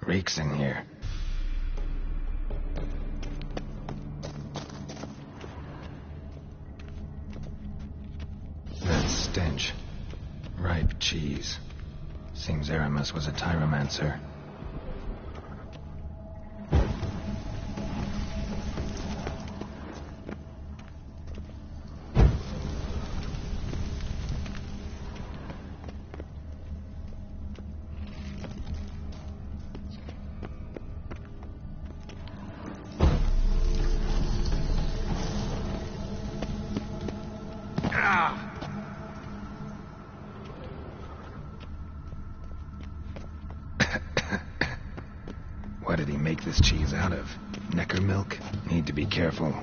Reeks in here. That stench. Ripe cheese. Seems Aramis was a tyromancer. What did he make this cheese out of? Necker milk? Need to be careful.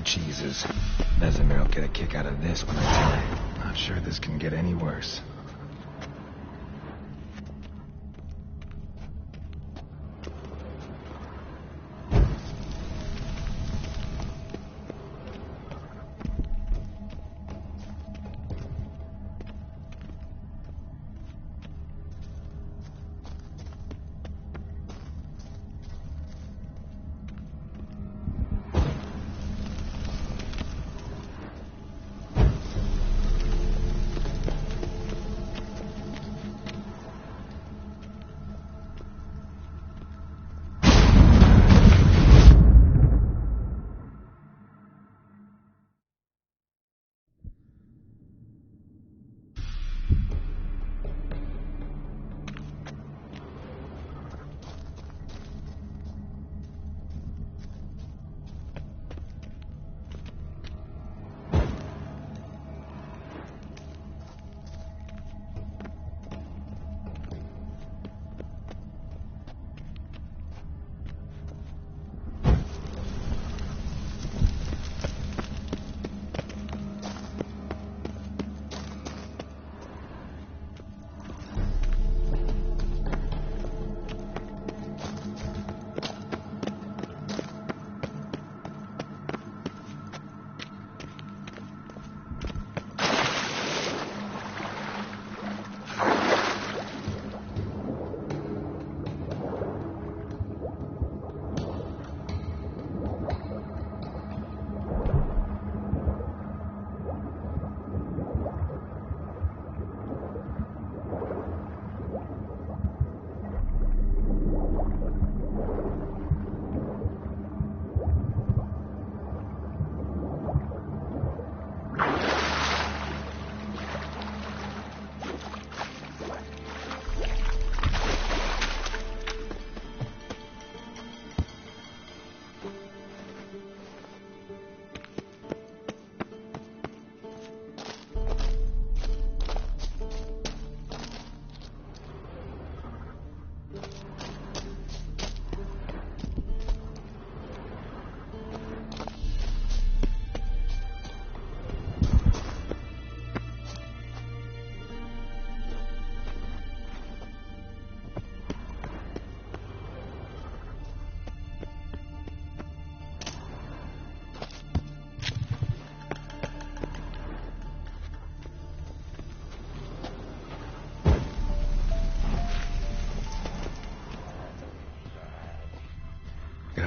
Jesus. Vesemir will get a kick out of this when I tell him. Not sure this can get any worse.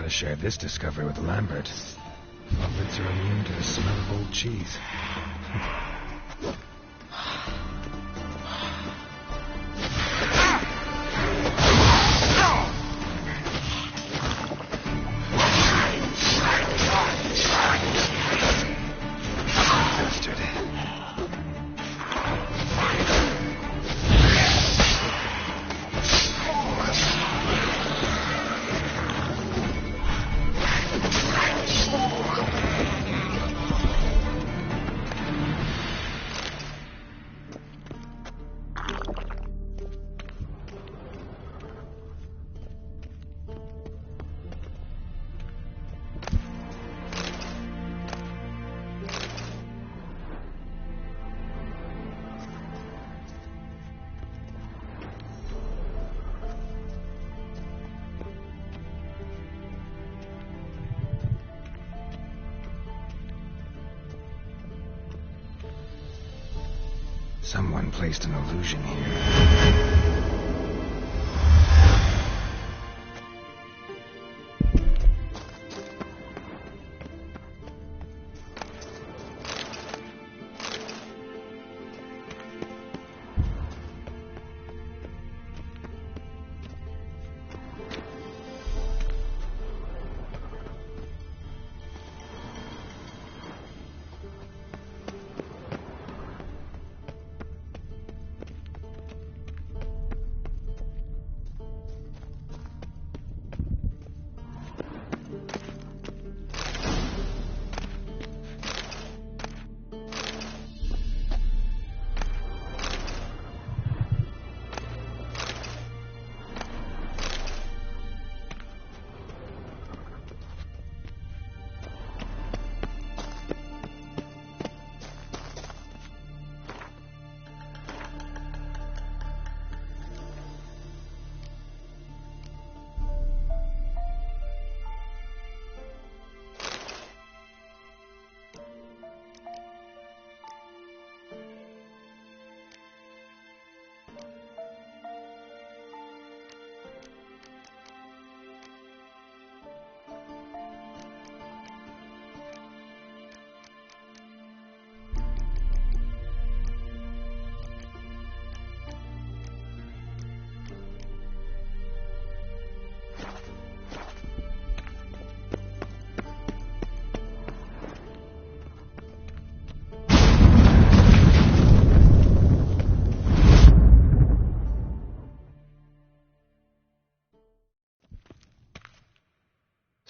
Gotta share this discovery with Lambert. Froglets are immune to the smell of old cheese. Someone placed an illusion here.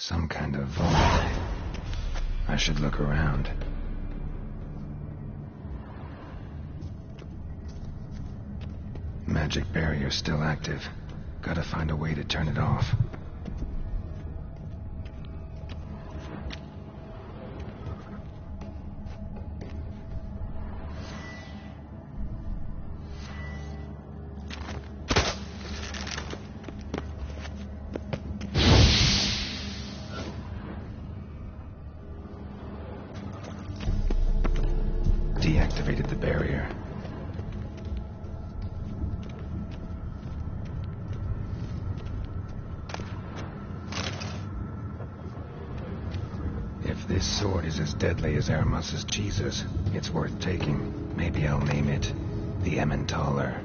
Some kind of vault. I should look around. Magic barrier still active. Gotta find a way to turn it off. Deactivated the barrier. If this sword is as deadly as Erasmus's Jesus, it's worth taking. Maybe I'll name it the Emmentaler.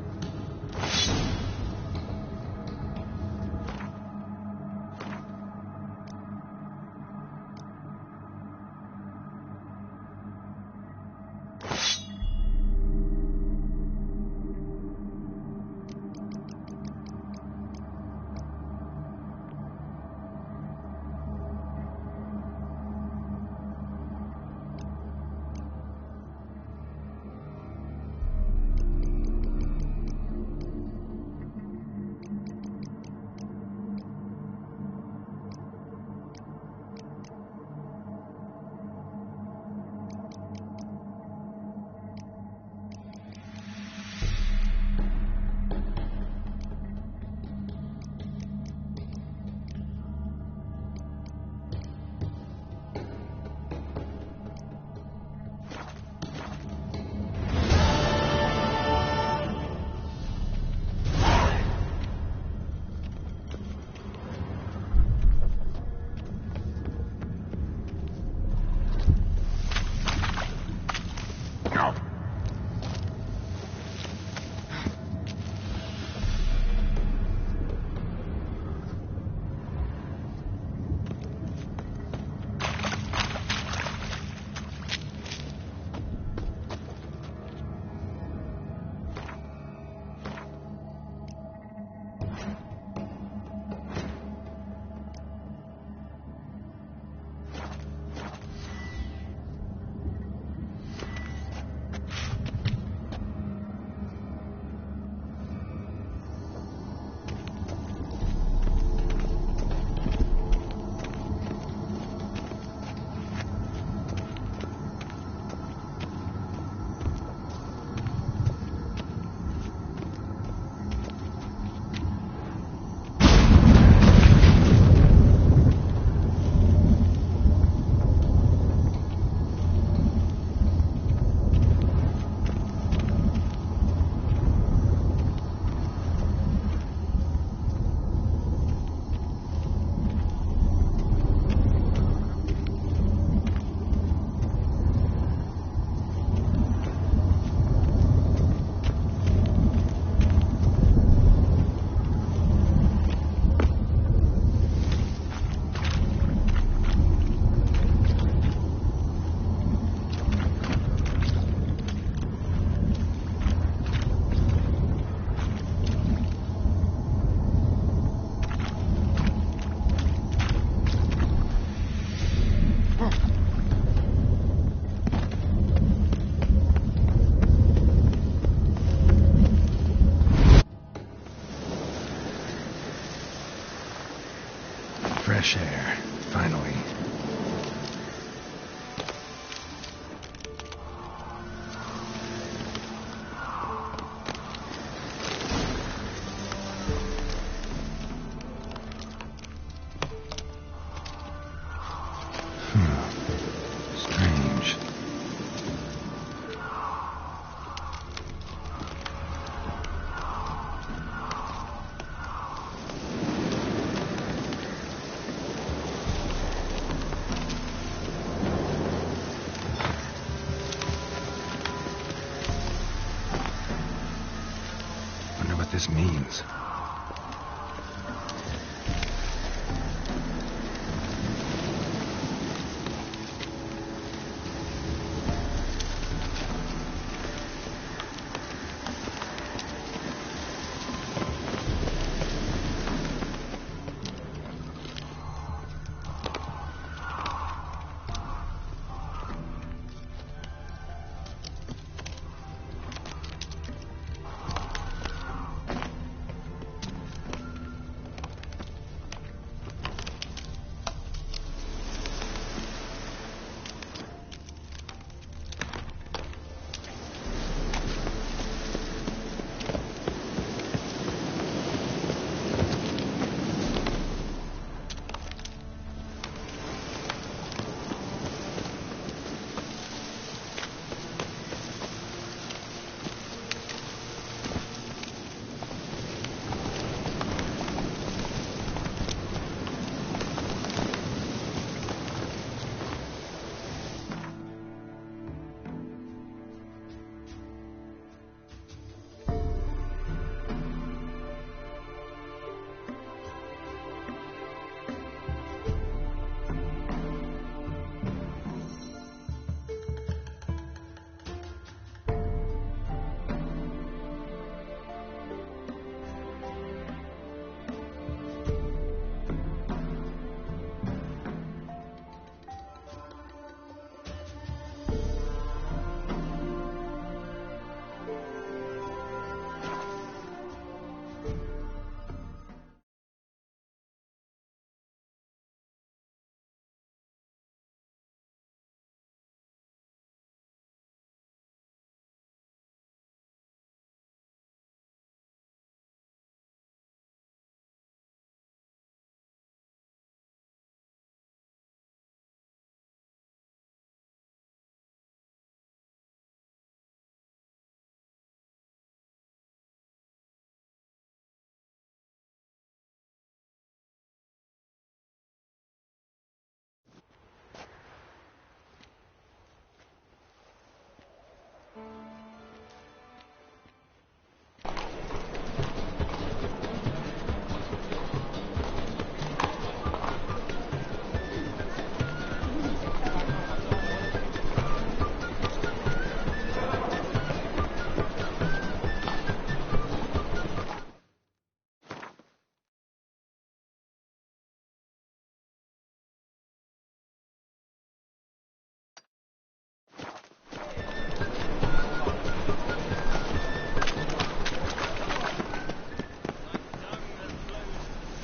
Fresh air, finally. Strange. Wonder what this means.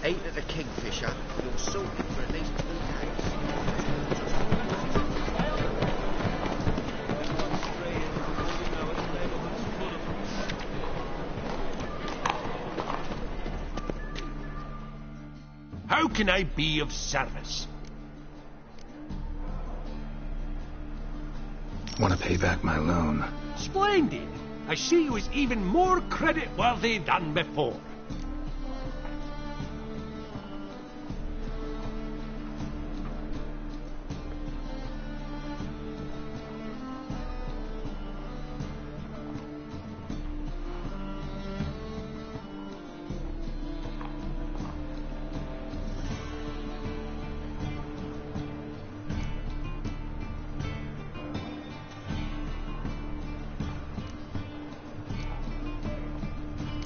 Eight at the Kingfisher. You're sorted for at least 2 days. How can I be of service? Want to pay back my loan. Splendid! I see you as even more credit-worthy than before.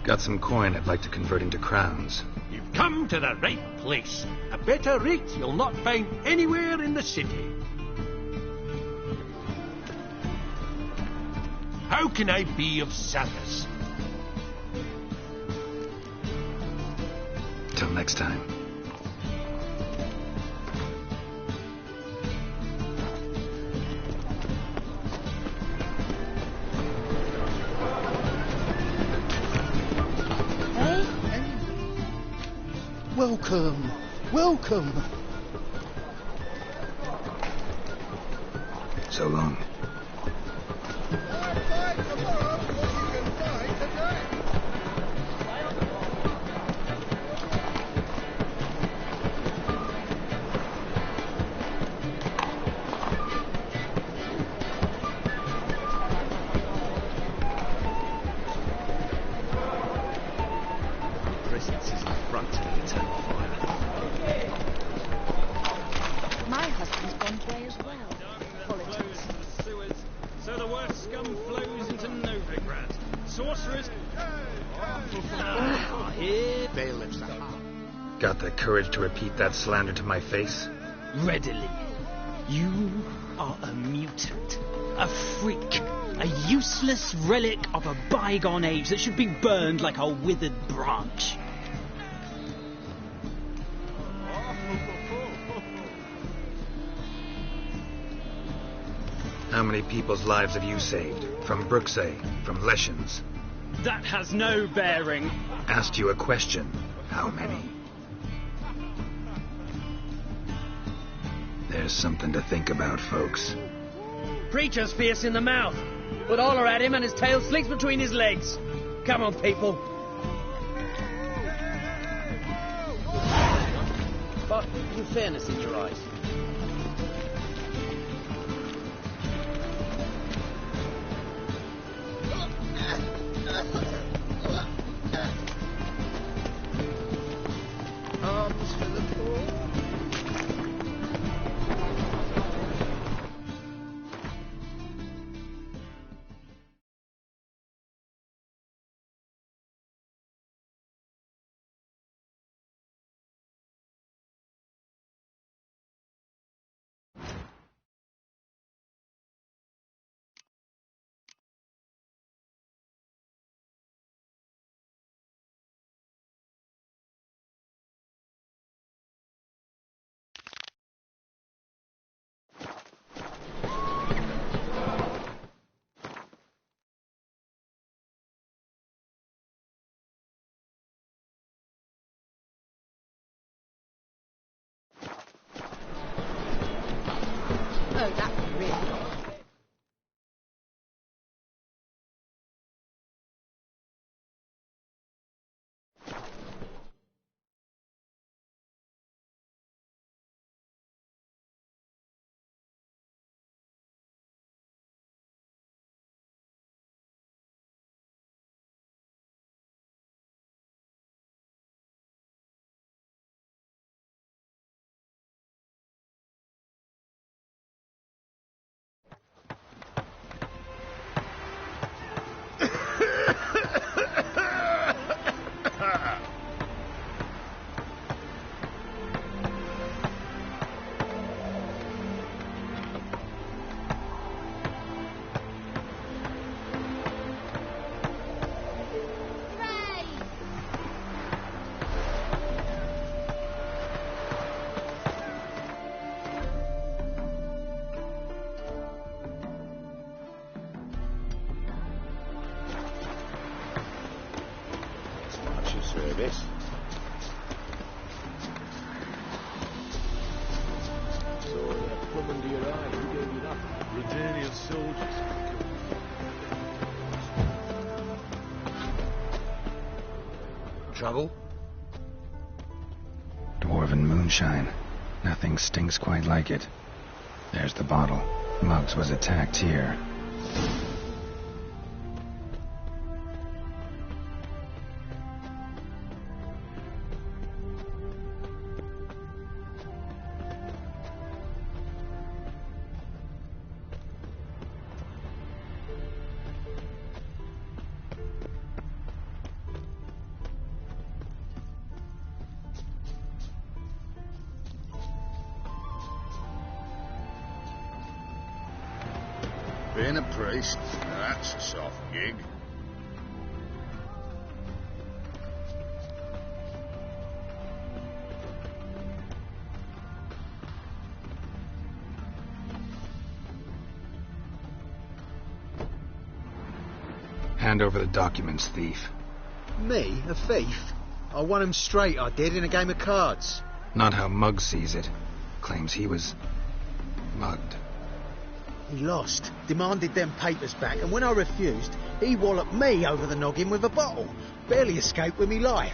Got some coin I'd like to convert into crowns. You've come to the right place. A better rate you'll not find anywhere in the city. How can I be of service? Till next time. Welcome. Welcome. So long. Brizbrenz is in front of the eternal fire. My husband's gone grey as well. Politics. The sewers, so the worst scum flows into Novigrad. Sorcerers. Here. Bailiffs are hard. Got the courage to repeat that slander to my face? Readily. You are a mutant, a freak, a useless relic of a bygone age that should be burned like a withered branch. How many people's lives have you saved? From Bruxay, from Leshens? That has no bearing. Asked you a question. How many? There's something to think about, folks. Preacher's fierce in the mouth. Put Oller at him and his tail slinks between his legs. Come on, people. But in fairness in your eyes, arms for the poor. Oh, that was really odd. Service. So that plum under your eye, who gave you that? Redanian soldiers. Trouble? Dwarven moonshine. Nothing stinks quite like it. There's the bottle. Muggs was attacked here. Being a priest, now that's a soft gig. Hand over the documents, thief. Me, a thief? I won him straight, I did, in a game of cards. Not how Mugg sees it. Claims he was mugged. He lost, demanded them papers back, and when I refused, he walloped me over the noggin with a bottle. Barely escaped with me life.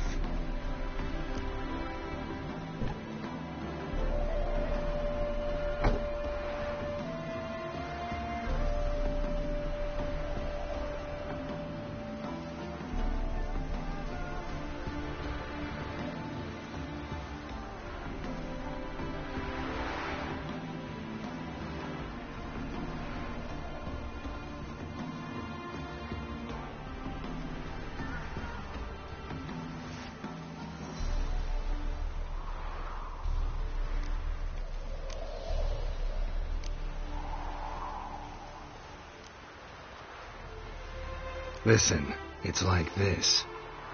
Listen, it's like this.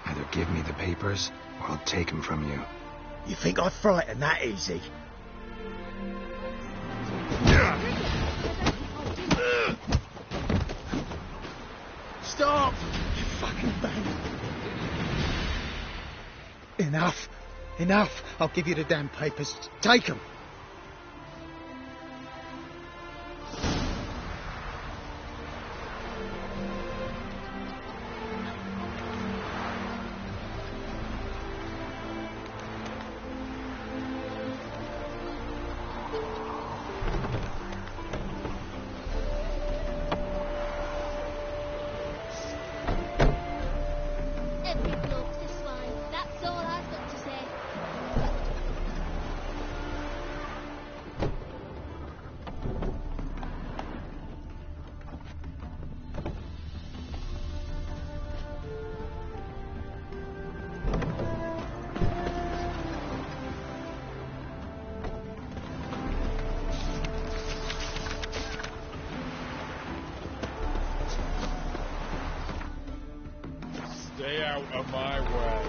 Either give me the papers, or I'll take them from you. You think I frighten that easy? Stop! You fucking bang. Enough. Enough. I'll give you the damn papers. Take them. Every bloke's a swine. That's all I've got to say. Stay out of my way.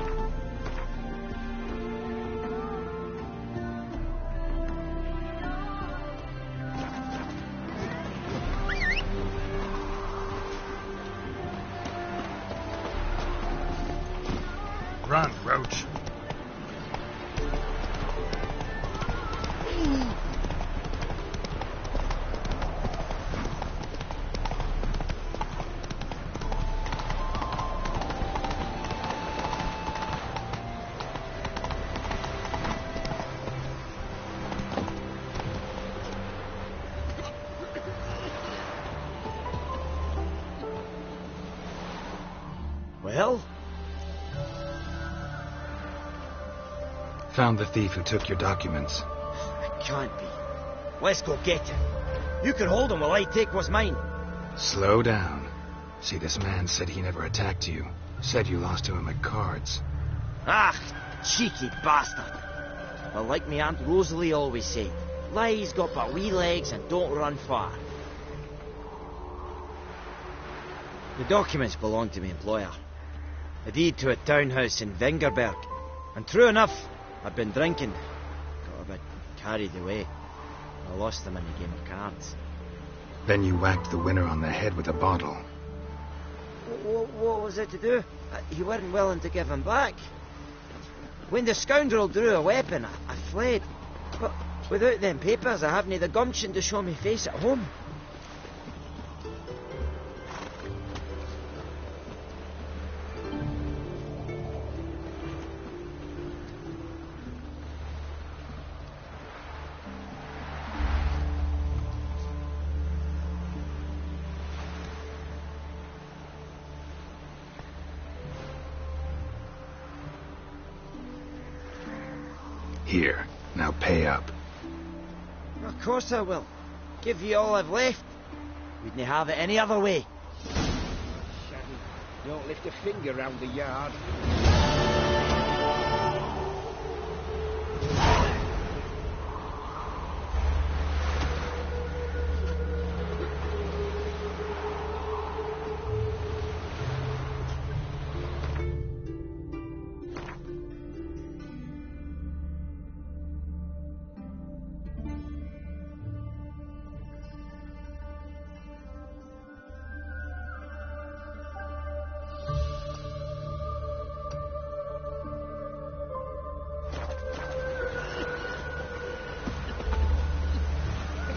Run, Roach. Well? Found the thief who took your documents. It can't be. Let's go get him. You can hold him while I take what's mine. Slow down. See, this man said he never attacked you. Said you lost to him at cards. Ah, cheeky bastard. Well, like me Aunt Rosalie always said, lies got but wee legs and don't run far. The documents belong to my employer. A deed to a townhouse in Vingerberg. And true enough, I'd been drinking. Got a bit carried away. I lost them in a game of cards. Then you whacked the winner on the head with a bottle. What was it to do? You weren't willing to give him back. When the scoundrel drew a weapon, I fled. But without them papers, I haven't the gumption to show me face at home. Here, now pay up. Of course I will. Give you all I've left. Wouldn't have it any other way. Shabby, don't lift a finger round the yard.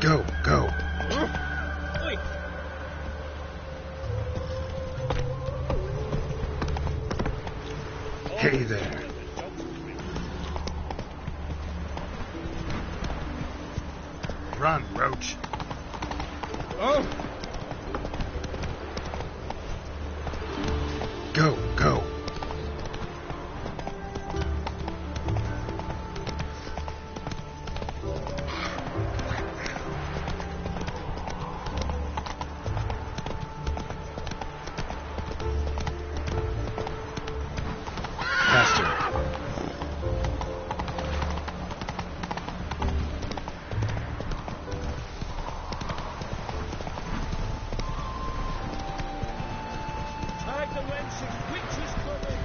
Go, go. Oi. Hey there. Run, Roach. Oh! Go, go. Faster. Tag the wenches, witches coming!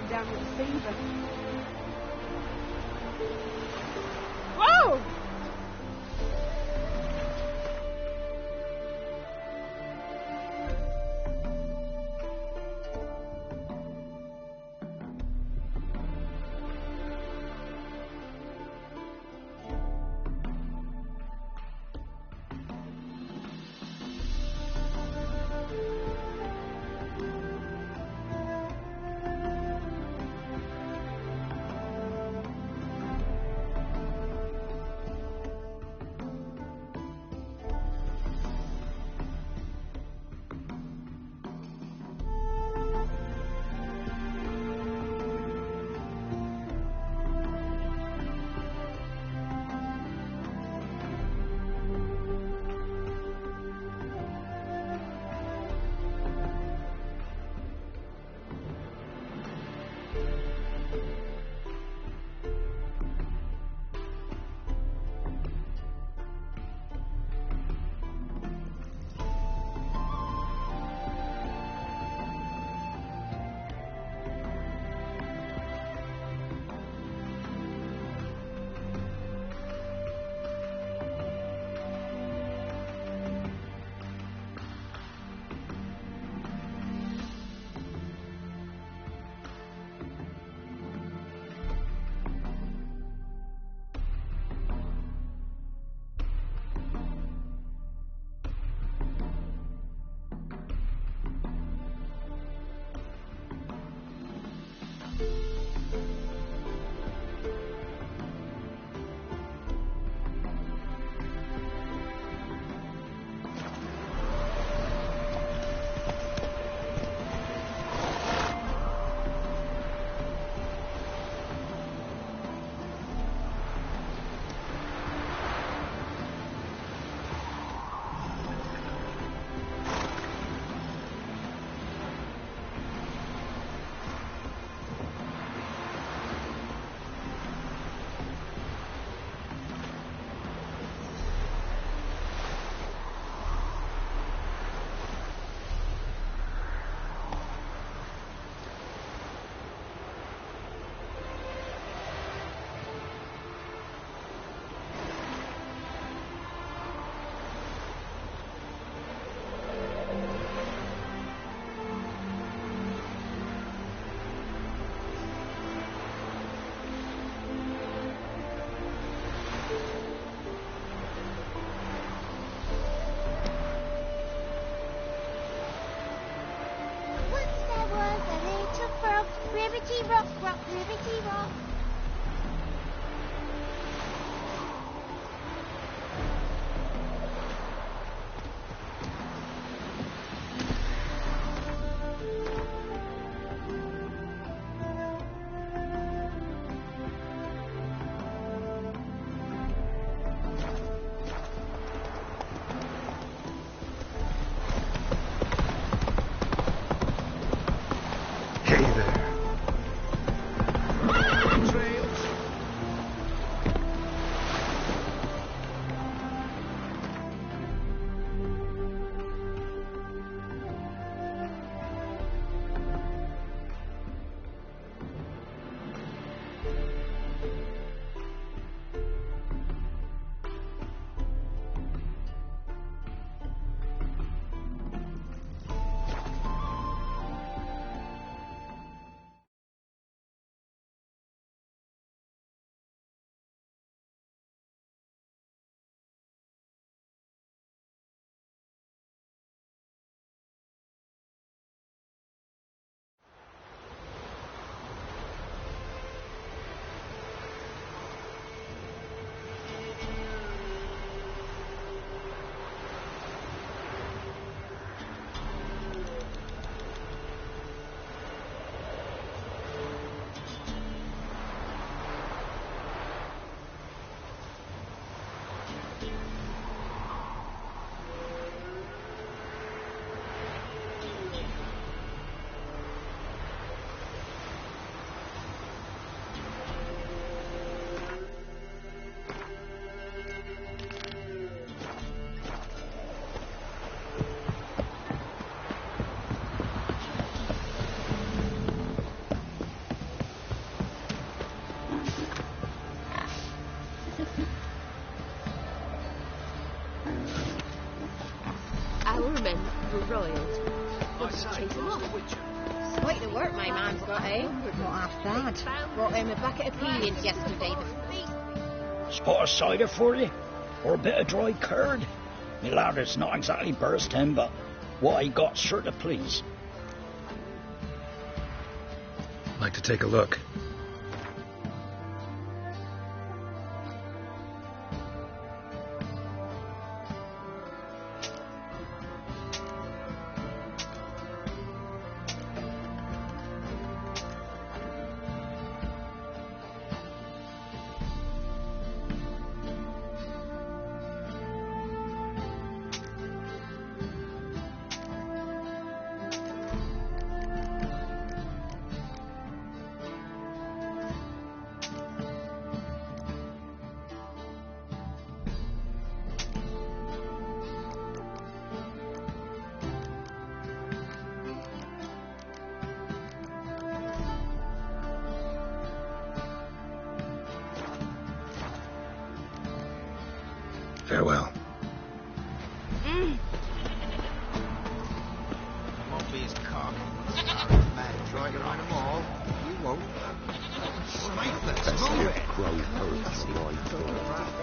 Down with a fever. Whoa! hero. Hey there. Our men were roiled. What did you chase them off? Quite the work my man's got, eh? Not half bad. Brought him a bucket of peelings yesterday. Spot of cider for you? Or a bit of dry curd? Me lad, it's not exactly bursting, but what I got sure to please. Like to take a look. Farewell. Won't be his cock. Man, try to run them all. You won't. Snipe let's move it. Crow hurts right.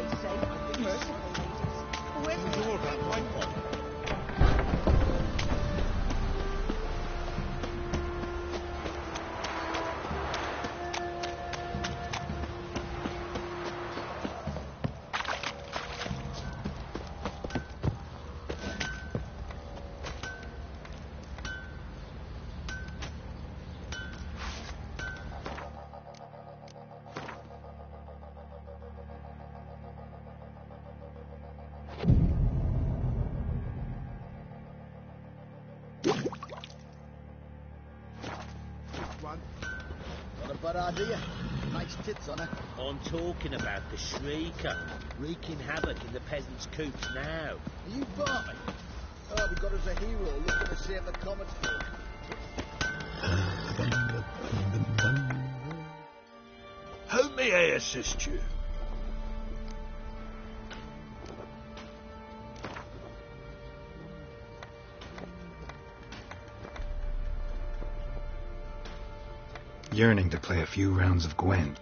They say. Merciful Got a idea. Nice tits on her. I'm talking about the Shrieker, wreaking havoc in the peasants' coops now. Are you Barney? Oh, we got us a hero looking to save the comet folk. How may I assist you? Yearning to play a few rounds of Gwen.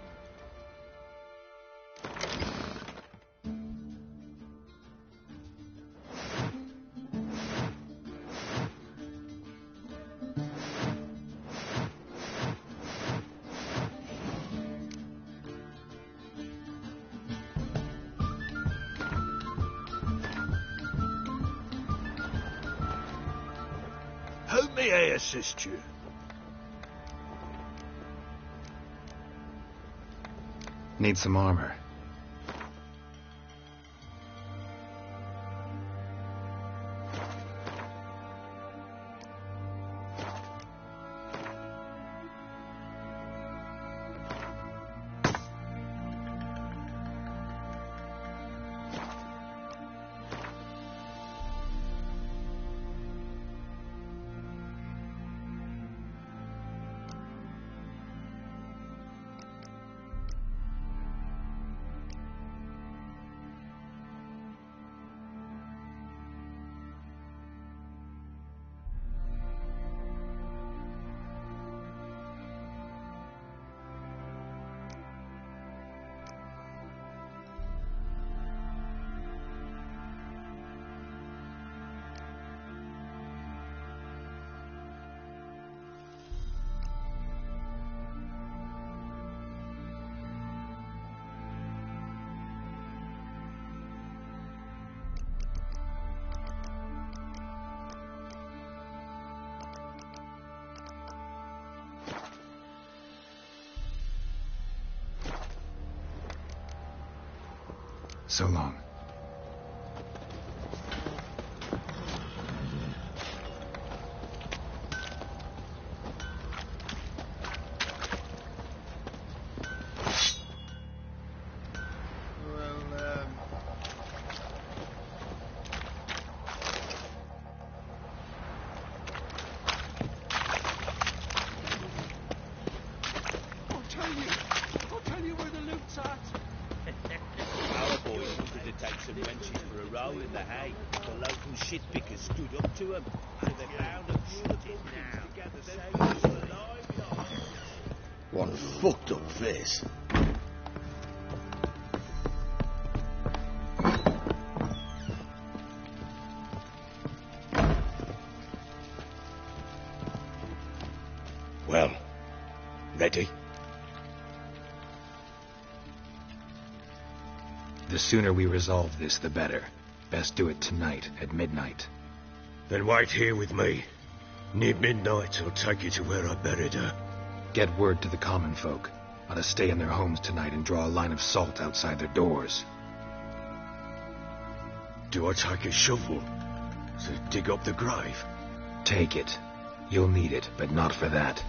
may I assist you? Need some armor. So long. I'll tell you where the loot's at. Our boys wanted to take some wenches for a roll in the hay. The local shit pickers stood up to them. So they found a fugitive now. Together, saved us alive. One fucked up face. Well, ready? The sooner we resolve this, the better. Best do it tonight, at midnight. Then wait here with me. Near midnight, I'll take you to where I buried her. Get word to the common folk. Ought to stay in their homes tonight and draw a line of salt outside their doors. Do I take a shovel to dig up the grave? Take it. You'll need it, but not for that.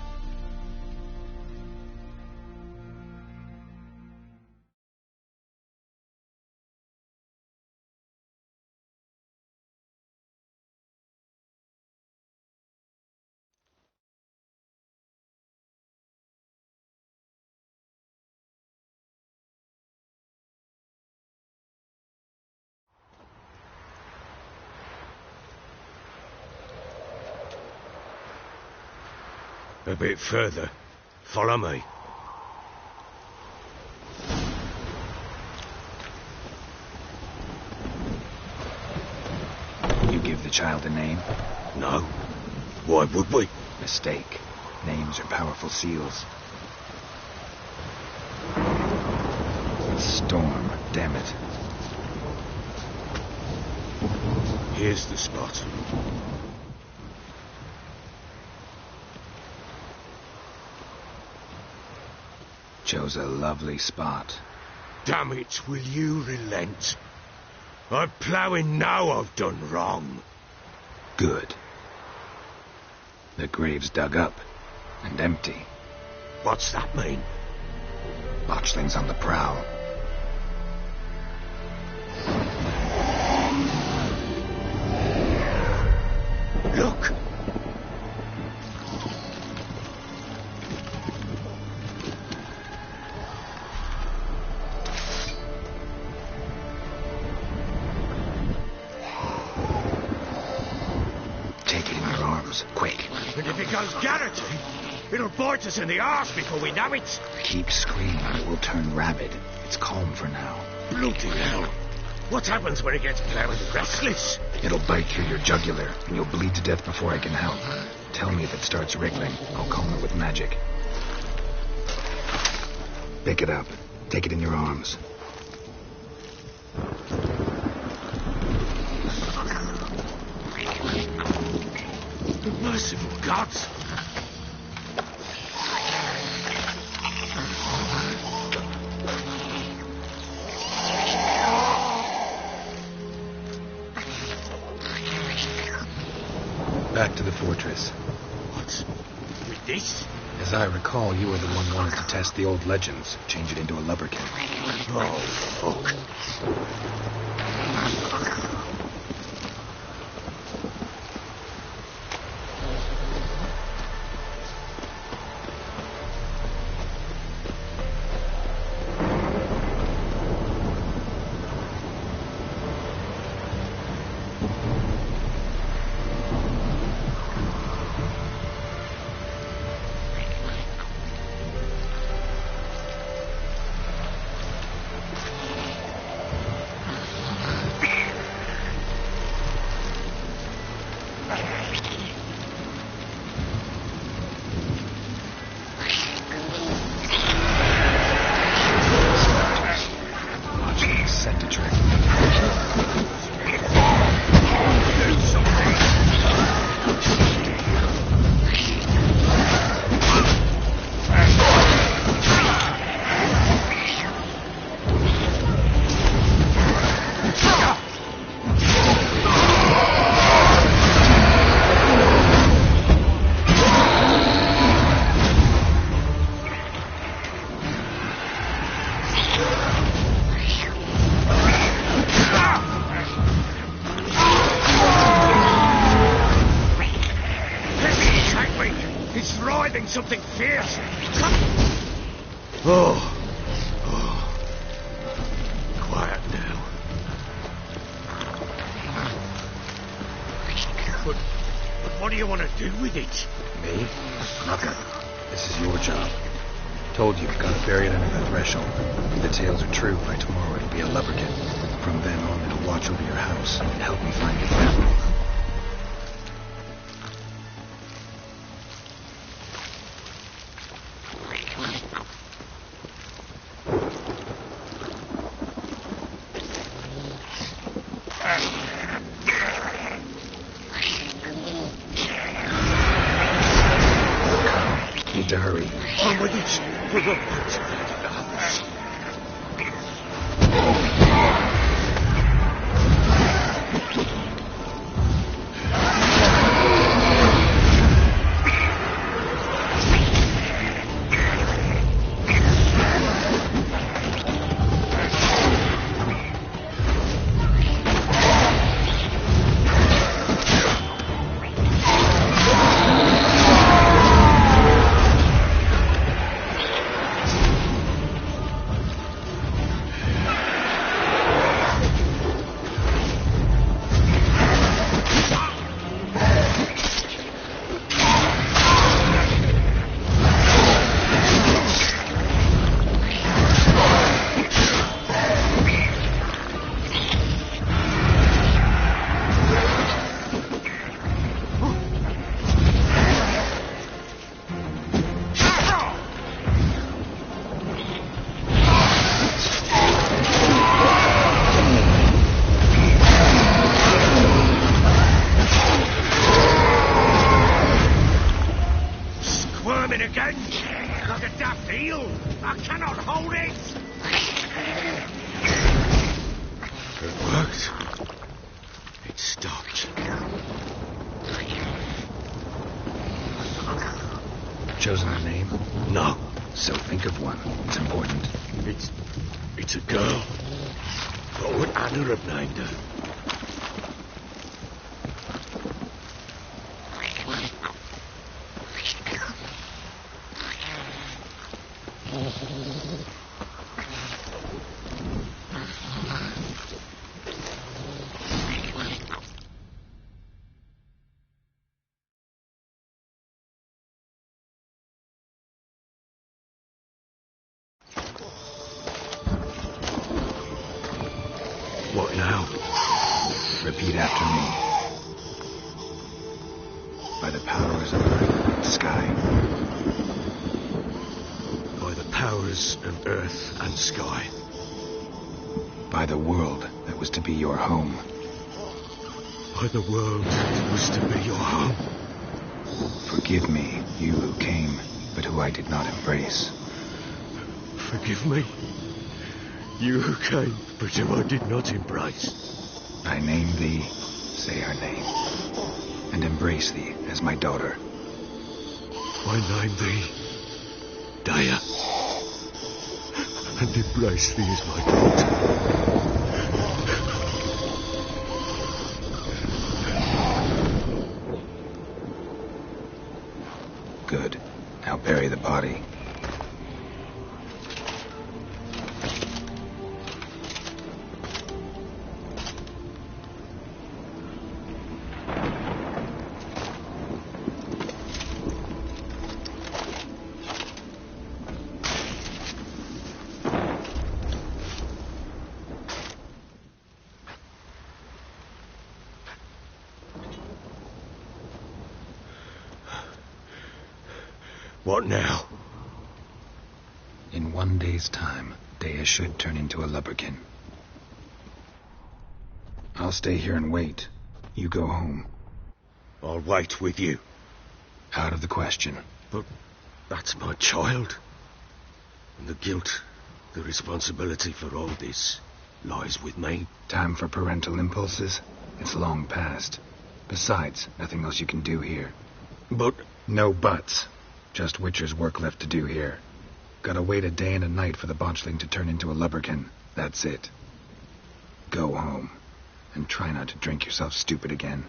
A bit further. Follow me. You give the child a name? No. Why would we? Mistake. Names are powerful seals. Storm, damn it. Here's the spot. Chose a lovely spot. Damn it, will you relent? I'm ploughing now I've done wrong. Good. The grave's dug up and empty. What's that mean? Botchlings on the prowl. Look! Take it in your arms, quick. And if it goes garroty, it'll bite us in the arse before we know it. Keep screaming, it will turn rabid. It's calm for now. Bloody hell. What happens when it gets ploughing restless? It'll bite through your jugular, and you'll bleed to death before I can help. Tell me if it starts wriggling. I'll calm it with magic. Pick it up. Take it in your arms. My Merciful gods! Back to the fortress. What? With this? As I recall, you were the one wanted to test the old legends, change it into a lubberkin. Oh, fuck. Something fierce! Oh. Quiet now. But what do you want to do with it? Me? Nothing. This is your job. Told you, gotta bury it under the threshold. If the tales are true, by tomorrow it'll be a lubberkin. From then on, it'll watch over your house and help me find your family. Need to hurry. On with it! For the again! Like a daft eel! I cannot hold it! It worked. It stopped. Chosen a name? No. So think of one. It's important. It's a girl. What would Anna have named her? What now? Repeat after me. By the powers of earth and sky. By the powers of earth and sky. By the world that was to be your home. By the world that was to be your home. Forgive me, you who came, but who I did not embrace. Forgive me. You who came, but who I did not embrace. I name thee, say her name, and embrace thee as my daughter. I name thee Dea, and embrace thee as my daughter. Good. Now bury the body. What now? In 1 day's time, Dea should turn into a lubberkin. I'll stay here and wait. You go home. I'll wait with you. Out of the question. But that's my child. And the guilt, the responsibility for all this, lies with me. Time for parental impulses? It's long past. Besides, nothing else you can do here. But... No buts. Just Witcher's work left to do here. Gotta wait a day and a night for the botchling to turn into a lubberkin. That's it. Go home. And try not to drink yourself stupid again.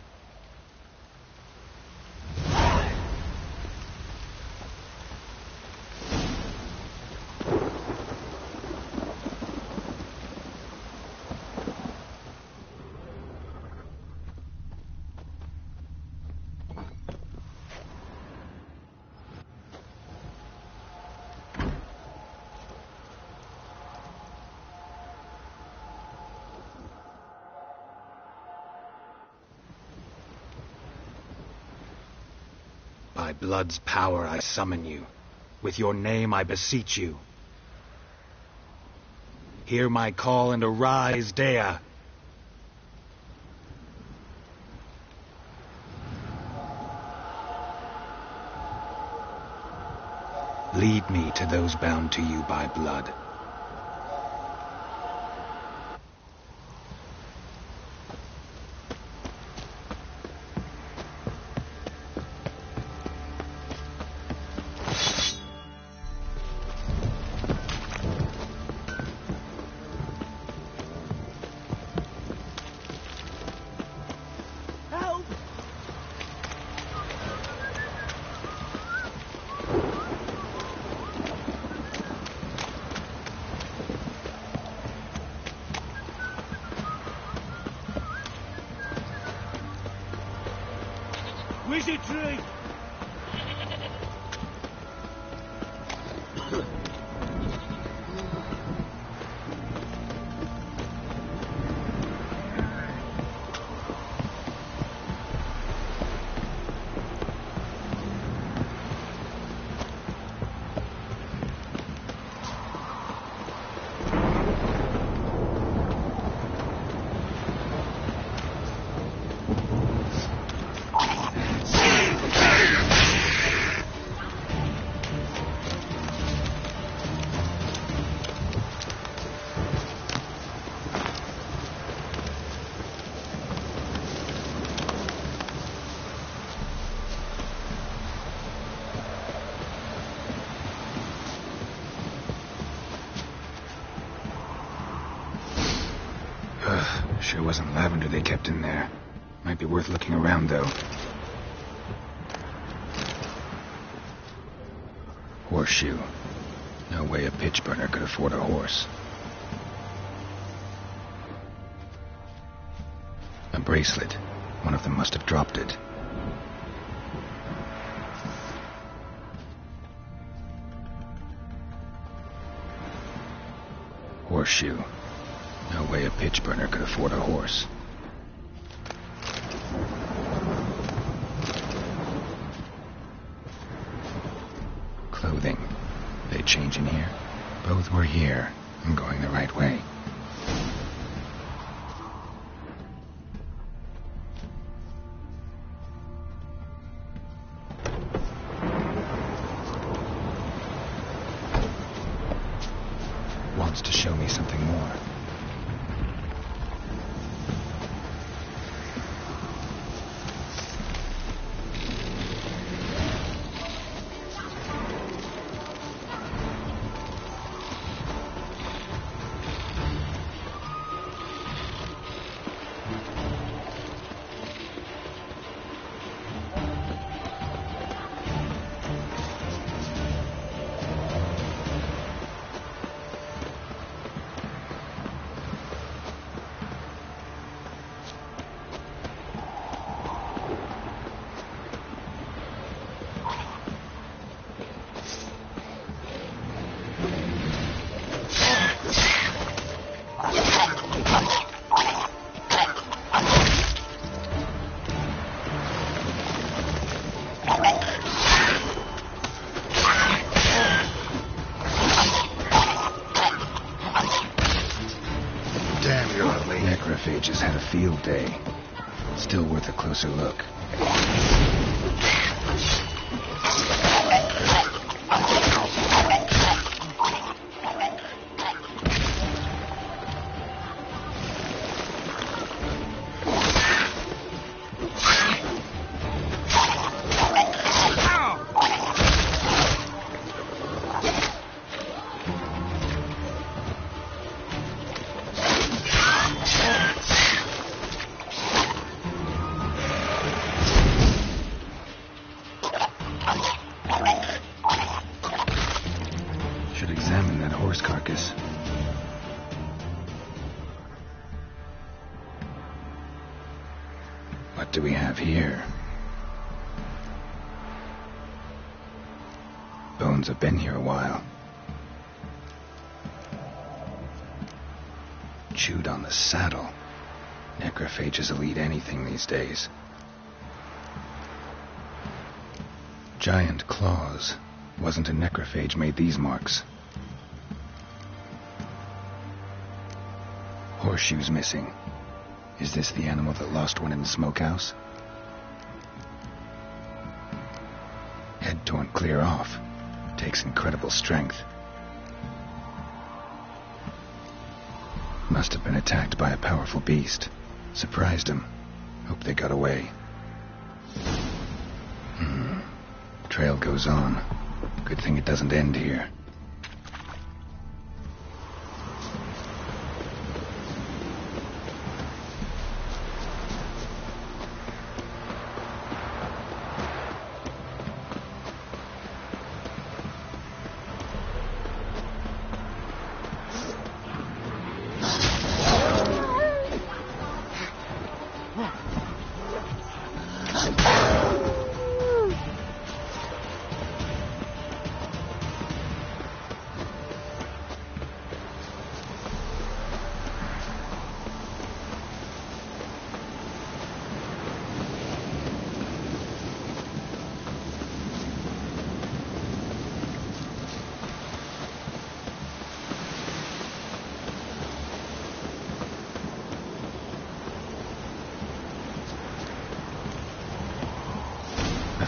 By blood's power I summon you. With your name I beseech you. Hear my call and arise, Dea. Lead me to those bound to you by blood. Wizardry! Sure wasn't lavender they kept in there. Might be worth looking around, though. Horseshoe. No way a pitch burner could afford a horse. A bracelet. One of them must have dropped it. Horseshoe. No way a pitch burner could afford a horse. Clothing. They change in here? Both were here. I'm going the right way. wants to show me something more. Necrophages had a field day. Still worth a closer look. Carcass. What do we have here? Bones have been here a while. Chewed on the saddle. Necrophages will eat anything these days. Giant claws. Wasn't a necrophage made these marks. Horseshoes missing. Is this the animal that lost one in the smokehouse? Head torn clear off. Takes incredible strength. Must have been attacked by a powerful beast. Surprised him. Hope they got away. Trail goes on. Good thing it doesn't end here.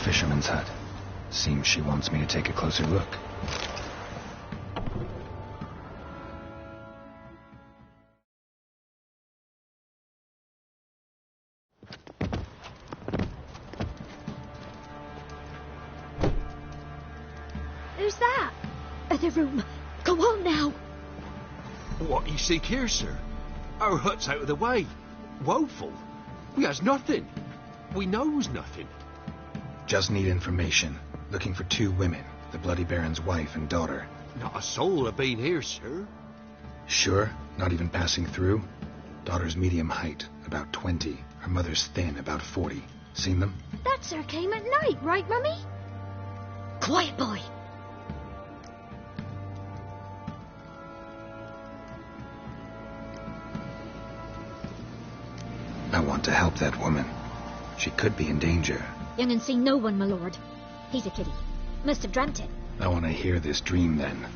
Fisherman's hut. Seems she wants me to take a closer look. Who's that? The room. Go on now. What you seek here, sir? Our hut's out of the way. Woeful. We has nothing. We knows nothing. Just need information. Looking for 2 women, the Bloody Baron's wife and daughter. Not a soul have been here, sir. Sure? Not even passing through? Daughter's medium height, about 20. Her mother's thin, about 40. Seen them? That sir came at night, right, Mummy? Quiet, boy. I want to help that woman. She could be in danger. Young and seen no one, my lord. He's a kiddie. Must have dreamt it. I want to hear this dream, then.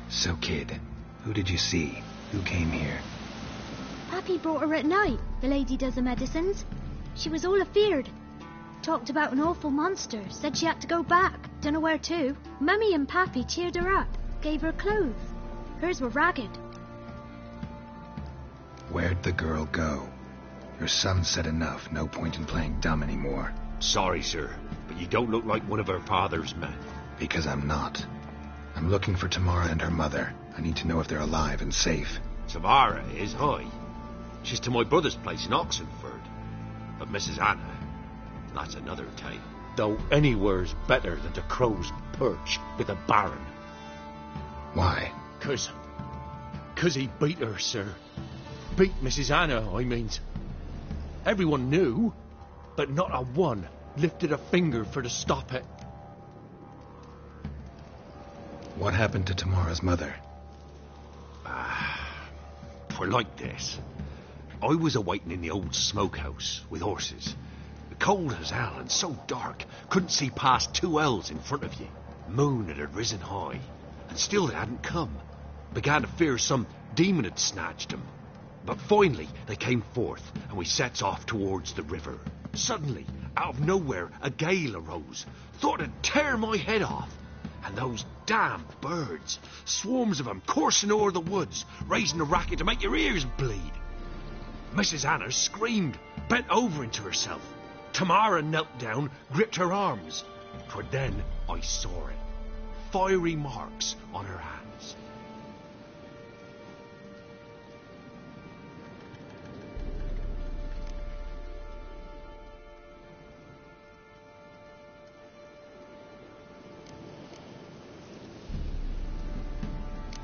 So, kid, who did you see? Who came here? Pappy brought her at night. The lady does the medicines. She was all afeared. Talked about an awful monster. Said she had to go back. Dunno where to. Mummy and Pappy cheered her up. Gave her clothes. Hers were ragged. Where'd the girl go? Your son said enough. No point in playing dumb anymore. Sorry, sir, but you don't look like one of her father's men. Because I'm not. I'm looking for Tamara and her mother. I need to know if they're alive and safe. Tamara is, aye. She's to my brother's place in Oxenford. But Mrs. Anna, that's another tale. Though anywhere's better than the Crow's Perch with a baron. Why? 'Cause he beat her, sir. Beat Mrs. Anna, I mean. Everyone knew, but not a one lifted a finger for to stop it. What happened to Tamara's mother? For like this. I was awaiting in the old smokehouse with horses. Cold as hell and so dark, couldn't see past 2 ells in front of you. Moon had risen high, and still they hadn't come. Began to fear some demon had snatched them. But finally they came forth, and we sets off towards the river. Suddenly, out of nowhere, a gale arose. Thought it'd tear my head off. And those damn birds, swarms of them coursing o'er the woods, raising a racket to make your ears bleed. Mrs. Anna screamed, bent over into herself. Tamara knelt down, gripped her arms. For then I saw it. Fiery marks on her hands.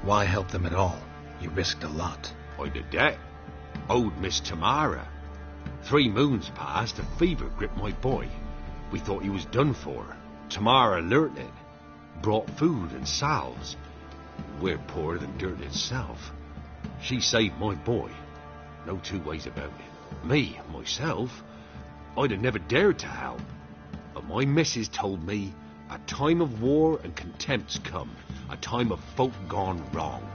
Why help them at all? You risked a lot. I did that. Owed Miss Tamara. 3 moons passed, a fever gripped my boy. We thought he was done for. Tamara learnt it. Brought food and salves. We're poorer than dirt itself. She saved my boy. No 2 ways about it. Me, myself, I'd have never dared to help. But my missus told me a time of war and contempt's come. A time of folk gone wrong.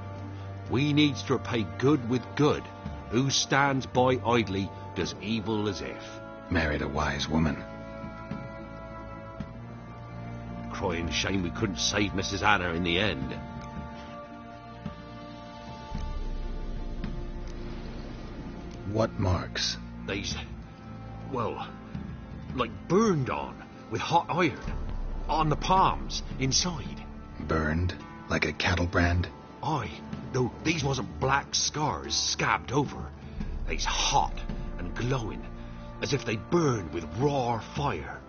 We needs to repay good with good. Who stands by idly does evil as if. Married a wise woman. Crying shame we couldn't save Mrs. Anna in the end. What marks? They's, well, like burned on with hot iron. On the palms, inside. Burned? Like a cattle brand? Aye, though these wasn't black scars scabbed over. They's hot and glowing, as if they burned with raw fire.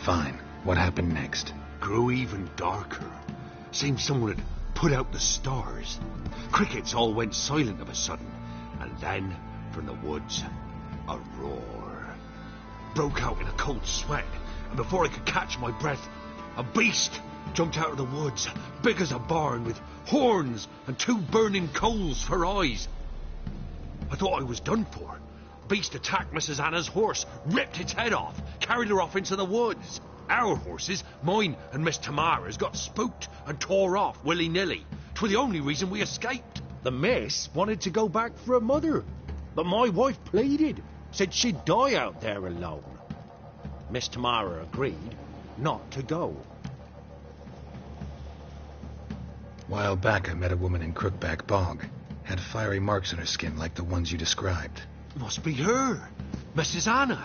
Fine. What happened next? Grew even darker. Seemed someone had put out the stars. Crickets all went silent of a sudden, and then, from the woods, a roar. Broke out in a cold sweat, and before I could catch my breath, a beast jumped out of the woods, big as a barn, with horns and 2 burning coals for eyes. I thought I was done for. Beast attacked Mrs. Anna's horse, ripped its head off, carried her off into the woods. Our horses, mine and Miss Tamara's, got spooked and tore off willy-nilly. 'Twas the only reason we escaped. The miss wanted to go back for her mother, but my wife pleaded, said she'd die out there alone. Miss Tamara agreed not to go. While back, I met a woman in Crookback Bog. Had fiery marks on her skin like the ones you described. Must be her, Mrs. Anna.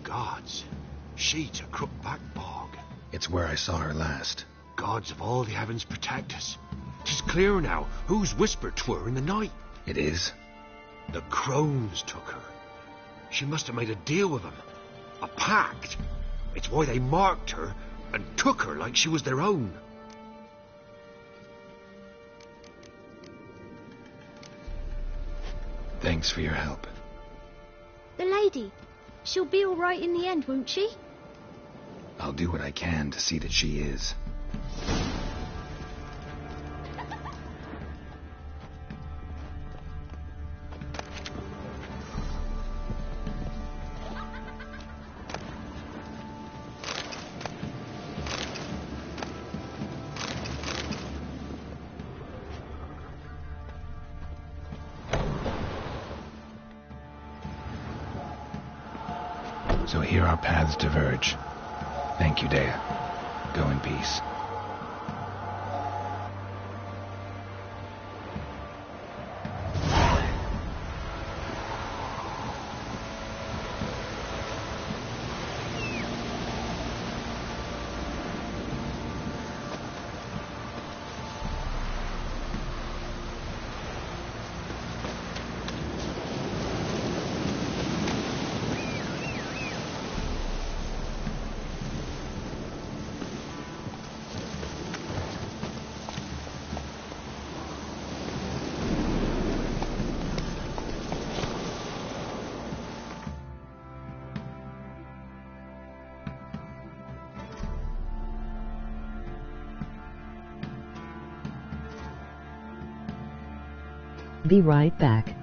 Gods, she to Crookback Bog. It's where I saw her last. Gods of all the heavens protect us. 'Tis clear now who's whispered to her in the night. It is? The Crones took her. She must have made a deal with them. A pact. It's why they marked her and took her like she was their own. Thanks for your help. The lady, she'll be all right in the end, won't she? I'll do what I can to see that she is. So here our paths diverge. Thank you, Dea. Go in peace. Be right back.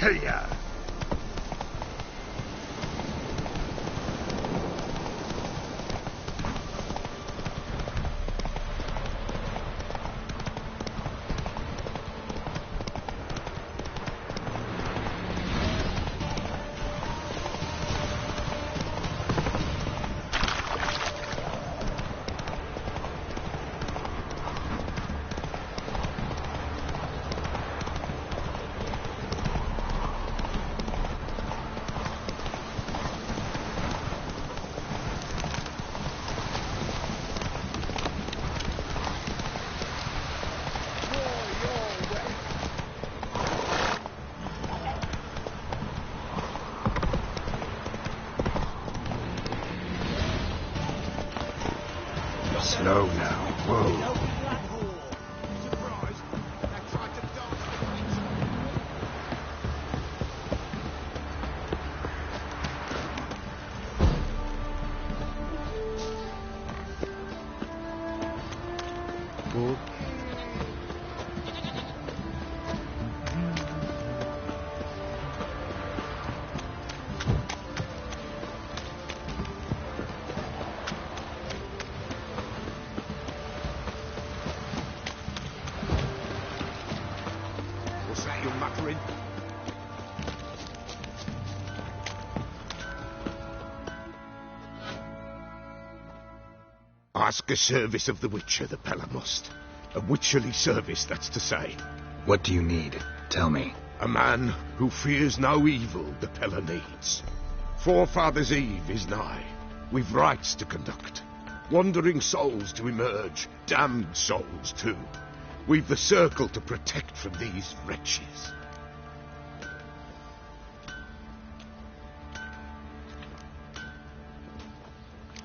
Hiya! Slow now. Whoa. What's that you're muttering? Ask a service of the Witcher, the Pella must. A witcherly service, that's to say. What do you need? Tell me. A man who fears no evil the Pella needs. Forefathers' Eve is nigh. We've rites to conduct. Wandering souls to emerge. Damned souls, too. We've the circle to protect from these wretches.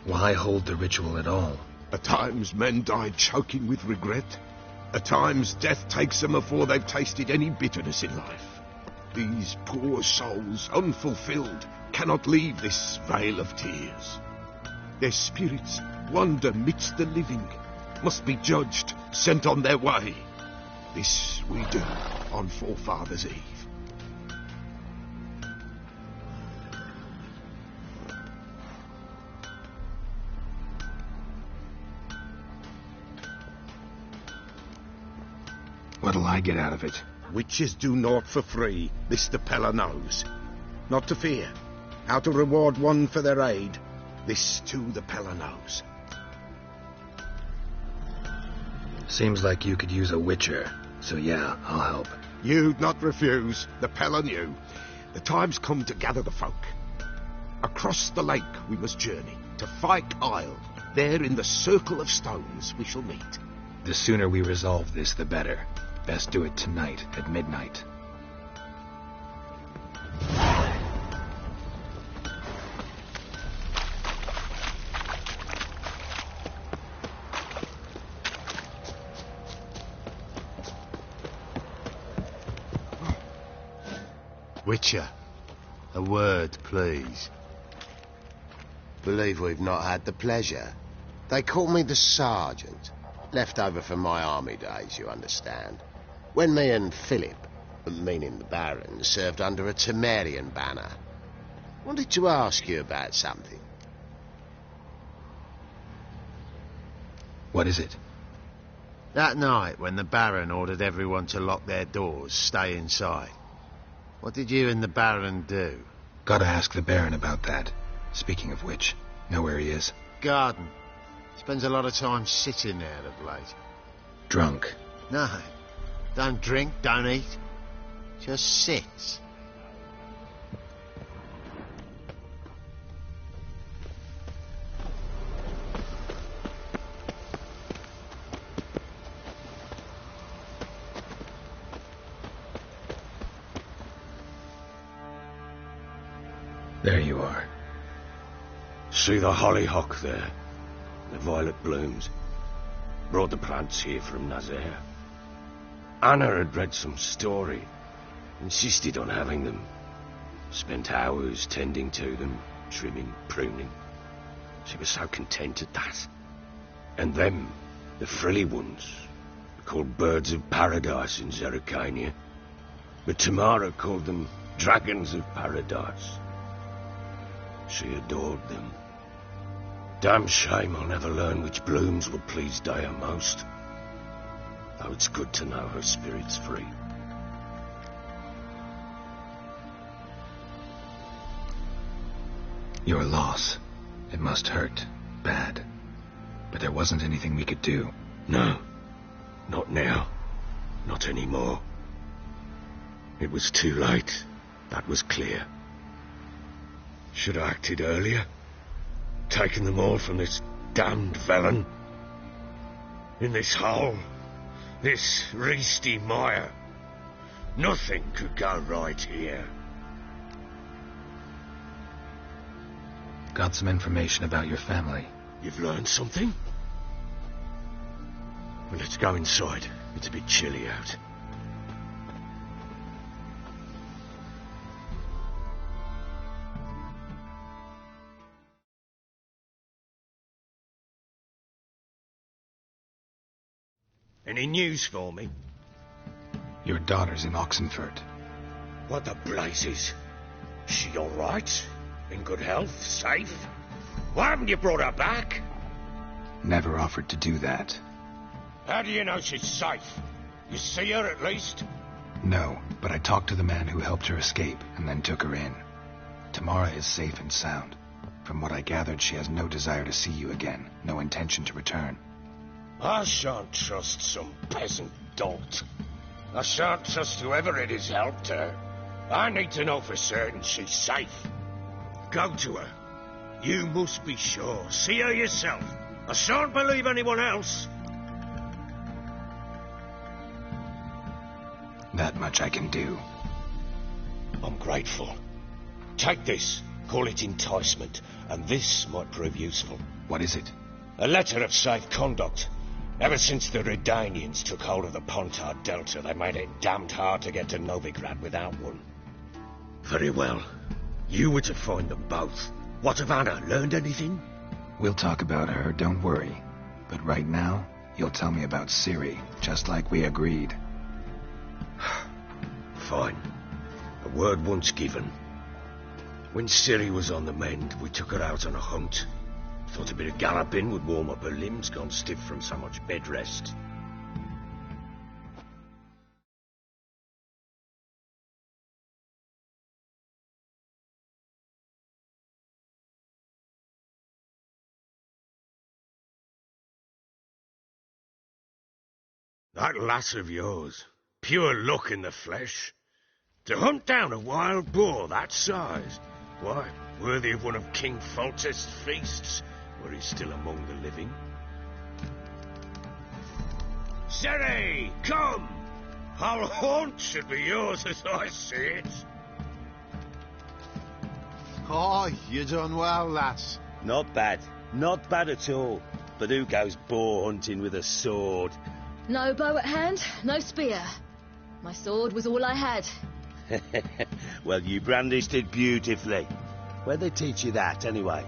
Why hold the ritual at all? At times men die choking with regret. At times death takes them before they've tasted any bitterness in life. These poor souls, unfulfilled, cannot leave this vale of tears. Their spirits wander midst the living, must be judged, sent on their way. This we do on Forefathers' Eve. What'll I get out of it? Witches do naught for free, this the Pella knows. Not to fear. How to reward one for their aid, this too the Pella knows. Seems like you could use a witcher, so yeah, I'll help. You'd not refuse, the Pella knew. The time's come to gather the folk. Across the lake we must journey, to Fyke Isle. There in the circle of stones we shall meet. The sooner we resolve this, the better. Best do it tonight at midnight. Witcher, a word, please. Believe we've not had the pleasure. They call me the Sergeant. Left over from my army days, you understand. When me and Philip, meaning the Baron, served under a Temerian banner. Wanted to ask you about something. What is it? That night when the Baron ordered everyone to lock their doors, stay inside. What did you and the Baron do? Gotta ask the Baron about that. Speaking of which, know where he is? Garden. Spends a lot of time sitting there of late. Drunk. No. Don't drink, don't eat. Just sits. There you are. See the hollyhock there? The violet blooms. Brought the plants here from Nazaire. Anna had read some story. Insisted on having them. Spent hours tending to them, trimming, pruning. She was so content at that. And them, the frilly ones, called birds of paradise in Zerrikania. But Tamara called them Dragons of paradise. She adored them. Damn shame I'll never learn which blooms would please Dea most. Though it's good to know her spirit's free. Your loss. It must hurt. Bad. But there wasn't anything we could do. No. Not now. Not anymore. It was too late. That was clear. Should have acted earlier. Taken them all from this damned villain. In this hole. This reesty mire. Nothing could go right here. Got some information about your family. You've learned something? Well, let's go inside. It's a bit chilly out. Any news for me? Your daughter's in Oxenford. What the blazes? She all right? In good health? Safe? Why haven't you brought her back? Never offered to do that. How do you know she's safe? You see her at least? No, but I talked to the man who helped her escape and then took her in. Tamara is safe and sound. From what I gathered, she has no desire to see you again, no intention to return. I shan't trust some peasant dolt. I shan't trust whoever it is helped her. I need to know for certain she's safe. Go to her. You must be sure. See her yourself. I shan't believe anyone else. That much I can do. I'm grateful. Take this. Call it enticement. And this might prove useful. What is it? A letter of safe conduct. Ever since the Redanians took hold of the Pontard Delta, they made it damned hard to get to Novigrad without one. Very well. You were to find them both. What of Anna? Learned anything? We'll talk about her, don't worry. But right now, you'll tell me about Ciri, just like we agreed. Fine. A word once given. When Ciri was on the mend, we took her out on a hunt. Thought a bit of galloping would warm up her limbs, gone stiff from so much bed rest. That lass of yours, pure luck in the flesh. To hunt down a wild boar that size, why, worthy of one of King Foltest's feasts, were he still among the living. Ciri, come! Our haunt should be yours as I see it. Oh, you done well, lass. Not bad. Not bad at all. But who goes boar hunting with a sword? No bow at hand, no spear. My sword was all I had. Well, you brandished it beautifully. Where'd they teach you that, anyway?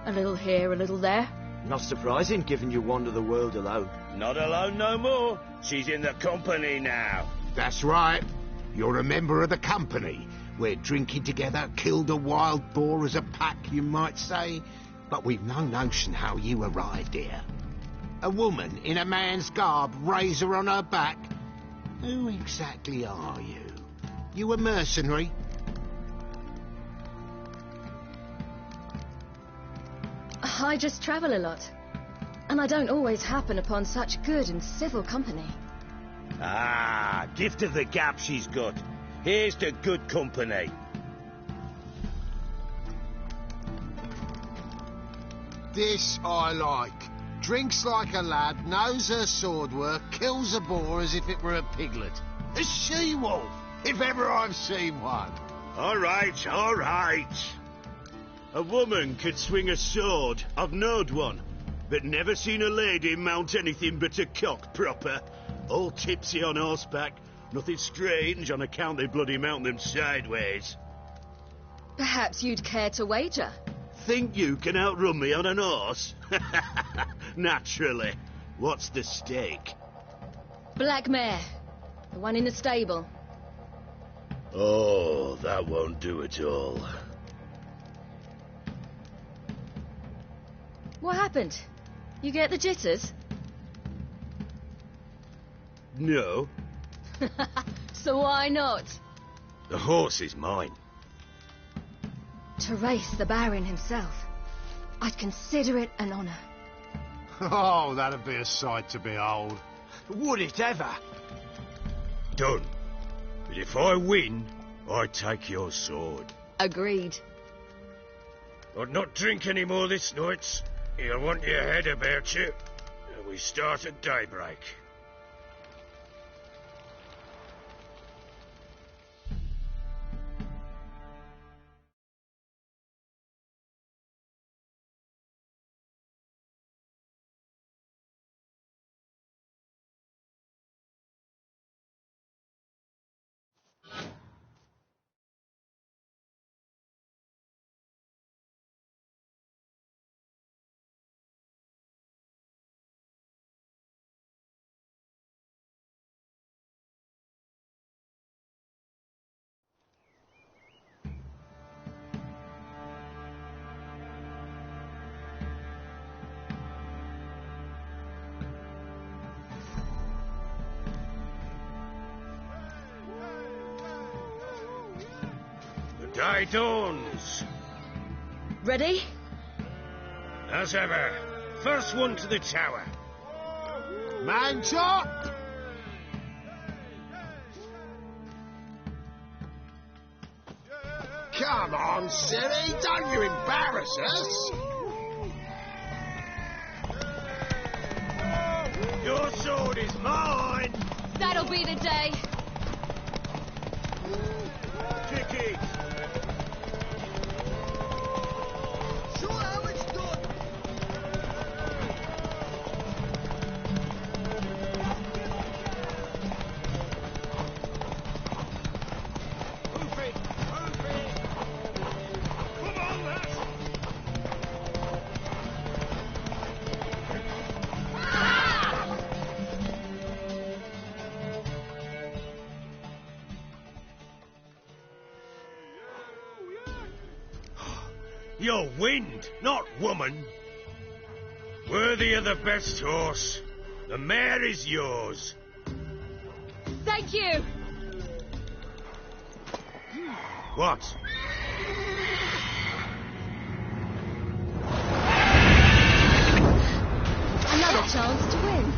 A little here, a little there. Not surprising, given you wander the world alone. Not alone no more. She's in the company now. That's right. You're a member of the company. We're drinking together, killed a wild boar as a pack, you might say. But we've no notion how you arrived here. A woman in a man's garb, razor on her back. Who exactly are you? You a mercenary? I just travel a lot. And I don't always happen upon such good and civil company. Ah, gift of the gab she's got. Here's to good company. This I like. Drinks like a lad, knows her sword work, kills a boar as if it were a piglet. A she-wolf, if ever I've seen one. All right, all right. A woman could swing a sword. I've knowed one. But never seen a lady mount anything but a cock proper. All tipsy on horseback. Nothing strange on account they bloody mount them sideways. Perhaps you'd care to wager? Think you can outrun me on an horse? Naturally. What's the stake? Black mare. The one in the stable. Oh, that won't do at all. What happened? You get the jitters? No. So why not? The horse is mine. To race the Baron himself. I'd consider it an honour. Oh, that'd be a sight to behold. Would it ever? Done. But if I win, I take your sword. Agreed. I'd not drink any more this night. You'll want your head about you. And we start at daybreak. Day dawns. Ready? As ever. First one to the tower. Man chop! Come on, silly, don't you embarrass us! Your sword is mine. That'll be the day. Kick it. Show how it's done. Move it. Move it. Come on, lads. You're wind, not woman. Worthy of the best horse. The mare is yours. Thank you. What? Another chance to win.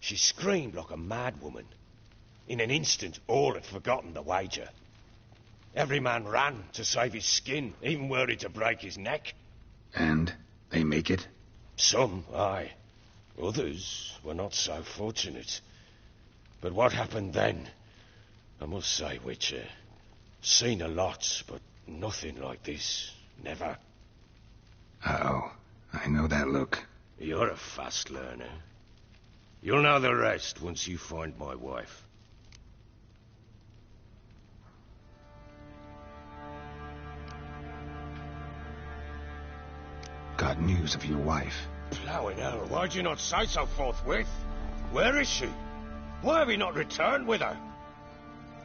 She screamed like a mad woman. In an instant, all had forgotten the wager. Every man ran to save his skin, even were he to break his neck. And they make it? Some, aye. Others were not so fortunate. But what happened then? I must say, Witcher, seen a lot, but nothing like this. Never. Uh-oh. I know that look. You're a fast learner. You'll know the rest once you find my wife. Got news of your wife. Plowing hell, why'd you not say so forthwith? Where is she? Why have you not returned with her?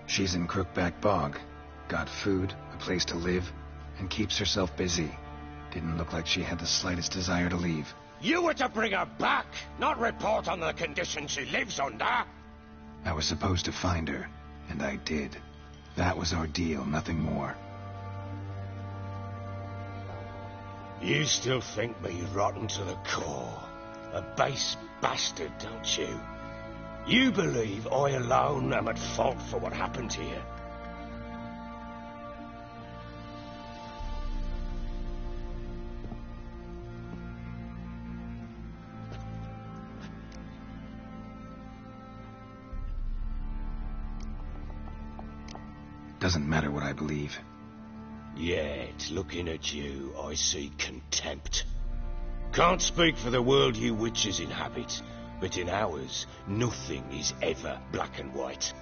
She's in Crookback Bog. Got food, a place to live, and keeps herself busy. Didn't look like she had the slightest desire to leave. You were to bring her back, not report on the conditions she lives under. I was supposed to find her, and I did. That was our deal, nothing more. You still think me rotten to the core. A base bastard, don't you? You believe I alone am at fault for what happened here. Doesn't matter what I believe. Yet, looking at you, I see contempt. Can't speak for the world you witches inhabit, but in ours, nothing is ever black and white.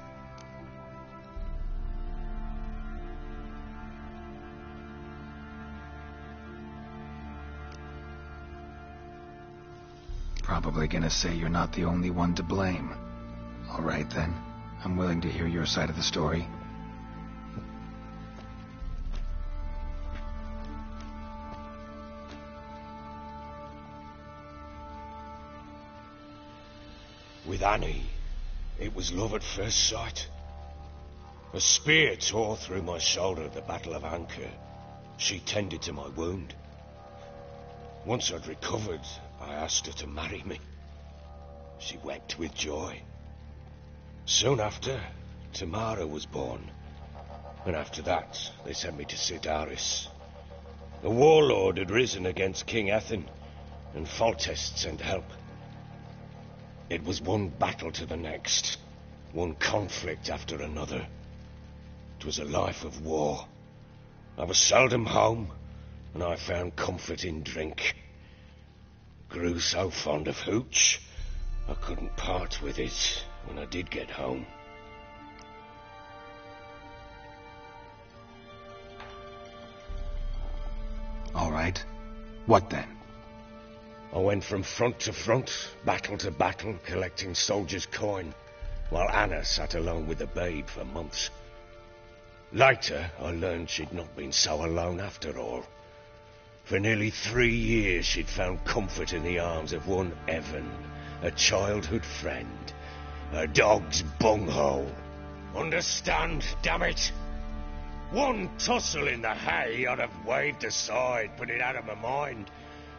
Probably gonna say you're not the only one to blame. All right, then. I'm willing to hear your side of the story. With Annie, it was love at first sight. A spear tore through my shoulder at the Battle of Anchor. She tended to my wound. Once I'd recovered, I asked her to marry me. She wept with joy. Soon after, Tamara was born. And after that, they sent me to Sidaris. The warlord had risen against King Ethan, and Foltest sent help. It was one battle to the next, one conflict after another. It was a life of war. I was seldom home, and I found comfort in drink. Grew so fond of hooch, I couldn't part with it when I did get home. All right. What then? I went from front to front, battle to battle, collecting soldiers' coin, while Anna sat alone with the babe for months. Later, I learned she'd not been so alone after all. For nearly 3 years, she'd found comfort in the arms of one Evan, a childhood friend, a dog's bunghole. Understand, damn it? One tussle in the hay I'd have waved aside, put it out of my mind.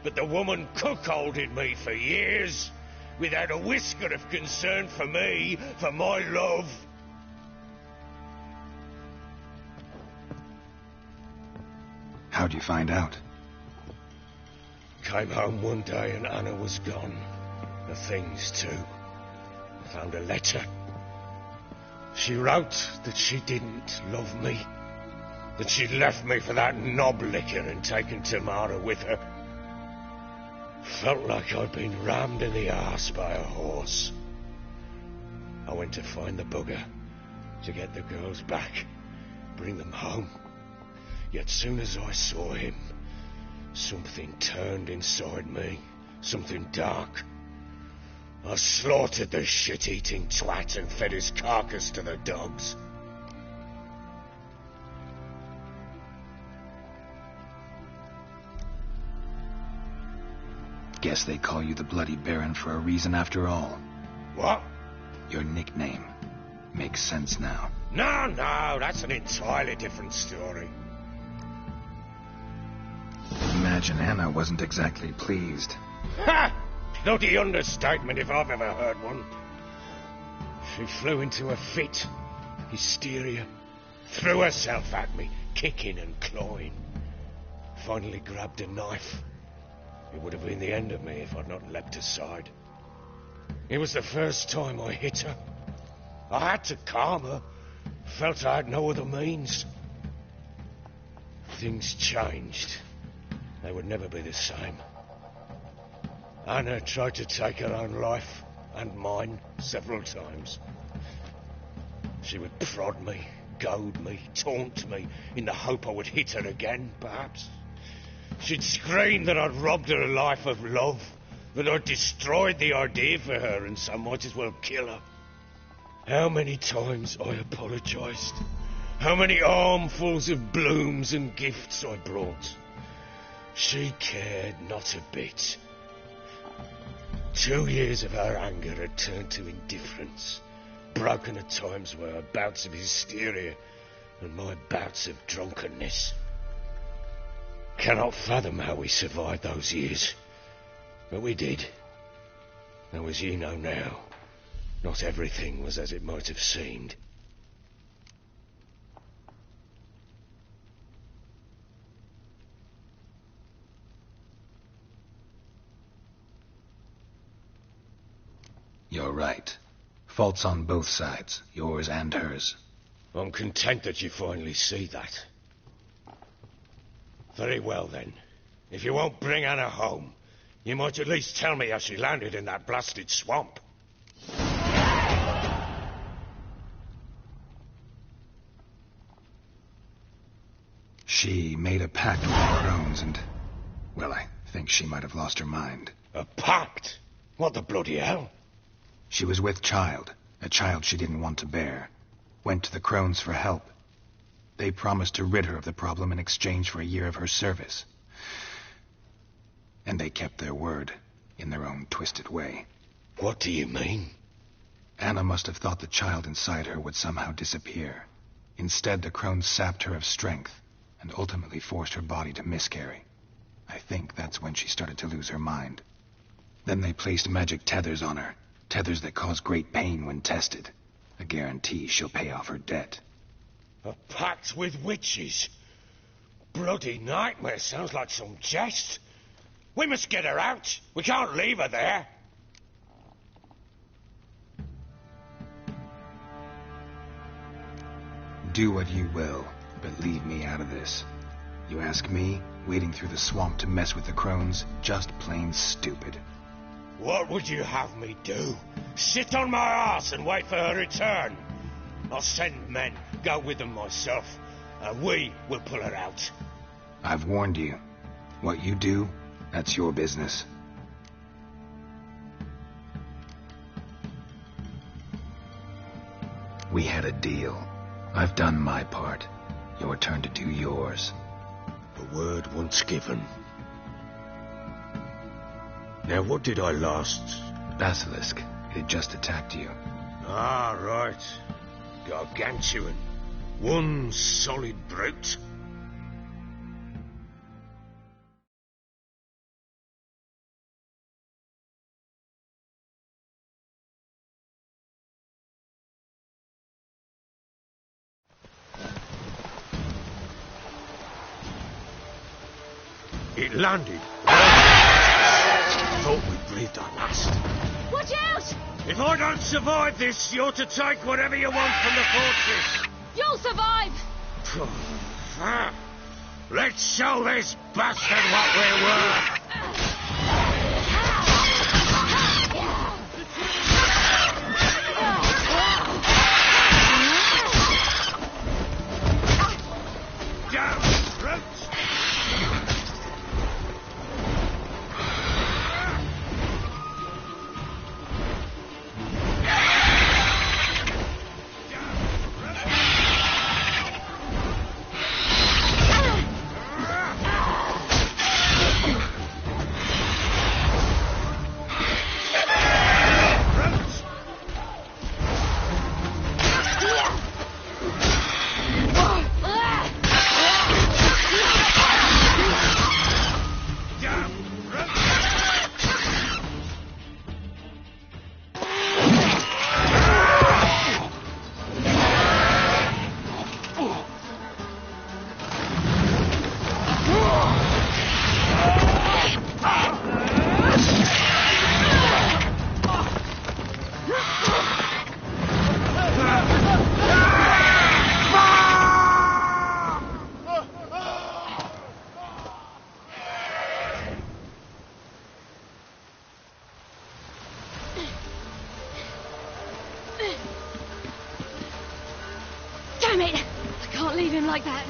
But the woman cuckolded me for years, without a whisker of concern for me, for my love. How'd you find out? Came home one day and Anna was gone. The things, too. I found a letter. She wrote that she didn't love me, that she'd left me for that knob licker and taken Tamara with her. Felt like I'd been rammed in the arse by a horse. I went to find the bugger, to get the girls back, bring them home. Yet soon as I saw him, something turned inside me, something dark. I slaughtered the shit-eating twat and fed his carcass to the dogs. Guess they call you the Bloody Baron for a reason after all. What? Your nickname. Makes sense now. No, that's an entirely different story. Imagine Anna wasn't exactly pleased. Ha! Bloody understatement if I've ever heard one. She flew into a fit. Hysteria. Threw herself at me, kicking and clawing. Finally grabbed a knife. It would have been the end of me if I'd not leapt aside. It was the first time I hit her. I had to calm her. Felt I had no other means. Things changed. They would never be the same. Anna tried to take her own life, and mine, several times. She would prod me, goad me, taunt me, in the hope I would hit her again, perhaps. She'd scream that I'd robbed her a life of love, that I'd destroyed the idea for her, and so might as well kill her. How many times I apologised. How many armfuls of blooms and gifts I brought. She cared not a bit. 2 years of her anger had turned to indifference, broken at times by her bouts of hysteria and my bouts of drunkenness. Cannot fathom how we survived those years, but we did. Though, as ye know now, not everything was as it might have seemed. You're right. Faults on both sides, yours and hers. I'm content that you finally see that. Very well, then. If you won't bring Anna home, you might at least tell me how she landed in that blasted swamp. She made a pact with the Crones and... well, I think she might have lost her mind. A pact? What the bloody hell? She was with child, a child she didn't want to bear. Went to the Crones for help. They promised to rid her of the problem in exchange for a year of her service. And they kept their word, in their own twisted way. What do you mean? Anna must have thought the child inside her would somehow disappear. Instead, the Crones sapped her of strength, and ultimately forced her body to miscarry. I think that's when she started to lose her mind. Then they placed magic tethers on her, tethers that cause great pain when tested. A guarantee she'll pay off her debt. A pact with witches? Bloody nightmare, sounds like some jest. We must get her out. We can't leave her there. Do what you will, but leave me out of this. You ask me, wading through the swamp to mess with the Crones, just plain stupid. What would you have me do? Sit on my arse and wait for her return? I'll send men, go with them myself, and we will pull her out. I've warned you. What you do, that's your business. We had a deal. I've done my part. Your turn to do yours. A word once given. Now, what did I last... Basilisk. It had just attacked you. Ah, right. Gargantuan. One solid brute. It landed. Thought we breathed our last. Watch out! If I don't survive this, you're to take whatever you want from the fortress. You'll survive! Let's show this bastard what we were. Down, brutes! Damn it! I can't leave him like that.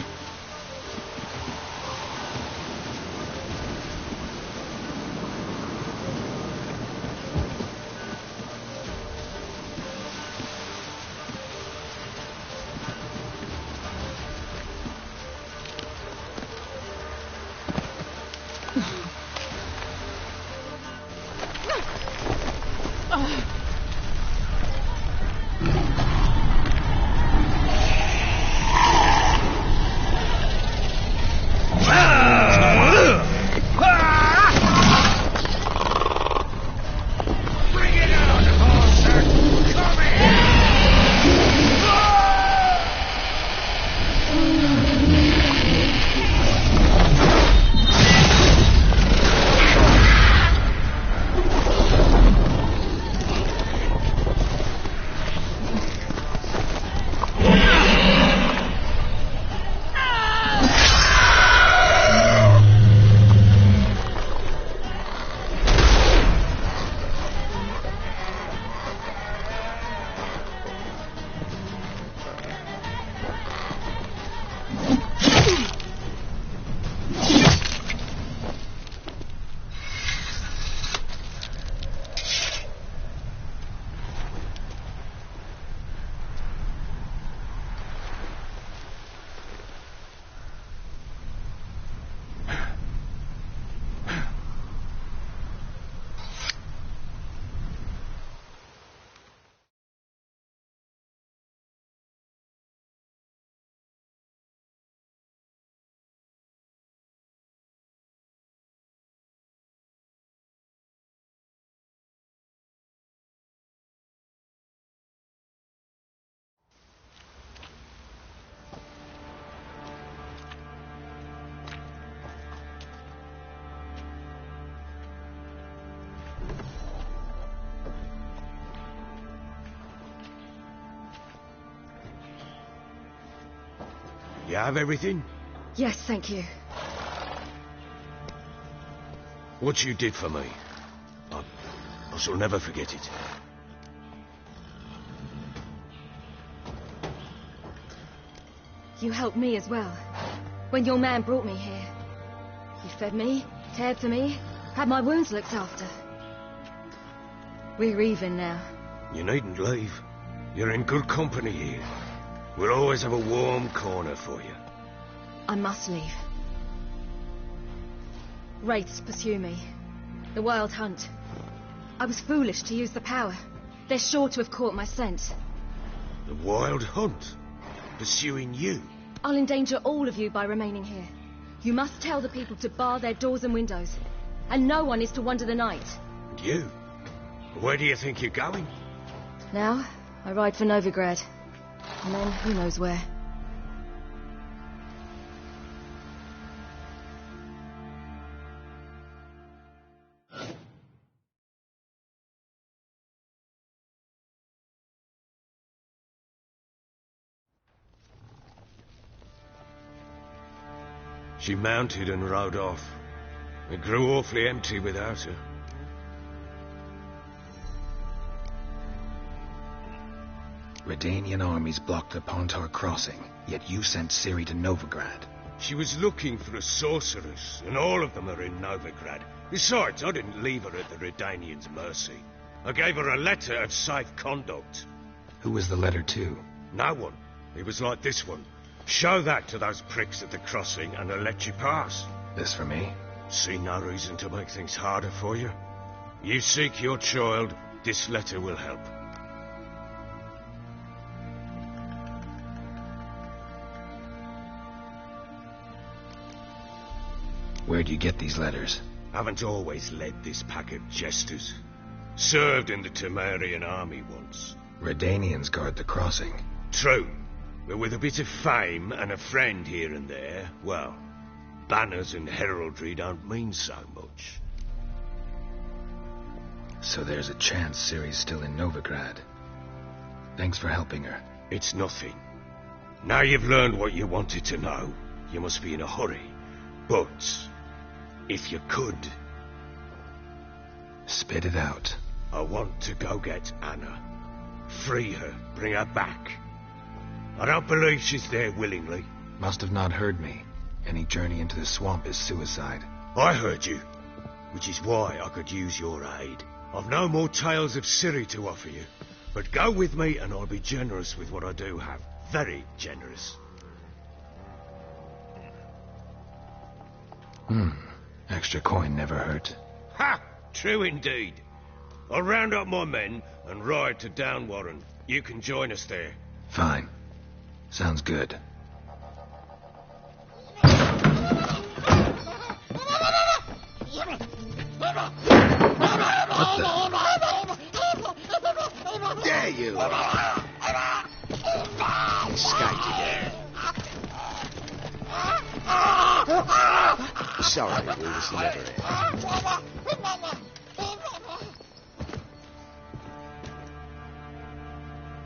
You have everything? Yes, thank you. What you did for me, I shall never forget it. You helped me as well. When your man brought me here. You fed me, cared for me, had my wounds looked after. We're even now. You needn't leave. You're in good company here. We'll always have a warm corner for you. I must leave. Wraiths pursue me. The wild hunt. I was foolish to use the power. They're sure to have caught my scent. The wild hunt? Pursuing you? I'll endanger all of you by remaining here. You must tell the people to bar their doors and windows. And no one is to wander the night. And you? Where do you think you're going? Now, I ride for Novigrad. And then, who knows where. She mounted and rode off. It grew awfully empty without her. Redanian armies blocked the Pontar crossing, yet you sent Ciri to Novigrad. She was looking for a sorceress, and all of them are in Novigrad. Besides, I didn't leave her at the Redanians' mercy. I gave her a letter of safe conduct. Who was the letter to? No one. It was like this one. Show that to those pricks at the crossing and they'll let you pass. This for me? See no reason to make things harder for you. You seek your child, this letter will help. Where do you get these letters? Haven't always led this pack of jesters. Served in the Temerian army once. Redanians guard the crossing. True. But with a bit of fame and a friend here and there, well, banners and heraldry don't mean so much. So there's a chance Ciri's still in Novigrad. Thanks for helping her. It's nothing. Now you've learned what you wanted to know, you must be in a hurry. But, if you could... Spit it out. I want to go get Anna. Free her, bring her back. I don't believe she's there willingly. Must have not heard me. Any journey into the swamp is suicide. I heard you, which is why I could use your aid. I've no more tales of Ciri to offer you, but go with me and I'll be generous with what I do have. Very generous. Extra coin never hurt. Ha! True indeed. I'll round up my men and ride to Downwarren. You can join us there. Fine. Sounds good. There you are. Escaped again. Sorry, we was never here.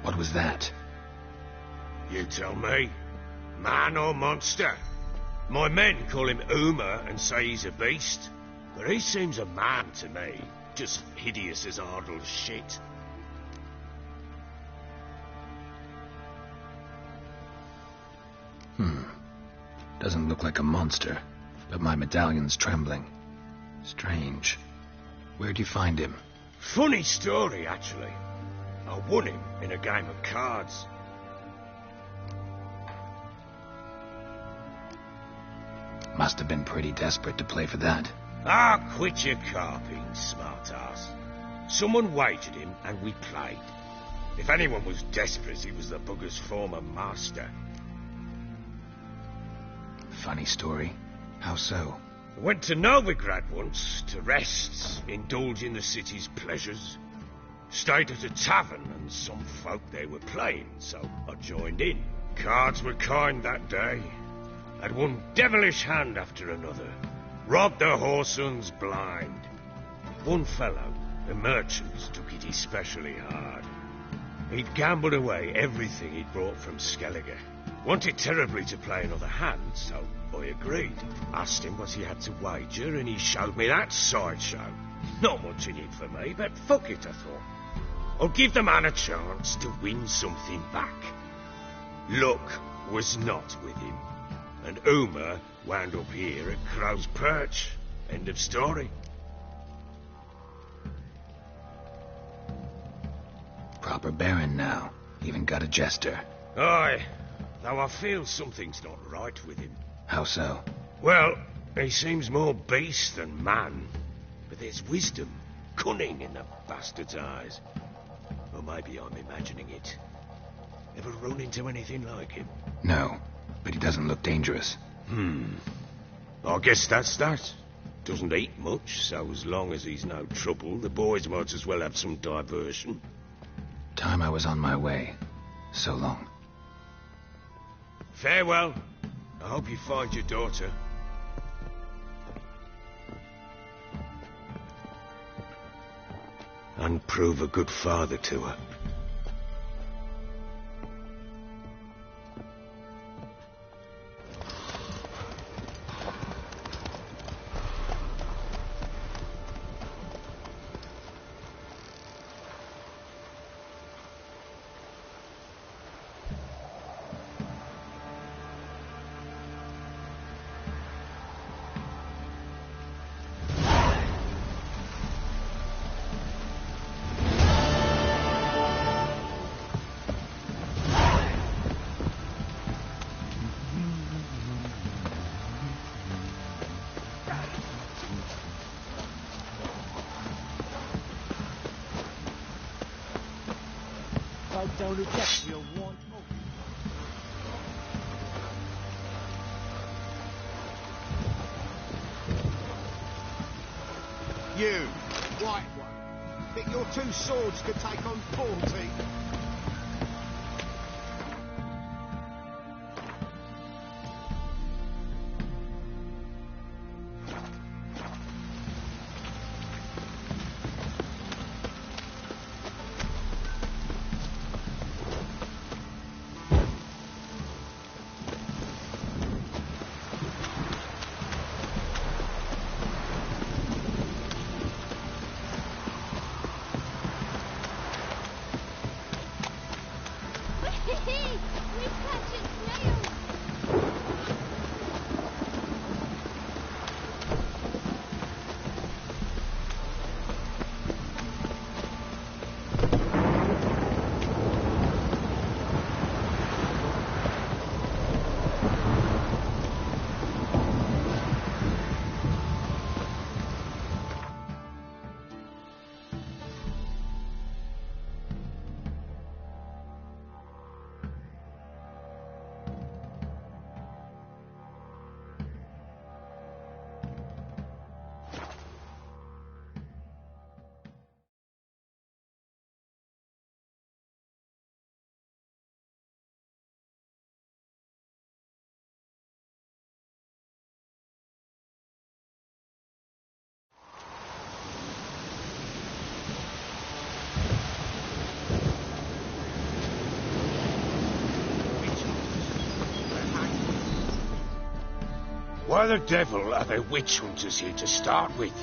What was that? You tell me. Man or monster? My men call him Uma and say he's a beast. But he seems a man to me. Just hideous as Ardle's shit. Doesn't look like a monster, but my medallion's trembling. Strange. Where'd you find him? Funny story, actually. I won him in a game of cards. Must have been pretty desperate to play for that. Ah, quit your carping, smartass. Someone wagered him and we played. If anyone was desperate, it was the bugger's former master. Funny story. How so? I went to Novigrad once to rest, indulge in the city's pleasures. Stayed at a tavern and some folk there were playing, so I joined in. Cards were kind that day. Had one devilish hand after another. Robbed the whoresun's blind. One fellow, a merchant, took it especially hard. He'd gambled away everything he'd brought from Skellige. Wanted terribly to play another hand, so I agreed. Asked him what he had to wager, and he showed me that sideshow. Not much in it for me, but fuck it, I thought. I'll give the man a chance to win something back. Luck was not with him, and Uma wound up here at Crow's Perch. End of story. Proper baron now. Even got a jester. Aye, though I feel something's not right with him. How so? Well, he seems more beast than man. But there's wisdom, cunning in the bastard's eyes. Or maybe I'm imagining it. Ever run into anything like him? No, but he doesn't look dangerous. I guess that's that. Doesn't eat much, so as long as he's no trouble, the boys might as well have some diversion. Time I was on my way. So long. Farewell. I hope you find your daughter. And prove a good father to her. Don't reject your want more. You, white one, think your 2 swords could take on 40? Why the devil are there witch hunters here to start with?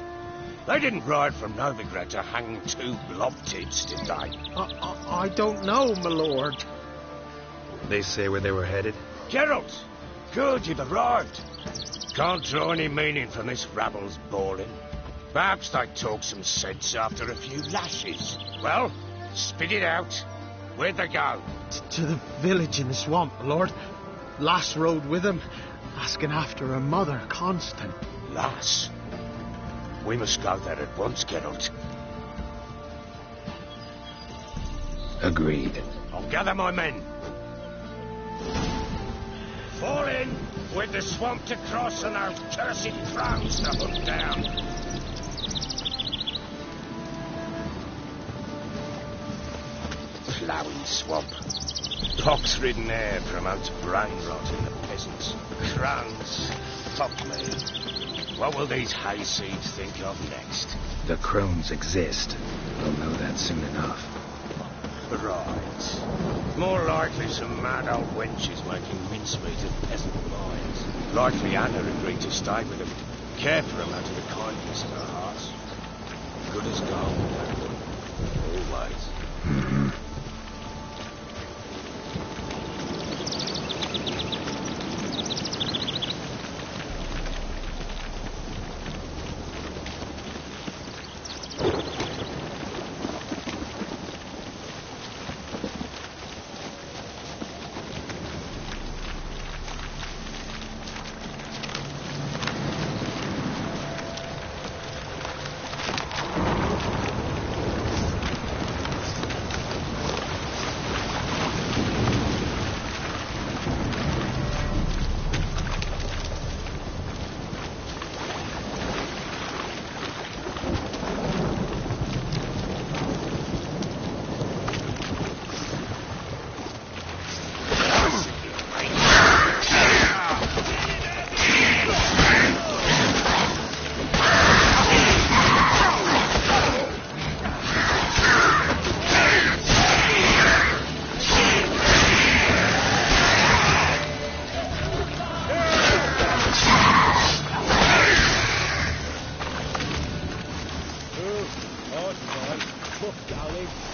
They didn't ride from Novigrad to hang 2 blob-tits, did they? I don't know, my lord. They say where they were headed? Geralt! Good, you've arrived. Can't draw any meaning from this rabble's bawling. Perhaps they talk some sense after a few lashes. Well, spit it out. Where'd they go? To the village in the swamp, my lord. Lass rode with him, asking after her mother, Constant. Lass? We must go there at once, Geralt. Agreed. I'll gather my men. Fall in with the swamp to cross and those cursed crows to hunt down. Ploughing swamp. Pox-ridden air promotes brain rot in the peasants. Crones, fuck me. What will these hayseeds think of next? The Crones exist. They'll know that soon enough. Right. More likely some mad old wenches making mincemeat of peasant minds. Likely Anna agreed to stay with them, care for them out of the kindness of her hearts. Good as gold. Always.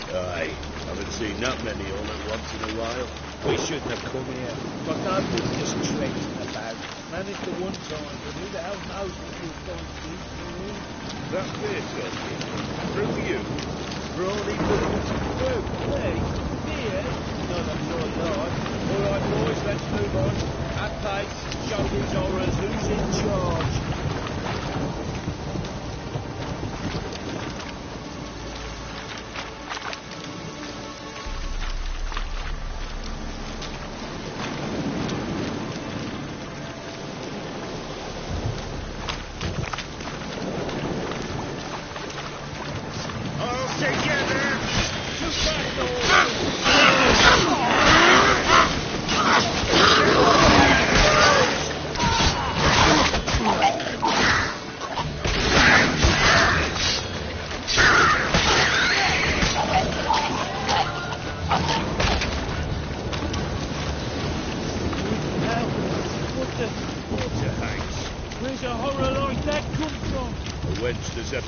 Aye, haven't seen that many all at once in a while. We shouldn't have come here. But no good just traipsing about. Managed the one time, but who the hell knows what you'll find deep through? That's fair talking. Through you? For all these little bits of food? Me? Here? None of your lot. All right, boys, let's move on. At pace, show these horrors who's in charge.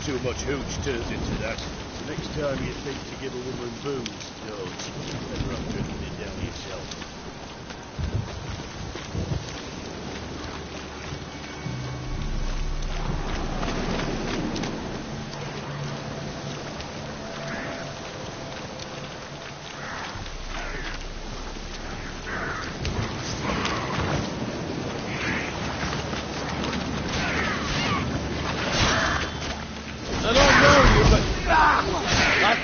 Too much hooch turns into that. Next time you think to give a woman booze, don't. Better off drinking it down yourself.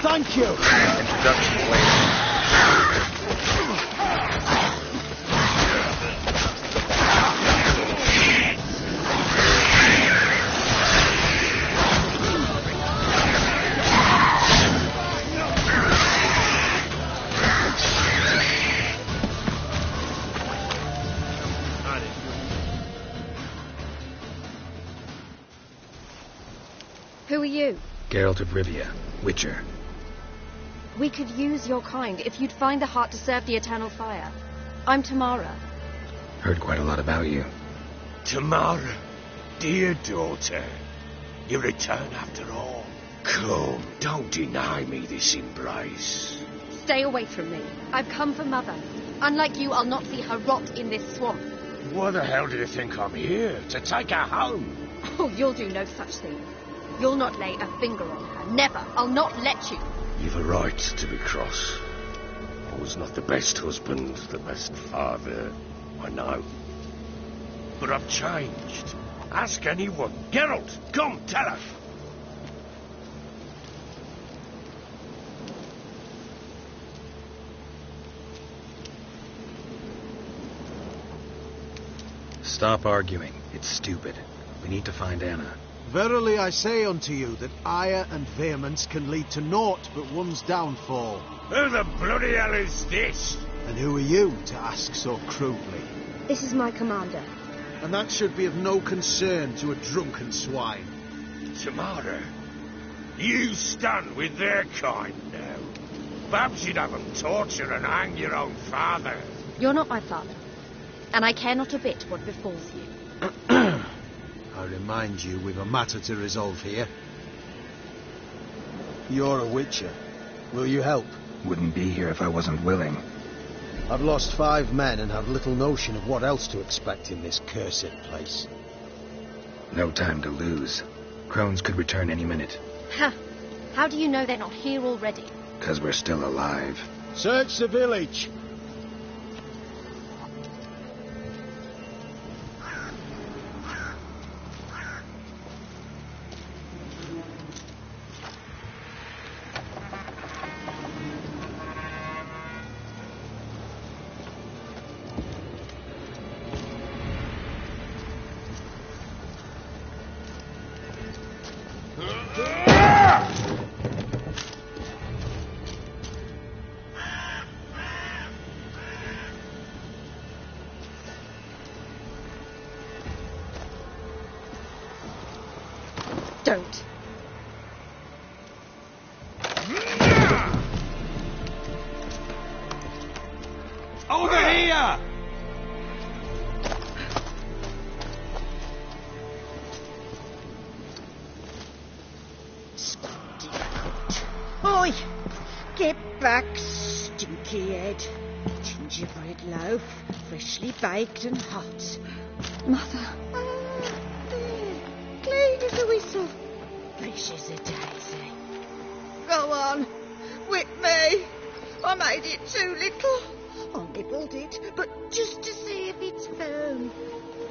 Thank you. Introduction, please. Who are you? Geralt of Rivia, Witcher. We could use your kind if you'd find the heart to serve the eternal fire. I'm Tamara. Heard quite a lot about you. Tamara, dear daughter, you return after all. Come, don't deny me this embrace. Stay away from me. I've come for Mother. Unlike you, I'll not see her rot in this swamp. Why the hell do you think I'm here? To take her home? Oh, you'll do no such thing. You'll not lay a finger on her. Never. I'll not let you. You've a right to be cross. I was not the best husband, the best father, I know. But I've changed. Ask anyone. Geralt, come, tell her. Stop arguing. It's stupid. We need to find Anna. Verily I say unto you that ire and vehemence can lead to naught but one's downfall. Who the bloody hell is this? And who are you to ask so crudely? This is my commander. And that should be of no concern to a drunken swine. Tamara, you stand with their kind now. Perhaps you'd have them torture and hang your own father. You're not my father, and I care not a bit what befalls you. I remind you, we've a matter to resolve here. You're a witcher. Will you help? Wouldn't be here if I wasn't willing. I've lost 5 men and have little notion of what else to expect in this cursed place. No time to lose. Crones could return any minute. Ha! How do you know they're not here already? 'Cause we're still alive. Search the village. Don't. Over here! Oi! Get back, stinky head. Gingerbread loaf, freshly baked and hot. Mother. There, clean as a whistle. Fresh as a daisy. Go on, whip me. I made it too little. I nibbled it, but just to see if it's firm.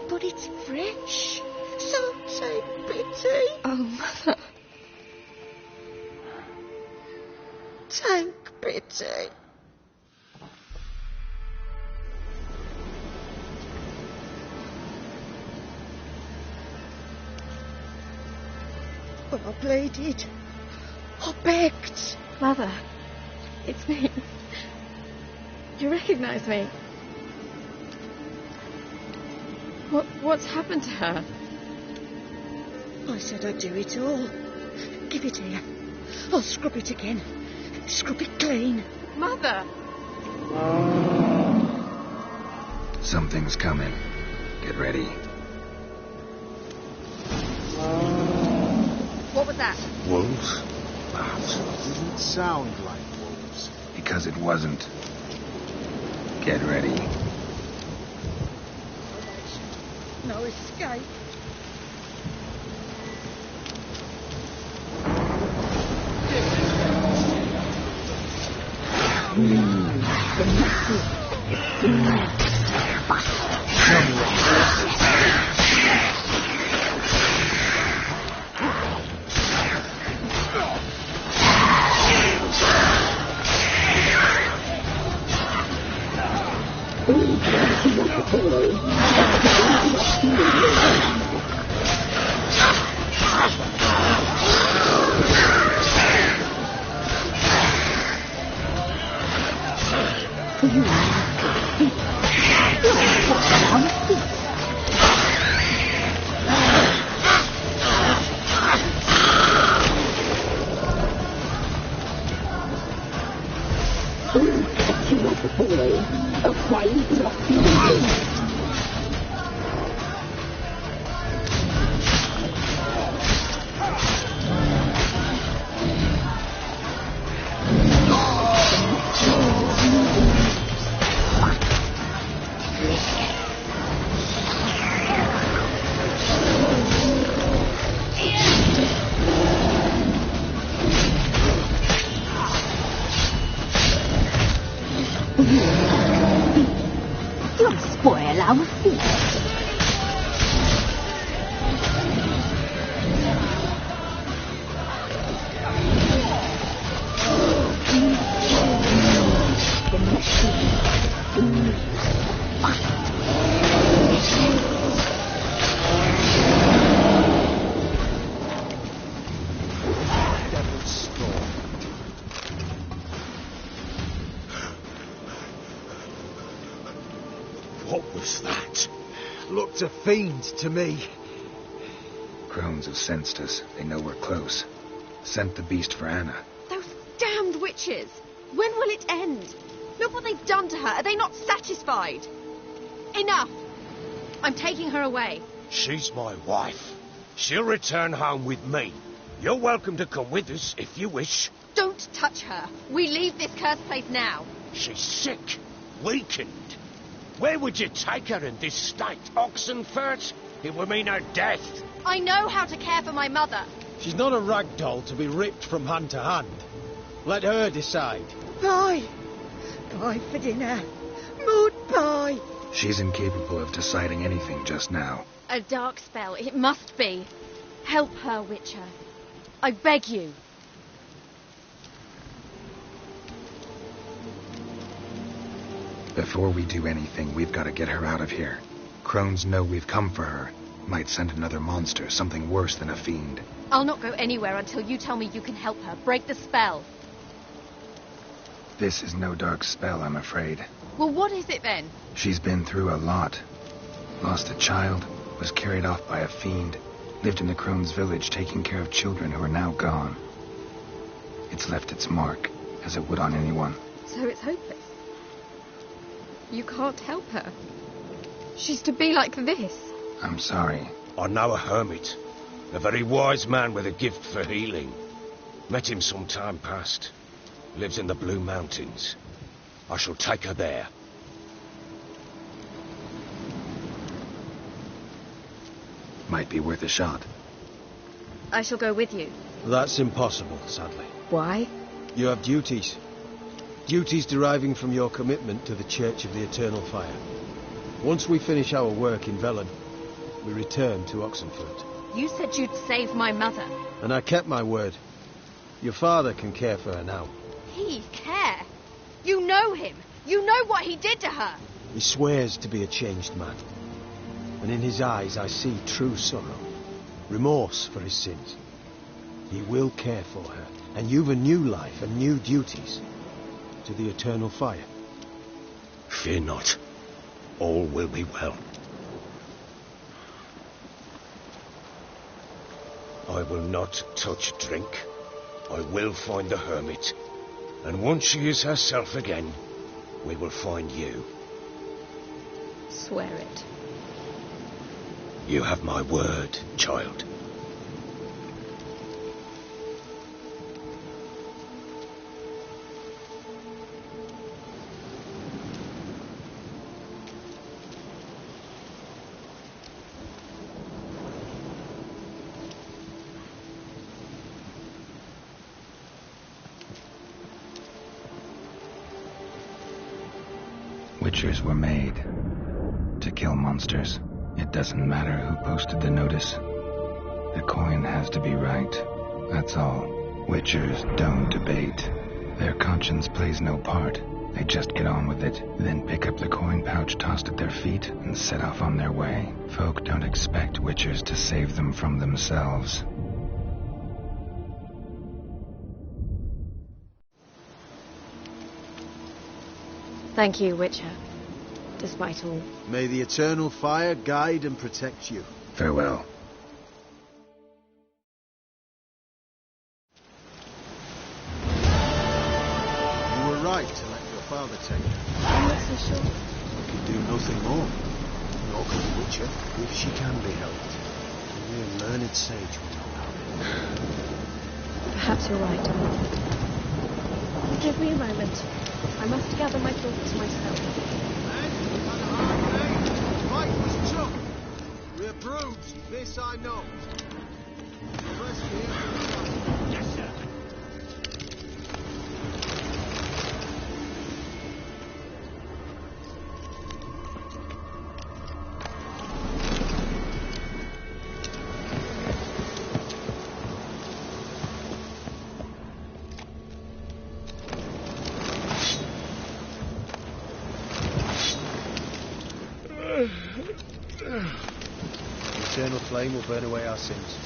But it's fresh, so take pity. Oh, Mother. Take pity. But I pleaded. I begged. Mother. It's me. You recognize me? What's happened to her? I said I'd do it all. Give it here. I'll scrub it again. Scrub it clean. Mother! Something's coming. Get ready. What was that? Wolves? Didn't sound like wolves. Because it wasn't. Get ready. No escape. Don't spoil our feast. What was that? Looked a fiend to me. Crones have sensed us. They know we're close. Sent the beast for Anna. Those damned witches! When will it end? Look what they've done to her. Are they not satisfied? Enough! I'm taking her away. She's my wife. She'll return home with me. You're welcome to come with us if you wish. Don't touch her. We leave this cursed place now. She's sick, weakened. Where would you take her in this state? Oxenfurt? It would mean her death. I know how to care for my mother. She's not a rag doll to be ripped from hand to hand. Let her decide. Pie. Pie for dinner. Mood pie. She's incapable of deciding anything just now. A dark spell. It must be. Help her, Witcher. I beg you. Before we do anything, we've got to get her out of here. Crones know we've come for her. Might send another monster, something worse than a fiend. I'll not go anywhere until you tell me you can help her. Break the spell. This is no dark spell, I'm afraid. Well, what is it then? She's been through a lot. Lost a child, was carried off by a fiend, lived in the Crones village taking care of children who are now gone. It's left its mark, as it would on anyone. So it's hopeless. You can't help her. She's to be like this. I'm sorry. I know a hermit. A very wise man with a gift for healing. Met him some time past. Lives in the Blue Mountains. I shall take her there. Might be worth a shot. I shall go with you. That's impossible, sadly. Why? You have duties. Duties deriving from your commitment to the Church of the Eternal Fire. Once we finish our work in Velen, we return to Oxenfurt. You said you'd save my mother. And I kept my word. Your father can care for her now. He care? You know him. You know what he did to her. He swears to be a changed man. And in his eyes I see true sorrow. Remorse for his sins. He will care for her. And you've a new life and new duties. To the Eternal Fire. Fear not. All will be well. I will not touch drink. I will find the hermit. And once she is herself again, we will find you. Swear it. You have my word, child. Witchers were made to kill monsters. It doesn't matter who posted the notice. The coin has to be right. That's all. Witchers don't debate. Their conscience plays no part. They just get on with it, then pick up the coin pouch tossed at their feet and set off on their way. Folk don't expect witchers to save them from themselves. Thank you, Witcher. Despite all. May the Eternal Fire guide and protect you. Farewell. You were right to let your father take her. I'm not so sure. You can do nothing more. Nor can the Witcher, if she can be helped. Only a learned sage will know how. Perhaps you're right. Give me a moment. I must gather my thoughts to myself. Fight was tough. We're bruised, this I know. Yes, sir. The eternal flame will burn away our sins.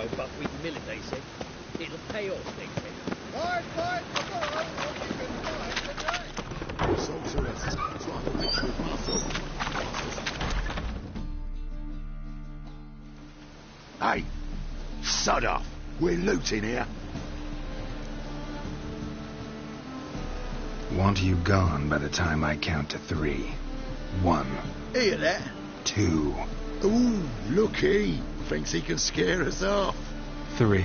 go buck with Millet, they said. It'll pay off, they said. Fine, tomorrow, what you can find today. Sorceress, it's like a witch with muscle. Hey, sod off. We're looting here. Want you gone by the time I count to 3. 1. Hear that? 2. Ooh, looky. Thinks he can scare us off. 3.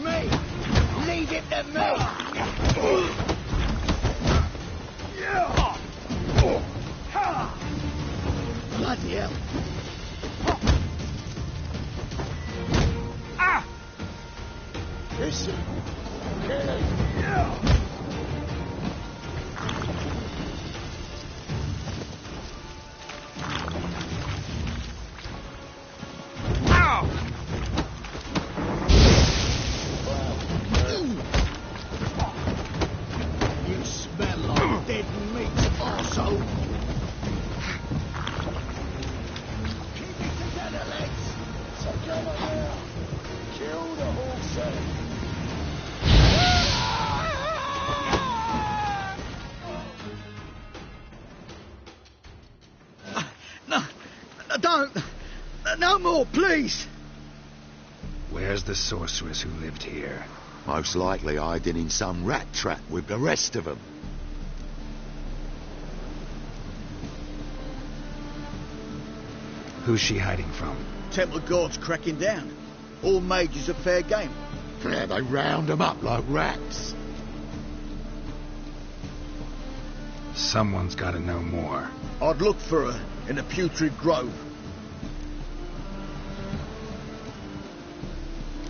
Me! Leave it to me! Bloody hell! Listen! You smell like dead meat, arsehole! Keep it together, lads! So come on now! Kill the horse! Don't! No more, please! Where's the sorceress who lived here? Most likely hiding in some rat trap with the rest of them. Who's she hiding from? Temple guards cracking down. All mages are fair game. Yeah, they round them up like rats. Someone's got to know more. I'd look for her in the Putrid Grove.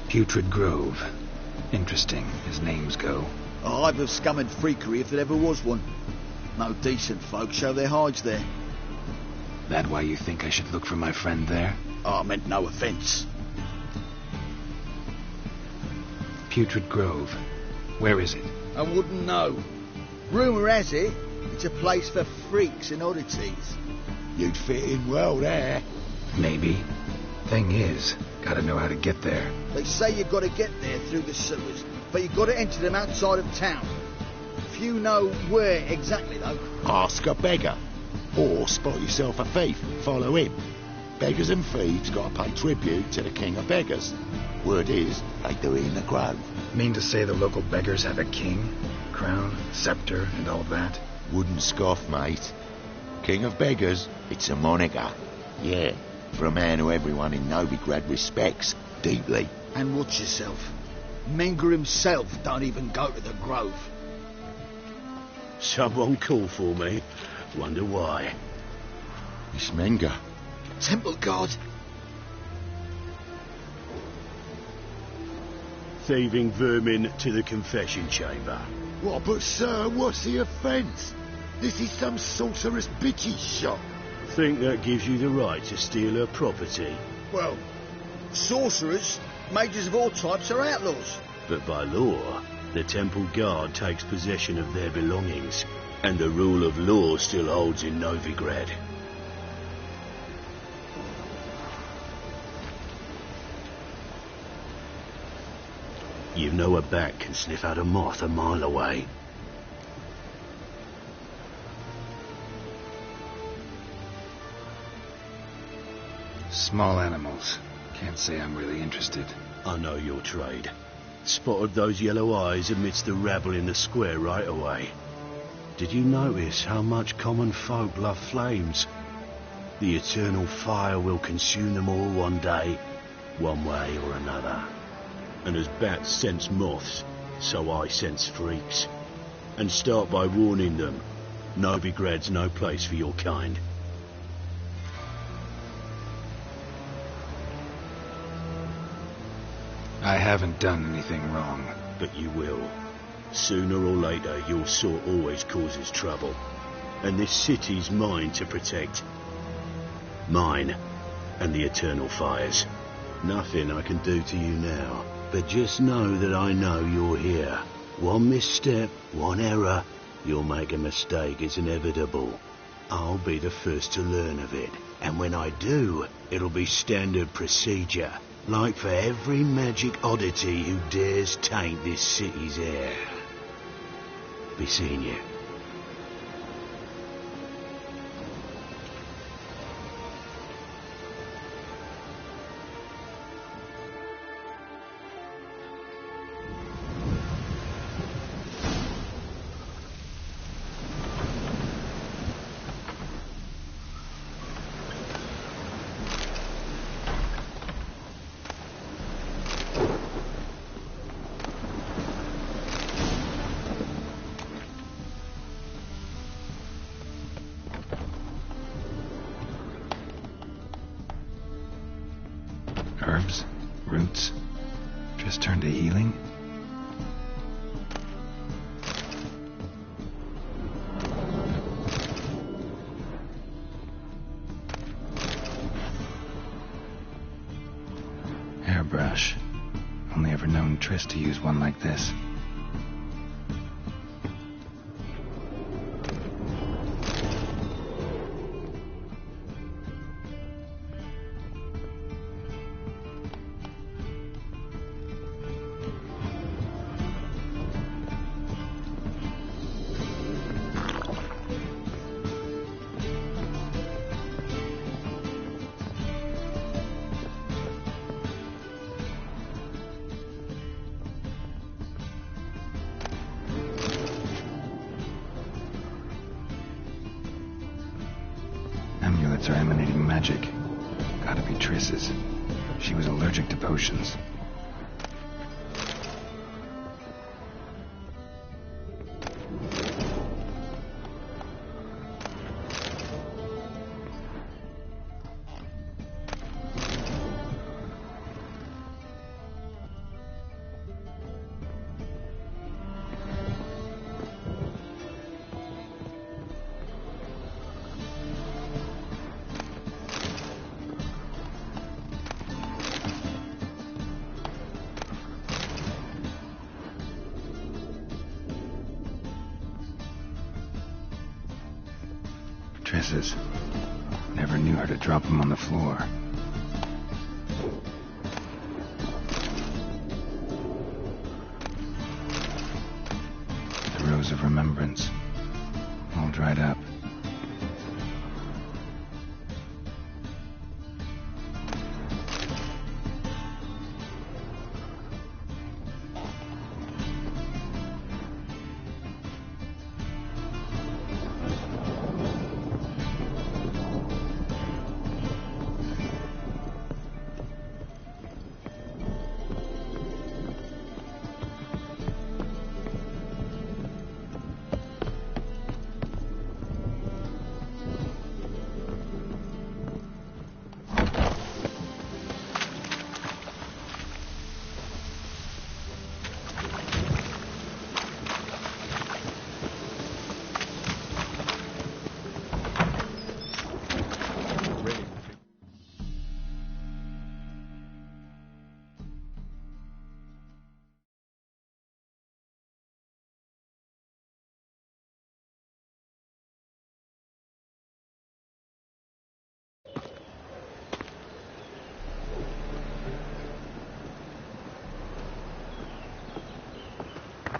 Putrid Grove. Interesting, as names go. A hive of scum and freakery if there ever was one. No decent folk show their hides there. That why you think I should look for my friend there? I meant no offence. Putrid Grove. Where is it? I wouldn't know. Rumour has it, it's a place for freaks and oddities. You'd fit in well there. Maybe. Thing is, gotta know how to get there. They say you've got to get there through the sewers, but you've got to enter them outside of town. Few know where exactly, though. Ask a beggar. Or spot yourself a thief and follow him. Beggars and thieves got to pay tribute to the king of beggars. Word is, they do it in the grove. Mean to say the local beggars have a king, crown, scepter, and all that? Wouldn't scoff, mate. King of beggars, it's a moniker. Yeah, for a man who everyone in Novigrad respects deeply. And watch yourself. Menger himself don't even go to the grove. Someone call for me. Wonder why. It's Menger. Temple guard. Thieving vermin to the confession chamber. What, but sir, what's the offence? This is some sorceress bitchy shop. Think that gives you the right to steal her property. Well, sorcerers, mages of all types are outlaws. But by law, the temple guard takes possession of their belongings, and the rule of law still holds in Novigrad. You know a bat can sniff out a moth a mile away. Small animals. Can't say I'm really interested. I know your trade. Spotted those yellow eyes amidst the rabble in the square right away. Did you notice how much common folk love flames? The eternal fire will consume them all one day, one way or another. And as bats sense moths, so I sense freaks. And start by warning them, Novigrad's no place for your kind. I haven't done anything wrong. But you will. Sooner or later, your sort always causes trouble. And this city's mine to protect. Mine and the eternal fires. Nothing I can do to you now. But just know that I know you're here. One misstep, one error, you'll make a mistake. It's inevitable. I'll be the first to learn of it. And when I do, it'll be standard procedure. Like for every magic oddity who dares taint this city's air. Be seeing you. Herbs? Roots? Just turned to healing? Hairbrush. Only ever known Triss to use one like this. Amulets are emanating magic. Gotta be Triss's. She was allergic to potions. Triss's. Never knew her to drop them on the floor. The Rose of Remembrance. All dried up.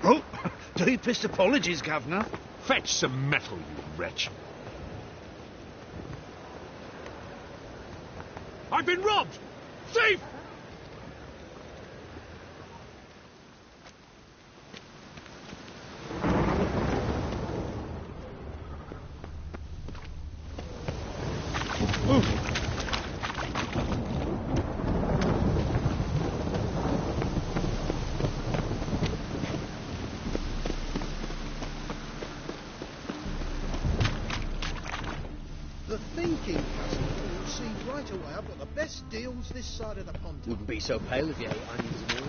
Oh, deepest apologies, Governor. Fetch some metal, you wretch. I've been robbed! Thief! The thinking customer will see right away I've got the best deals this side of the pond. Wouldn't be so pale if you ate onions and all.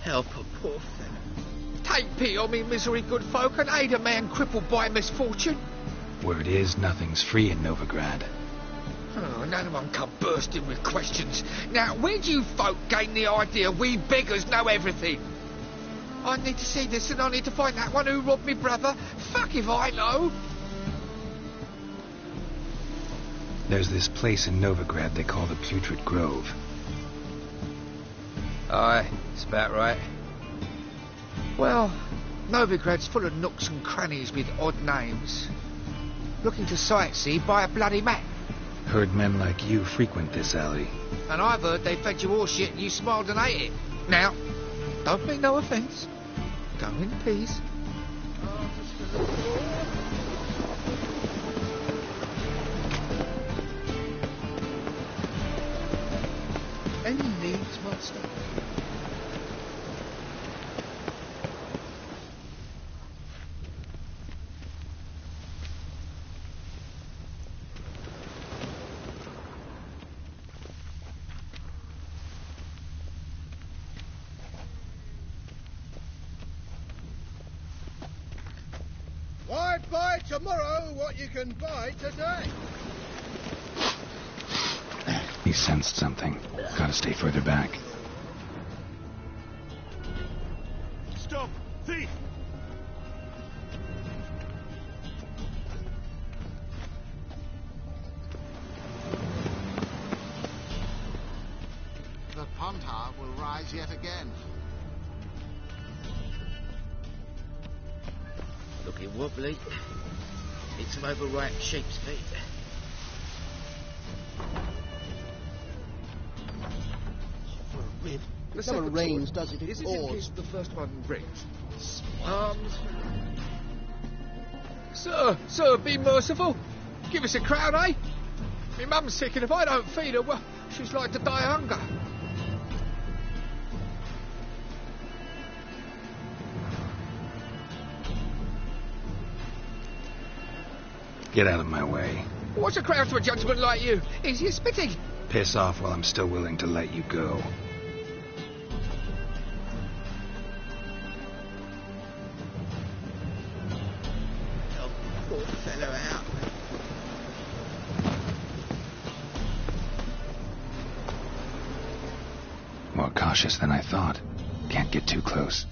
Help a poor fellow. Take pity on me, misery, good folk, and aid a man crippled by misfortune. Word is, nothing's free in Novigrad. Oh, none of them come bursting with questions. Now, where do you folk gain the idea we beggars know everything? I need to see this and I need to find that one who robbed me brother. Fuck if I know. There's this place in Novigrad they call the Putrid Grove. Aye, it's about right. Well, Novigrad's full of nooks and crannies with odd names. Looking to sightsee, buy a bloody map. Heard men like you frequent this alley. And I've heard they fed you all shit and you smiled and ate it. Now, don't mean no offence. Go in peace. Any needs, master? Why buy tomorrow what you can buy today? He sensed something. Gotta stay further back. Stop! Thief! The Pontar will rise yet again. Looking wobbly. Need some overripe sheep's feet. For a rib. It never rains, does it? Is It it in pours. case the first one breaks? Sir, be merciful. Give us a crown, eh? My mum's sick, and if I don't feed her, well, she's like to die of hunger. Get out of my way. What's a crown to a gentleman like you? Is he spitting? Piss off while I'm still willing to let you go. Help the poor fellow out. More cautious than I thought. Can't get too close.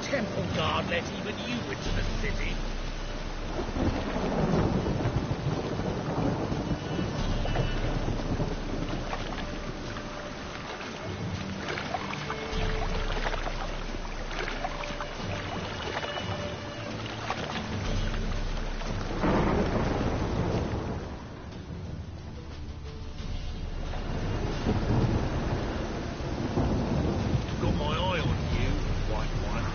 Temple guard let even you into the city. Got my eye on you, white one.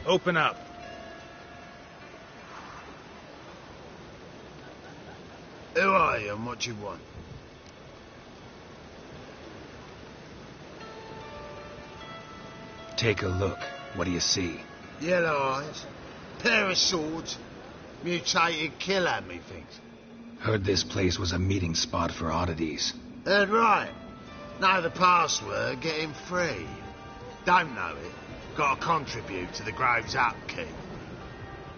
Open up. Who are you and what you want? Take a look. What do you see? Yellow eyes, pair of swords, mutated killer, methinks. Heard this place was a meeting spot for oddities. Heard right. Know the password, get him free. Don't know it, gotta contribute to the Grove's upkeep.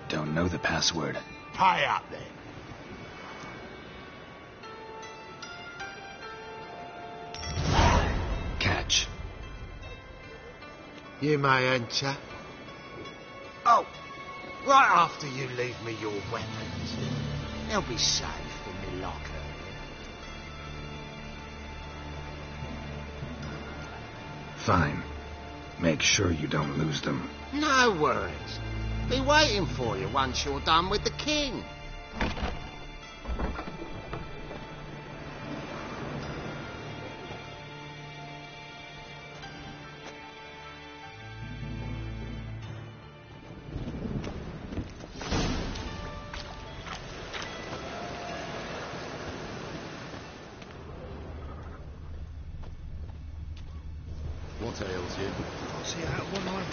Don't know the password. Pay up then. Catch. You may enter. Oh, right after you leave me your weapons. They'll be safe in the locker. Fine. Make sure you don't lose them. No worries. Be waiting for you once you're done with the king. What ails you? I'll see out one eye.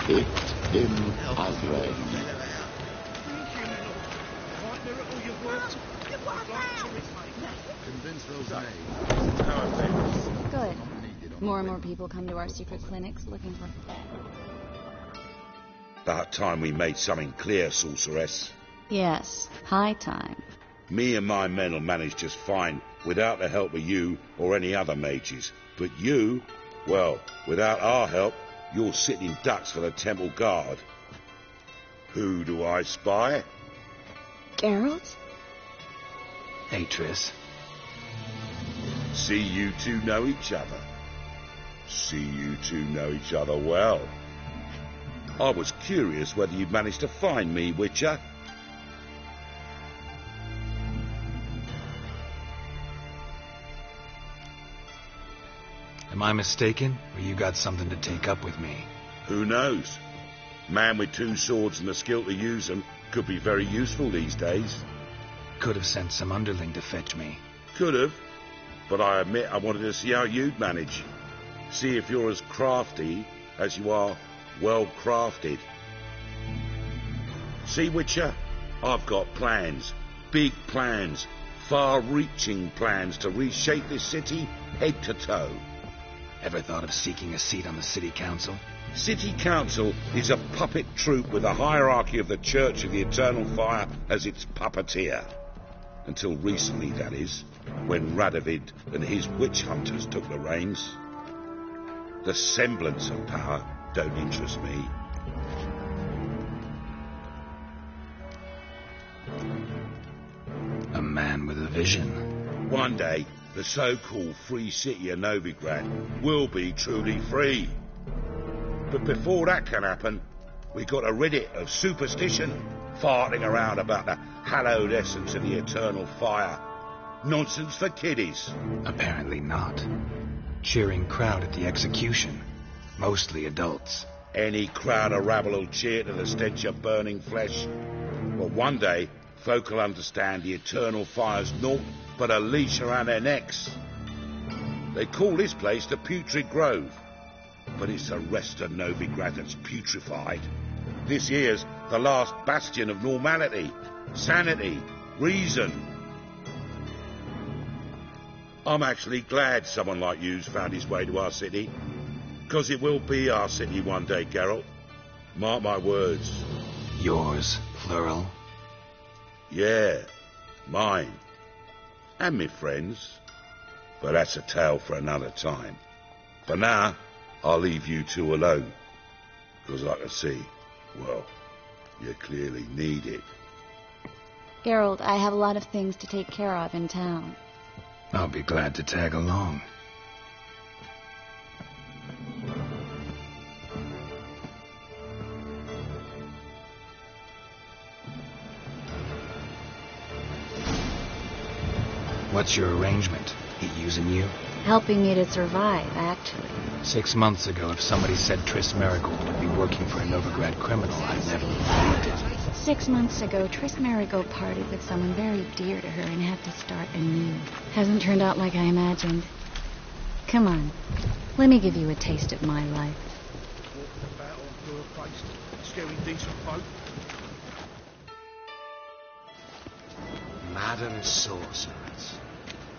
Picked him ugly. Convince those knaves. Our favors. Good. More and more people come to our secret clinics looking for... About time we made something clear, sorceress. Yes, high time. Me and my men will manage just fine without the help of you or any other mages. But you, well, without our help, you're sitting ducks for the temple guard. Who do I spy? Geralt? Hey, Triss. See you two know each other. See you two know each other well. I was curious whether you'd managed to find me, Witcher. Am I mistaken, or you got something to take up with me? Who knows? Man with two swords and the skill to use them could be very useful these days. Could have sent some underling to fetch me. Could have, but I admit I wanted to see how you'd manage. See if you're as crafty as you are well crafted. See, Witcher, I've got plans, big plans, far-reaching plans to reshape this city head to toe. Ever thought of seeking a seat on the city council? City council is a puppet troupe with a hierarchy of the Church of the Eternal Fire as its puppeteer. Until recently, that is, when Radovid and his witch hunters took the reins. The semblance of power don't interest me. A man with a vision. One day, the so-called free city of Novigrad will be truly free. But before that can happen, we got to rid it of superstition, farting around about the hallowed essence of the eternal fire. Nonsense for kiddies. Apparently not. Cheering crowd at the execution. Mostly adults. Any crowd of rabble will cheer to the stench of burning flesh. But one day, folk will understand the eternal fire's naught but a leash around their necks. They call this place the Putrid Grove, but it's the rest of Novigrad that's putrefied. This here's the last bastion of normality, sanity, reason. I'm actually glad someone like you's found his way to our city, because it will be our city one day, Geralt. Mark my words. Yours, plural? Yeah, mine. And me friends. But that's a tale for another time. For now, I'll leave you two alone. Because I can see, well, you clearly need it. Geralt, I have a lot of things to take care of in town. I'll be glad to tag along. What's your arrangement? He using you? Helping me to survive, actually. 6 months ago, if somebody said Triss Marigold would be working for a Novigrad criminal, I'd never believed it. 6 months ago, Triss Marigold partied with someone very dear to her and had to start anew. Hasn't turned out like I imagined. Come on, let me give you a taste of my life. Walking about on poor face, scaring decent folk. Madam Sorceress.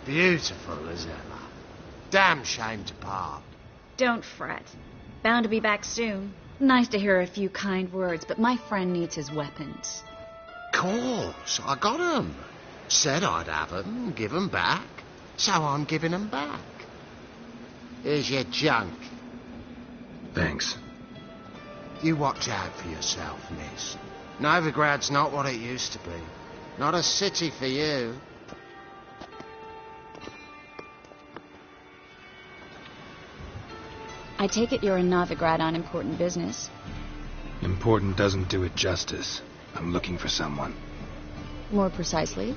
Beautiful as ever. Damn shame to part. Don't fret. Bound to be back soon. Nice to hear a few kind words, but my friend needs his weapons. Course, I got 'em. Said I'd have 'em, give 'em back. So I'm giving 'em back. Here's your junk. Thanks. You watch out for yourself, miss. Novigrad's not what it used to be. Not a city for you. I take it you're in Novigrad on important business. Important doesn't do it justice. I'm looking for someone. More precisely?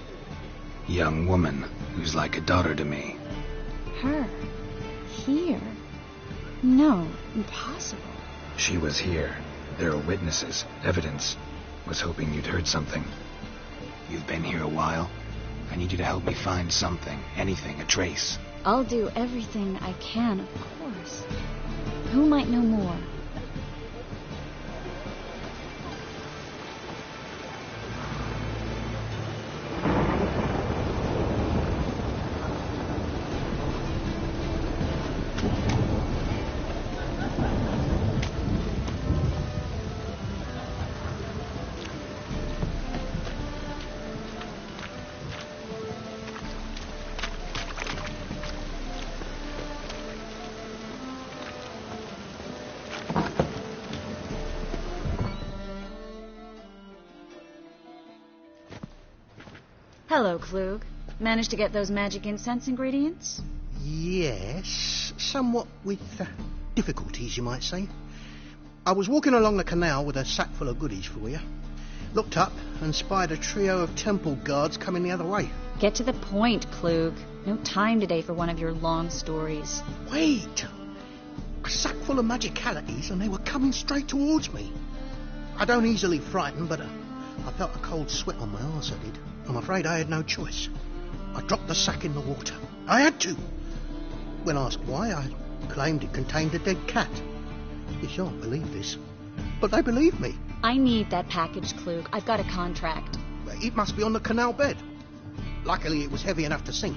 Young woman who's like a daughter to me. Her? Here? No, impossible. She was here. There are witnesses, evidence. Was hoping you'd heard something. You've been here a while. I need you to help me find something, anything, a trace. I'll do everything I can, of course. Who might know more? Hello, Klug. Managed to get those magic incense ingredients? Yes, somewhat with difficulties, you might say. I was walking along the canal with a sack full of goodies for you. Looked up and spied a trio of temple guards coming the other way. Get to the point, Klug. No time today for one of your long stories. Wait! A sack full of magicalities and they were coming straight towards me. I don't easily frighten, but I felt a cold sweat on my arse, I did. I'm afraid I had no choice. I dropped the sack in the water. I had to. When asked why, I claimed it contained a dead cat. You shan't believe this, but they believed me. I need that package, Klug. I've got a contract. It must be on the canal bed. Luckily, it was heavy enough to sink.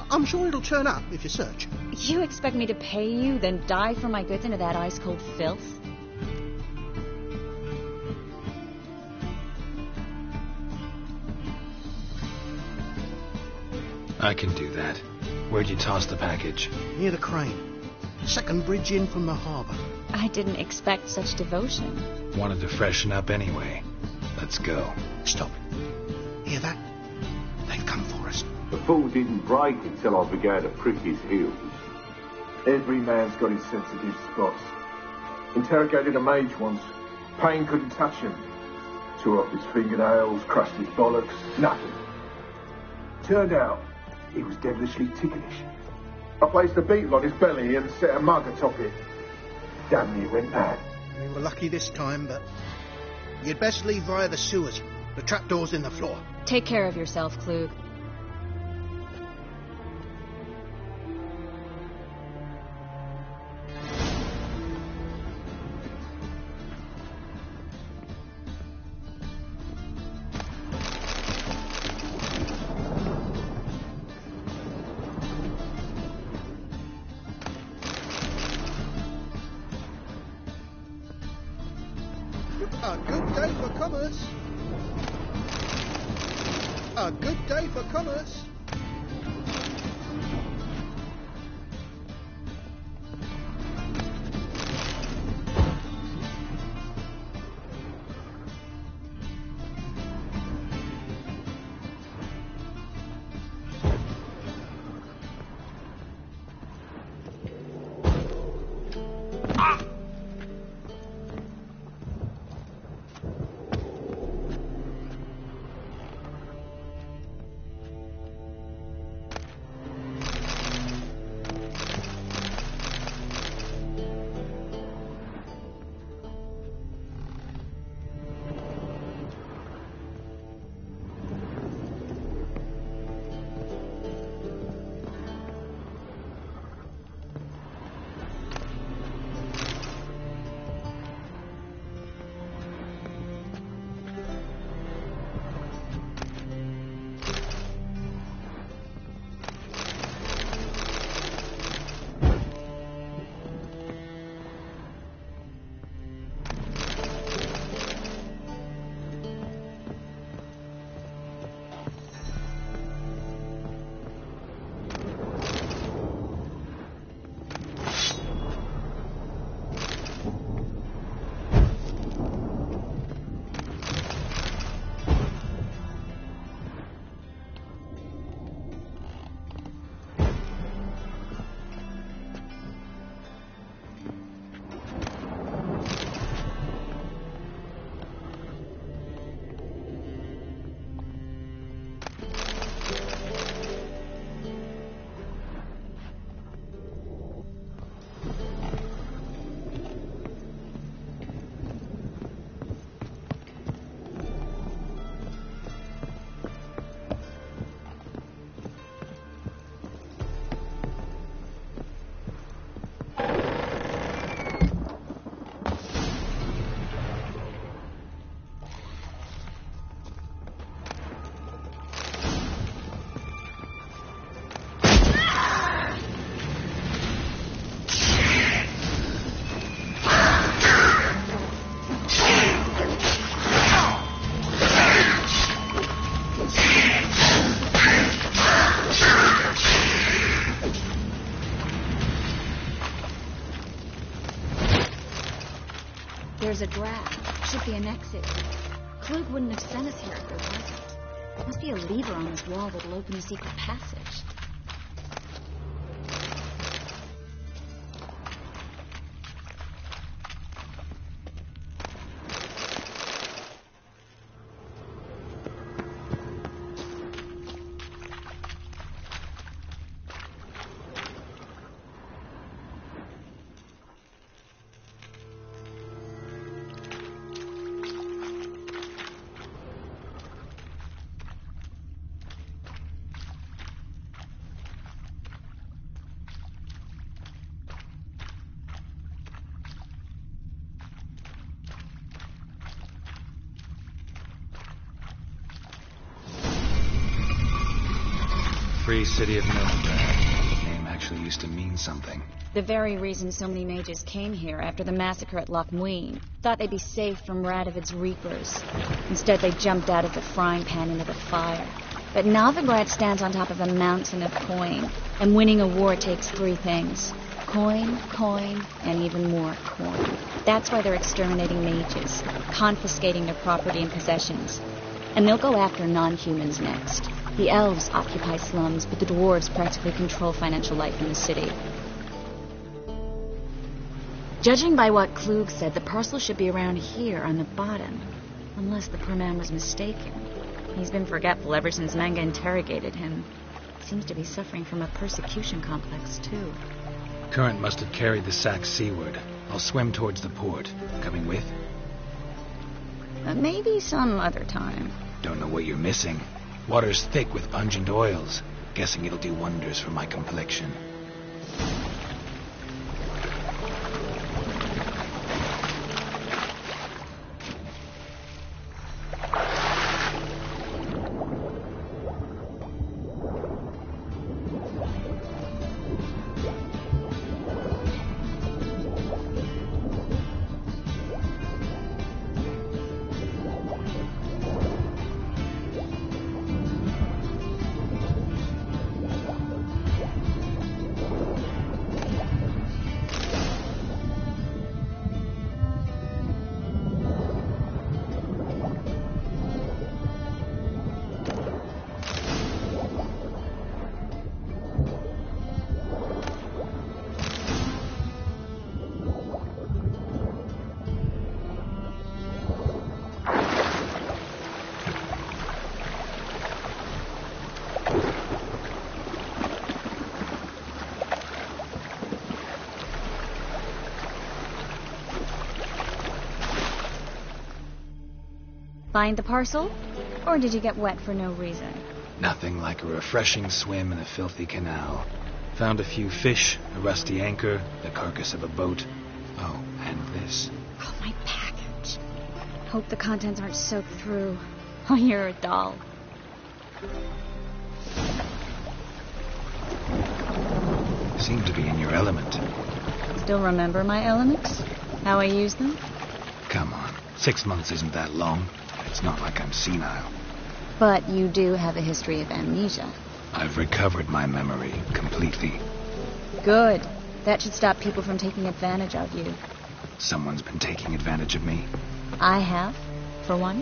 I'm sure it'll turn up if you search. You expect me to pay you, then dive for my goods into that ice-cold filth? I can do that. Where'd you toss the package? Near the crane. Second bridge in from the harbour. I didn't expect such devotion. Wanted to freshen up anyway. Let's go. Stop. Hear that? They've come for us. The fool didn't break until I began to prick his heels. Every man's got his sensitive spots. Interrogated a mage once. Pain couldn't touch him. Tore off his fingernails, crushed his bollocks. Nothing. Turned out he was devilishly ticklish. I placed a beetle on his belly and set a mug atop it. Damn, he went mad. You were lucky this time, but you'd best leave via the sewers. The trapdoor's in the floor. Take care of yourself, Klug. A good day for commerce. A good day for commerce. There's a draft. Should be an exit. Klug wouldn't have sent us here if there wasn't. Must be a lever on this wall that'll open the secret passage. Free city of Novigrad. The name actually used to mean something. The very reason so many mages came here after the massacre at Loch Muin. Thought they'd be safe from Radovid's reapers. Instead, they jumped out of the frying pan into the fire. But Novigrad stands on top of a mountain of coin. And winning a war takes three things. Coin, coin, and even more coin. That's why they're exterminating mages, confiscating their property and possessions. And they'll go after non-humans next. The elves occupy slums, but the dwarves practically control financial life in the city. Judging by what Klug said, the parcel should be around here on the bottom. Unless the poor man was mistaken. He's been forgetful ever since Manga interrogated him. Seems to be suffering from a persecution complex, too. Current must have carried the sack seaward. I'll swim towards the port. Coming with? Maybe some other time. Don't know what you're missing. Water's thick with pungent oils. Guessing it'll do wonders for my complexion. Find the parcel? Or did you get wet for no reason? Nothing like a refreshing swim in a filthy canal. Found a few fish, a rusty anchor, the carcass of a boat. Oh, and this. Oh, my package. Hope the contents aren't soaked through. Oh, you're a doll. Seem to be in your element. Still remember my elements? How I use them? Come on. 6 months isn't that long. It's not like I'm senile. But you do have a history of amnesia. I've recovered my memory completely. Good. That should stop people from taking advantage of you. Someone's been taking advantage of me. I have, for one.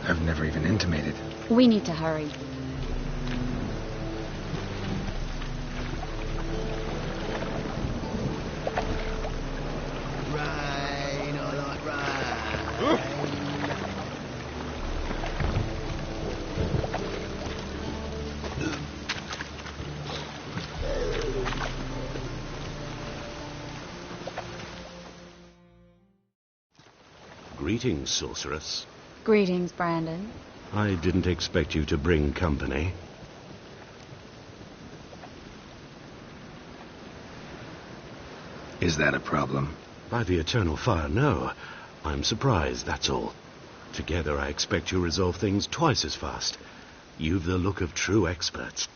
I've never even intimated. We need to hurry. Rain, I like rain. Greetings, sorceress. Greetings, Brandon. I didn't expect you to bring company. Is that a problem? By the eternal fire, no. I'm surprised, that's all. Together, I expect you resolve things twice as fast. You've the look of true experts.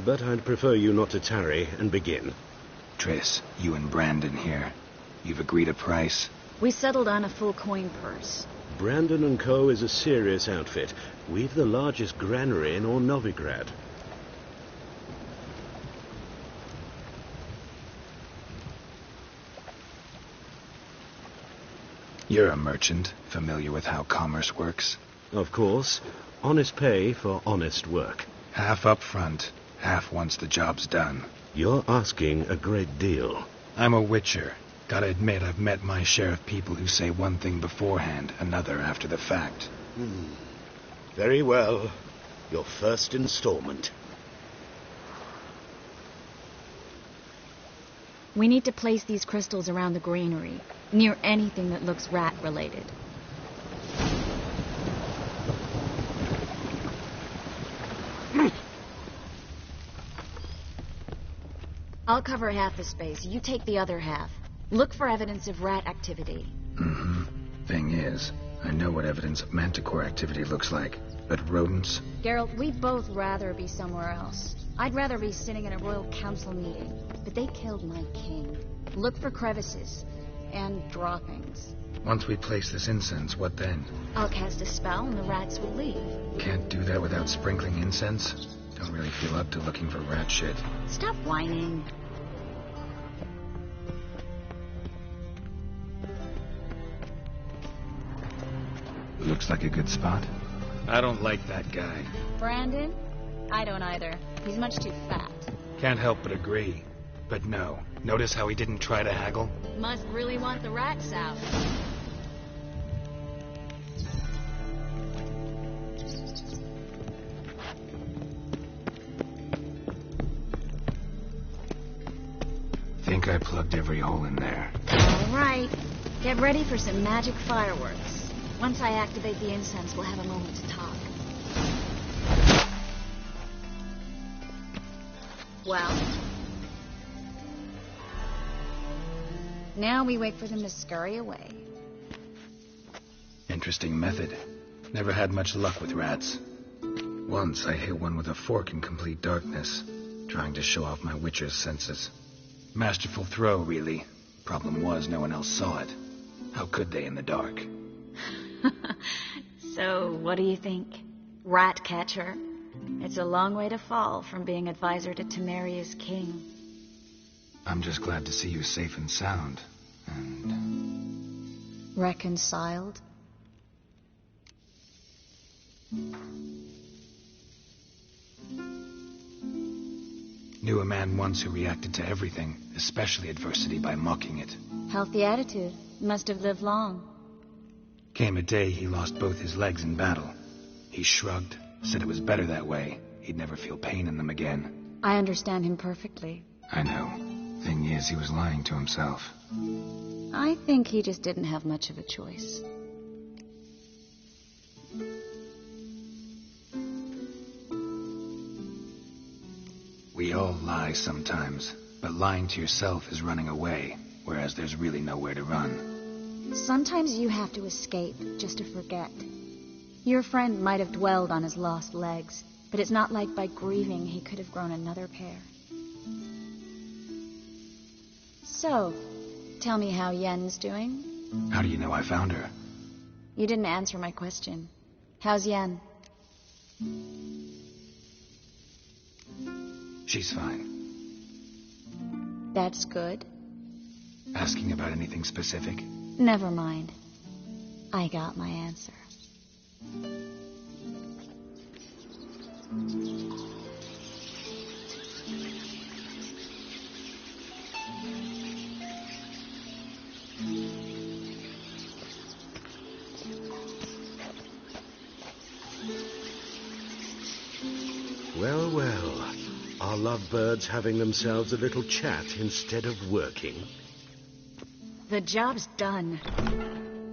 But I'd prefer you not to tarry and begin. Triss, you and Brandon here. You've agreed a price? We settled on a full coin purse. Brandon & Co. is a serious outfit. We've the largest granary in all Novigrad. You're a merchant, familiar with how commerce works. Of course. Honest pay for honest work. Half up front, half once the job's done. You're asking a great deal. I'm a witcher. Gotta admit, I've met my share of people who say one thing beforehand, another after the fact. Very well. Your first installment. We need to place these crystals around the granary, near anything that looks rat-related. I'll cover half the space. You take the other half. Look for evidence of rat activity. Thing is, I know what evidence of manticore activity looks like, but rodents? Geralt, we'd both rather be somewhere else. I'd rather be sitting in a royal council meeting, but they killed my king. Look for crevices and droppings. Once we place this incense, what then? I'll cast a spell and the rats will leave. Can't do that without sprinkling incense? Don't really feel up to looking for rat shit. Stop whining. Looks like a good spot. I don't like that guy. Brandon? I don't either. He's much too fat. Can't help but agree. But no. Notice how he didn't try to haggle? Must really want the rats out. Think I plugged every hole in there. All right. Get ready for some magic fireworks. Once I activate the incense, we'll have a moment to talk. Well? Now we wait for them to scurry away. Interesting method. Never had much luck with rats. Once I hit one with a fork in complete darkness, trying to show off my witcher's senses. Masterful throw, really. Problem was, no one else saw it. How could they in the dark? So, what do you think? Rat catcher? It's a long way to fall from being advisor to Temeria's king. I'm just glad to see you safe and sound. And... reconciled? Knew a man once who reacted to everything, especially adversity, by mocking it. Healthy attitude. Must have lived long. Came a day he lost both his legs in battle. He shrugged, said it was better that way. He'd never feel pain in them again. I understand him perfectly. I know. Thing is, he was lying to himself. I think he just didn't have much of a choice. We all lie sometimes, but lying to yourself is running away, whereas there's really nowhere to run. Sometimes you have to escape just to forget. Your friend might have dwelled on his lost legs, but it's not like by grieving he could have grown another pair. So, tell me how Yen's doing? How do you know I found her? You didn't answer my question. How's Yen? She's fine. That's good. Asking about anything specific? Never mind. I got my answer. Well, well. Are lovebirds having themselves a little chat instead of working? The job's done.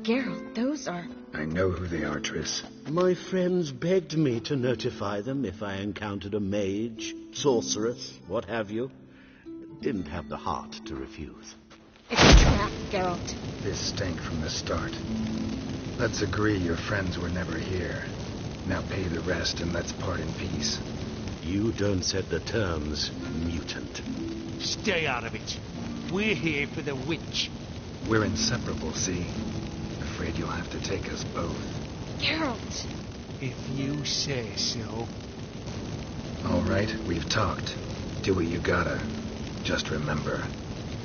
Geralt, those are... I know who they are, Triss. My friends begged me to notify them if I encountered a mage, sorceress, what have you. Didn't have the heart to refuse. It's a trap, Geralt. This stank from the start. Let's agree your friends were never here. Now pay the rest and let's part in peace. You don't set the terms, mutant. Stay out of it. We're here for the witch. We're inseparable, see? Afraid you'll have to take us both. Geralt! If you say so. All right, we've talked. Do what you gotta. Just remember,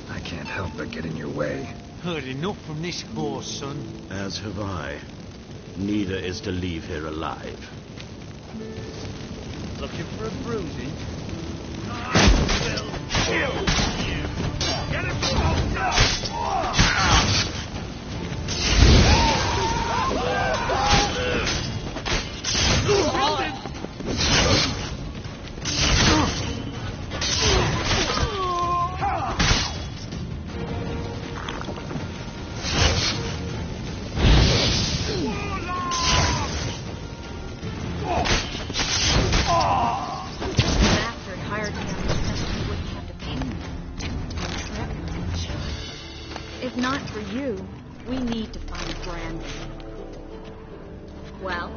I can't help but get in your way. Heard enough from this horse, son. As have I. Neither is to leave here alive. Looking for a bruising? I will kill you! Get him smoked up! If not for you, we need to find Brandon. Well?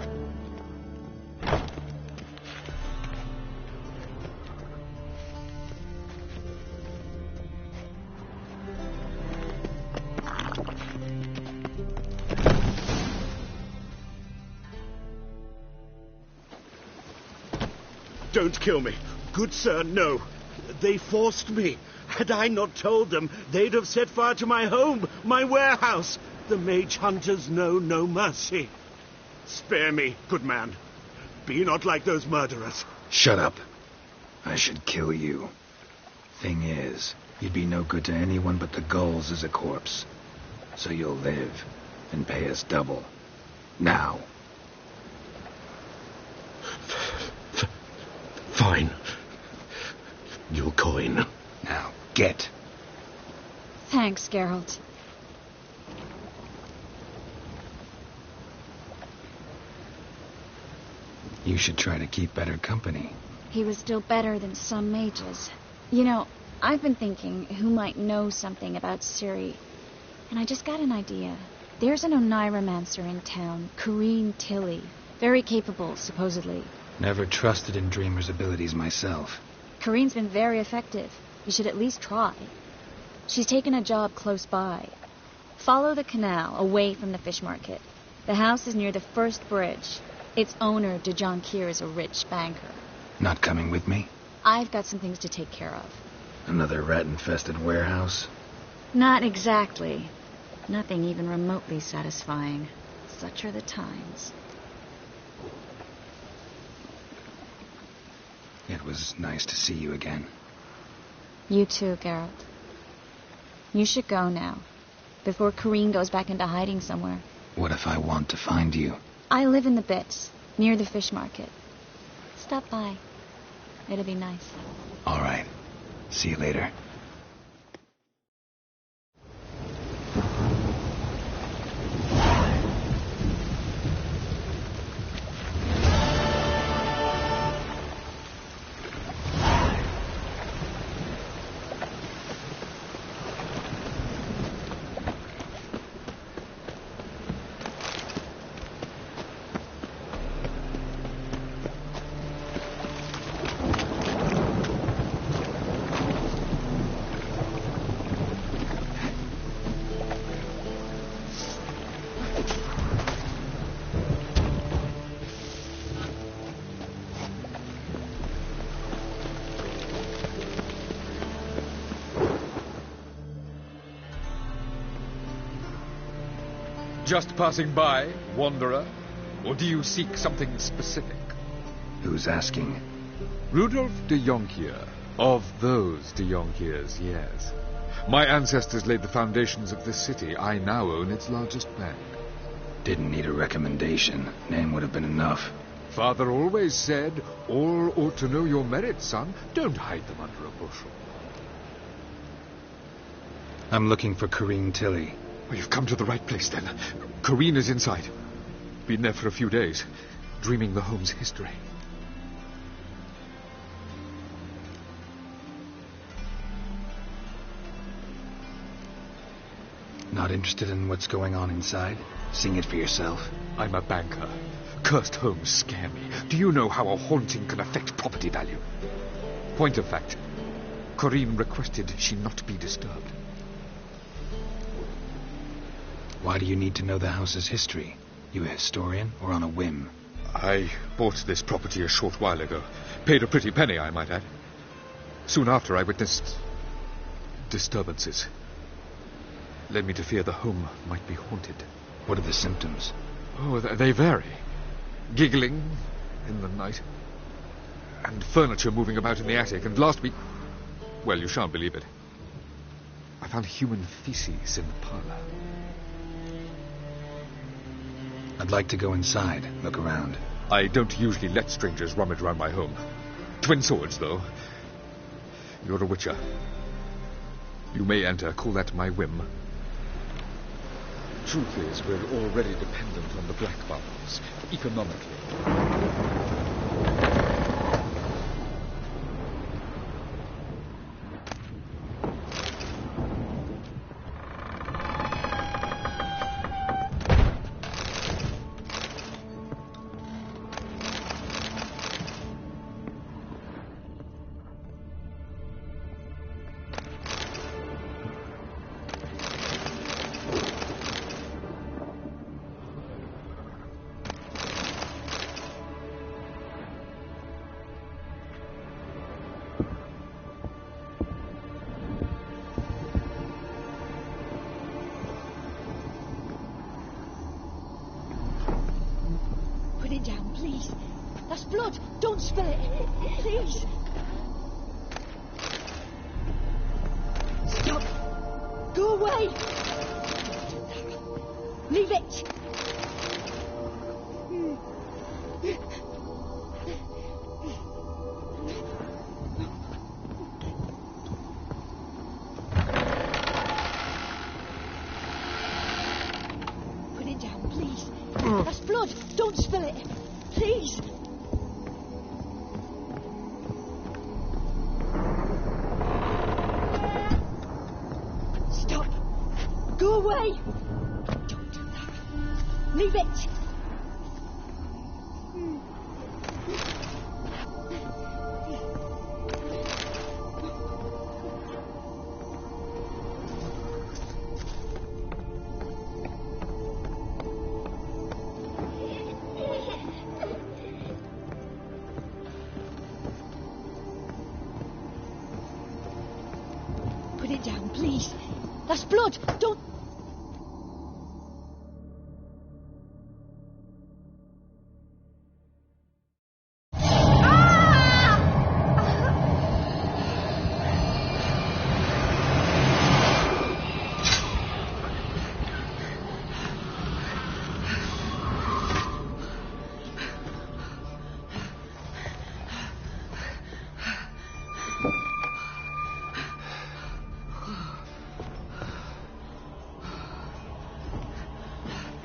Don't kill me. Good sir, no. They forced me. Had I not told them, they'd have set fire to my home, my warehouse. The mage hunters know no mercy. Spare me, good man. Be not like those murderers. Shut up. I should kill you. Thing is, you'd be no good to anyone but the gulls as a corpse. So you'll live and pay us double. Now. Fine. Your coin. Now, get. Thanks, Geralt. You should try to keep better company. He was still better than some mages. You know, I've been thinking who might know something about Ciri. And I just got an idea. There's an Oneiromancer in town, Corrine Tilly. Very capable, supposedly. Never trusted in Dreamer's abilities myself. Corrine's been very effective. You should at least try. She's taken a job close by. Follow the canal, away from the fish market. The house is near the first bridge. Its owner, de Jonquier, is a rich banker. Not coming with me? I've got some things to take care of. Another rat-infested warehouse? Not exactly. Nothing even remotely satisfying. Such are the times. It was nice to see you again. You too, Geralt. You should go now, before Corrine goes back into hiding somewhere. What if I want to find you? I live in the Bits, near the fish market. Stop by. It'll be nice. All right. See you later. Just passing by, wanderer? Or do you seek something specific? Who's asking? Rudolf de Jonquier. Of those de Jonquiers, yes. My ancestors laid the foundations of this city. I now own its largest bank. Didn't need a recommendation. Name would have been enough. Father always said, all ought to know your merits, son. Don't hide them under a bushel. I'm looking for Corrine Tilly. Well, you've come to the right place, then. Corrine is inside. Been there for a few days, dreaming the home's history. Not interested in what's going on inside? Seeing it for yourself? I'm a banker. Cursed homes scare me. Do you know how a haunting can affect property value? Point of fact, Corrine requested she not be disturbed. Why do you need to know the house's history? You a historian, or on a whim? I bought this property a short while ago. Paid a pretty penny, I might add. Soon after, I witnessed disturbances. led me to fear the home might be haunted. What are the symptoms? Oh, they vary. Giggling in the night, and furniture moving about in the attic, and last week... Well, you shan't believe it. I found human feces in the parlour. I'd like to go inside, look around. I don't usually let strangers rummage around my home. Twin swords, though. You're a witcher. You may enter, call that my whim. Truth is, we're already dependent on the black bubbles, economically. Put it down, please. That's blood. Don't spill it. Please. Stop. Go away. Leave it. Put it down, please. That's blood. Don't spill it. Please. Stop. Go away. Don't do that. Leave it. Put it down, please. That's blood. Don't...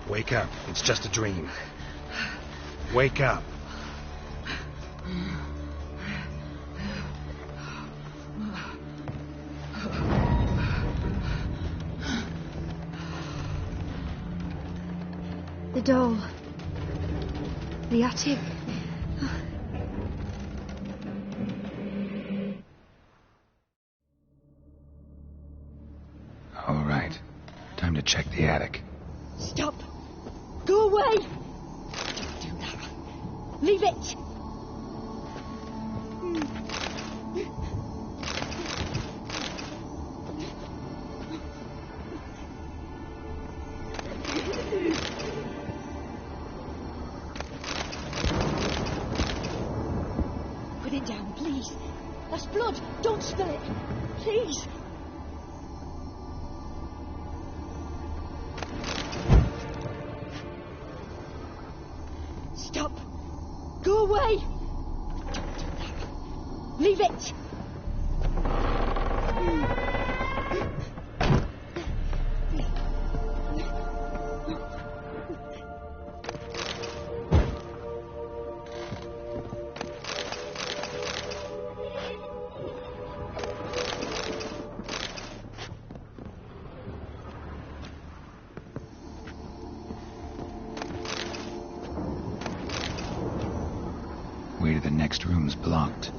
Wake up. It's just a dream. Wake up. The doll. The attic. All right. Time to check the attic. Stop. Go away. Don't do that. Leave it. Put it down, please. That's blood. Don't spill it. Please. Stop. Go away. Don't do that. Leave it. Way to the next room's blocked.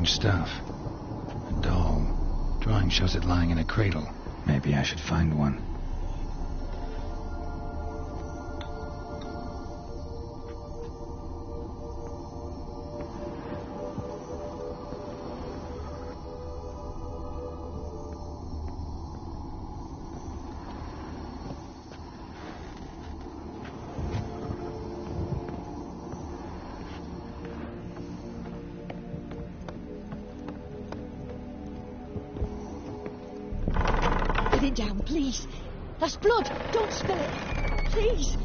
Strange stuff. A doll. Drawing shows it lying in a cradle. Maybe I should find one. Put it down, please. That's blood. Don't spill it. Please.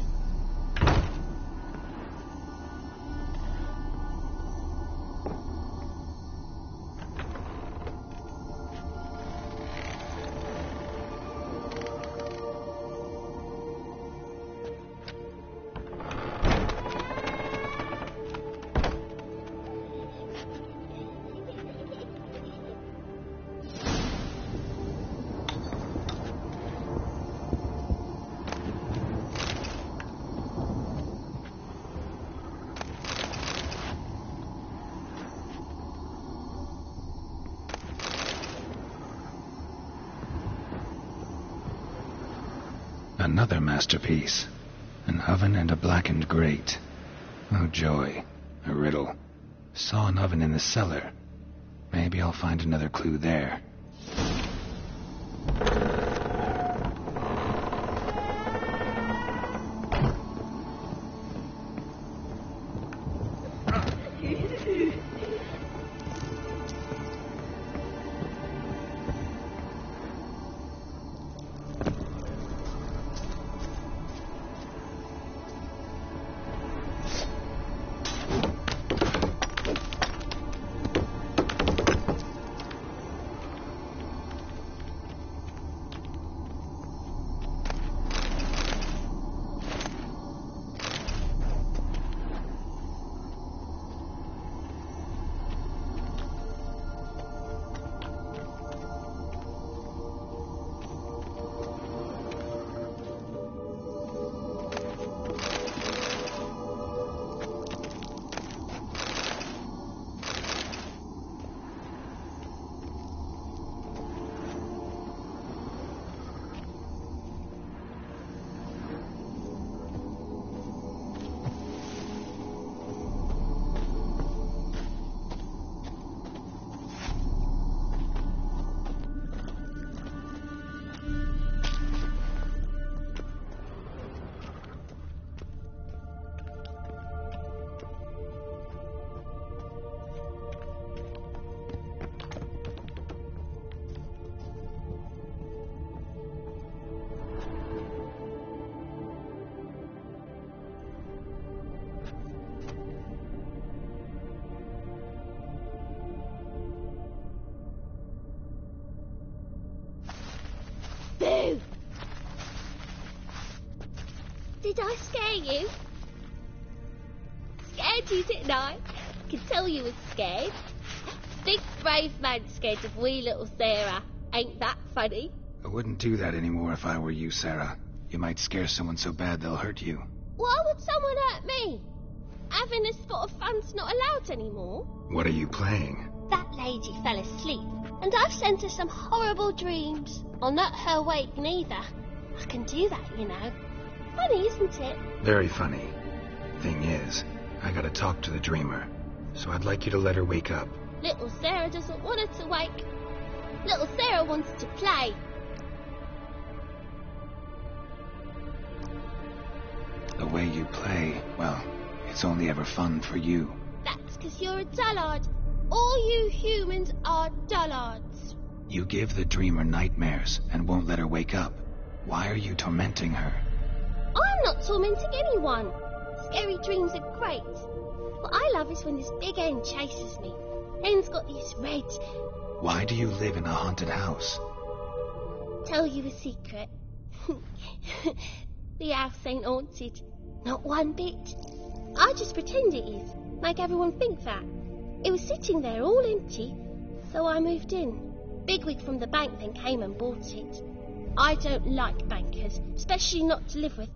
Another masterpiece. An oven and a blackened grate. Oh, joy. A riddle. Saw an oven in the cellar. Maybe I'll find another clue there. Boo! Did I scare you? Scared you, didn't I? I can tell you was scared. Big brave man scared of wee little Sarah. Ain't that funny? I wouldn't do that anymore if I were you, Sarah. You might scare someone so bad they'll hurt you. Why would someone hurt me? Having a spot of fun's not allowed anymore. What are you playing? That lady fell asleep, and I've sent her some horrible dreams. I'll not her wake neither. I can do that, you know. Funny, isn't it? Very funny. Thing is, I gotta talk to the dreamer, so I'd like you to let her wake up. Little Sarah doesn't want her to wake. Little Sarah wants to play. The way you play, well, it's only ever fun for you. That's 'cause you're a dullard. All you humans are dullards. You give the dreamer nightmares and won't let her wake up. Why are you tormenting her? I'm not tormenting anyone. Scary dreams are great. What I love is when this big hen chases me. Hen's got this red... Why do you live in a haunted house? Tell you a secret. The house ain't haunted. Not one bit. I just pretend it is. Make everyone think that. It was sitting there all empty, so I moved in. Bigwig from the bank then came and bought it. I don't like bankers, especially not to live with,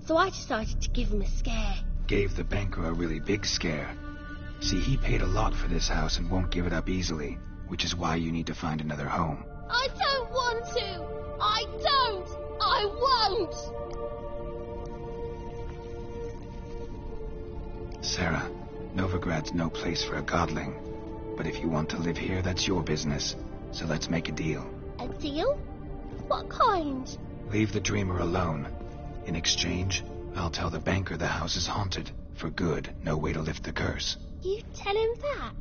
so I decided to give him a scare. Gave the banker a really big scare. See, he paid a lot for this house and won't give it up easily, which is why you need to find another home. I don't want to! I don't! I won't! Sarah, Novigrad's no place for a godling. But if you want to live here, that's your business. So let's make a deal. A deal? What kind? Leave the dreamer alone. In exchange, I'll tell the banker the house is haunted. For good, no way to lift the curse. You tell him that?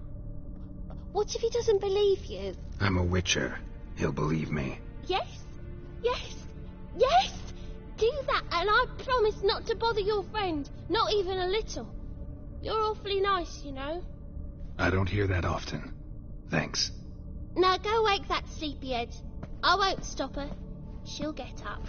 What if he doesn't believe you? I'm a witcher. He'll believe me. Yes? Yes? Yes! Do that, and I promise not to bother your friend. Not even a little. You're awfully nice, you know. I don't hear that often. Thanks. Now go wake that sleepyhead. I won't stop her. She'll get up.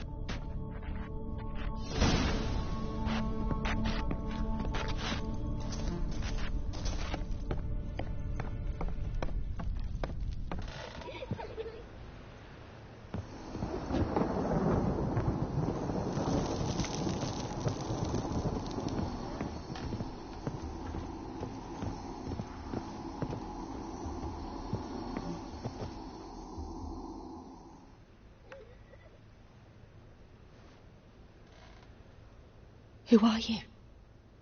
Who are you?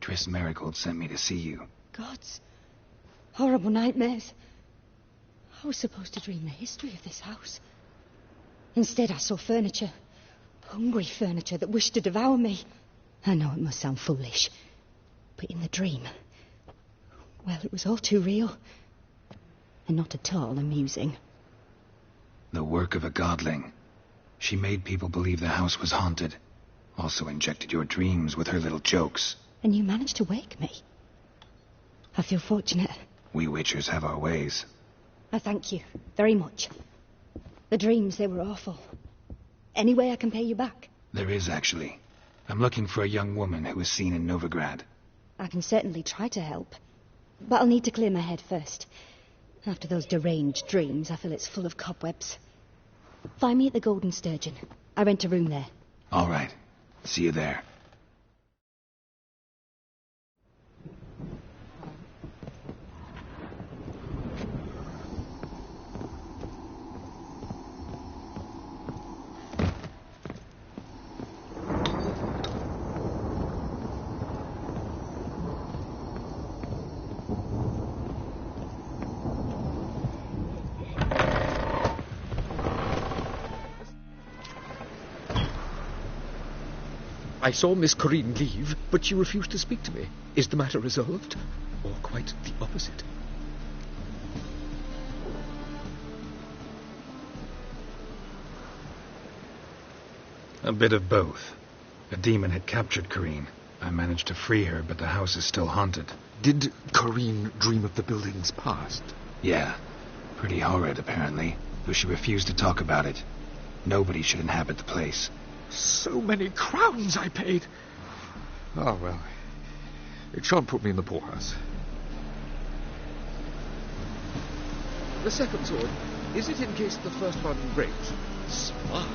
Triss Marigold sent me to see you. Gods. Horrible nightmares. I was supposed to dream the history of this house. Instead, I saw furniture. Hungry furniture that wished to devour me. I know it must sound foolish. But in the dream... well, it was all too real. And not at all amusing. The work of a godling. She made people believe the house was haunted. Also injected your dreams with her little jokes. And you managed to wake me. I feel fortunate. We witchers have our ways. I thank you very much. The dreams, they were awful. Any way I can pay you back? There is, actually. I'm looking for a young woman who was seen in Novigrad. I can certainly try to help. But I'll need to clear my head first. After those deranged dreams, I feel it's full of cobwebs. Find me at the Golden Sturgeon. I rent a room there. All right. See you there. I saw Miss Corinne leave, but she refused to speak to me. Is the matter resolved? Or quite the opposite? A bit of both. A demon had captured Corinne. I managed to free her, but the house is still haunted. Did Corinne dream of the building's past? Yeah. Pretty horrid, apparently, though she refused to talk about it. Nobody should inhabit the place. So many crowns I paid. Oh, well. It shan't put me in the poorhouse. The second sword, is it in case the first one breaks? Smart.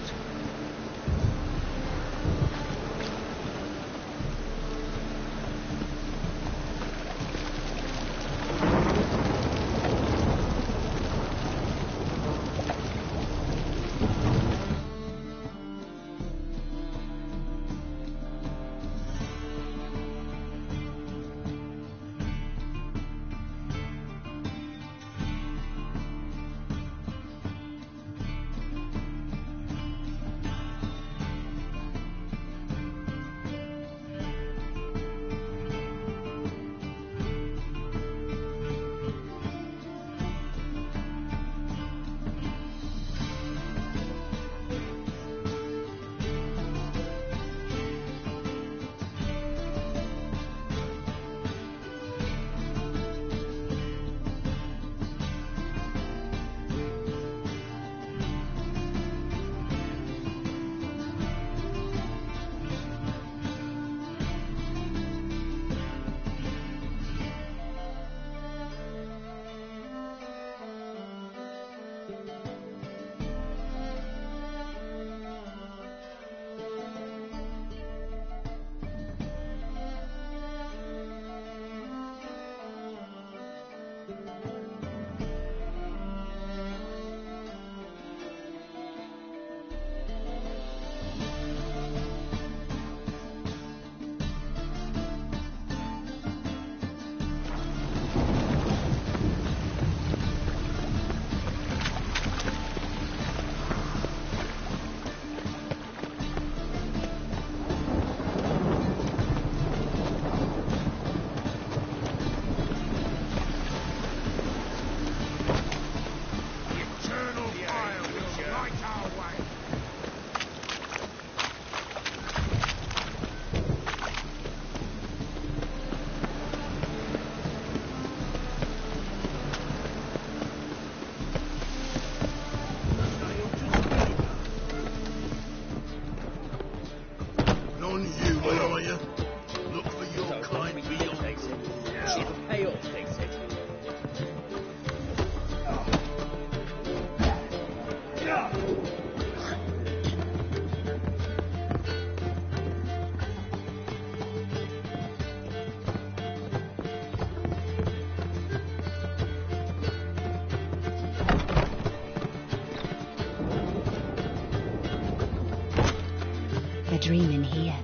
dream in here.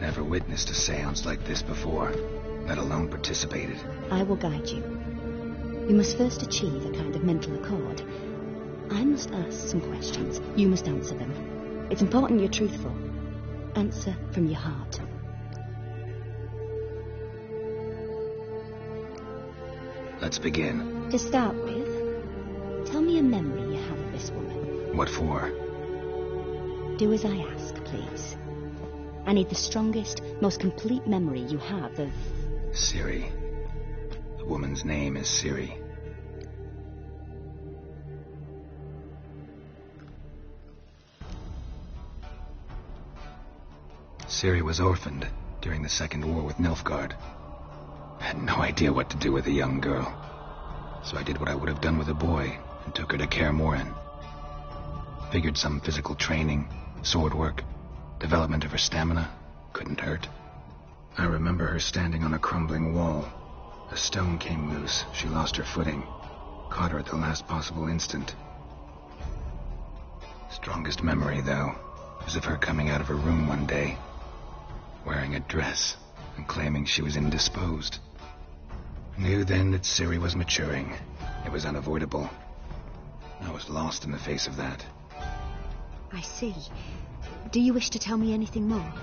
Never witnessed a seance like this before, let alone participated. I will guide you. You must first achieve a kind of mental accord. I must ask some questions. You must answer them. It's important you're truthful. Answer from your heart. Let's begin. To start with, tell me a memory you have of this woman. What for? Do as I ask, please. I need the strongest, most complete memory you have of... Ciri. The woman's name is Ciri. Ciri was orphaned during the Second War with Nilfgaard. I had no idea what to do with a young girl, so I did what I would have done with a boy and took her to Kaer Morhen. Figured some physical training, sword work, development of her stamina couldn't hurt. I remember her standing on a crumbling wall. A stone came loose. She lost her footing. Caught her at the last possible instant. Strongest memory, though, is of her coming out of her room one day, wearing a dress and claiming she was indisposed. Knew then that Ciri was maturing. It was unavoidable. I was lost in the face of that. I see. Do you wish to tell me anything more?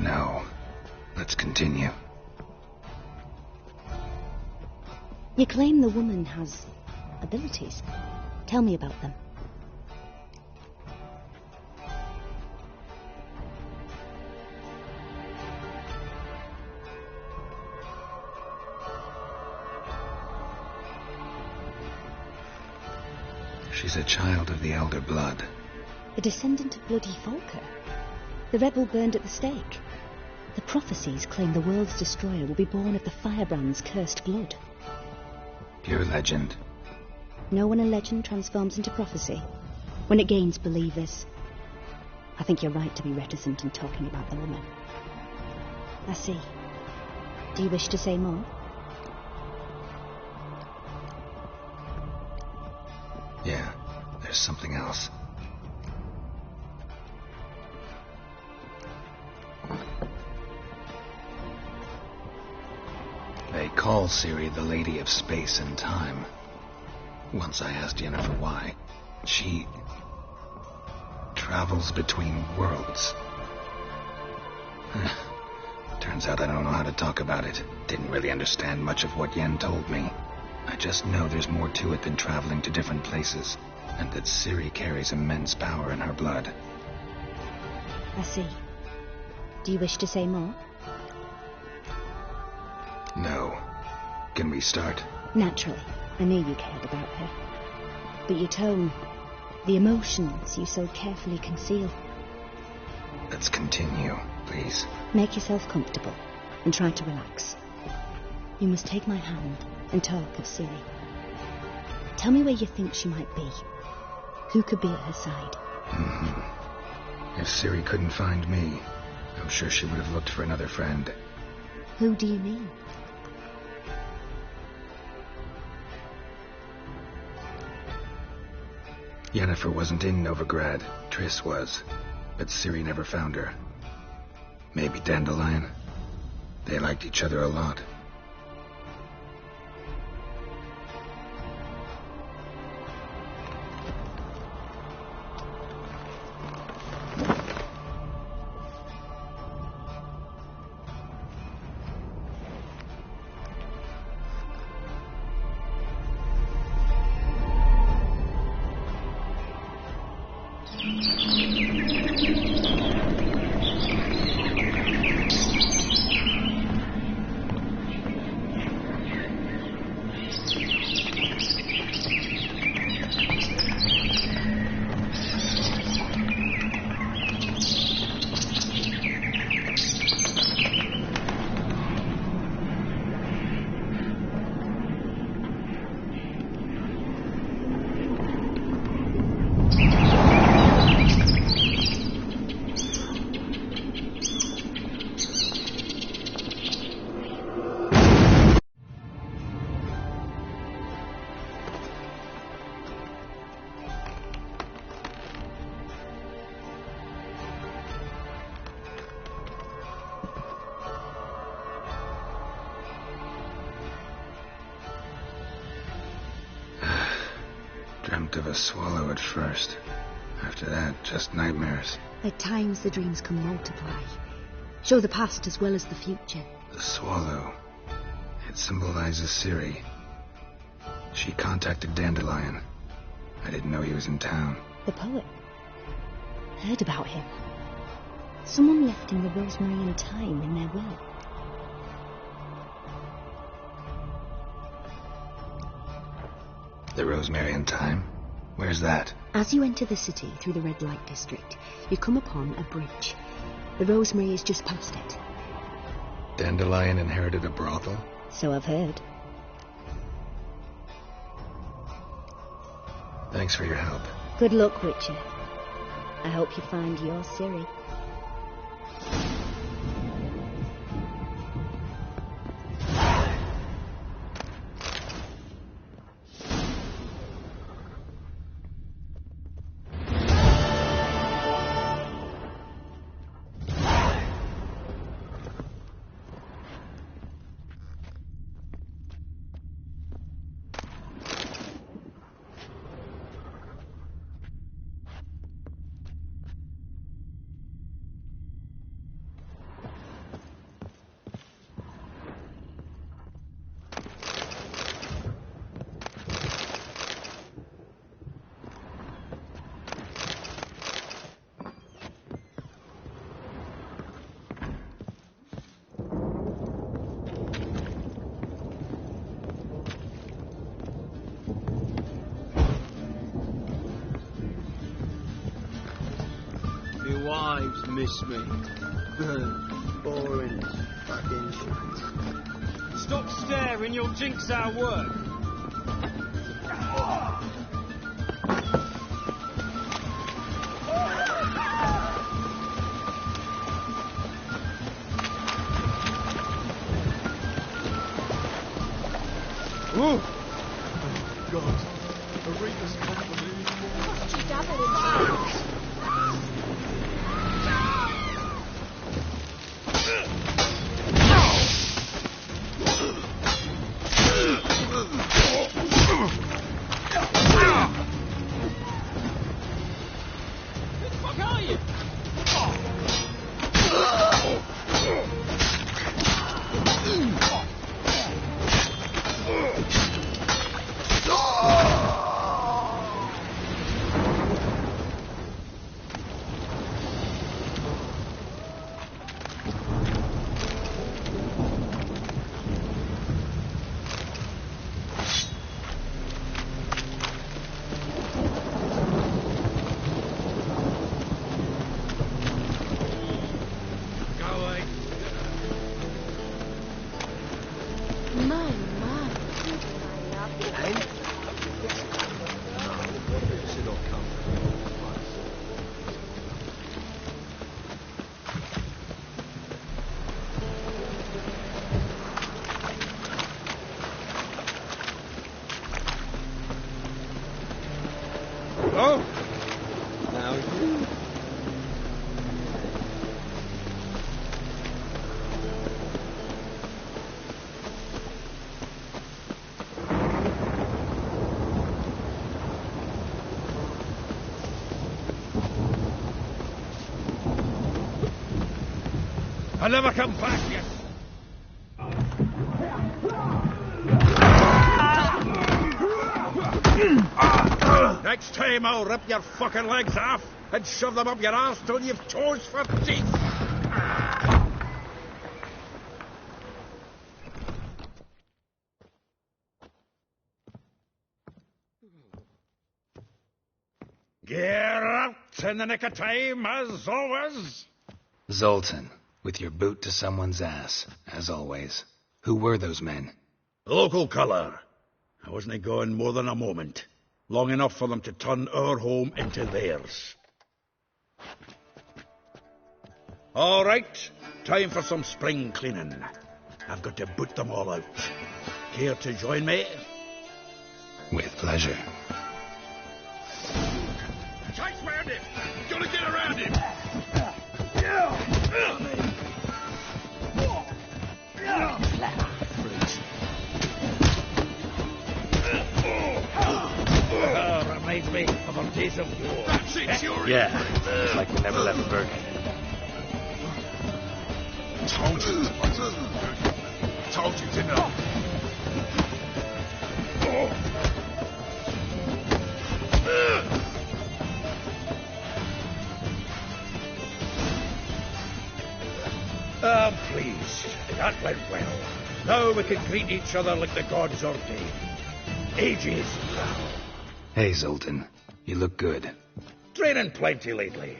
No. Let's continue. You claim the woman has abilities. Tell me about them. She's a child of the Elder Blood. A descendant of bloody Volker. The rebel burned at the stake. The prophecies claim the world's destroyer will be born of the firebrand's cursed blood. Pure legend. Know when a legend transforms into prophecy? When it gains believers. I think you're right to be reticent in talking about the woman. I see. Do you wish to say more? Yeah, there's something else. They call Ciri the Lady of Space and Time. Once I asked Yennefer why. She travels between worlds. Turns out I don't know how to talk about it. Didn't really understand much of what Yen told me. I just know there's more to it than traveling to different places, and that Ciri carries immense power in her blood. I see. Do you wish to say more? No. Can we start? Naturally. I knew you cared about her. But your tone, the emotions you so carefully conceal. Let's continue, please. Make yourself comfortable and try to relax. You must take my hand and talk of Ciri. Tell me where you think she might be. Who could be at her side? If Ciri couldn't find me, I'm sure she would have looked for another friend. Who do you mean? Yennefer wasn't in Novigrad. Triss was. But Ciri never found her. Maybe Dandelion. They liked each other a lot. Dreamt of a swallow at first. After that, just nightmares. At times the dreams can multiply. Show the past as well as the future. The swallow. It symbolizes Ciri. She contacted Dandelion. I didn't know he was in town. The poet. Heard about him. Someone left him the rosemary and thyme in their will. The rosemary and thyme? Where's that? As you enter the city through the red light district, you come upon a bridge. The rosemary is just past it. Dandelion inherited a brothel? So I've heard. Thanks for your help. Good luck, Witcher. I hope you find your Ciri. Wives miss me. Boring fucking shit. Stop staring, you'll jinx our work. Oh, God. Arena's company. Cost you double in size. I'll never come back yet. Next time I'll rip your fucking legs off and shove them up your arse till you've toes for teeth. Gear out in the nick of time, as always. Zoltan, with your boot to someone's ass, as always. Who were those men? Local colour. I wasn't going more than a moment. Long enough for them to turn our home into theirs. All right, time for some spring cleaning. I've got to boot them all out. Care to join me? With pleasure. Chase round him! Gotta get around him! days of war. That's it, Yuri! Yeah, it's like we never left Bergen. Told you. Told you, didn't I? Please. That went well. Now we can greet each other like the gods ordained. Ages. Hey, Zoltan. You look good. Training plenty lately.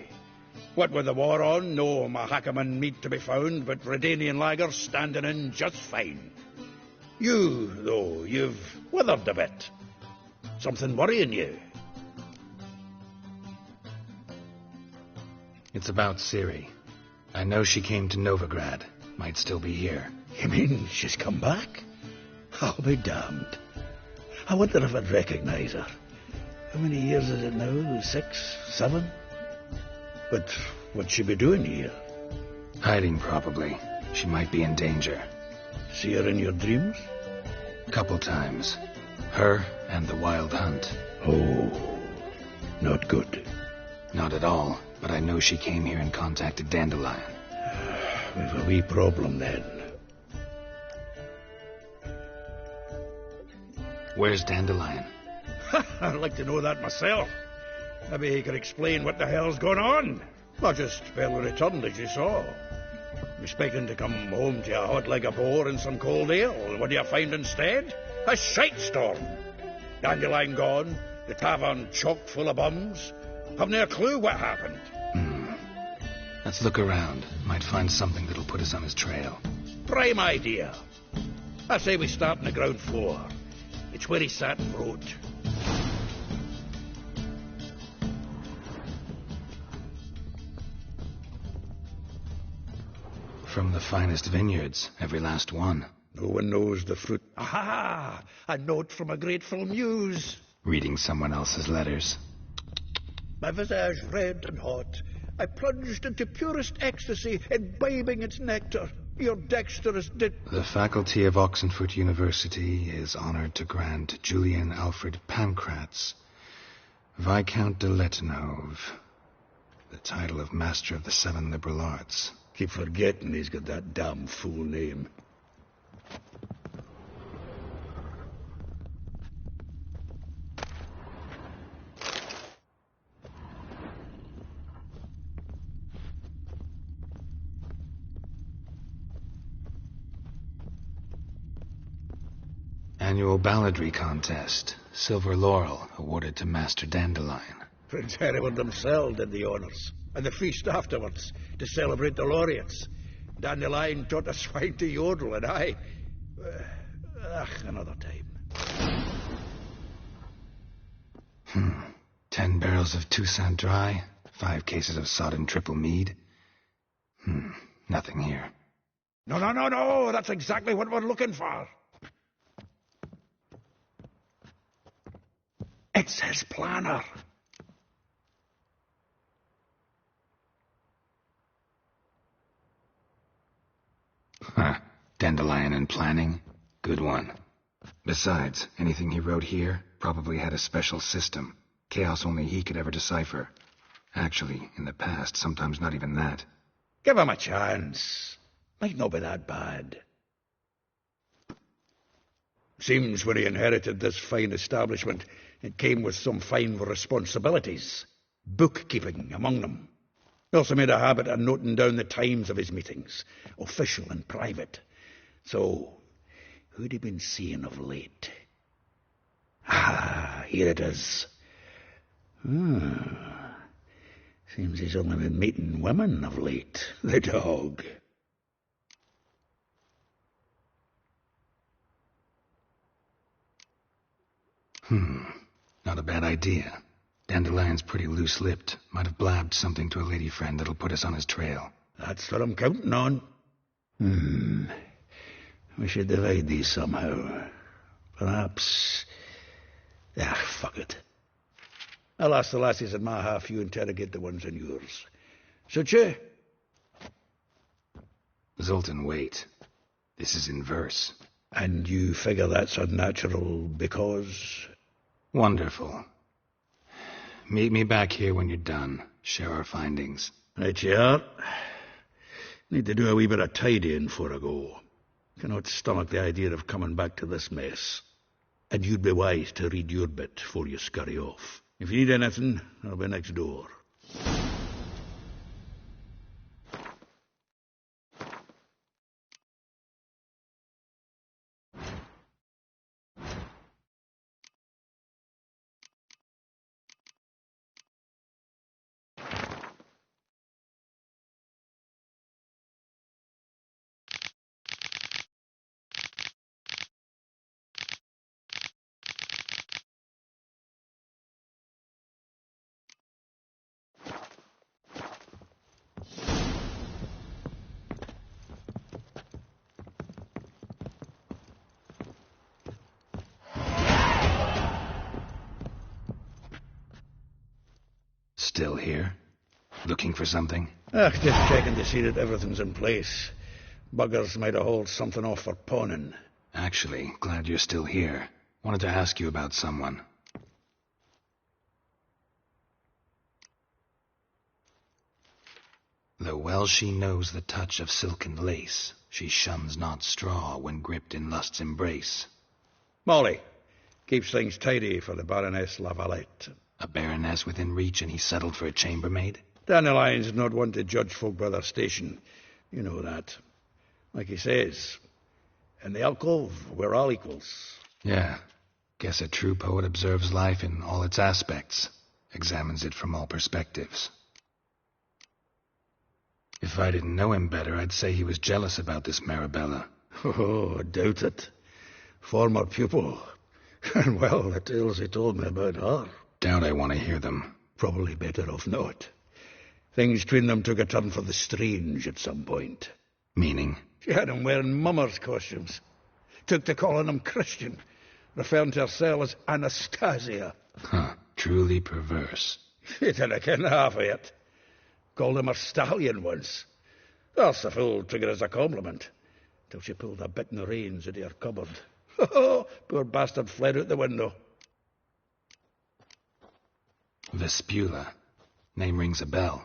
What with the war on, no Mahakaman meat to be found, but Redanian lagers standing in just fine. You, though, you've withered a bit. Something worrying you? It's about Ciri. I know she came to Novigrad. Might still be here. You mean she's come back? I'll be damned. I wonder if I'd recognise her. How many years is it now? 6, 7? But what'd she be doing here? Hiding, probably. She might be in danger. See her in your dreams? Couple times. Her and the Wild Hunt. Oh, not good. Not at all, but I know she came here and contacted Dandelion. We've a wee problem then. Where's Dandelion? I'd like to know that myself. Maybe he could explain what the hell's going on. Not just barely returned, as you saw. Expecting to come home to a hot like a boar and some cold ale. What do you find instead? A shite storm. Dandelion gone, the tavern chock full of bums. Haven't a clue what happened. Let's look around. Might find something that'll put us on his trail. Prime idea. I say we start on the ground floor. It's where he sat and wrote. From the finest vineyards, every last one. No one knows the fruit. Aha! A note from a grateful muse. Reading someone else's letters. My visage red and hot, I plunged into purest ecstasy, imbibing its nectar. Your dexterous The faculty of Oxenfurt University is honored to grant Julian Alfred Pancratz, Viscount de Letenhove, the title of Master of the 7 Liberal Arts. Keep forgetting he's got that damn fool name. Annual balladry contest. Silver laurel awarded to Master Dandelion. Prince Hereward himself did the honours. And the feast afterwards, to celebrate the laureates. Dandelion taught a swine to yodel, and I... another time. 10 barrels of Toussaint Dry, 5 cases of sodden triple mead. Nothing here. No, that's exactly what we're looking for. It's his planner. Dandelion and planning? Good one. Besides, anything he wrote here probably had a special system. Chaos only he could ever decipher. Actually, in the past, sometimes not even that. Give him a chance. Might not be that bad. Seems when he inherited this fine establishment, it came with some fine responsibilities. Bookkeeping among them. He also made a habit of noting down the times of his meetings, official and private. So, who'd he been seeing of late? Here it is. Seems he's only been meeting women of late, the dog. Not a bad idea. Dandelion's pretty loose-lipped. Might have blabbed something to a lady friend that'll put us on his trail. That's what I'm counting on. We should divide these somehow. Perhaps... fuck it. I'll ask the lassies in my half, you interrogate the ones in yours. Suit you? Zoltan, wait. This is in verse. And you figure that's unnatural because... Wonderful. Meet me back here when you're done. Share our findings. Right you are. Need to do a wee bit of tidying before I go. Cannot stomach the idea of coming back to this mess. And you'd be wise to read your bit before you scurry off. If you need anything, I'll be next door. Still here? Looking for something? Just checking to see that everything's in place. Buggers might have hauled something off for pawning. Actually, glad you're still here. Wanted to ask you about someone. Though well she knows the touch of silken lace, she shuns not straw when gripped in lust's embrace. Molly keeps things tidy for the Baroness Lavalette. A baroness within reach, and he settled for a chambermaid? Dandelion's not one to judge folk by their station. You know that. Like he says, in the alcove, we're all equals. Yeah. Guess a true poet observes life in all its aspects, examines it from all perspectives. If I didn't know him better, I'd say he was jealous about this Marabella. Oh, I doubt it. Former pupil. And well, the tales he told me about her. Doubt I want to hear them. Probably better off not. Things between them took a turn for the strange at some point. Meaning? She had him wearing mummers' costumes. Took to calling him Christian, referring to herself as Anastasia. Huh. Truly perverse. She didn't ken half of it. Called him a stallion once. That's the fool took it as a compliment. Till she pulled a bit in the reins into her cupboard. Poor bastard fled out the window. Vespula. Name rings a bell.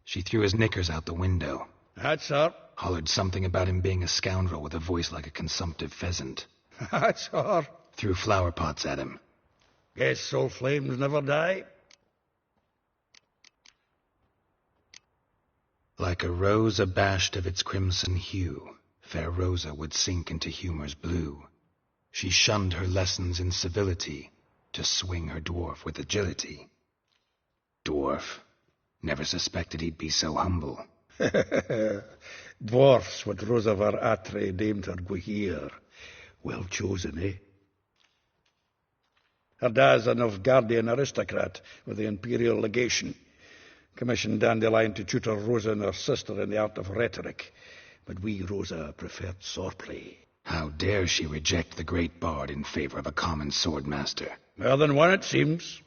She threw his knickers out the window. That's her. Hollered something about him being a scoundrel with a voice like a consumptive pheasant. That's her. Threw flower pots at him. Guess soul flames never die. Like a rose abashed of its crimson hue, fair Rosa would sink into humor's blue. She shunned her lessons in civility, to swing her dwarf with agility. Dwarf. Never suspected he'd be so humble. Dwarfs, what Rosa var Atre named her Guihir. Well chosen, eh? Her dad's a Novigradian aristocrat with the imperial legation. Commissioned Dandelion to tutor Rosa and her sister in the art of rhetoric. But we, Rosa, preferred swordplay. How dare she reject the great bard in favor of a common swordmaster? More than one, it seems.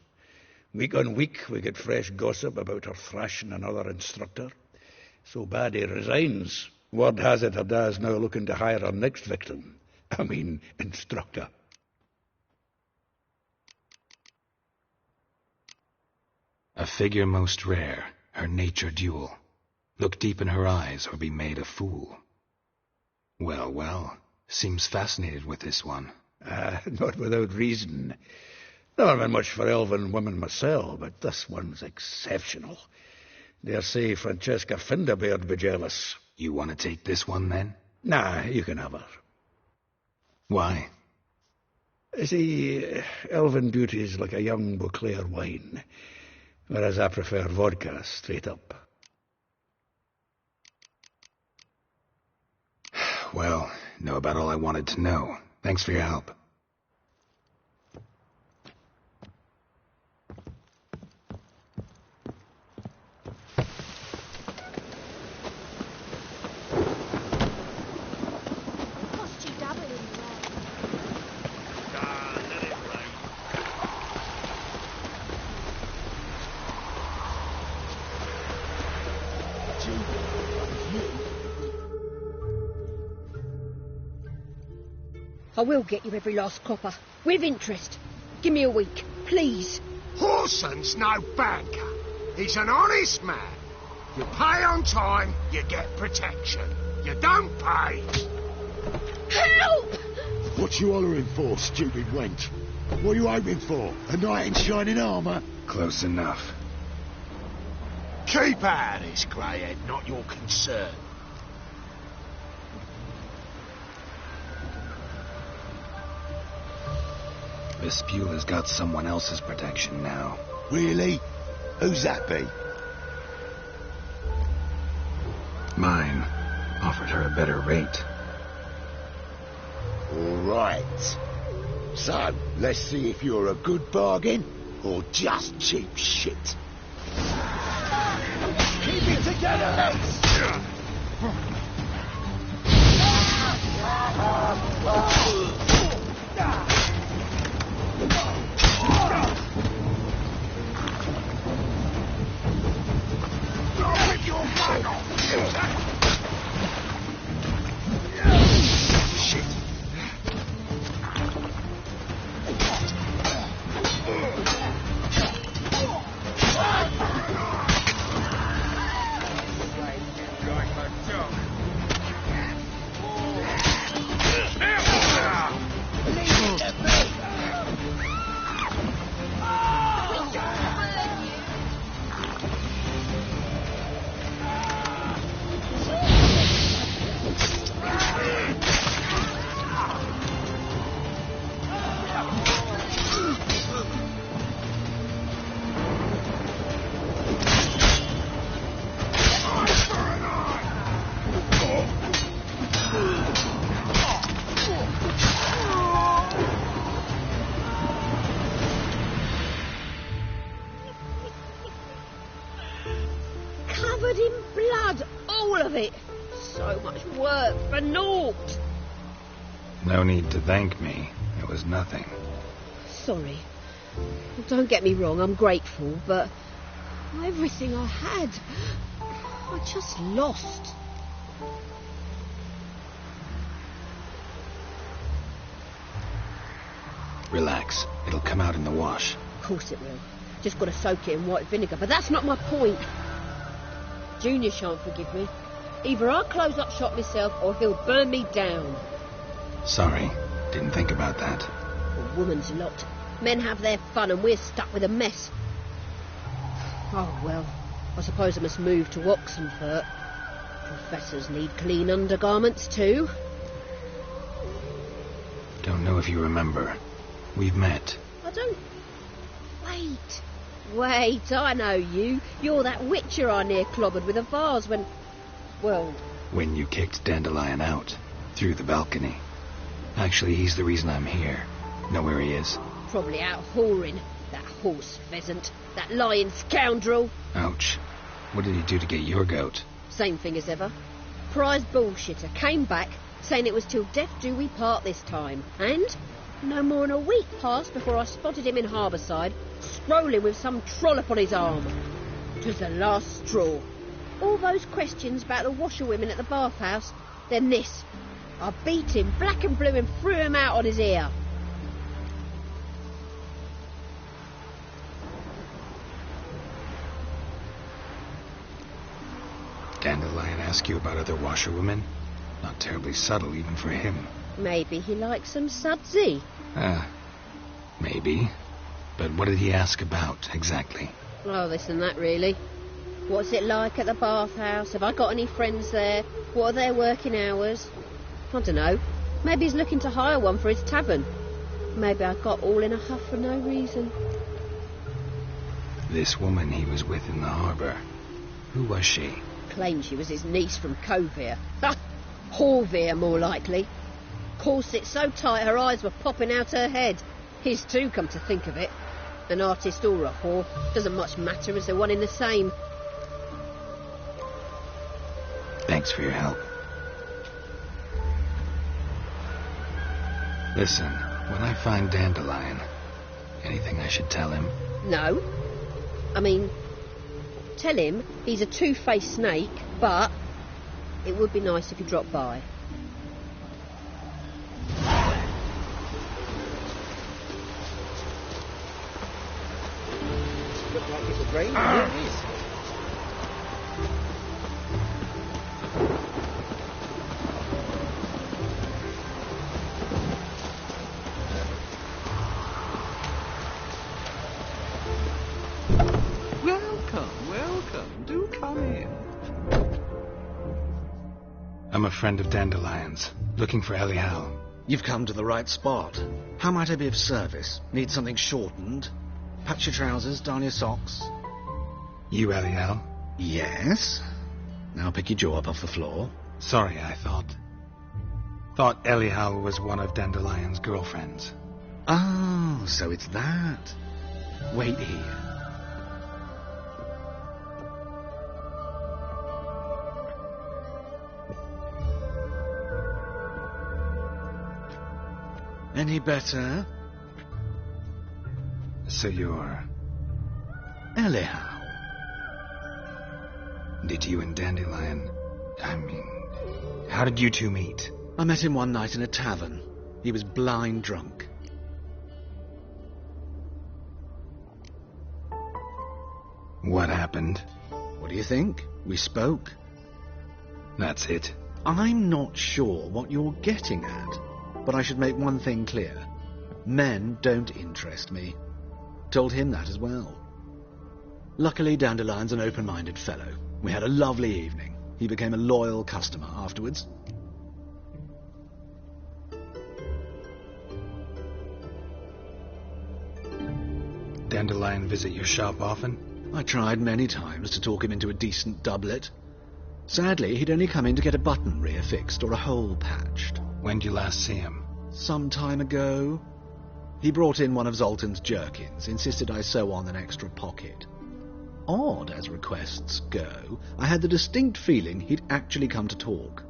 Week on week, we get fresh gossip about her thrashing another instructor. So bad he resigns. Word has it her dad's now looking to hire her next victim. Instructor. A figure most rare, her nature dual. Look deep in her eyes or be made a fool. Well, well, seems fascinated with this one. Not without reason. Never been much for elven women myself, but this one's exceptional. Dare say Francesca Finderbeard be jealous. You want to take this one, then? Nah, you can have her. Why? See, elven beauty's like a young Beauclair wine, whereas I prefer vodka straight up. Well, know about all I wanted to know. Thanks for your help. I will get you every last copper, with interest. Give me a week, please. Horson's no banker. He's an honest man. You pay on time, you get protection. You don't pay... Help! What you hollering for, stupid wench? What are you hoping for? A knight in shining armour? Close enough. Keep out of this, greyhead, not your concern. Vespula's got someone else's protection now. Really? Who's that be? Mine. Offered her a better rate. All right. So, let's see if you're a good bargain or just cheap shit. Keep it together, lads! With your gun off! Shit. Covered in blood, all of it. So much work for naught. No need to thank me. It was nothing. Sorry. Don't get me wrong, I'm grateful, but everything I had, I just lost. Relax. It'll come out in the wash. Of course it will. Just got to soak it in white vinegar, but that's not my point. Junior shan't forgive me. Either I'll close up shop myself or he'll burn me down. Sorry. Didn't think about that. A woman's lot. Men have their fun and we're stuck with a mess. Oh, well, I suppose I must move to Oxenfurt. Professors need clean undergarments too. Don't know if you remember. We've met. I don't... Wait, I know you. You're that witcher I near clobbered with a vase when... Well... When you kicked Dandelion out. Through the balcony. Actually, he's the reason I'm here. Know where he is? Probably out whoring. That horse pheasant. That lying scoundrel. Ouch. What did he do to get your goat? Same thing as ever. Prize bullshitter came back saying it was till death do we part this time. And no more than a week passed before I spotted him in Harbourside, strolling with some trollop on his arm. 'Twas the last straw. All those questions about the washerwomen at the bathhouse, then this. I beat him black and blue and threw him out on his ear. Dandelion ask you about other washerwomen? Not terribly subtle even for him. Maybe he likes some sudsy. Maybe. But what did he ask about, exactly? Oh, this and that, really. What's it like at the bathhouse? Have I got any friends there? What are their working hours? I don't know. Maybe he's looking to hire one for his tavern. Maybe I got all in a huff for no reason. This woman he was with in the harbour. Who was she? Claimed she was his niece from Covere. Horvere, more likely. Corset so tight her eyes were popping out her head. His too, come to think of it. An artist or a whore. Doesn't much matter as they're one in the same. Thanks for your help. Listen, when I find Dandelion, anything I should tell him? No. I mean, tell him he's a two-faced snake, but it would be nice if he dropped by. screen. Here it is. Welcome. Do come in. I'm a friend of Dandelion's, looking for Elial. You've come to the right spot. How might I be of service? Need something shortened? Patch your trousers, darn your socks. You Elial? Yes. Now pick your jaw up off the floor. Sorry, I thought Elial was one of Dandelion's girlfriends. Oh, so it's that. Wait here. Any better? So you're... Elial. Did you and Dandelion... how did you two meet? I met him one night in a tavern. He was blind drunk. What happened? What do you think? We spoke. That's it. I'm not sure what you're getting at, but I should make one thing clear. Men don't interest me. Told him that as well. Luckily, Dandelion's an open-minded fellow. We had a lovely evening. He became a loyal customer afterwards. Dandelion visit your shop often? I tried many times to talk him into a decent doublet. Sadly, he'd only come in to get a button reaffixed or a hole patched. When did you last see him? Some time ago. He brought in one of Zoltan's jerkins, insisted I sew on an extra pocket. Odd as requests go, I had the distinct feeling he'd actually come to talk.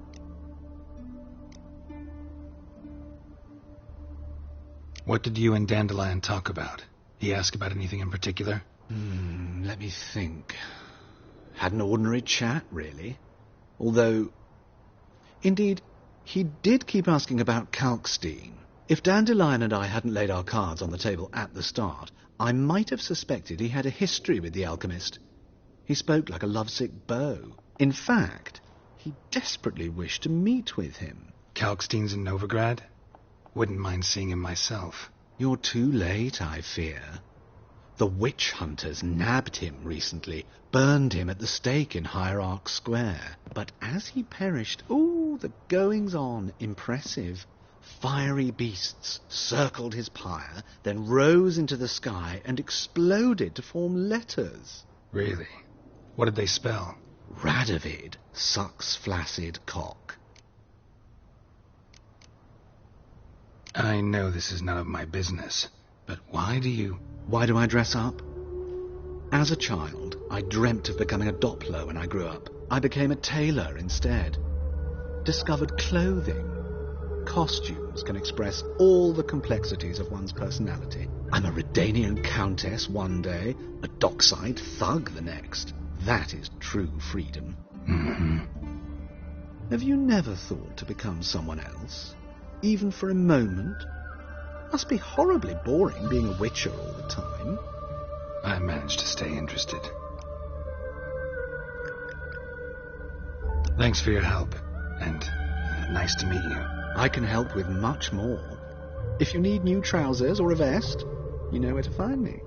What did you and Dandelion talk about? He asked about anything in particular? Let me think. Had an ordinary chat, really. Although, indeed, he did keep asking about Kalkstein. If Dandelion and I hadn't laid our cards on the table at the start, I might have suspected he had a history with the alchemist. He spoke like a lovesick beau. In fact, he desperately wished to meet with him. Kalkstein's in Novigrad? Wouldn't mind seeing him myself. You're too late, I fear. The witch hunters nabbed him recently, burned him at the stake in Hierarch Square. But as he perished, the goings-on, impressive. Fiery beasts circled his pyre, then rose into the sky and exploded to form letters. Really? What did they spell? Radovid sucks flaccid cock. I know this is none of my business, but why do I dress up? As a child, I dreamt of becoming a Doppler when I grew up. I became a tailor instead. Discovered clothing. Costumes can express all the complexities of one's personality. I'm a Redanian countess one day, a dockside thug the next. That is true freedom. Have you never thought to become someone else? Even for a moment? Must be horribly boring being a witcher all the time. I managed to stay interested. Thanks for your help, and nice to meet you. I can help with much more. If you need new trousers or a vest, you know where to find me.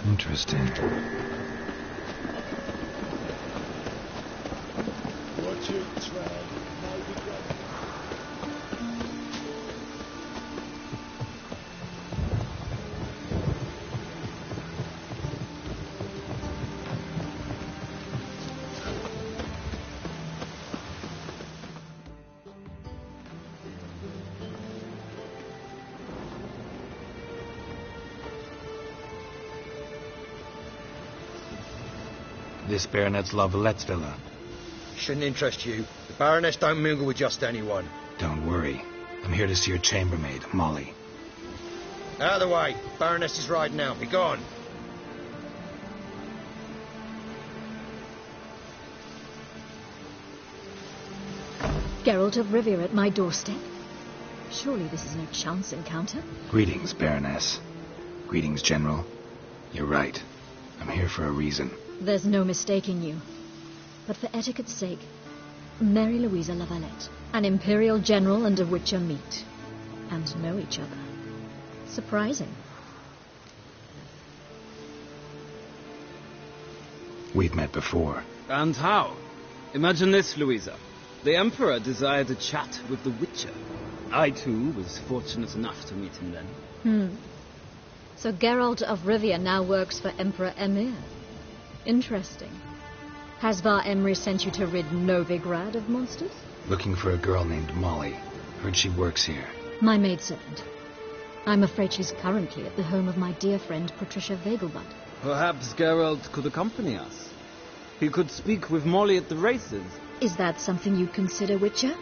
Interesting. Watch it, Trad. Novigrad. This Baronet's Lavallette's villa. Shouldn't interest you. The Baroness don't mingle with just anyone. Don't worry. I'm here to see your chambermaid, Molly. Out of the way. Baroness is riding out. Be gone. Geralt of Rivia at my doorstep? Surely this is no chance encounter. Greetings, Baroness. Greetings, General. You're right. I'm here for a reason. There's no mistaking you. But for etiquette's sake, Mary Louisa Lavalette, an Imperial General and a Witcher meet. And know each other. Surprising. We've met before. And how? Imagine this, Louisa. The Emperor desired a chat with the Witcher. I, too, was fortunate enough to meet him then. So Geralt of Rivia now works for Emperor Emir. Interesting. Has Var Emry sent you to rid Novigrad of monsters? Looking for a girl named Molly. Heard she works here. My maidservant. I'm afraid she's currently at the home of my dear friend Patricia Vegelbud. Perhaps Geralt could accompany us. He could speak with Molly at the races. Is that something you'd consider, Witcher?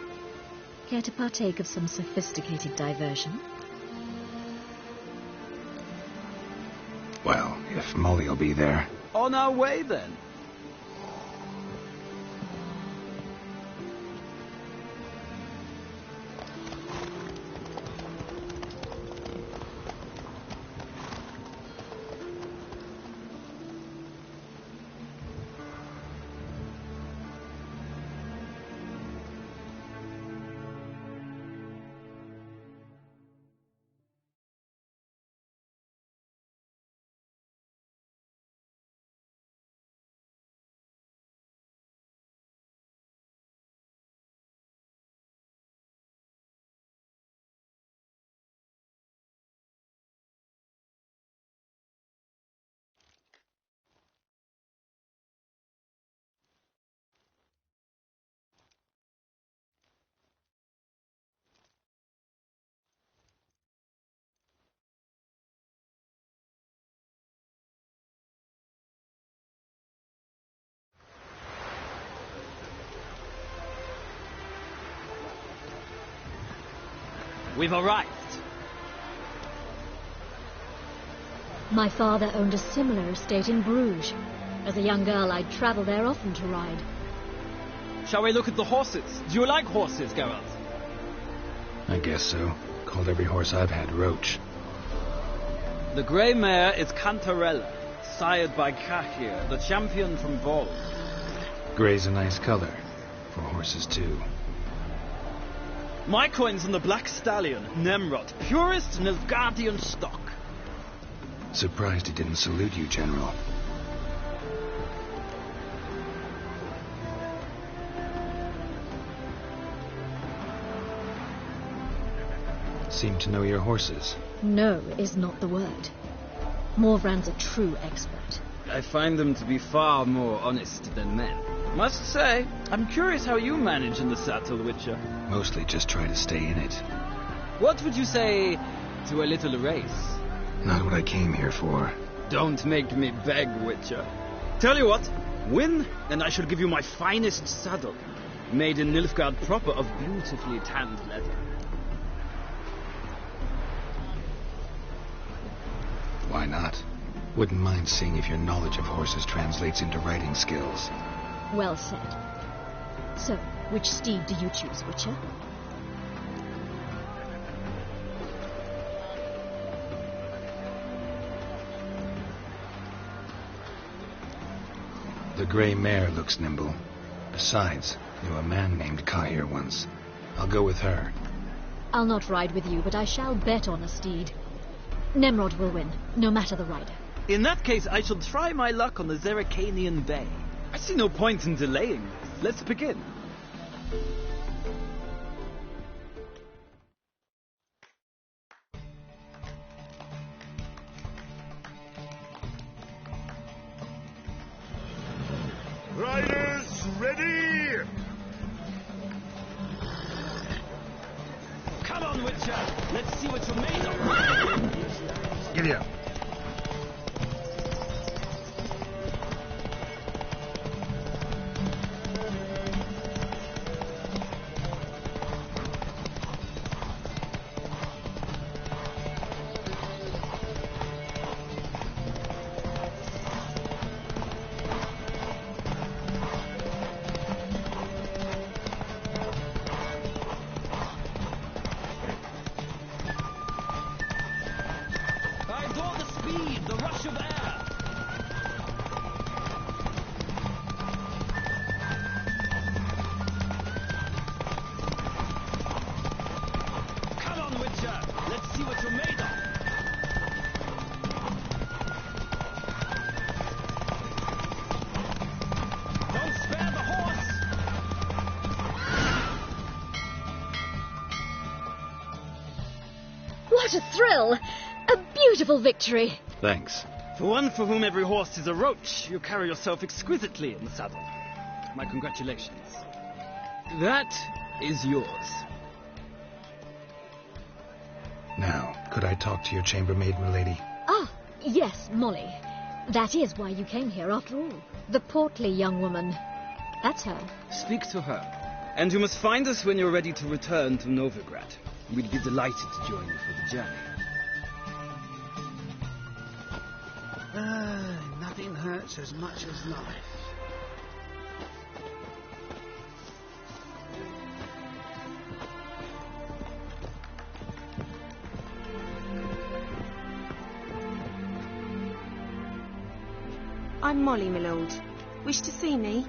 Care to partake of some sophisticated diversion? Well, if Molly'll be there. On our way, then. We've arrived. My father owned a similar estate in Bruges. As a young girl, I'd travel there often to ride. Shall we look at the horses? Do you like horses, Geralt? I guess so. Called every horse I've had Roach. The grey mare is Cantarella, sired by Cahir, the champion from Vol. Grey's a nice color. For horses, too. My coin's on the black stallion, Nemrod, purest Nilfgaardian stock. Surprised he didn't salute you, General. Seem to know your horses. No is not the word. Morvrand's a true expert. I find them to be far more honest than men. Must say, I'm curious how you manage in the saddle, Witcher. Mostly just try to stay in it. What would you say to a little race? Not what I came here for. Don't make me beg, Witcher. Tell you what, win, and I shall give you my finest saddle, made in Nilfgaard proper of beautifully tanned leather. Why not? Wouldn't mind seeing if your knowledge of horses translates into riding skills. Well said. So, which steed do you choose, Witcher? The grey mare looks nimble. Besides, knew a man named Cahir once. I'll go with her. I'll not ride with you, but I shall bet on a steed. Nemrod will win, no matter the rider. In that case, I shall try my luck on the Zeracanian Bay. I see no point in delaying this. Let's begin. Riders, ready! Come on, Witcher. Let's see what you're made of. Giddy up. What a thrill! A beautiful victory! Thanks. For one for whom every horse is a roach, you carry yourself exquisitely in the saddle. My congratulations. That is yours. Now, could I talk to your chambermaid, milady? Ah, yes, Molly. That is why you came here after all. The portly young woman. That's her. Speak to her. And you must find us when you're ready to return to Novigrad. We'd be delighted to join you for the journey. Nothing hurts as much as life. I'm Molly, my lord. Wish to see me?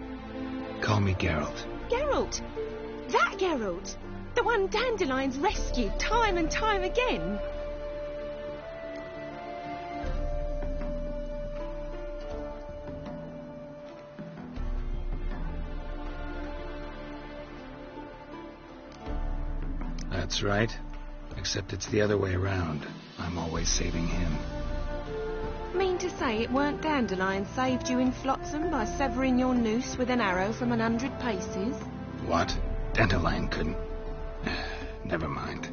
Call me Geralt. Geralt? That Geralt? The one Dandelion's rescued time and time again? That's right. Except it's the other way around. I'm always saving him. Mean to say it weren't Dandelion saved you in Flotsam by severing your noose with an arrow from 100 paces? What? Dandelion couldn't... Never mind.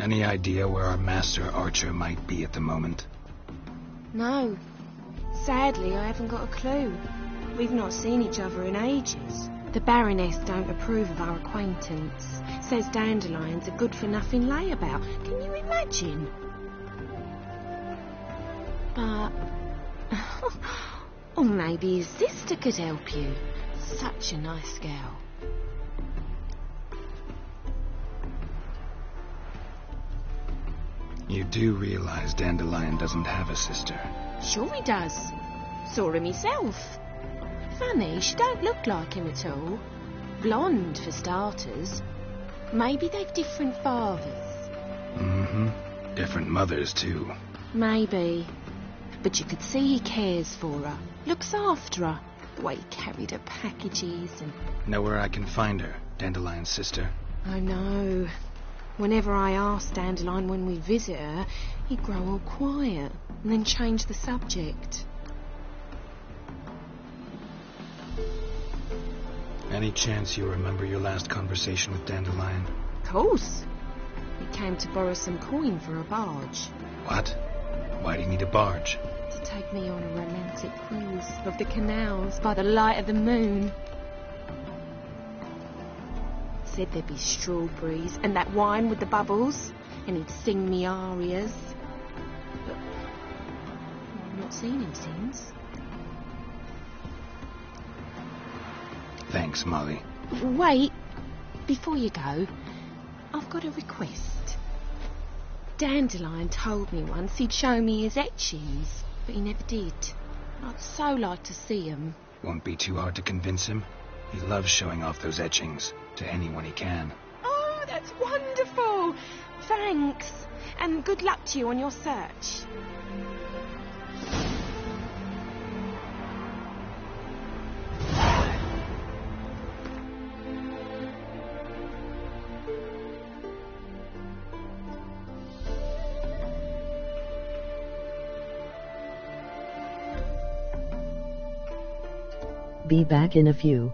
Any idea where our master archer might be at the moment? No. Sadly, I haven't got a clue. We've not seen each other in ages. The Baroness don't approve of our acquaintance. Says Dandelion's a good-for-nothing layabout. Can you imagine? But... or maybe his sister could help you. Such a nice girl. You do realize Dandelion doesn't have a sister? Sure he does. Saw him himself. Funny, she don't look like him at all. Blonde, for starters. Maybe they've different fathers. Mm-hmm. Different mothers, too. Maybe. But you could see he cares for her. Looks after her. The way he carried her packages and... Know where I can find her, Dandelion's sister? I know. Whenever I ask Dandelion when we visit her, he'd grow all quiet and then change the subject. Any chance you remember your last conversation with Dandelion? Of course. He came to borrow some coin for a barge. What? Why do you need a barge? To take me on a romantic cruise of the canals by the light of the moon. Said there'd be strawberries and that wine with the bubbles, and he'd sing me arias. But I've not seen him since. Thanks, Molly. Wait, before you go, I've got a request. Dandelion told me once he'd show me his etchings, but he never did. I'd so like to see them. Won't be too hard to convince him. He loves showing off those etchings to anyone he can. Oh, that's wonderful! Thanks, and good luck to you on your search. Be back in a few.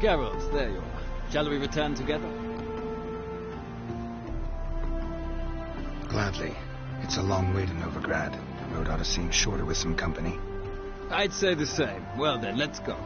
Geralt, there you are. Shall we return together? Gladly. It's a long way to Novigrad. The road ought to seem shorter with some company. I'd say the same. Well then, let's go.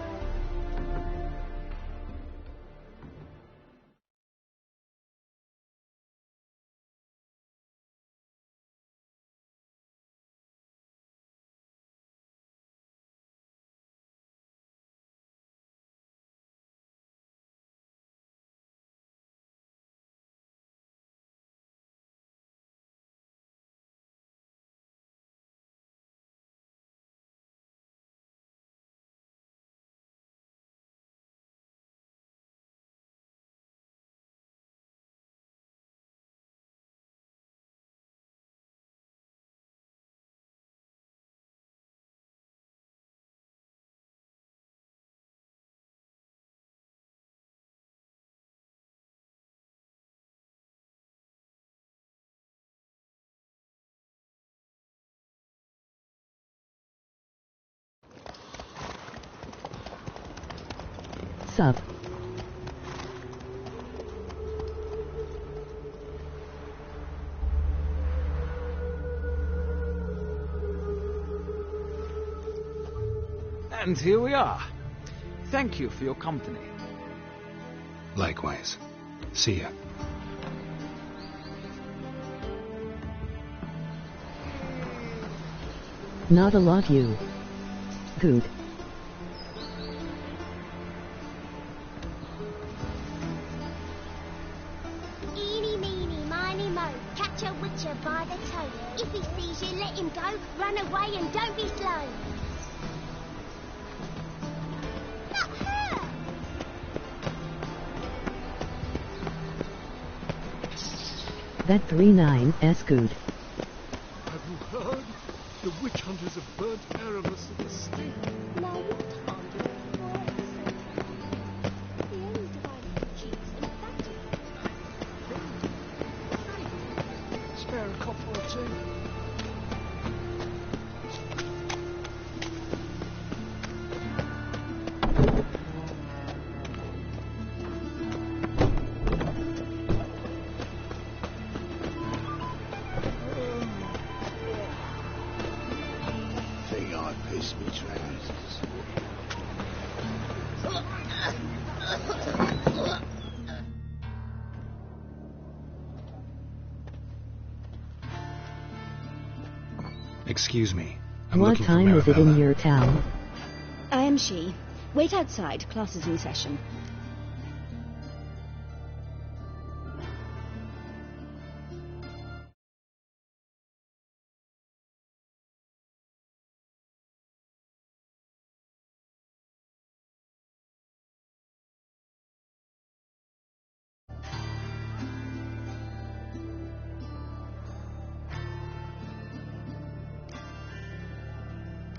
Sub. And here we are. Thank you for your company. Likewise. See ya. Not a lot, you. Good. Eeny, meeny, miny, mo. Catch a witcher by the toe. If he sees you, let him go. Run away and don't be slow. Not her! That 3-9's good. Have you heard? The witch hunters have burnt Erebus at the stake. No, you can't do it. The only divine cheats and that Spare a couple or two. Think I pissed me trousers. Excuse me. I'm What looking for time is it in Marabella. your town? I am she. Wait outside. Class is in session.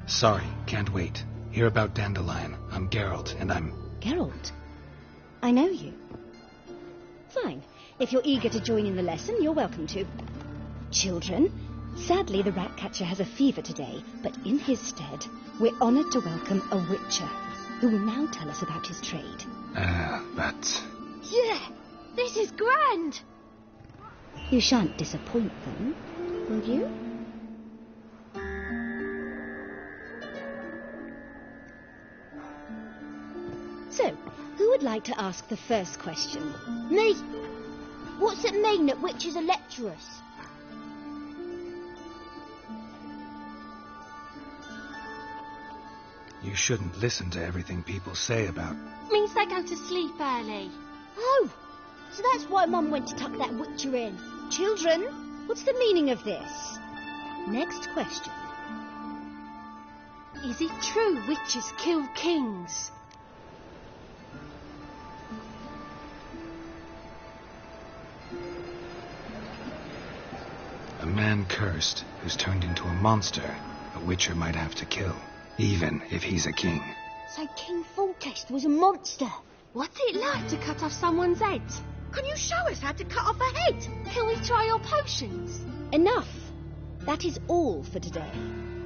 Sorry, can't wait. Hear about Dandelion. I'm Geralt, and I'm... Geralt? I know you. Fine. If you're eager to join in the lesson, you're welcome to. Children, sadly the Ratcatcher has a fever today, but in his stead, we're honoured to welcome a witcher, who will now tell us about his trade. But... Yeah, this is grand. You shan't disappoint them, will you? So, who would like to ask the first question? Me. What's it mean that witches are lecturers? You shouldn't listen to everything people say about... Means they go to sleep early. Oh, so that's why Mum went to tuck that witcher in. Children, what's the meaning of this? Next question. Is it true witches kill kings? A man cursed who's turned into a monster a witcher might have to kill, even if he's a king. So King Foltest was a monster. What's it like to cut off someone's head? Can you show us how to cut off a head? Can we try your potions? Enough. That is all for today.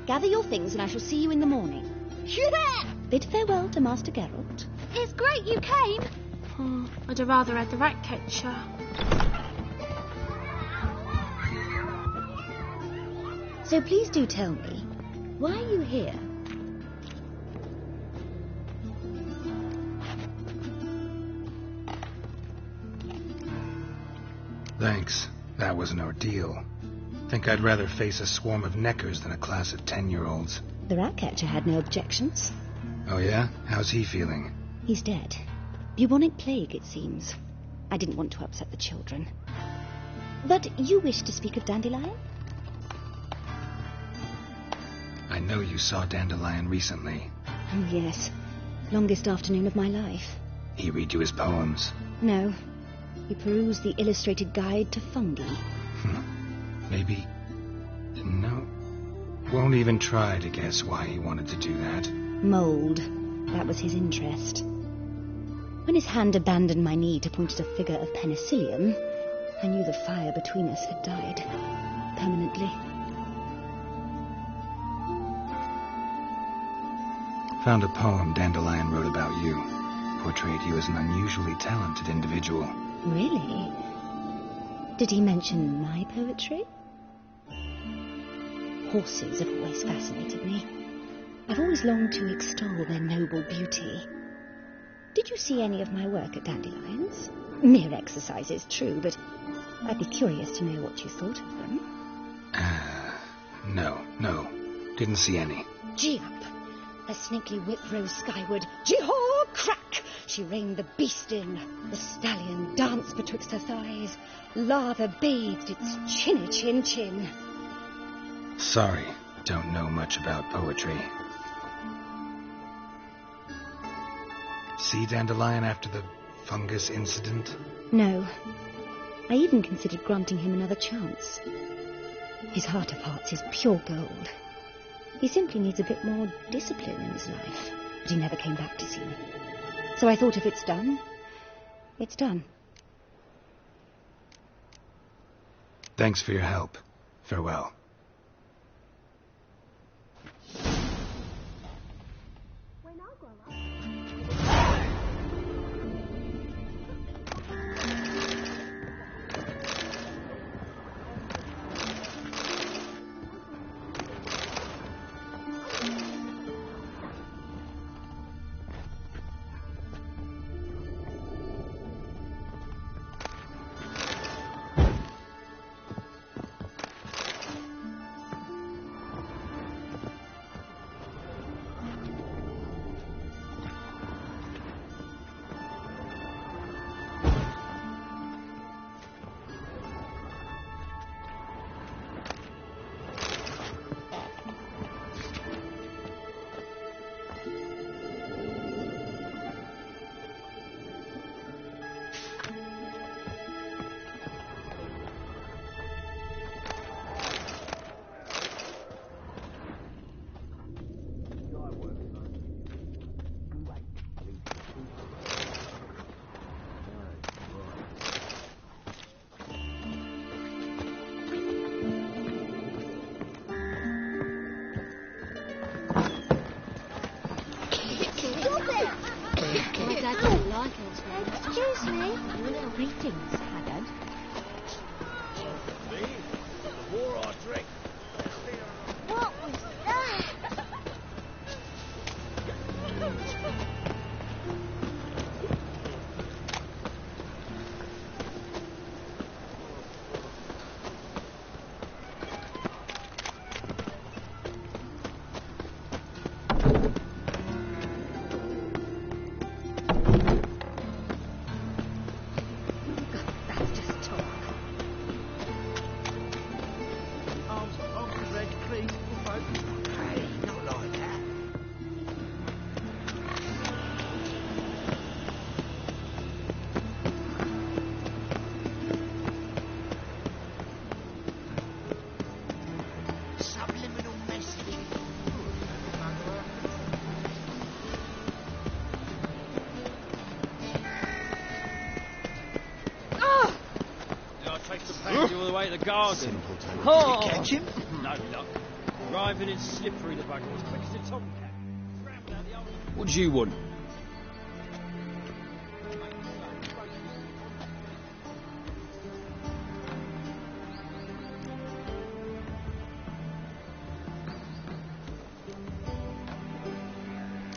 Gather your things and I shall see you in the morning. Yeah! Bid farewell to Master Geralt. It's great you came. Oh, I'd have rather had the rat catcher. So please do tell me, why are you here? Thanks. That was an ordeal. Think I'd rather face a swarm of neckers than a class of 10-year-olds. The Ratcatcher had no objections. Oh yeah? How's he feeling? He's dead. Bubonic plague, it seems. I didn't want to upset the children. But you wish to speak of Dandelion? I know you saw Dandelion recently. Oh, yes. Longest afternoon of my life. He read you his poems? No. He perused the illustrated guide to fungi. Maybe... No. Won't even try to guess why he wanted to do that. Mould. That was his interest. When his hand abandoned my knee to point at a figure of penicillium, I knew the fire between us had died. Permanently. Found a poem Dandelion wrote about you. Portrayed you as an unusually talented individual. Really? Did he mention my poetry? Horses have always fascinated me. I've always longed to extol their noble beauty. Did you see any of my work at Dandelion's? Mere exercises, true, but I'd be curious to know what you thought of them. No. Didn't see any. Gee up! A snaky whip rose skyward. Gee-haw! Crack! She reined the beast in. The stallion danced betwixt her thighs. Lava bathed its chinny chin. Sorry, don't know much about poetry. See Dandelion after the fungus incident? No. I even considered granting him another chance. His heart of hearts is pure gold. He simply needs a bit more discipline in his life. But he never came back to see me. So I thought if it's done, it's done. Thanks for your help. Farewell. Excuse me. Greetings, Haggard. The war I drink. What was that? All the way to the garden. Simple to Oh. Did you catch him? No luck. Driving it slippery the bugger as quick as a tomcat. What do you want?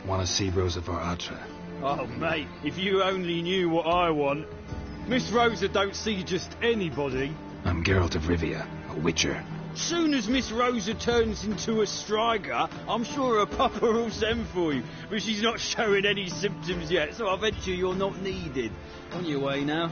Want to see Rosa var Atra? Oh, mate, if you only knew what I want. Miss Rosa don't see just anybody. I'm Geralt of Rivia, a witcher. Soon as Miss Rosa turns into a striker, I'm sure her papa will send for you. But she's not showing any symptoms yet, so I venture you're not needed. On your way now.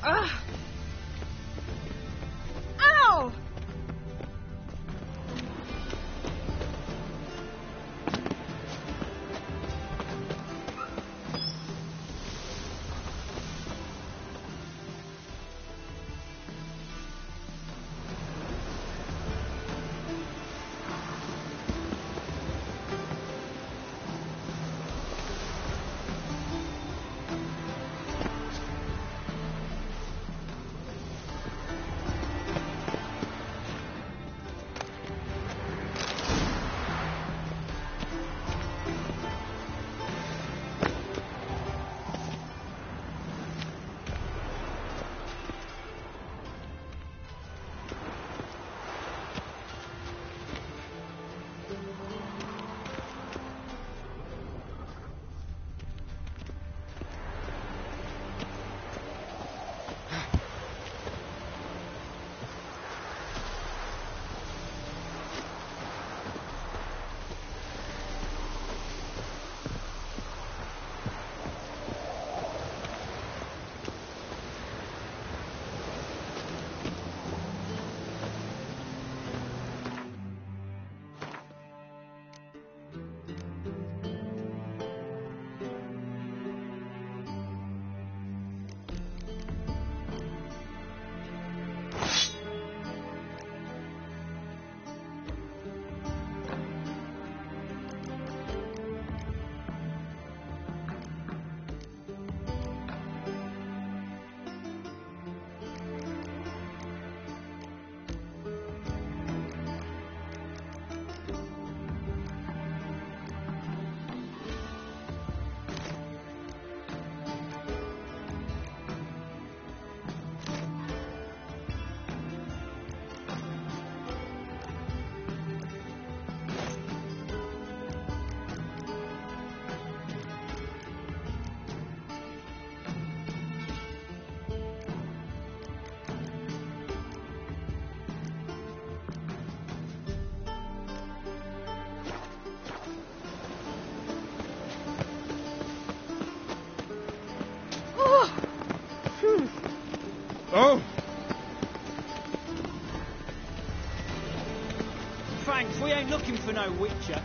Ow! Oh! Thanks, we ain't looking for no witcher.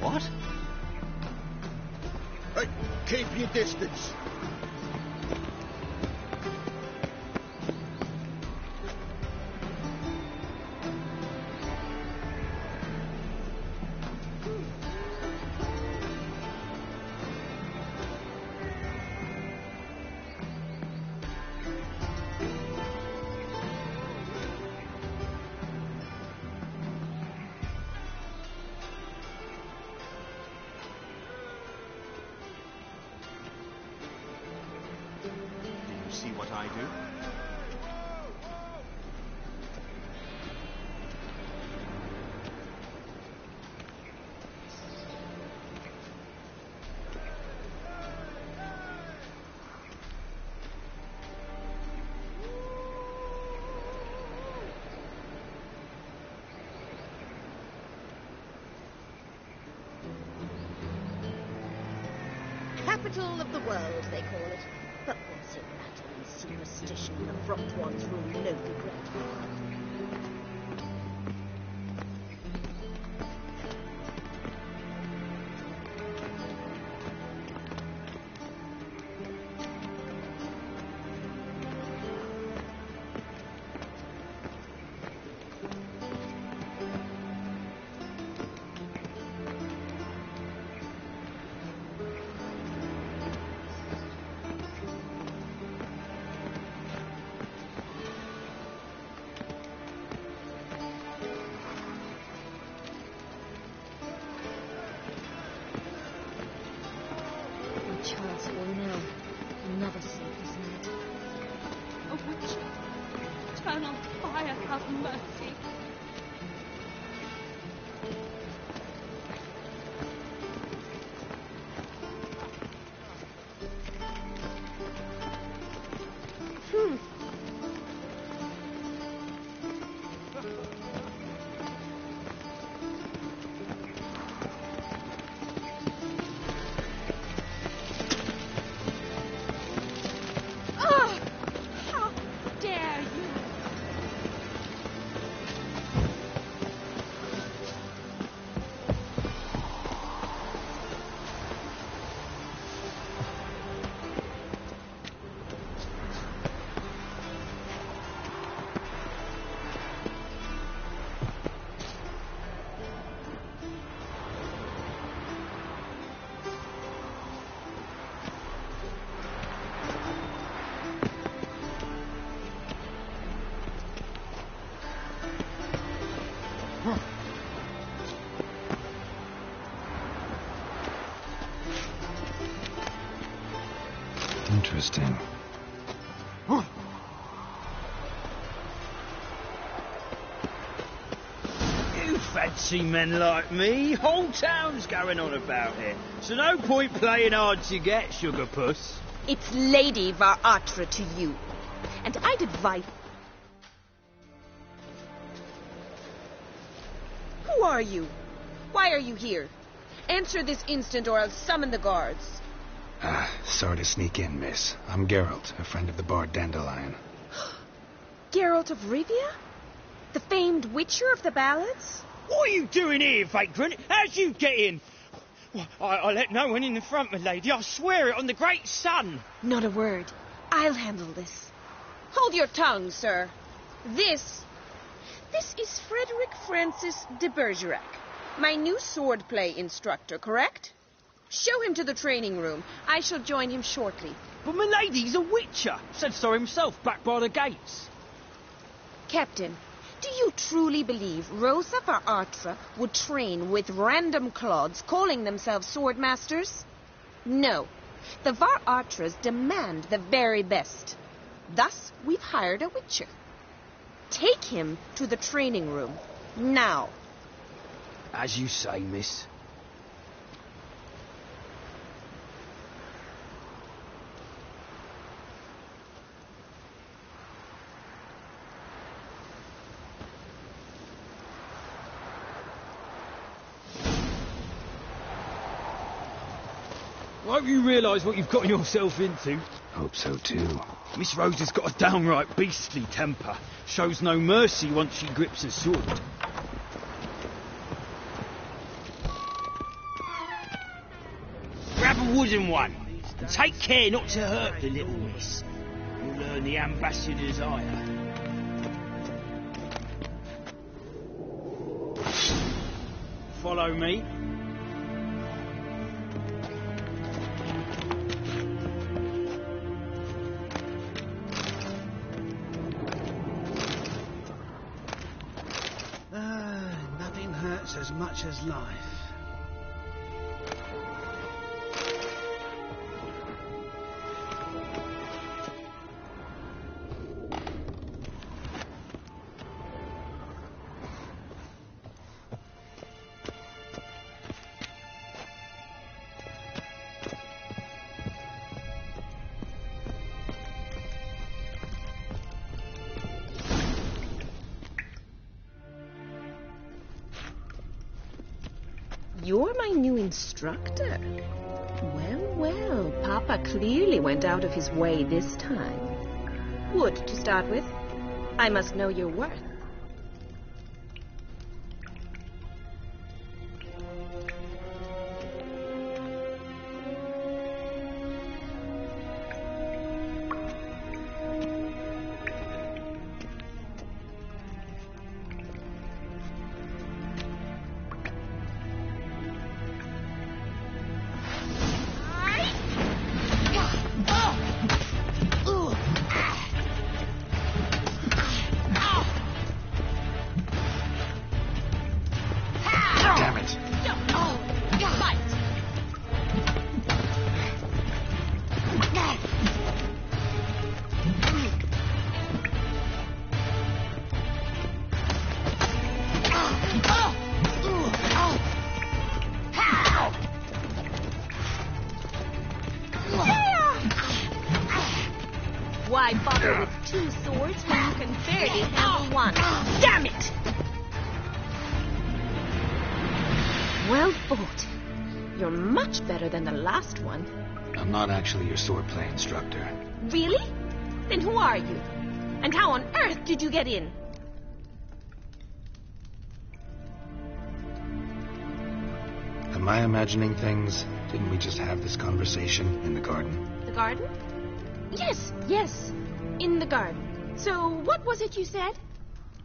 What? Hey, keep your distance. See what I do? capital of the world, they call it. But what's it matter in superstition? The front ones rule Novigrad. Chance will know. Another sleepless night. A witch. Eternal fire, have mercy. Interesting. You fancy men like me? Whole town's going on about it. So no point playing hard to get, sugar puss. It's Lady Varatra to you. And I'd advise... Who are you? Why are you here? Answer this instant or I'll summon the guards. Sorry to sneak in, miss. I'm Geralt, a friend of the bard Dandelion. Geralt of Rivia? The famed witcher of the ballads? What are you doing here, vagrant? How'd you get in? Well, I let no one in the front, my lady. I swear it on the great sun. Not a word. I'll handle this. Hold your tongue, sir. This is Frederick Francis de Bergerac, my new swordplay instructor, correct? Show him to the training room. I shall join him shortly. But my lady's a witcher. Said so himself back by the gates. Captain, do you truly believe Rosa Varatra would train with random clods calling themselves swordmasters? No. The Varatras demand the very best. Thus, we've hired a witcher. Take him to the training room. Now. As you say, miss. I hope you realise what you've gotten yourself into. Hope so, too. Miss Rose has got a downright beastly temper. Shows no mercy once she grips a sword. Grab a wooden one. And take care not to hurt the little miss. You'll learn the ambassador's ire. Follow me. Nothing hurts as much as life. You're my new instructor. Well, well, Papa clearly went out of his way this time. Wood, to start with. I must know your worth. Why bother with 2 swords when you can barely handle one? Damn it! Well fought. You're much better than the last one. I'm not actually your swordplay instructor. Really? Then who are you? And how on earth did you get in? Am I imagining things? Didn't we just have this conversation in the garden? The garden? Yes. In the garden. So, what was it you said?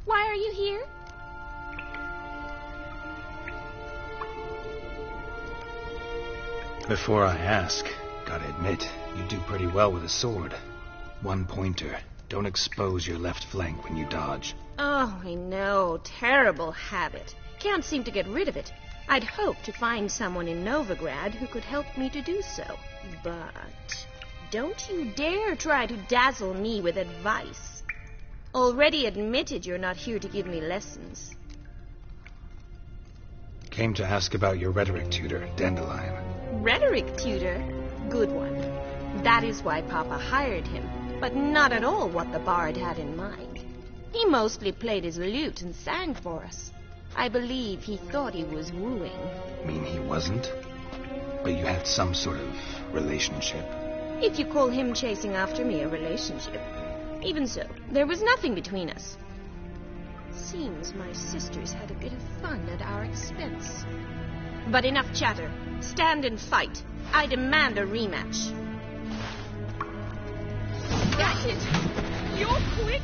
Why are you here? Before I ask, gotta admit, you do pretty well with a sword. 1 pointer. Don't expose your left flank when you dodge. Oh, I know. Terrible habit. Can't seem to get rid of it. I'd hoped to find someone in Novigrad who could help me to do so. But don't you dare try to dazzle me with advice. Already admitted you're not here to give me lessons. Came to ask about your rhetoric tutor, Dandelion. Rhetoric tutor? Good one. That is why Papa hired him, but not at all what the bard had in mind. He mostly played his lute and sang for us. I believe he thought he was wooing. Mean he wasn't? But you had some sort of relationship? If you call him chasing after me a relationship. Even so, there was nothing between us. Seems my sisters had a bit of fun at our expense. But enough chatter. Stand and fight. I demand a rematch. That's it. You're quick.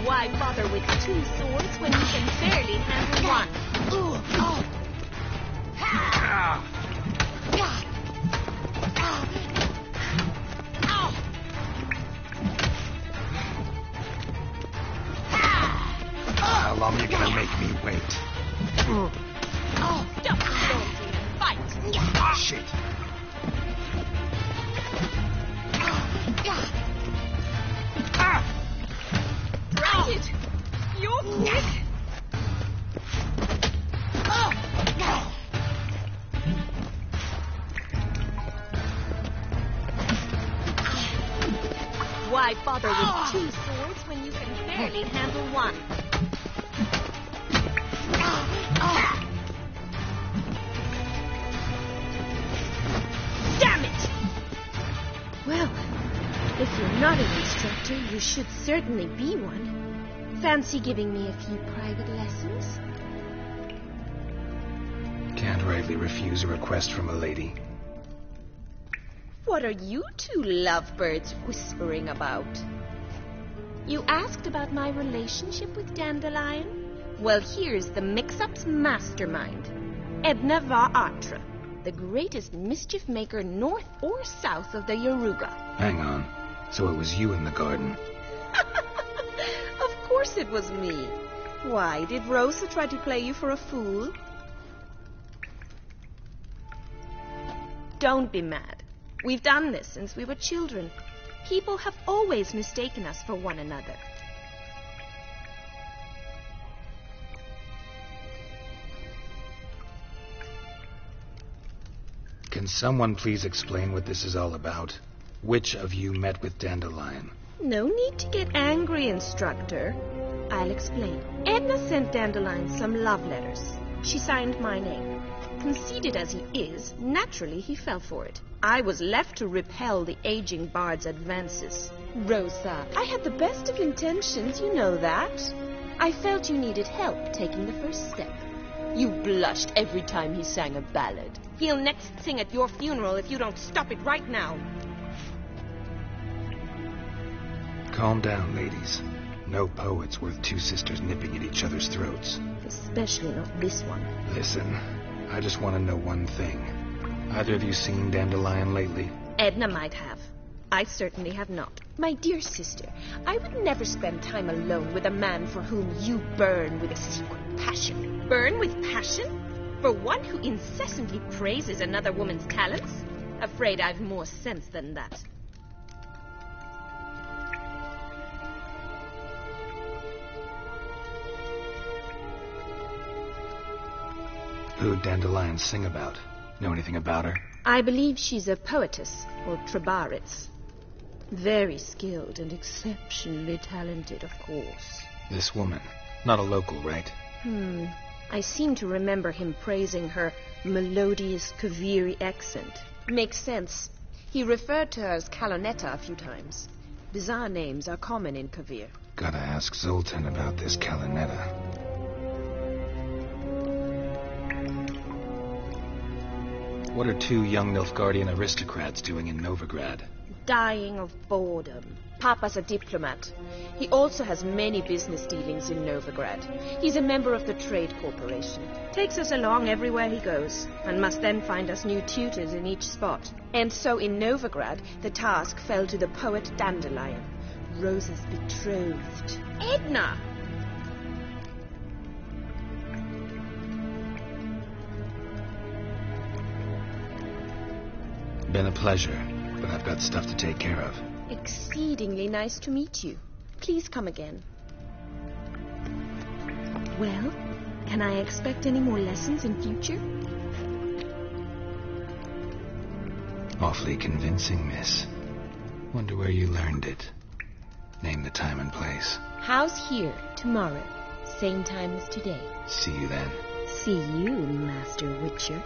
Why bother with 2 swords when you can barely handle one? How long are you gonna make me wait? Stop loyalty and fight! Shit. Right it! You're quick! Why bother with 2 swords when you can barely handle one? Damn it! Well, if you're not an instructor, you should certainly be one. Fancy giving me a few private lessons? Can't rightly refuse a request from a lady. What are you 2 lovebirds whispering about? You asked about my relationship with Dandelion? Well, here's the mix-up's mastermind. Edna va Atra, the greatest mischief maker north or south of the Yaruga. Hang on. So it was you in the garden. Of course it was me. Why, did Rosa try to play you for a fool? Don't be mad. We've done this since we were children. People have always mistaken us for one another. Can someone please explain what this is all about? Which of you met with Dandelion? No need to get angry, Instructor. I'll explain. Edna sent Dandelion some love letters. She signed my name. Conceited as he is, naturally he fell for it. I was left to repel the aging bard's advances. Rosa, I had the best of intentions, you know that. I felt you needed help taking the first step. You blushed every time he sang a ballad. He'll next sing at your funeral if you don't stop it right now. Calm down, ladies. No poet's worth two sisters nipping at each other's throats. Especially not this one. Listen, I just want to know one thing. Either of you seen Dandelion lately? Edna might have. I certainly have not. My dear sister, I would never spend time alone with a man for whom you burn with a secret passion. Burn with passion? For one who incessantly praises another woman's talents? Afraid I've more sense than that. Who'd Dandelion sing about? Know anything about her? I believe she's a poetess, or trabaritz. Very skilled and exceptionally talented, of course. This woman. Not a local, right? I seem to remember him praising her melodious Kaviri accent. Makes sense. He referred to her as Kalonetta a few times. Bizarre names are common in Kavir. Gotta ask Zoltan about this Kalonetta. What are two young Nilfgaardian aristocrats doing in Novigrad? Dying of boredom. Papa's a diplomat. He also has many business dealings in Novigrad. He's a member of the Trade Corporation. Takes us along everywhere he goes, and must then find us new tutors in each spot. And so in Novigrad, the task fell to the poet Dandelion, Rosa's betrothed. Edna! Been a pleasure, but I've got stuff to take care of. Exceedingly nice to meet you. Please come again. Well, can I expect any more lessons in future? Awfully convincing, miss. Wonder where you learned it. Name the time and place. House here, tomorrow. Same time as today. See you then. See you, Master Witcher.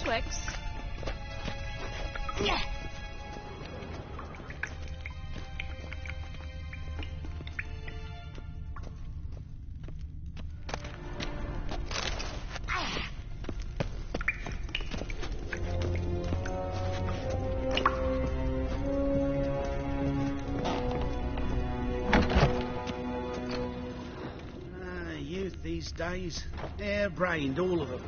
Twix. Yeah. these days. Hair-brained, all of them.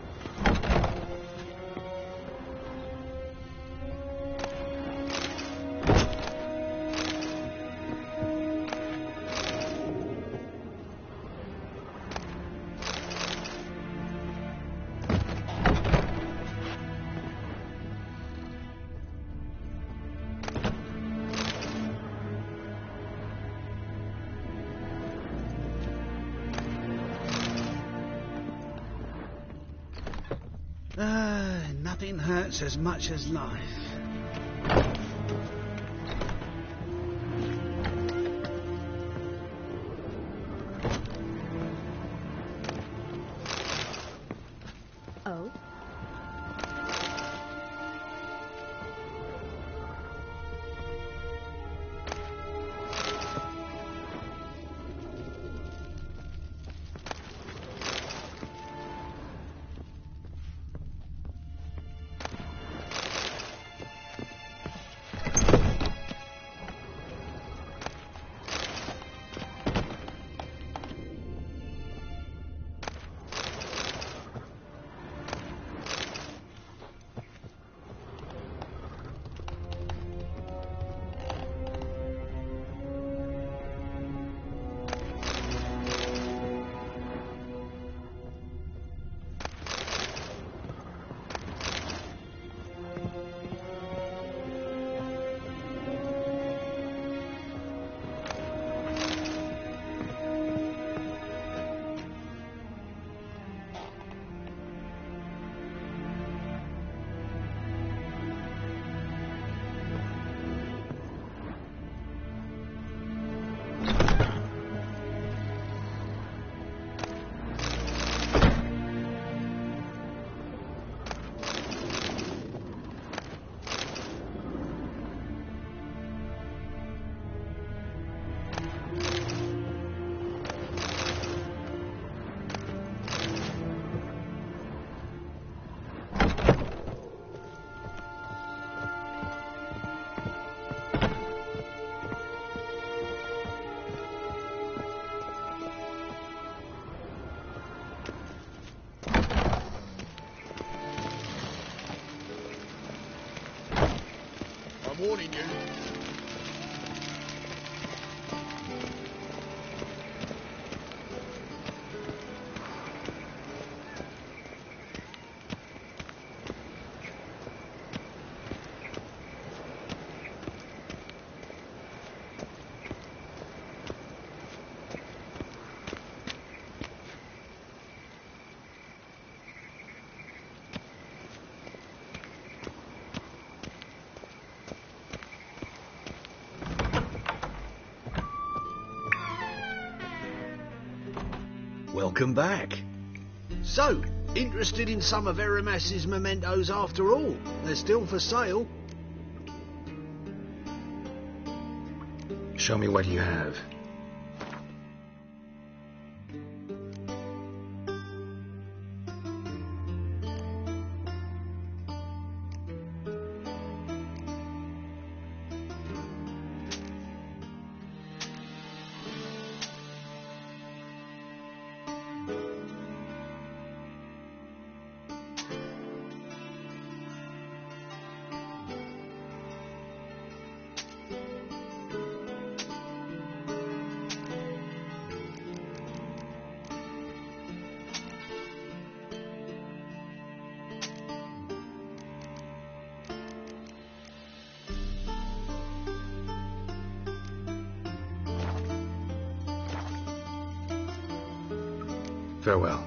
Nothing hurts as much as life. Oh? I'm warning you. Welcome back. So, interested in some of Eramas's mementos after all? They're still for sale. Show me what you have. Farewell.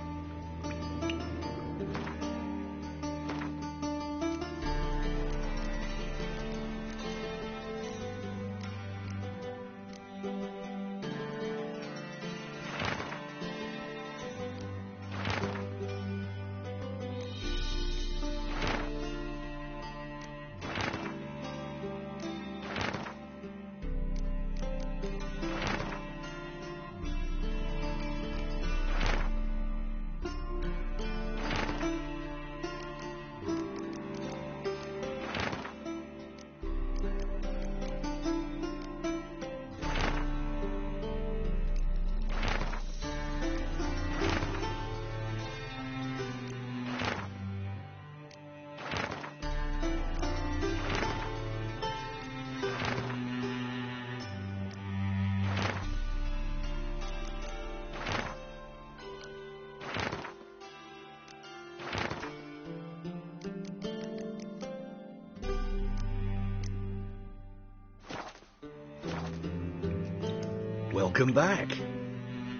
Welcome back.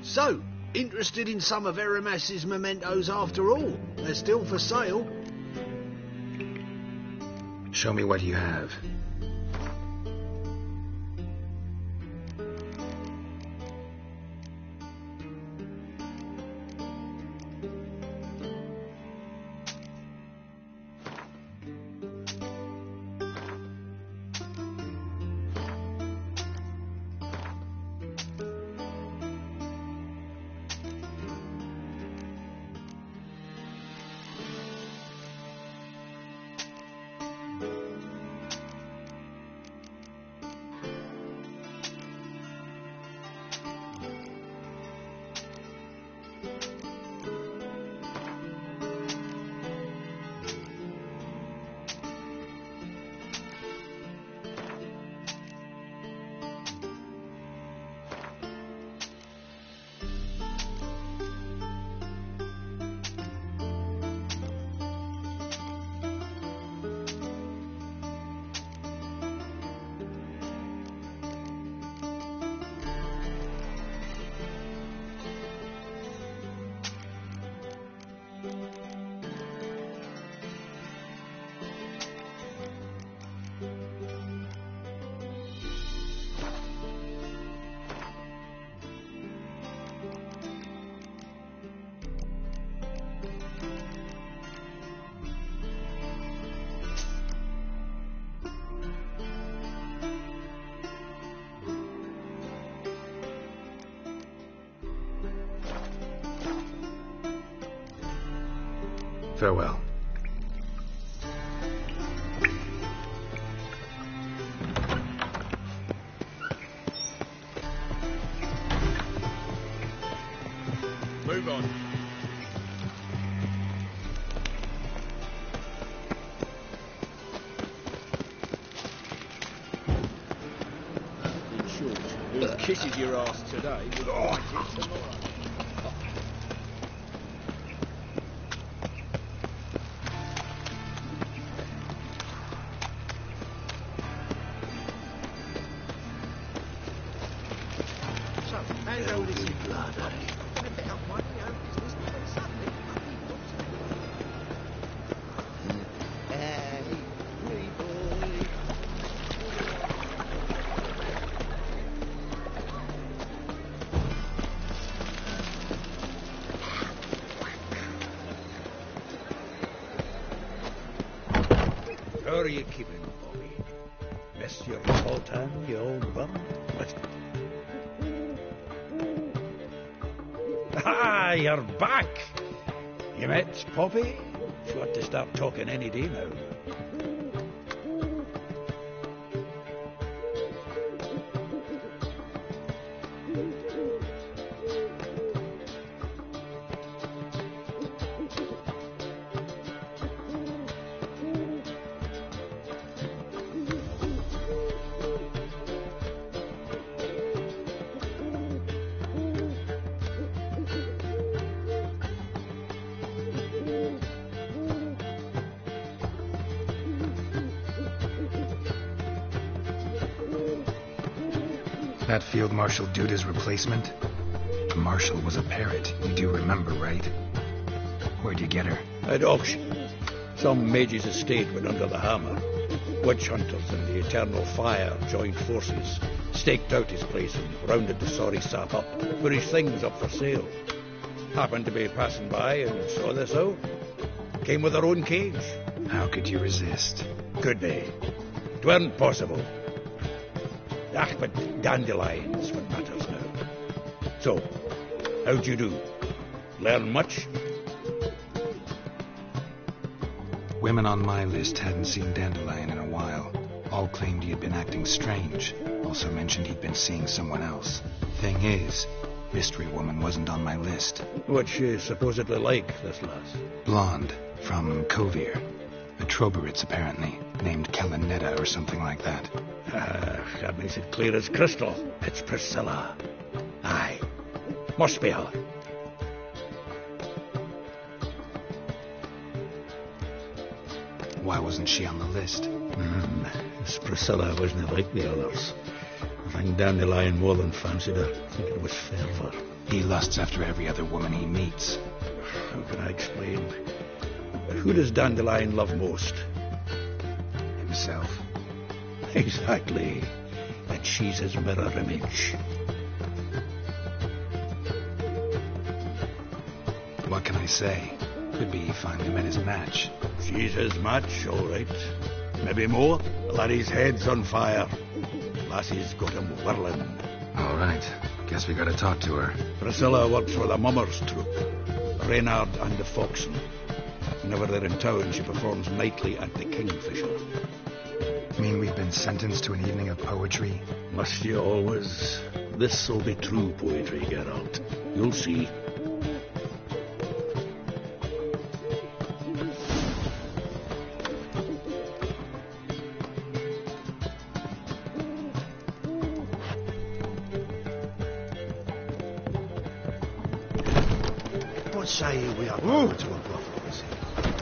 So, interested in some of Aramas's mementos after all? They're still for sale. Show me what you have. Farewell. Move on. In short, who kisses your ass today will kiss it tomorrow. How are you keeping, Bobby? Missed your small town, you old bum? What? Ah, you're back! You met Poppy? She ought to start talking any day now. That Field Marshal Duda's replacement? The Marshal was a parrot, you do remember, right? Where'd you get her? At auction. Some mage's estate went under the hammer. Witch hunters and the Eternal Fire joined forces, staked out his place and rounded the sorry sap up, put his things up for sale. Happened to be passing by and saw this out. Came with her own cage. How could you resist? Could be. 'Tweren't possible. Ah, but Dandelion's what matters now. So, how'd you do? Learn much? Women on my list hadn't seen Dandelion in a while. All claimed he had been acting strange. Also mentioned he'd been seeing someone else. Thing is, Mystery Woman wasn't on my list. What's she supposedly like, this lass? Blonde, from Kovir. A Troberitz, apparently, named Kellanetta or something like that. That makes it clear as crystal. It's Priscilla. Aye. Must be her. Why wasn't she on the list? This Priscilla wasn't like the others. I think Dandelion more than fancied her. I think it was fervour. He lusts after every other woman he meets. How can I explain? Who does Dandelion love most? Himself. Exactly. And she's his mirror image. What can I say? Could be he finally met his match. She's his match, all right. Maybe more. The laddie's head's on fire. Lassie's got him whirling. All right. Guess we gotta talk to her. Priscilla works for the Mummers troupe. Reynard and the Foxen. Whenever they're in town, she performs nightly at the Kingfisher. You mean we've been sentenced to an evening of poetry? Must you always? This'll be true poetry, Geralt. You'll see. What say you we are going to a brothel this evening?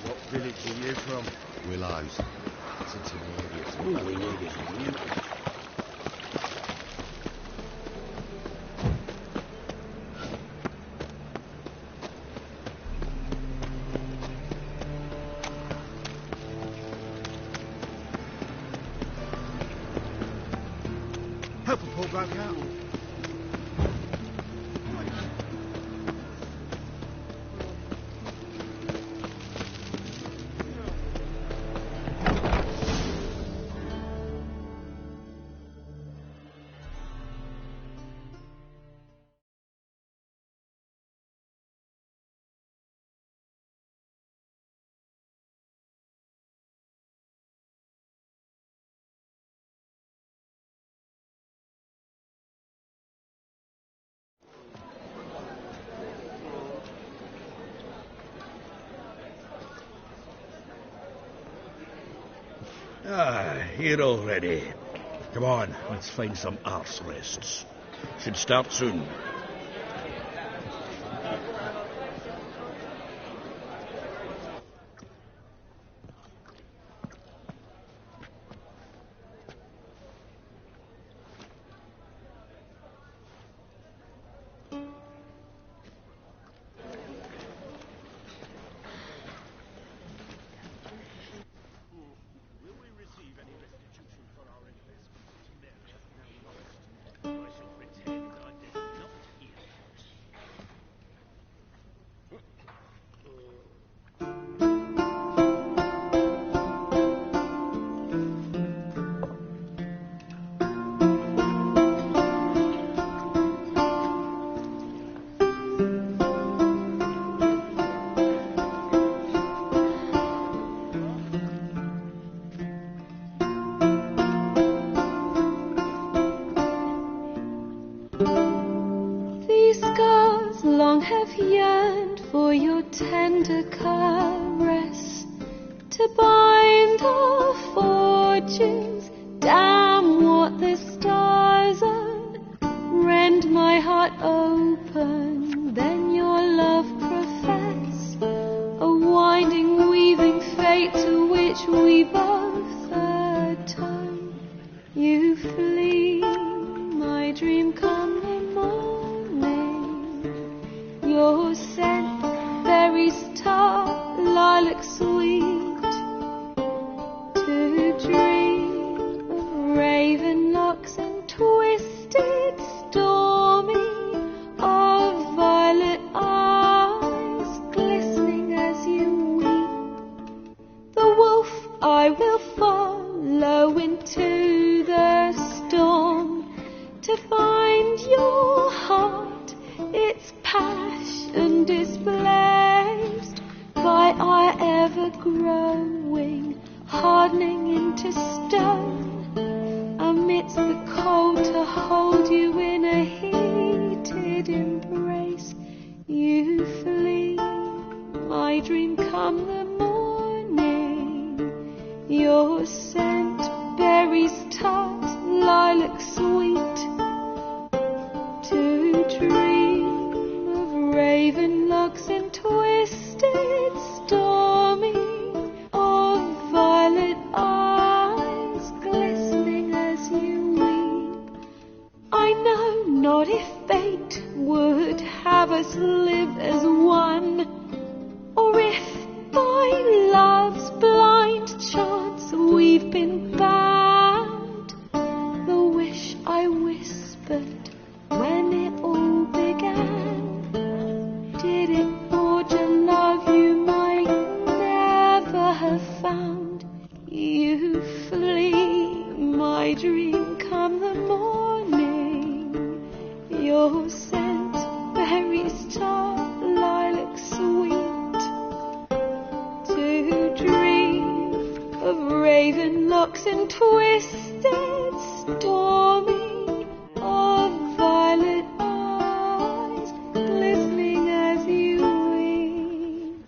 What village are you from? Willows. It's intermediate. Oh, we need it. Help a poor broke out. Here already. Come on, let's find some arse rests. Should start soon. Have yearned for your tender caress, to bind our fortunes. Damn what the stars are, rend my heart open, then your love profess, a winding, weaving fate to which we both atone. You flee, my dream come the morning. Your scent, berries tart, lilac sweet, to dream of raven locks and twisted, stormy, of violet eyes glistening as you weep. The wolf I will follow into the storm, to find your heart, its passion displaced by our ever-growing, hardening into stone, amidst the cold to hold you in a heated embrace. You flee, my dream come the morning, your scent, berries tart, lilac sweet, to dream of raven locks and twisted, stormy, of violet eyes us live as one, or if by love's blind chance we've been bound. The wish I whispered when it all began, did it forge a love you might never have found? You flee, my dream, come the morning, your scent, berry star, lilac sweet, to dream of raven locks and twisted stormy, of violet eyes glistening as you weep.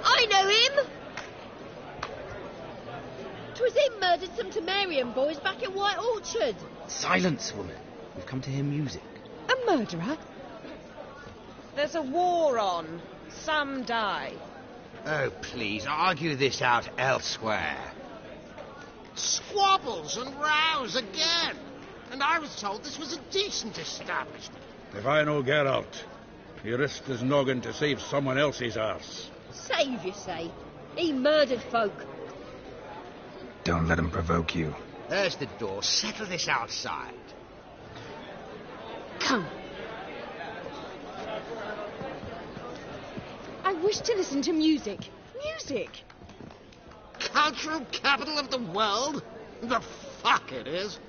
I know him! 'Twas him murdered some Temerian boys back at White Orchard. Silence, woman. We've come to hear music. A murderer? There's a war on. Some die. Oh, please, argue this out elsewhere. Squabbles and rows again. And I was told this was a decent establishment. If I know Geralt, he risked his noggin to save someone else's arse. Save, you say? He murdered folk. Don't let him provoke you. There's the door. Settle this outside. Come. I wish to listen to music. Music! Cultural capital of the world? The fuck it is.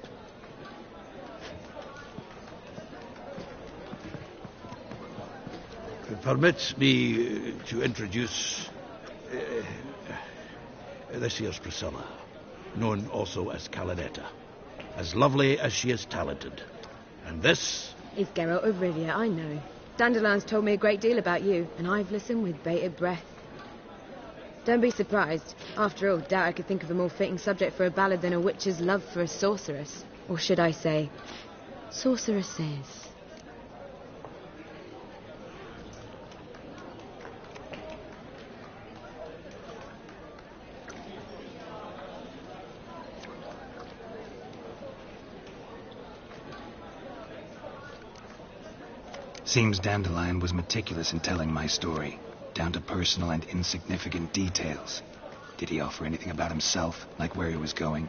Permit me to introduce... this here's Priscilla, known also as Calinetta. As lovely as she is talented. And this... It's Geralt of Rivia, I know. Dandelion's told me a great deal about you, and I've listened with bated breath. Don't be surprised. After all, doubt I could think of a more fitting subject for a ballad than a witch's love for a sorceress. Or should I say, sorceresses. Seems Dandelion was meticulous in telling my story, down to personal and insignificant details. Did he offer anything about himself, like where he was going?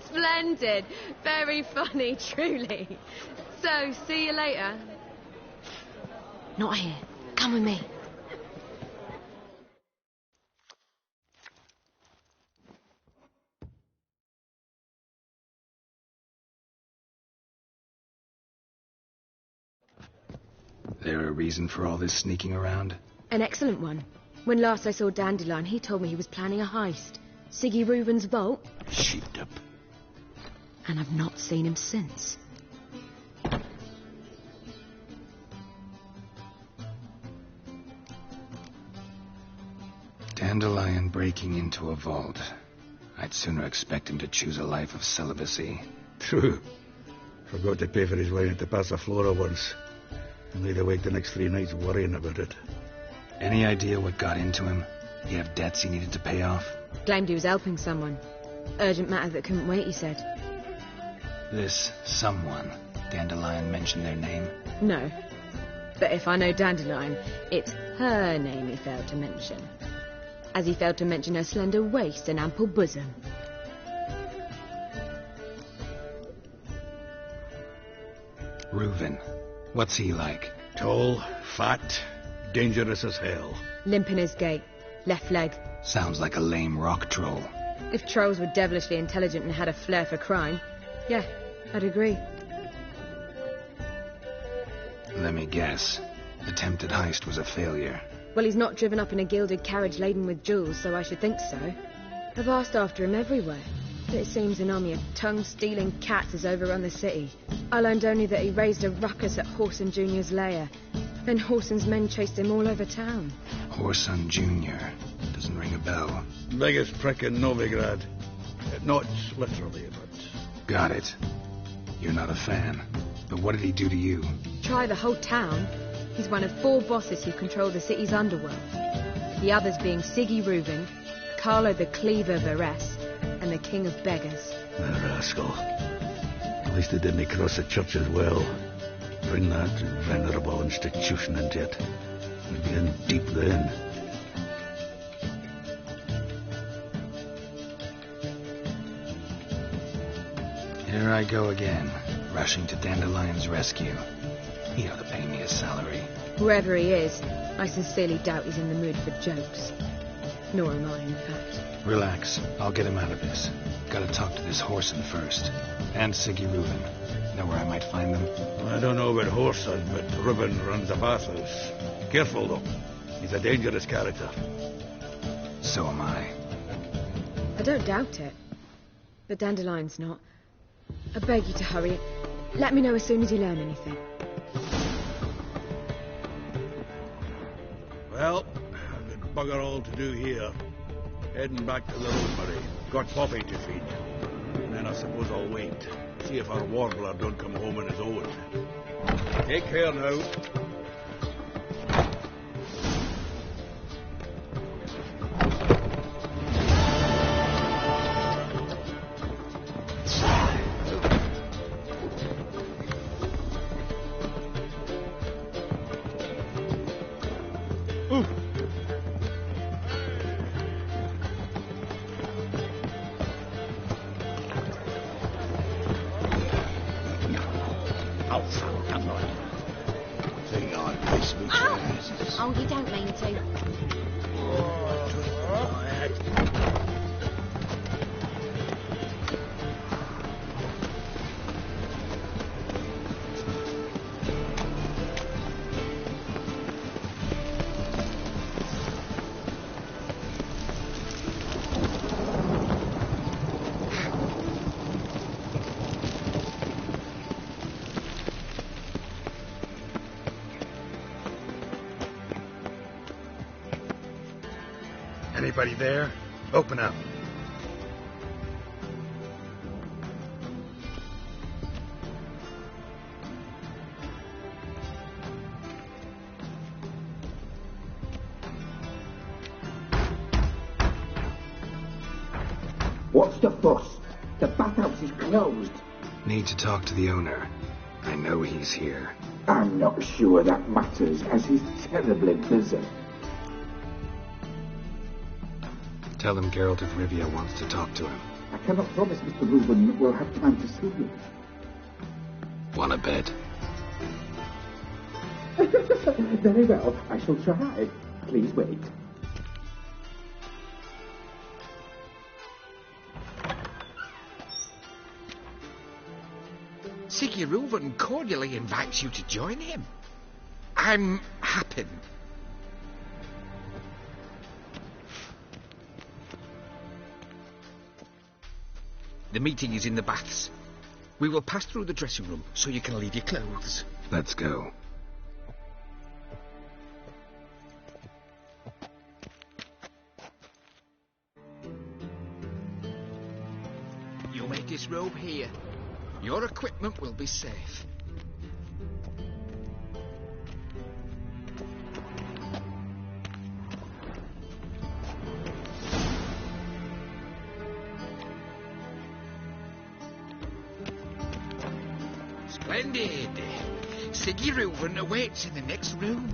Splendid. Very funny, truly. So, see you later. Not here. Come with me. There a reason for all this sneaking around? An excellent one. When last I saw Dandelion, he told me he was planning a heist. Siggy Reuben's vault. Sheeped up. And I've not seen him since. Dandelion breaking into a vault. I'd sooner expect him to choose a life of celibacy. True. Forgot to pay for his wine at the Passaflora once. And laid awake the next 3 nights worrying about it. Any idea what got into him? He have debts he needed to pay off? Claimed he was helping someone. Urgent matter that couldn't wait, he said. This someone, Dandelion mentioned their name? No. But if I know Dandelion, it's her name he failed to mention. As he failed to mention her slender waist and ample bosom. Reuven. What's he like? Tall, fat, dangerous as hell. Limp in his gait. Left leg. Sounds like a lame rock troll. If trolls were devilishly intelligent and had a flair for crime, yeah, I'd agree. Let me guess. Attempted heist was a failure. Well, he's not driven up in a gilded carriage laden with jewels, so I should think so. I've asked after him everywhere, but it seems an army of tongue-stealing cats has overrun the city. I learned only that he raised a ruckus at Horson Jr.'s lair. Then Horson's men chased him all over town. Horson Jr. Doesn't ring a bell. Biggest prick in Novigrad. Not literally, but... Got it. You're not a fan. But what did he do to you? Try the whole town. He's one of 4 bosses who control the city's underworld. The others being Siggy Reuben, Carlo the Cleaver Varese, and the King of Beggars. The rascal. At least he didn't cross the church as well. Bring that venerable institution into it. We'd be in deep then. Here I go again, rushing to Dandelion's rescue. He ought to pay me a salary. Whoever he is, I sincerely doubt he's in the mood for jokes. Nor am I, in fact. Relax, I'll get him out of this. Gotta talk to this Horson first. And Siggy Reuben. Know where I might find them? I don't know about Horson, but Reuben runs a bathhouse. Careful, though. He's a dangerous character. So am I. I don't doubt it. But Dandelion's not. I beg you to hurry. Let me know as soon as you learn anything. Well, I've got bugger all to do here. Heading back to the rosebery. Got Poppy to feed. And then I suppose I'll wait. See if our warbler don't come home on his own. Take care now. Oh, you don't mean to. Anybody there? Open up. What's the fuss? The bathhouse is closed. Need to talk to the owner. I know he's here. I'm not sure that matters, as he's terribly busy. Tell him Geralt of Rivia wants to talk to him. I cannot promise Mr. Reuben will have time to see you. Want a bed? Very well, I shall try. Please wait. Siggy Reuben cordially invites you to join him. I'm happy. The meeting is in the baths. We will pass through the dressing room so you can leave your clothes. Let's go. You'll make this robe here. Your equipment will be safe. Splendid. Siggy Reuben awaits in the next room.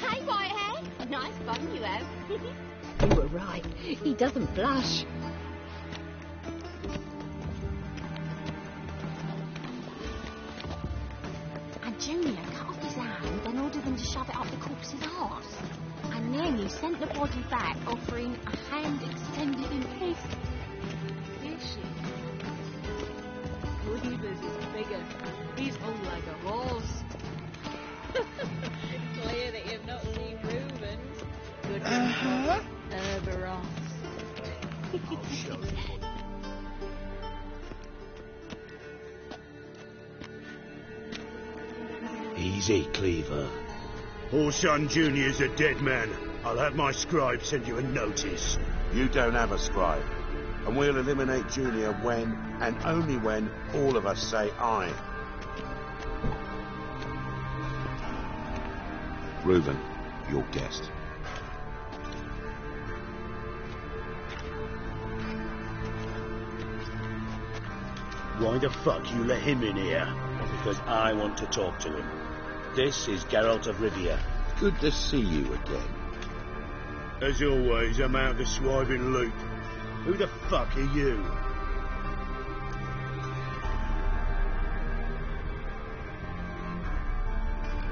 Hey, Whitehead. Nice bum you have. You were right. He doesn't blush. And Junior cut off his hand, then ordered them to shove it up the corpse's arse. And then he sent the body back, offering a hand extended in peace. Is she? Goody business bigger. He's hung like a horse. I'll show you. Easy, Cleaver. Orson Jr.'s a dead man. I'll have my scribe send you a notice. You don't have a scribe. And we'll eliminate Junior when, and only when, all of us say aye. Reuben, your guest. Why the fuck you let him in here? Because I want to talk to him. This is Geralt of Rivia. Good to see you again. As always, I'm out the swiving loop. Who the fuck are you?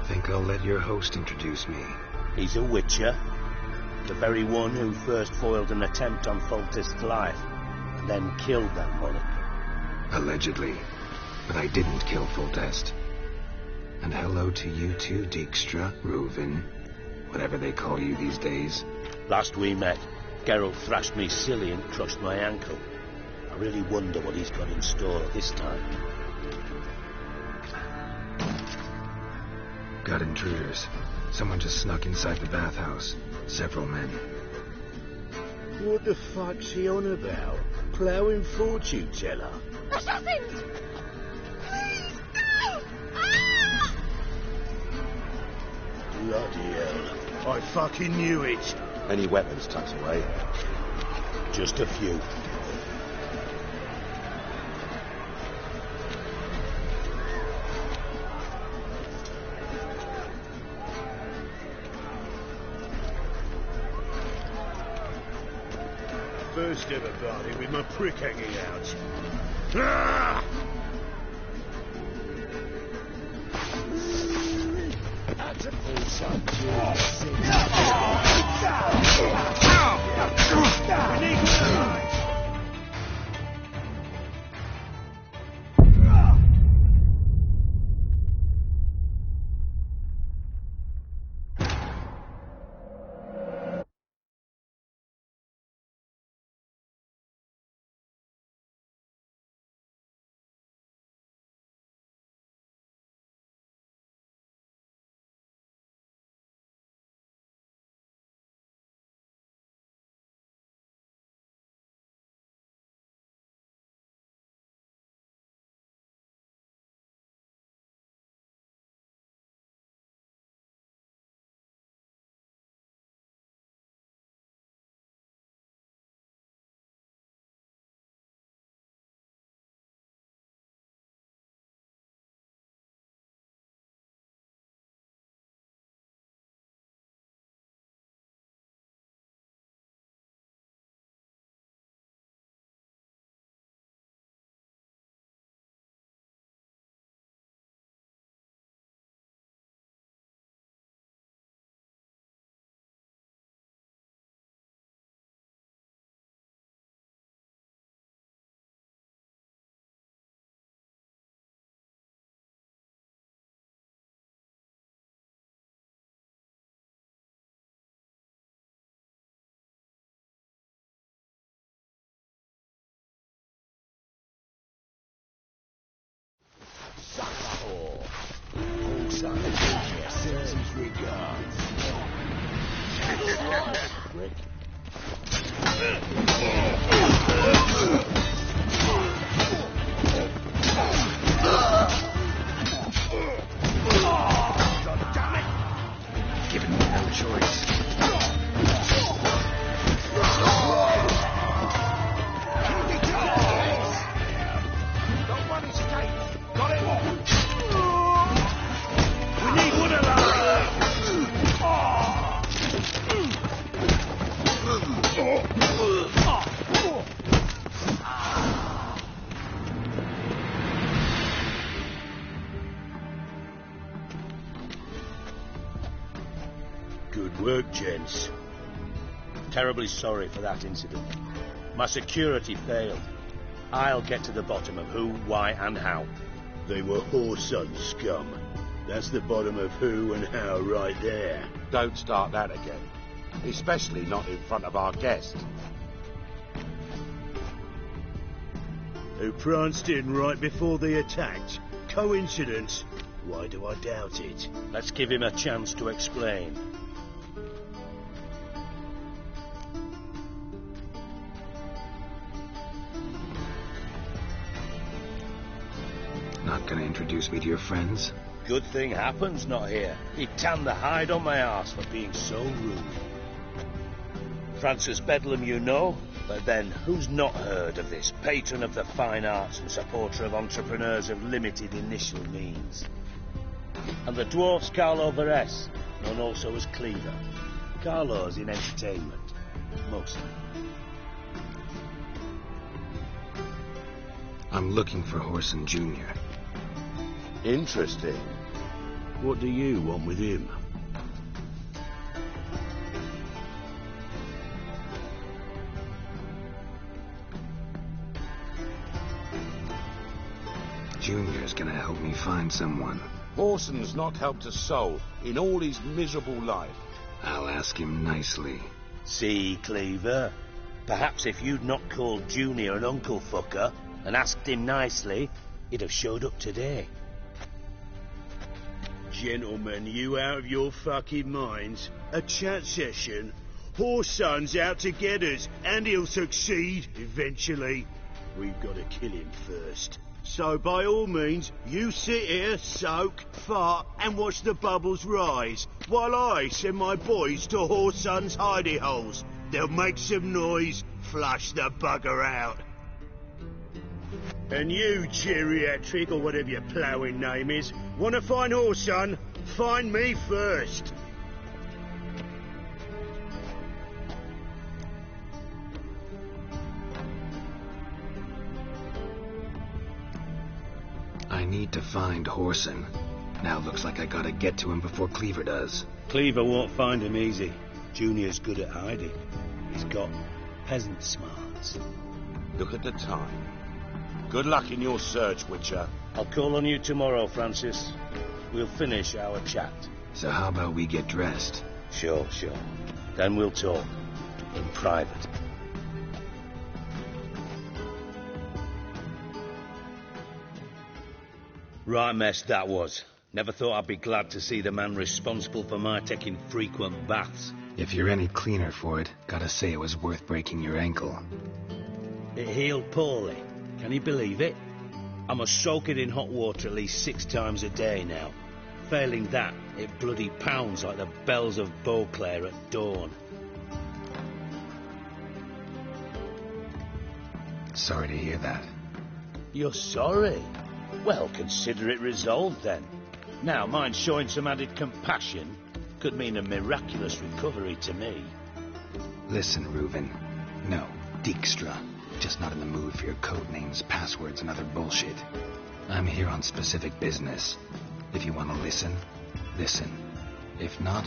Think I'll let your host introduce me. He's a witcher. The very one who first foiled an attempt on Foltest's life, and then killed that monarch. Allegedly. But I didn't kill Foltest. And hello to you too, Dijkstra, Reuven, whatever they call you these days. Last we met, Geralt thrashed me silly and crushed my ankle. I really wonder what he's got in store this time. Got intruders. Someone just snuck inside the bathhouse. Several men. What the fuck's he on about? Ploughing fortune teller? Assassins! Please, no! Ah! Bloody hell. I fucking knew it. Any weapons tucked away? Just a few. First ever party with my prick hanging out. Ah! That's a full son. Sends his regards. Prick. God damn it! Giving me no choice. Don't run escape. Got it? We need one alive! Good work, gents. Terribly sorry for that incident. My security failed. I'll get to the bottom of who, why, and how. They were whoreson scum. That's the bottom of who and how right there. Don't start that again. Especially not in front of our guest. who pranced in right before they attacked. Coincidence? Why do I doubt it? Let's give him a chance to explain. Not gonna introduce me to your friends? Good thing Happen's not here. He'd tan the hide on my arse for being so rude. Francis Bedlam you know, but then who's not heard of this patron of the fine arts and supporter of entrepreneurs of limited initial means? And the dwarf's Carlo Varese, known also as Cleaver. Carlo's in entertainment, mostly. I'm looking for Horson Jr. Interesting. What do you want with him? Junior's gonna help me find someone. Horson's not helped a soul in all his miserable life. I'll ask him nicely. See, Cleaver? Perhaps if you'd not called Junior an uncle fucker and asked him nicely, he'd have showed up today. Gentlemen, you out of your fucking minds? A chat session? Horson's out to get us, and he'll succeed eventually. We've got to kill him first. So by all means, you sit here, soak, fart, and watch the bubbles rise, while I send my boys to Horson's hidey holes. They'll make some noise, flush the bugger out. And you, geriatric, or whatever your ploughing name is, want to find Horson? Find me first. I need to find Horson. Now looks like I gotta get to him before Cleaver does. Cleaver won't find him easy. Junior's good at hiding. He's got peasant smarts. Look at the time. Good luck in your search, Witcher. I'll call on you tomorrow, Francis. We'll finish our chat. So how about we get dressed? Sure. Then we'll talk. In private. Right mess that was. Never thought I'd be glad to see the man responsible for my taking frequent baths. If you're any cleaner for it, gotta say it was worth breaking your ankle. It healed poorly. Can you believe it? I must soak it in hot water at least 6 times a day now. Failing that, it bloody pounds like the bells of Beauclair at dawn. Sorry to hear that. You're sorry? Well, consider it resolved then. Now, mind showing some added compassion could mean a miraculous recovery to me. Listen, Reuven. No, Dijkstra. Just not in the mood for your code names, passwords, and other bullshit. I'm here on specific business. If you want to listen, listen. If not,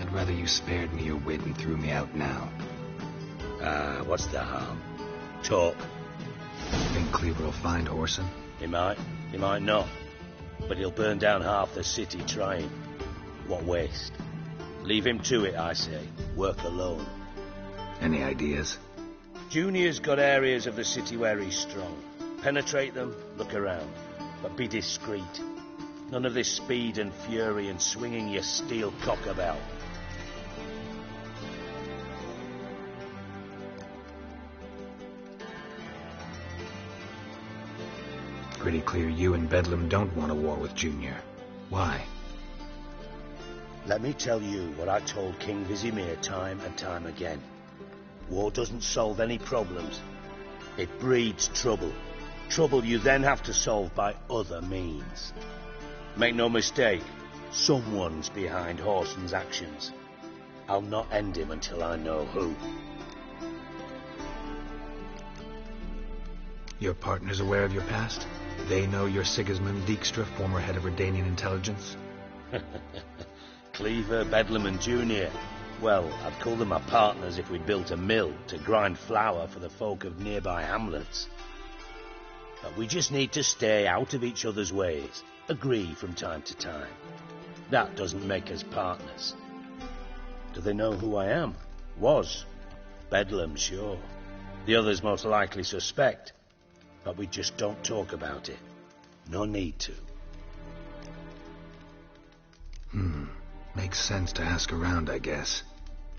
I'd rather you spared me your wit and threw me out now. What's the harm? Talk. Think Cleaver will find Horson? He might not. But he'll burn down half the city trying. What waste. Leave him to it, I say. Work alone. Any ideas? Junior's got areas of the city where he's strong. Penetrate them, look around. But be discreet. None of this speed and fury and swinging your steel cock about. Pretty clear you and Bedlam don't want a war with Junior. Why? Let me tell you what I told King Vizimir time and time again. War doesn't solve any problems. It breeds trouble. Trouble you then have to solve by other means. Make no mistake, someone's behind Horson's actions. I'll not end him until I know who. Your partner's aware of your past? They know you're Sigismund Dijkstra, former head of Redanian intelligence? Cleaver, Bedlam and Junior. Well, I'd call them my partners if we built a mill to grind flour for the folk of nearby hamlets. But we just need to stay out of each other's ways. Agree from time to time. That doesn't make us partners. Do they know who I am? Was. Bedlam, sure. The others most likely suspect. but we just don't talk about it. No need to. Makes sense to ask around, I guess.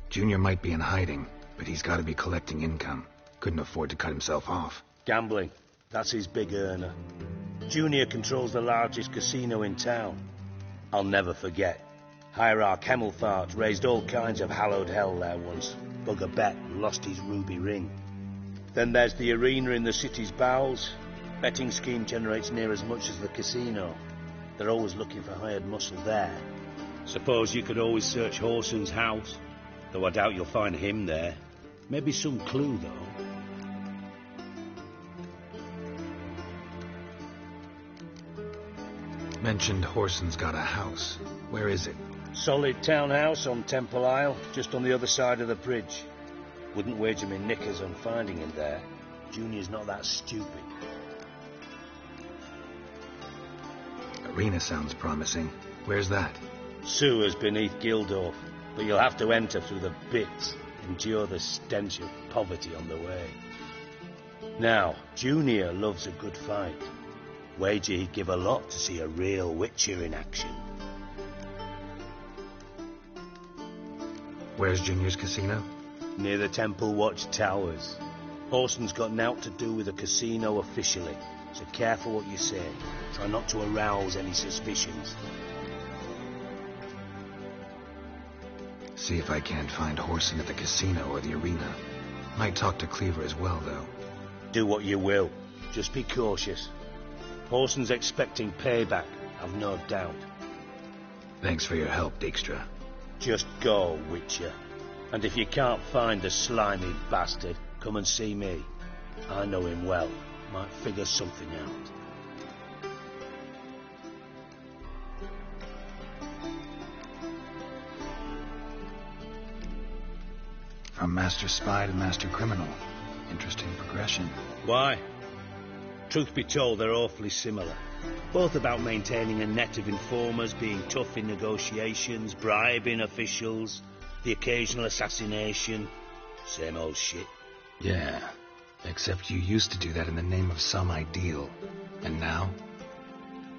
Junior might be in hiding, but he's got to be collecting income. Couldn't afford to cut himself off. Gambling. That's his big earner. Junior controls the largest casino in town. I'll never forget. Hierarch Hemmelfart raised all kinds of hallowed hell there once. Bugger bet and lost his ruby ring. Then there's the arena in the city's bowels. Betting scheme generates near as much as the casino. They're always looking for hired muscle there. Suppose you could always search Horson's house, though I doubt you'll find him there. Maybe some clue, though. Mentioned Horson's got a house. Where is it? Solid townhouse on Temple Isle, just on the other side of the bridge. Wouldn't wager me knickers on finding him there. Junior's not that stupid. Arena sounds promising. Where's that? Sewers beneath Gildorf, but you'll have to enter through the bits, endure the stench of poverty on the way. Now, Junior loves a good fight. Wager he'd give a lot to see a real Witcher in action. Where's Junior's casino? Near the Temple Watch Towers. Horson's got naught to do with the casino officially, so careful what you say. Try not to arouse any suspicions. See if I can't find Horson at the casino or the arena. Might talk to Cleaver as well, though. Do what you will. Just be cautious. Horson's expecting payback, I've no doubt. Thanks for your help, Dijkstra. Just go, Witcher. And if you can't find the slimy bastard, come and see me. I know him well. Might figure something out. From Master Spy to Master Criminal. Interesting progression. Why? Truth be told, they're awfully similar. Both about maintaining a net of informers, being tough in negotiations, bribing officials, the occasional assassination. Same old shit. Yeah, except you used to do that in the name of some ideal. And now?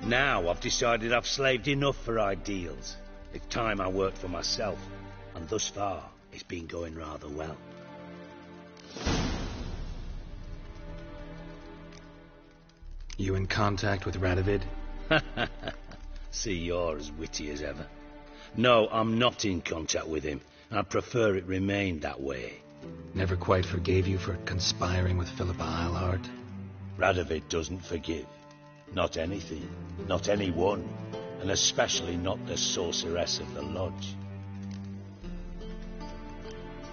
Now I've decided I've slaved enough for ideals. It's time I worked for myself. And thus far, it's been going rather well. You in contact with Radovid? See, you're as witty as ever. No, I'm not in contact with him. I'd prefer it remained that way. Never quite forgave you for conspiring with Philippa Eilhart? Radovid doesn't forgive. Not anything. Not anyone. And especially not the sorceress of the lodge.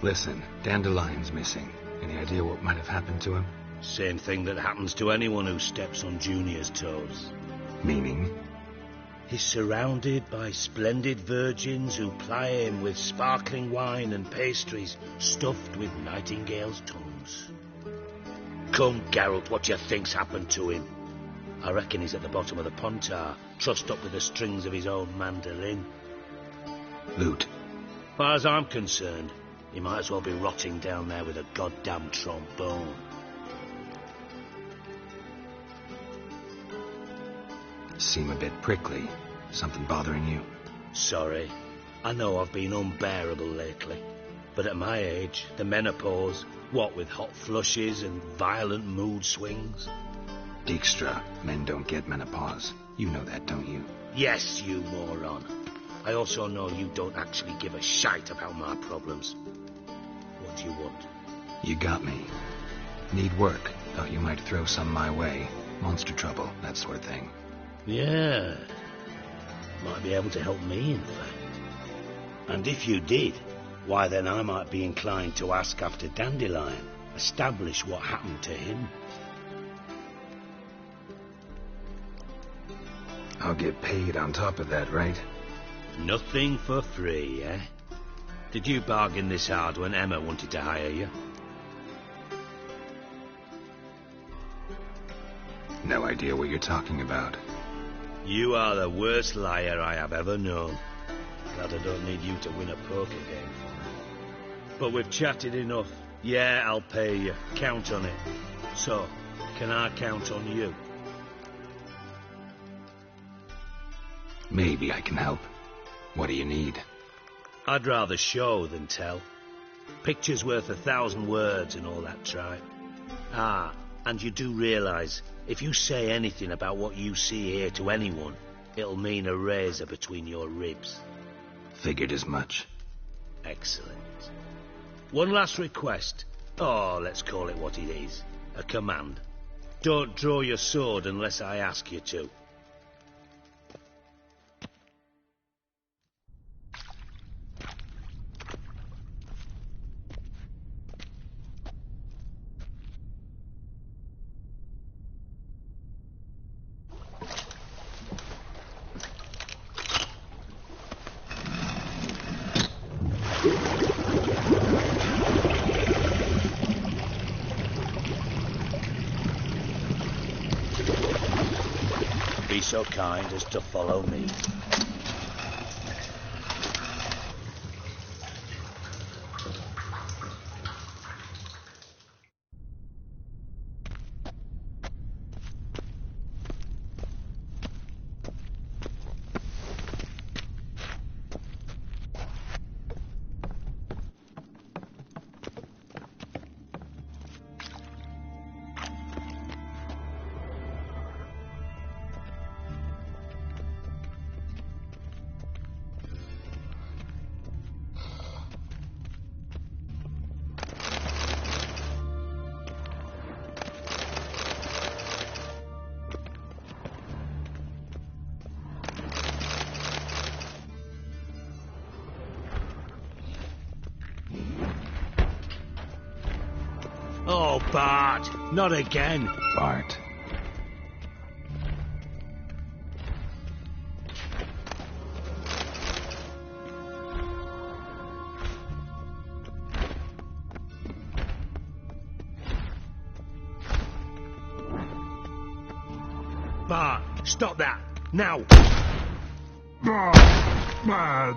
Listen, Dandelion's missing. Any idea what might have happened to him? Same thing that happens to anyone who steps on Junior's toes. Meaning? He's surrounded by splendid virgins who ply him with sparkling wine and pastries stuffed with nightingales' tongues. Come, Geralt, what do you think's happened to him? I reckon he's at the bottom of the Pontar, trussed up with the strings of his own mandolin. Loot. As far as I'm concerned, he might as well be rotting down there with a goddamn trombone. Seem a bit prickly. Something bothering you? Sorry. I know I've been unbearable lately. But at my age, the menopause, what with hot flushes and violent mood swings. Dijkstra, men don't get menopause. You know that, don't you? Yes, you moron. I also know you don't actually give a shite about my problems. What do you want? You got me. Need work. Thought you might throw some my way. Monster trouble, that sort of thing. Yeah. Might be able to help me, in fact. And if you did, why then I might be inclined to ask after Dandelion. Establish what happened to him. I'll get paid on top of that, right? Nothing for free, eh? Did you bargain this hard when Emma wanted to hire you? No idea what you're talking about. You are the worst liar I have ever known. Glad I don't need you to win a poker game for me. But we've chatted enough. Yeah, I'll pay you. Count on it. So, Can I count on you? Maybe I can help. What do you need? I'd rather show than tell. Picture's worth 1,000 words and all that tripe. Ah, and you do realise, if you say anything about what you see here to anyone, it'll mean a razor between your ribs. Figured as much. Excellent. One last request. Oh, let's call it what it is. A command. Don't draw your sword unless I ask you to. Be so kind as to follow me. Oh, Bart, not again. Bart. Bart, stop that, now. Bart, mad.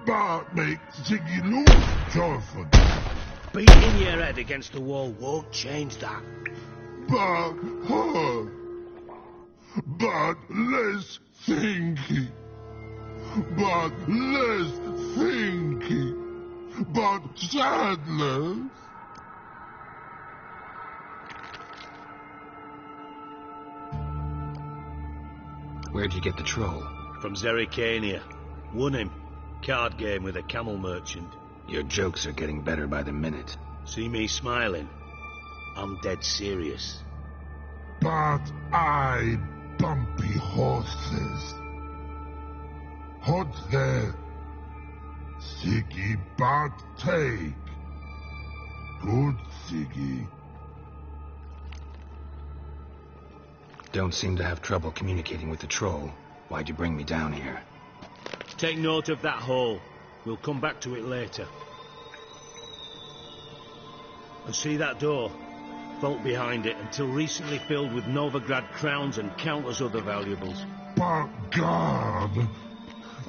Bart makes Ziggy lose, Jonathan. Beating your head against the wall won't change that. But her. But less thinky. But less thinky. But sadness. Where'd you get the troll? From Zerrikania. Won him. Card game with a camel merchant. Your jokes are getting better by the minute. See me smiling? I'm dead serious. But I bumpy horses. Hot there. Siggy but take. Good Siggy. Don't seem to have trouble communicating with the troll. Why'd you bring me down here? Take note of that hole. We'll come back to it later. And see that door? Vault behind it, until recently filled with Novigrad crowns and countless other valuables. But God!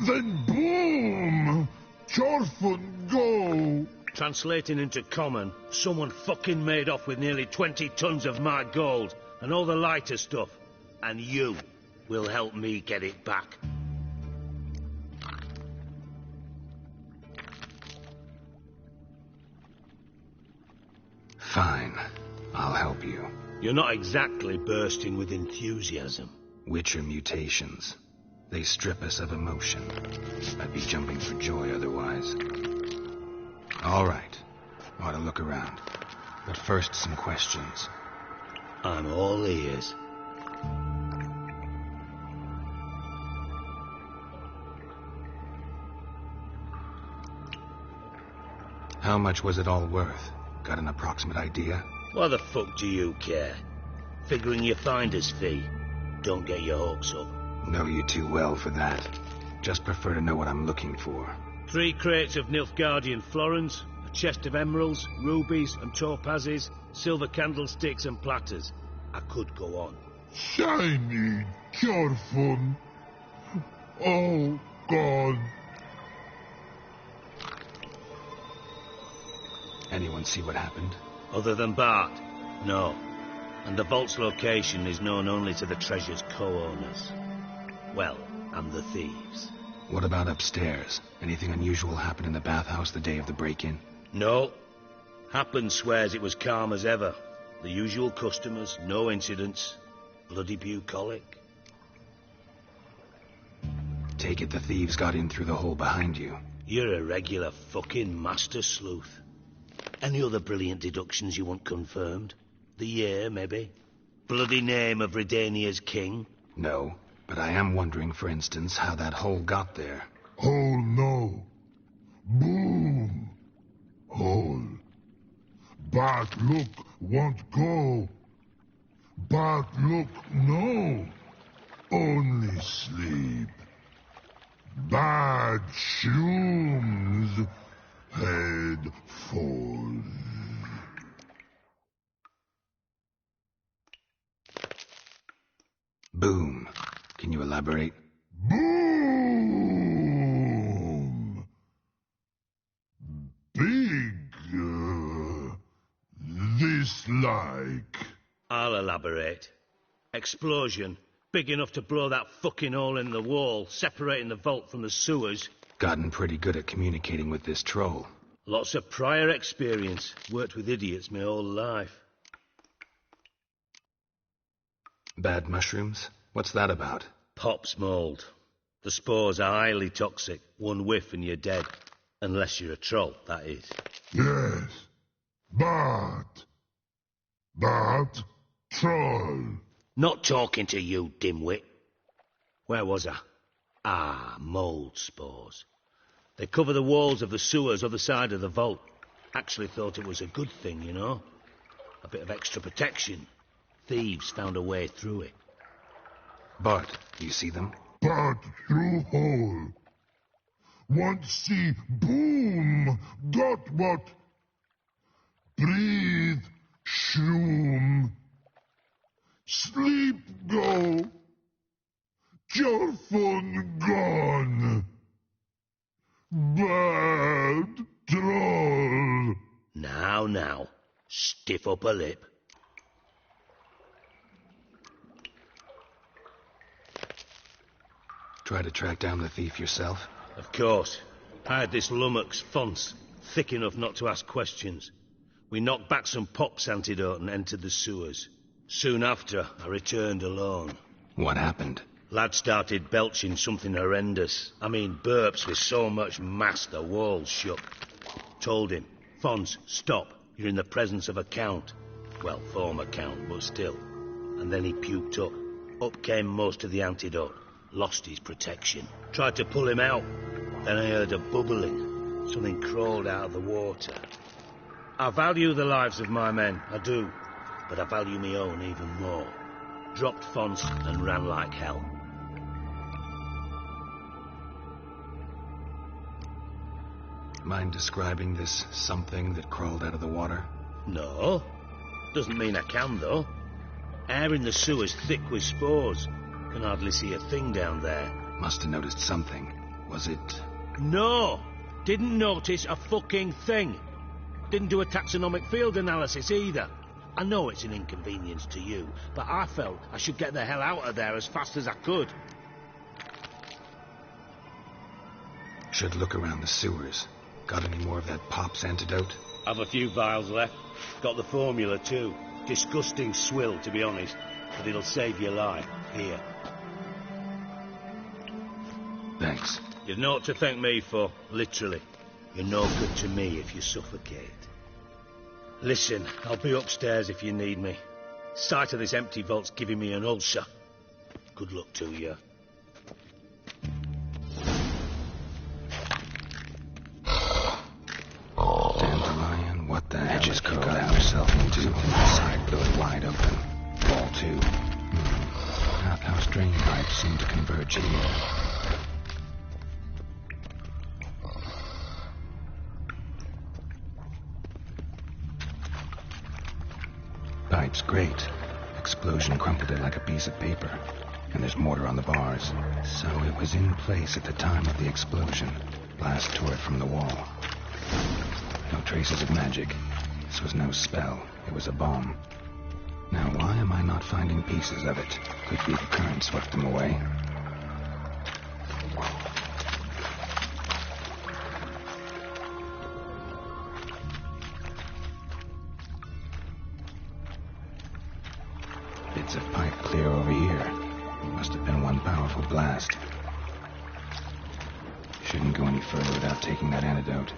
Then boom! Chorfun go! Translating into common, someone fucking made off with nearly 20 tons of my gold and all the lighter stuff. And you will help me get it back. Fine. I'll help you. You're not exactly bursting with enthusiasm. Witcher mutations. They strip us of emotion. I'd be jumping for joy otherwise. All right. Ought to look around. But first, some questions. I'm all ears. How much was it all worth? Got an approximate idea? Why the fuck do you care? Figuring your finder's fee. Don't get your hopes up. Know you too well for that. Just prefer to know what I'm looking for. 3 crates of Nilfgaardian florins, a chest of emeralds, rubies and topazes, silver candlesticks and platters. I could go on. Shiny Chorfun. Oh, God. Anyone see what happened? Other than Bart? No. And the vault's location is known only to the treasure's co-owners. Well, and the thieves. What about upstairs? Anything unusual happen in the bathhouse the day of the break-in? No. Hapland swears it was calm as ever. The usual customers, no incidents. Bloody bucolic. Take it the thieves got in through the hole behind you. You're a regular fucking master sleuth. Any other brilliant deductions you want confirmed? The year, maybe? Bloody name of Redania's king? No, but I am wondering, for instance, how that hole got there. Hole no. Boom. Hole. But look won't go. But look no. Only sleep. Bad shrooms. Head falls. Boom. Can you elaborate? Boom! Big. This like. I'll elaborate. Explosion. Big enough to blow that fucking hole in the wall, separating the vault from the sewers. Gotten pretty good at communicating with this troll. Lots of prior experience. Worked with idiots my whole life. Bad mushrooms? What's that about? Pops mould. The spores are highly toxic. One whiff and you're dead. Unless you're a troll, that is. Yes. But troll. Not talking to you, dimwit. Where was I? Ah, mould spores. They cover the walls of the sewers other side of the vault. Actually thought it was a good thing, you know. A bit of extra protection. Thieves found a way through it. Bart, you see them? But through hole. Want see boom. Got what? Breathe. Shroom. Sleep go. Your phone gone. Bad troll. Now. Stiff upper lip. Try to track down the thief yourself? Of course. I had this lummox, Fons, thick enough not to ask questions. We knocked back some Pop's antidote and entered the sewers. Soon after, I returned alone. What happened? Lad started belching something horrendous. I mean, burps with so much mass the walls shook. Told him, Fons, stop. You're in the presence of a count. Well, former count, but still. And then he puked up. Up came most of the antidote. Lost his protection. Tried to pull him out. Then I heard a bubbling. Something crawled out of the water. I value the lives of my men, I do. But I value my own even more. Dropped Fons and ran like hell. Mind describing this something that crawled out of the water? No. Doesn't mean I can, though. Air in the sewer's thick with spores. Can hardly see a thing down there. Must have noticed something. Was it... No! Didn't notice a fucking thing. Didn't do a taxonomic field analysis either. I know it's an inconvenience to you, but I felt I should get the hell out of there as fast as I could. Should look around the sewers. Got any more of that Pop's antidote? Have a few vials left. Got the formula too. Disgusting swill, to be honest. But it'll save your life. Here. Thanks. You've naught to thank me for, literally. You're no good to me if you suffocate. Listen, I'll be upstairs if you need me. Sight of this empty vault's giving me an ulcer. Good luck to you. Dandelion, what the hell has you got yourself into? The side door wide open. Wall 2. How drain pipes seem to converge here. Pipe's great. Explosion crumpled it like a piece of paper. And there's mortar on the bars. So it was in place at the time of the explosion. Blast tore it from the wall. No traces of magic. This was no spell. It was a bomb. Now, why finding pieces of it. Could be the current swept them away. Bits of pipe clear over here. Must have been one powerful blast. Shouldn't go any further without taking that antidote.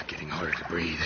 Getting harder to breathe.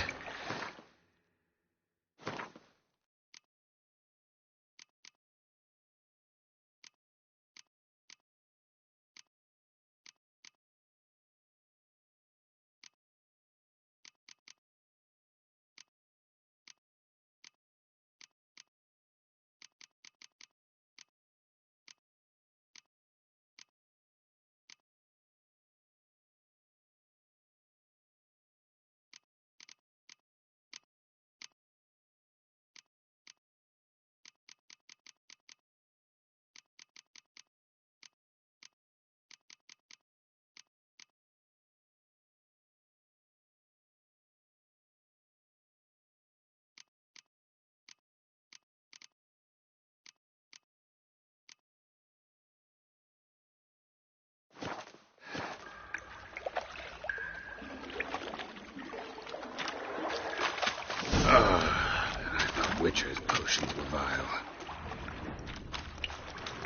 I thought Witcher's potions were vile.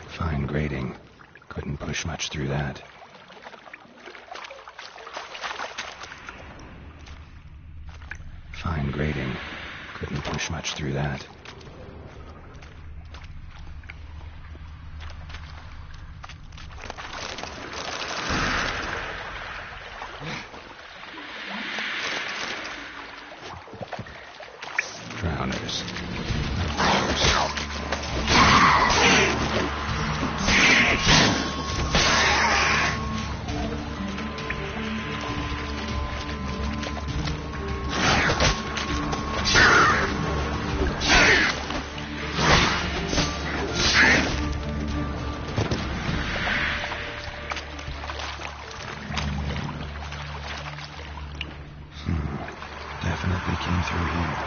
Fine grading. Couldn't push much through that. Fine grading. Couldn't push much through that. Drowners. Definitely came through here.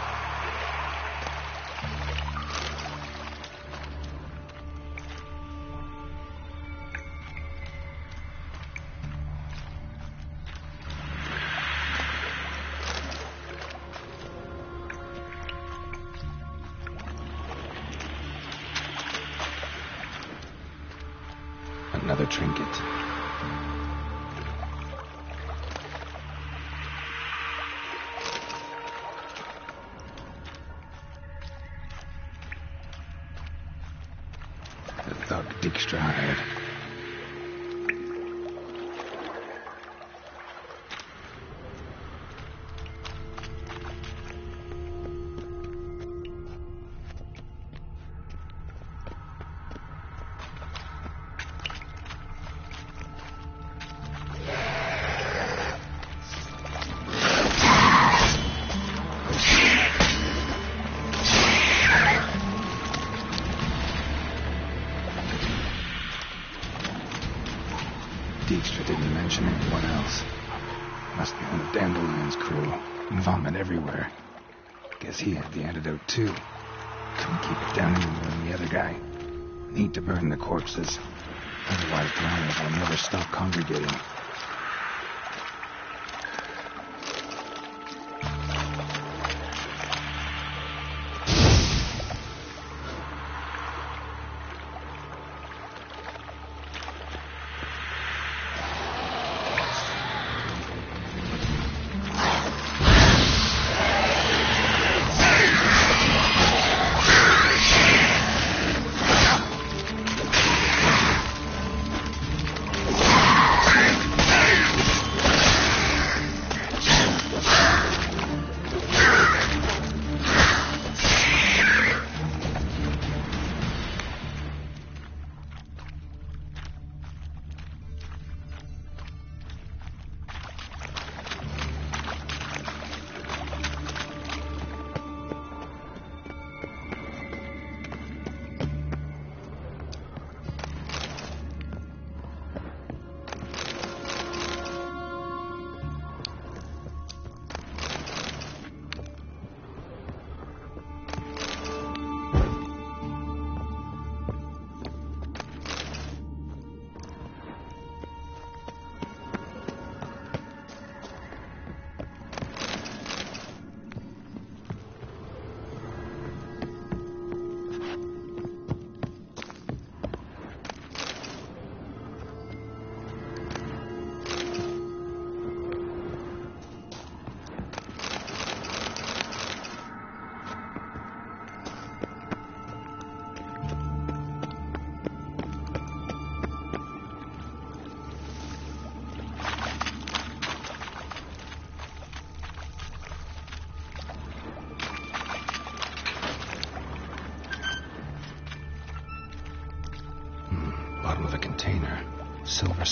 Another trinket. The thug Dijkstra hired. Dijkstra didn't mention anyone else. Must be one of Dandelion's crew. Vomit everywhere. Guess he had the antidote too. Couldn't keep it down any more than the other guy. Need to burn the corpses. Otherwise drowners will never stop congregating.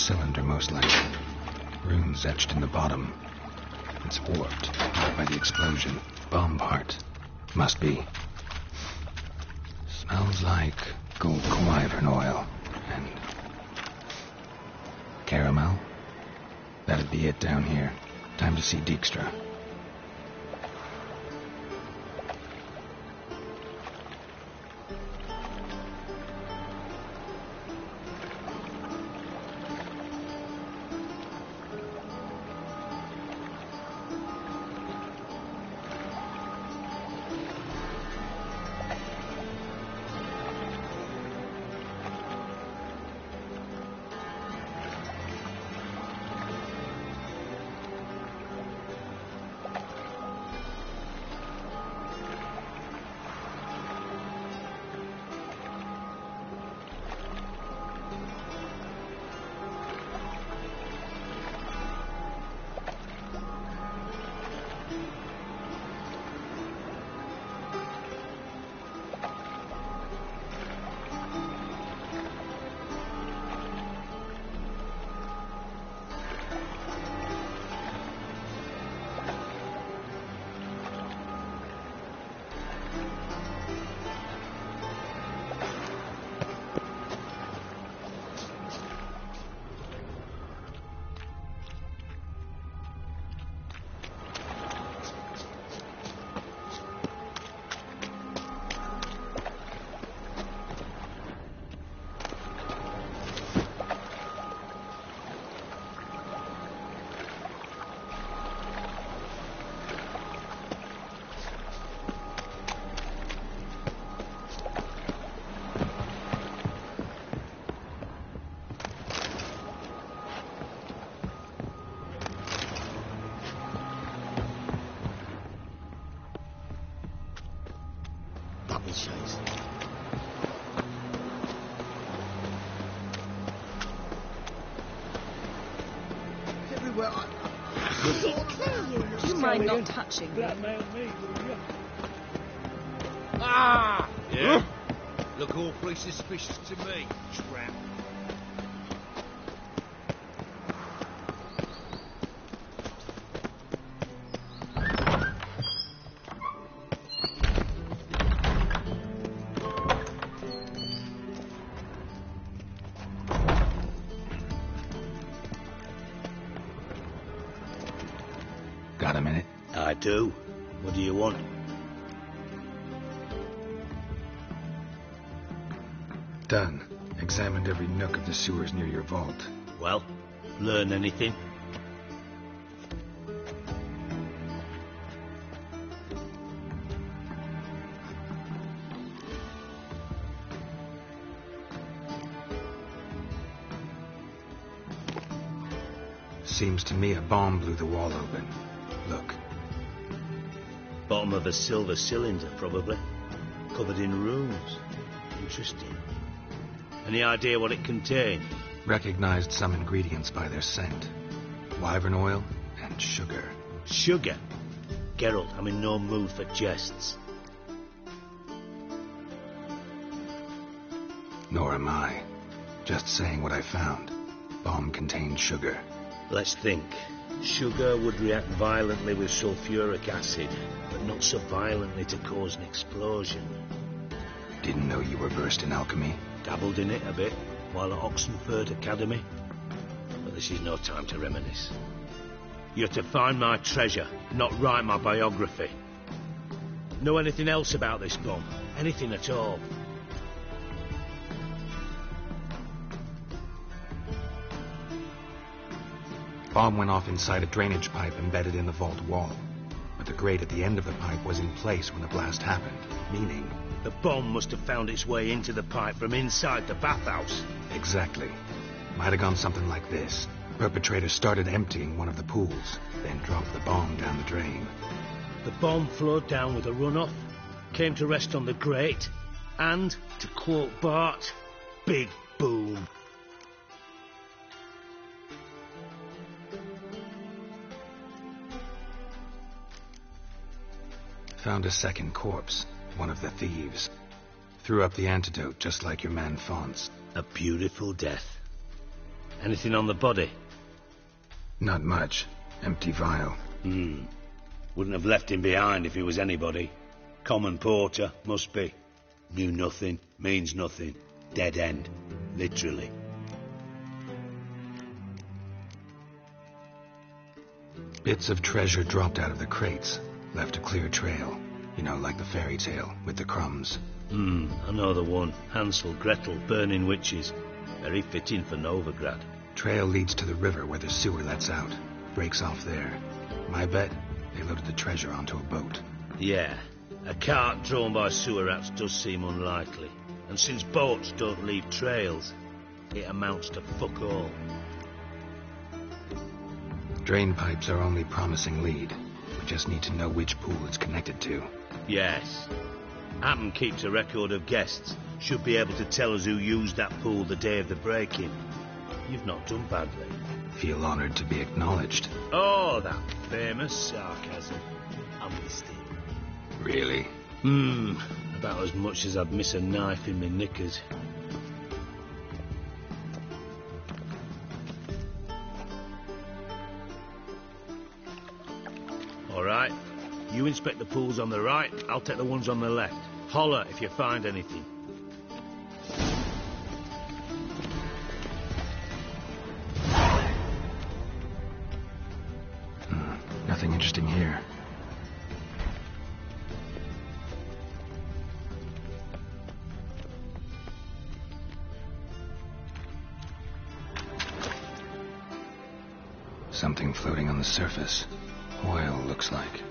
cylinder, most likely. Runes etched in the bottom. It's warped by the explosion. Bomb part. Must be. Smells like gold wyvern oil and caramel. That'd be it down here. Time to see Dijkstra. Do you mind not touching me? Ah! Yeah? Look awfully suspicious to me, trap. Got a minute? I do. What do you want? Done. Examined every nook of the sewers near your vault. Well, learn anything? Seems to me a bomb blew the wall open. Look. Bottom of a silver cylinder, probably. Covered in runes. Interesting. Any idea what it contained? Recognized some ingredients by their scent. Wyvern oil and sugar. Sugar? Geralt, I'm in no mood for jests. Nor am I. Just saying what I found. Bomb contained sugar. Let's think. Sugar would react violently with sulfuric acid, but not so violently to cause an explosion. Didn't know you were versed in alchemy. Dabbled in it a bit while at Oxenford Academy. But this is no time to reminisce. You're to find my treasure, not write my biography. Know anything else about this bomb? Anything at all? Bomb went off inside a drainage pipe embedded in the vault wall. But the grate at the end of the pipe was in place when the blast happened, meaning... The bomb must have found its way into the pipe from inside the bathhouse. Exactly. Might have gone something like this. Perpetrator started emptying one of the pools, then dropped the bomb down the drain. The bomb flowed down with a runoff, came to rest on the grate, and, to quote Bart, big boom. Found a second corpse, one of the thieves. Threw up the antidote just like your man Fonz. A beautiful death. Anything on the body? Not much. Empty vial. Wouldn't have left him behind if he was anybody. Common porter, must be. Knew nothing, means nothing. Dead end. Literally. Bits of treasure dropped out of the crates. Left a clear trail. You know, like the fairy tale, with the crumbs. I know the one. Hansel, Gretel, burning witches. Very fitting for Novigrad. Trail leads to the river where the sewer lets out. Breaks off there. My bet, they loaded the treasure onto a boat. Yeah. A cart drawn by sewer rats does seem unlikely. And since boats don't leave trails, it amounts to fuck all. Drain pipes are only promising lead. We just need to know which pool it's connected to. Yes. Hammond keeps a record of guests. Should be able to tell us who used that pool the day of the break-in. You've not done badly. Feel honored to be acknowledged. Oh, that famous sarcasm. I missed it. Really? About as much as I'd miss a knife in my knickers. All right. You inspect the pools on the right, I'll take the ones on the left. Holler if you find anything. Nothing interesting here. Something floating on the surface. Oil, looks like.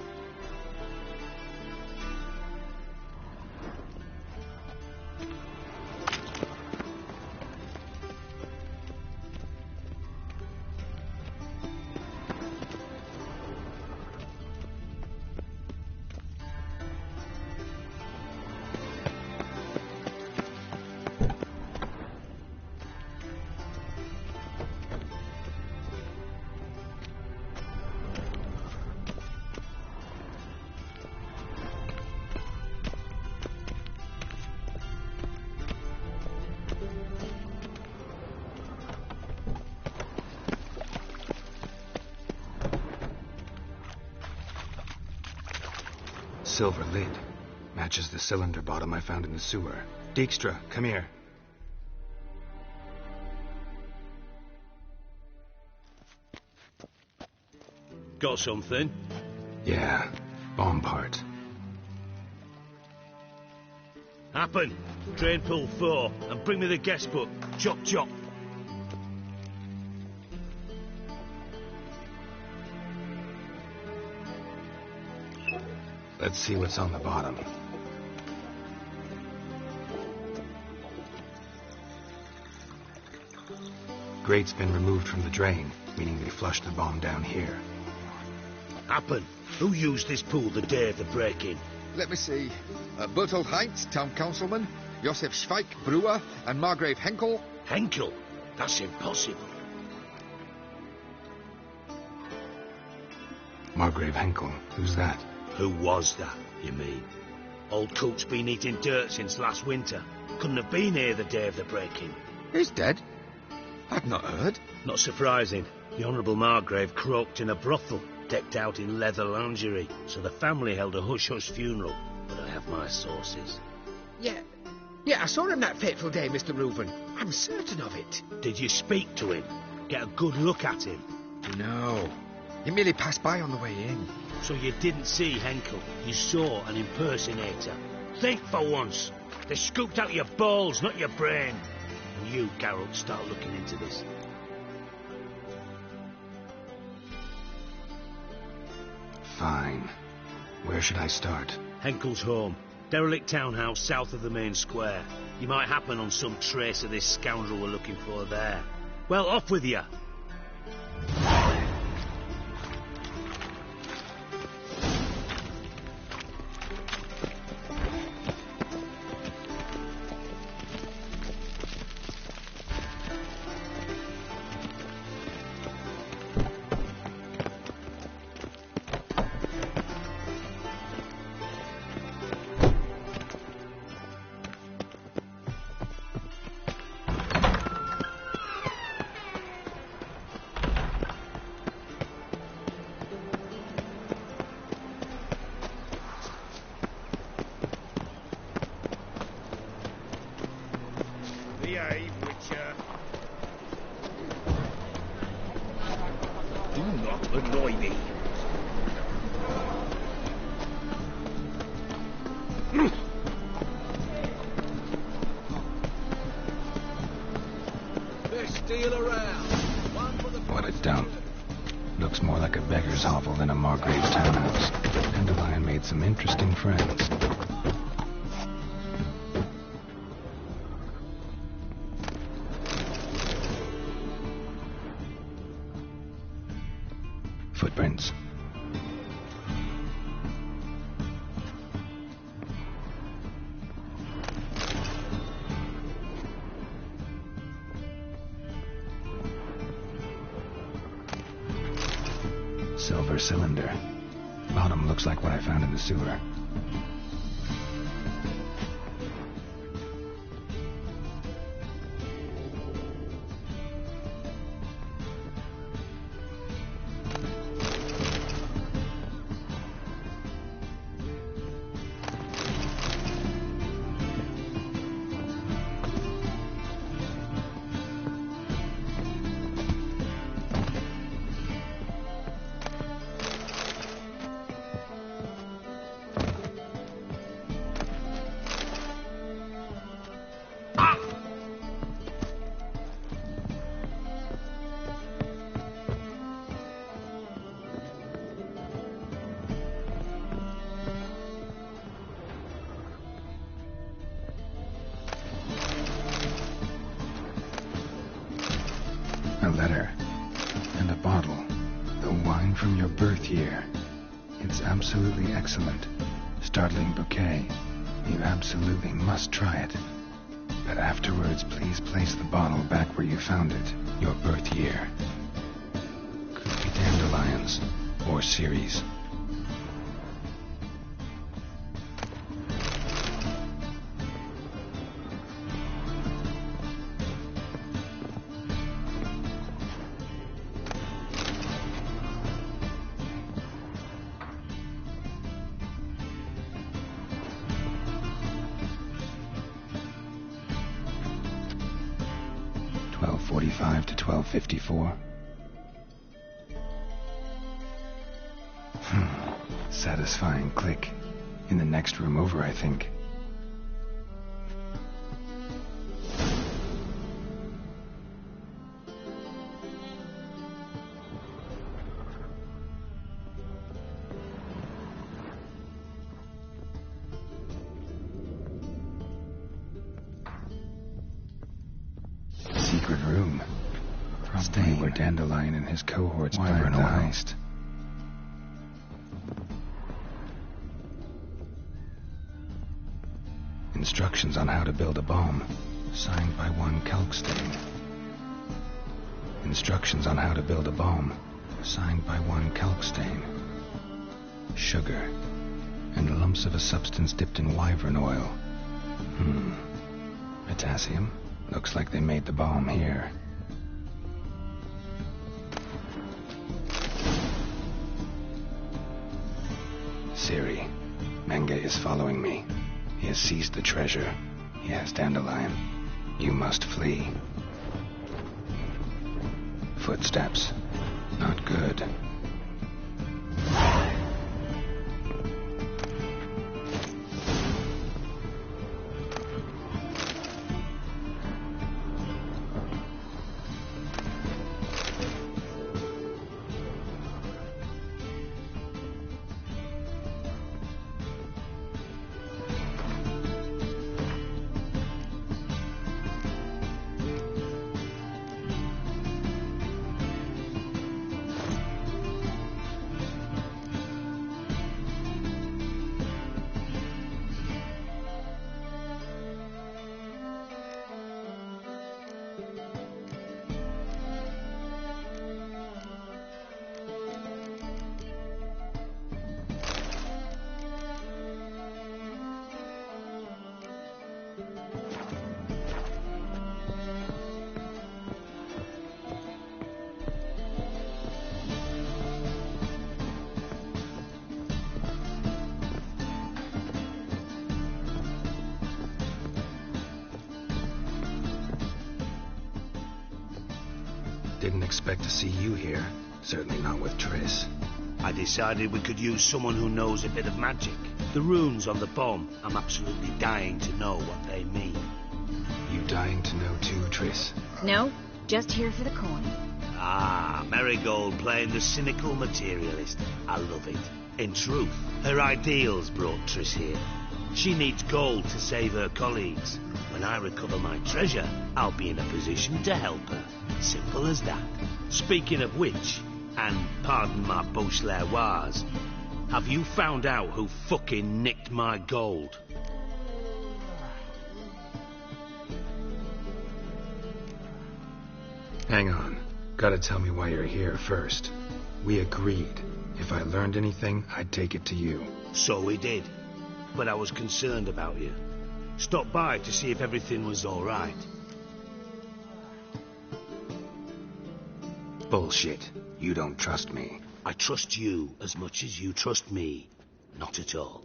Silver lid. Matches the cylinder bottom I found in the sewer. Dijkstra, come here. Got something? Yeah, bomb part. Happen. Train pool 4, and bring me the guest book. Chop, chop. Let's see what's on the bottom. Grate's been removed from the drain, meaning they flushed the bomb down here. Happen. Who used this pool the day of the break-in? Let me see. Bertolt Heinz, town councilman, Josef Schweik, brewer, and Margrave Henkel. Henkel? That's impossible. Margrave Henkel, who's that? Who was that, you mean? Old coot's been eating dirt since last winter. Couldn't have been here the day of the break-in. He's dead? I've not heard. Not surprising. The Honourable Margrave croaked in a brothel, decked out in leather lingerie, so the family held a hush-hush funeral. But I have my sources. Yeah, I saw him that fateful day, Mr. Reuben. I'm certain of it. Did you speak to him? Get a good look at him? No. He merely passed by on the way in. So you didn't see Henkel. You saw an impersonator. Think for once. They scooped out your balls, not your brain. And you, Geralt, start looking into this. Fine. Where should I start? Henkel's home. Derelict townhouse south of the main square. You might happen on some trace of this scoundrel we're looking for there. Well, off with you. me. Best deal around. One for the What a dump. Looks more like a beggar's hovel than a Margrave's townhouse. Dandelion made some interesting friends. Footprints. Silver cylinder. Bottom looks like what I found in the sewer. A letter. And a bottle. The wine from your birth year. It's absolutely excellent. Startling bouquet. You absolutely must try it. But afterwards, please place the bottle back where you found it. Your birth year. Could be dandelions. Or Ceres. .45 to 12:54. Satisfying click. In the next room over, I think. Secret room. Staying where Dandelion and his cohorts planned the heist. Instructions on how to build a bomb. Signed by one Kalkstain. Instructions on how to build a bomb. Signed by one Kalkstain. Sugar. And lumps of a substance dipped in wyvern oil. Potassium. Looks like they made the bomb here. Siri, Menge is following me. He has seized the treasure. He has Dandelion. You must flee. Footsteps. Not good. Didn't expect to see you here. Certainly not with Triss. I decided we could use someone who knows a bit of magic. The runes on the bomb, I'm absolutely dying to know what they mean. You dying to know too, Triss? No, just here for the coin. Ah, Marigold playing the cynical materialist. I love it. In truth, her ideals brought Triss here. She needs gold to save her colleagues. When I recover my treasure, I'll be in a position to help her. Simple as that. Speaking of which, and pardon my Beauclervoise, have you found out who fucking nicked my gold? Hang on. Gotta tell me why you're here first. We agreed. If I learned anything, I'd take it to you. So we did. But I was concerned about you. Stopped by to see if everything was all right. Bullshit. You don't trust me. I trust you as much as you trust me. Not at all.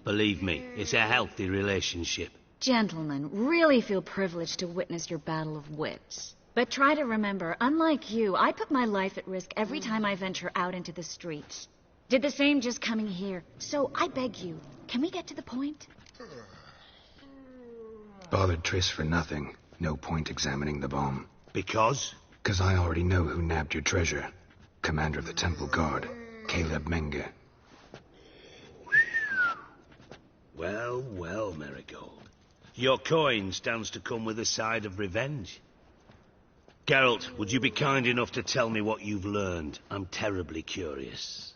Believe me, it's a healthy relationship. Gentlemen, really feel privileged to witness your battle of wits. But try to remember, unlike you, I put my life at risk every time I venture out into the streets. Did the same just coming here. So I beg you, can we get to the point? Bothered Triss for nothing. No point examining the bomb. Because? 'Cause I already know who nabbed your treasure. Commander of the Temple Guard, Caleb Menge. Well, well, Marigold. Your coin stands to come with a side of revenge. Geralt, would you be kind enough to tell me what you've learned? I'm terribly curious.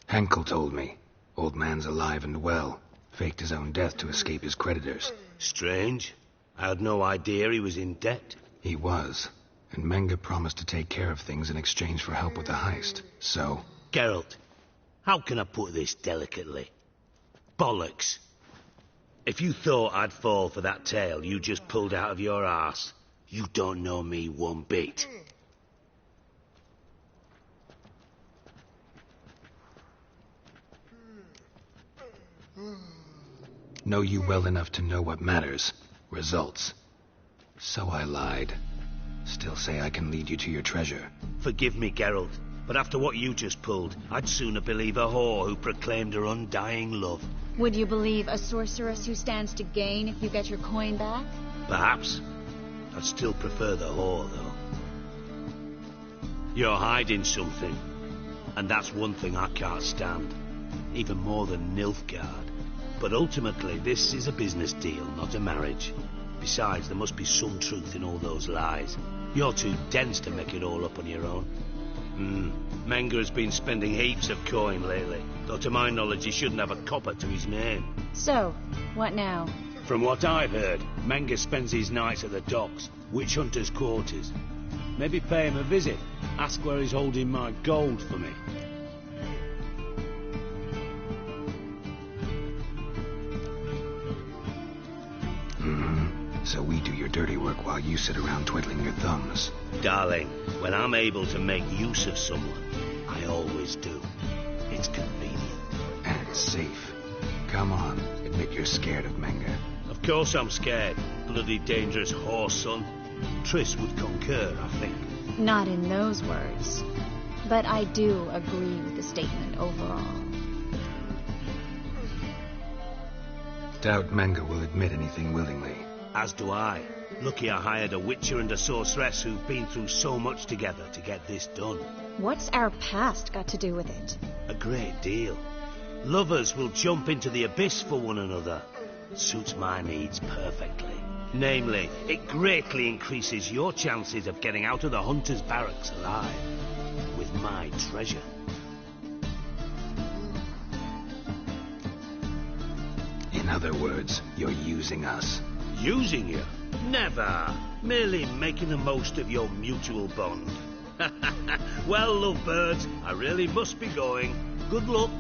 Henkel told me. Old man's alive and well. Faked his own death to escape his creditors. Strange. I had no idea he was in debt. He was. And Menge promised to take care of things in exchange for help with the heist. So... Geralt, how can I put this delicately? Bollocks. If you thought I'd fall for that tale you just pulled out of your arse, you don't know me one bit. Know you well enough to know what matters. Results. So I lied. Still say I can lead you to your treasure. Forgive me, Geralt, but after what you just pulled, I'd sooner believe a whore who proclaimed her undying love. Would you believe a sorceress who stands to gain if you get your coin back? Perhaps. I'd still prefer the whore, though. You're hiding something, and that's one thing I can't stand. Even more than Nilfgaard. But ultimately, this is a business deal, not a marriage. Besides, there must be some truth in all those lies. You're too dense to make it all up on your own. Menge has been spending heaps of coin lately, though to my knowledge he shouldn't have a copper to his name. So, what now? From what I've heard, Menge spends his nights at the docks, witch hunters' quarters. Maybe pay him a visit, ask where he's holding my gold for me. So we do your dirty work while you sit around twiddling your thumbs. Darling, when I'm able to make use of someone, I always do. It's convenient. And it's safe. Come on, admit you're scared of Menge. Of course I'm scared. Bloody dangerous whore, son. Triss would concur, I think. Not in those words. But I do agree with the statement overall. Doubt Menge will admit anything willingly. As do I. Lucky I hired a witcher and a sorceress who've been through so much together to get this done. What's our past got to do with it? A great deal. Lovers will jump into the abyss for one another. Suits my needs perfectly. Namely, it greatly increases your chances of getting out of the hunter's barracks alive. With my treasure. In other words, you're using us. Using you? Never. Merely making the most of your mutual bond. Well, lovebirds, I really must be going. Good luck.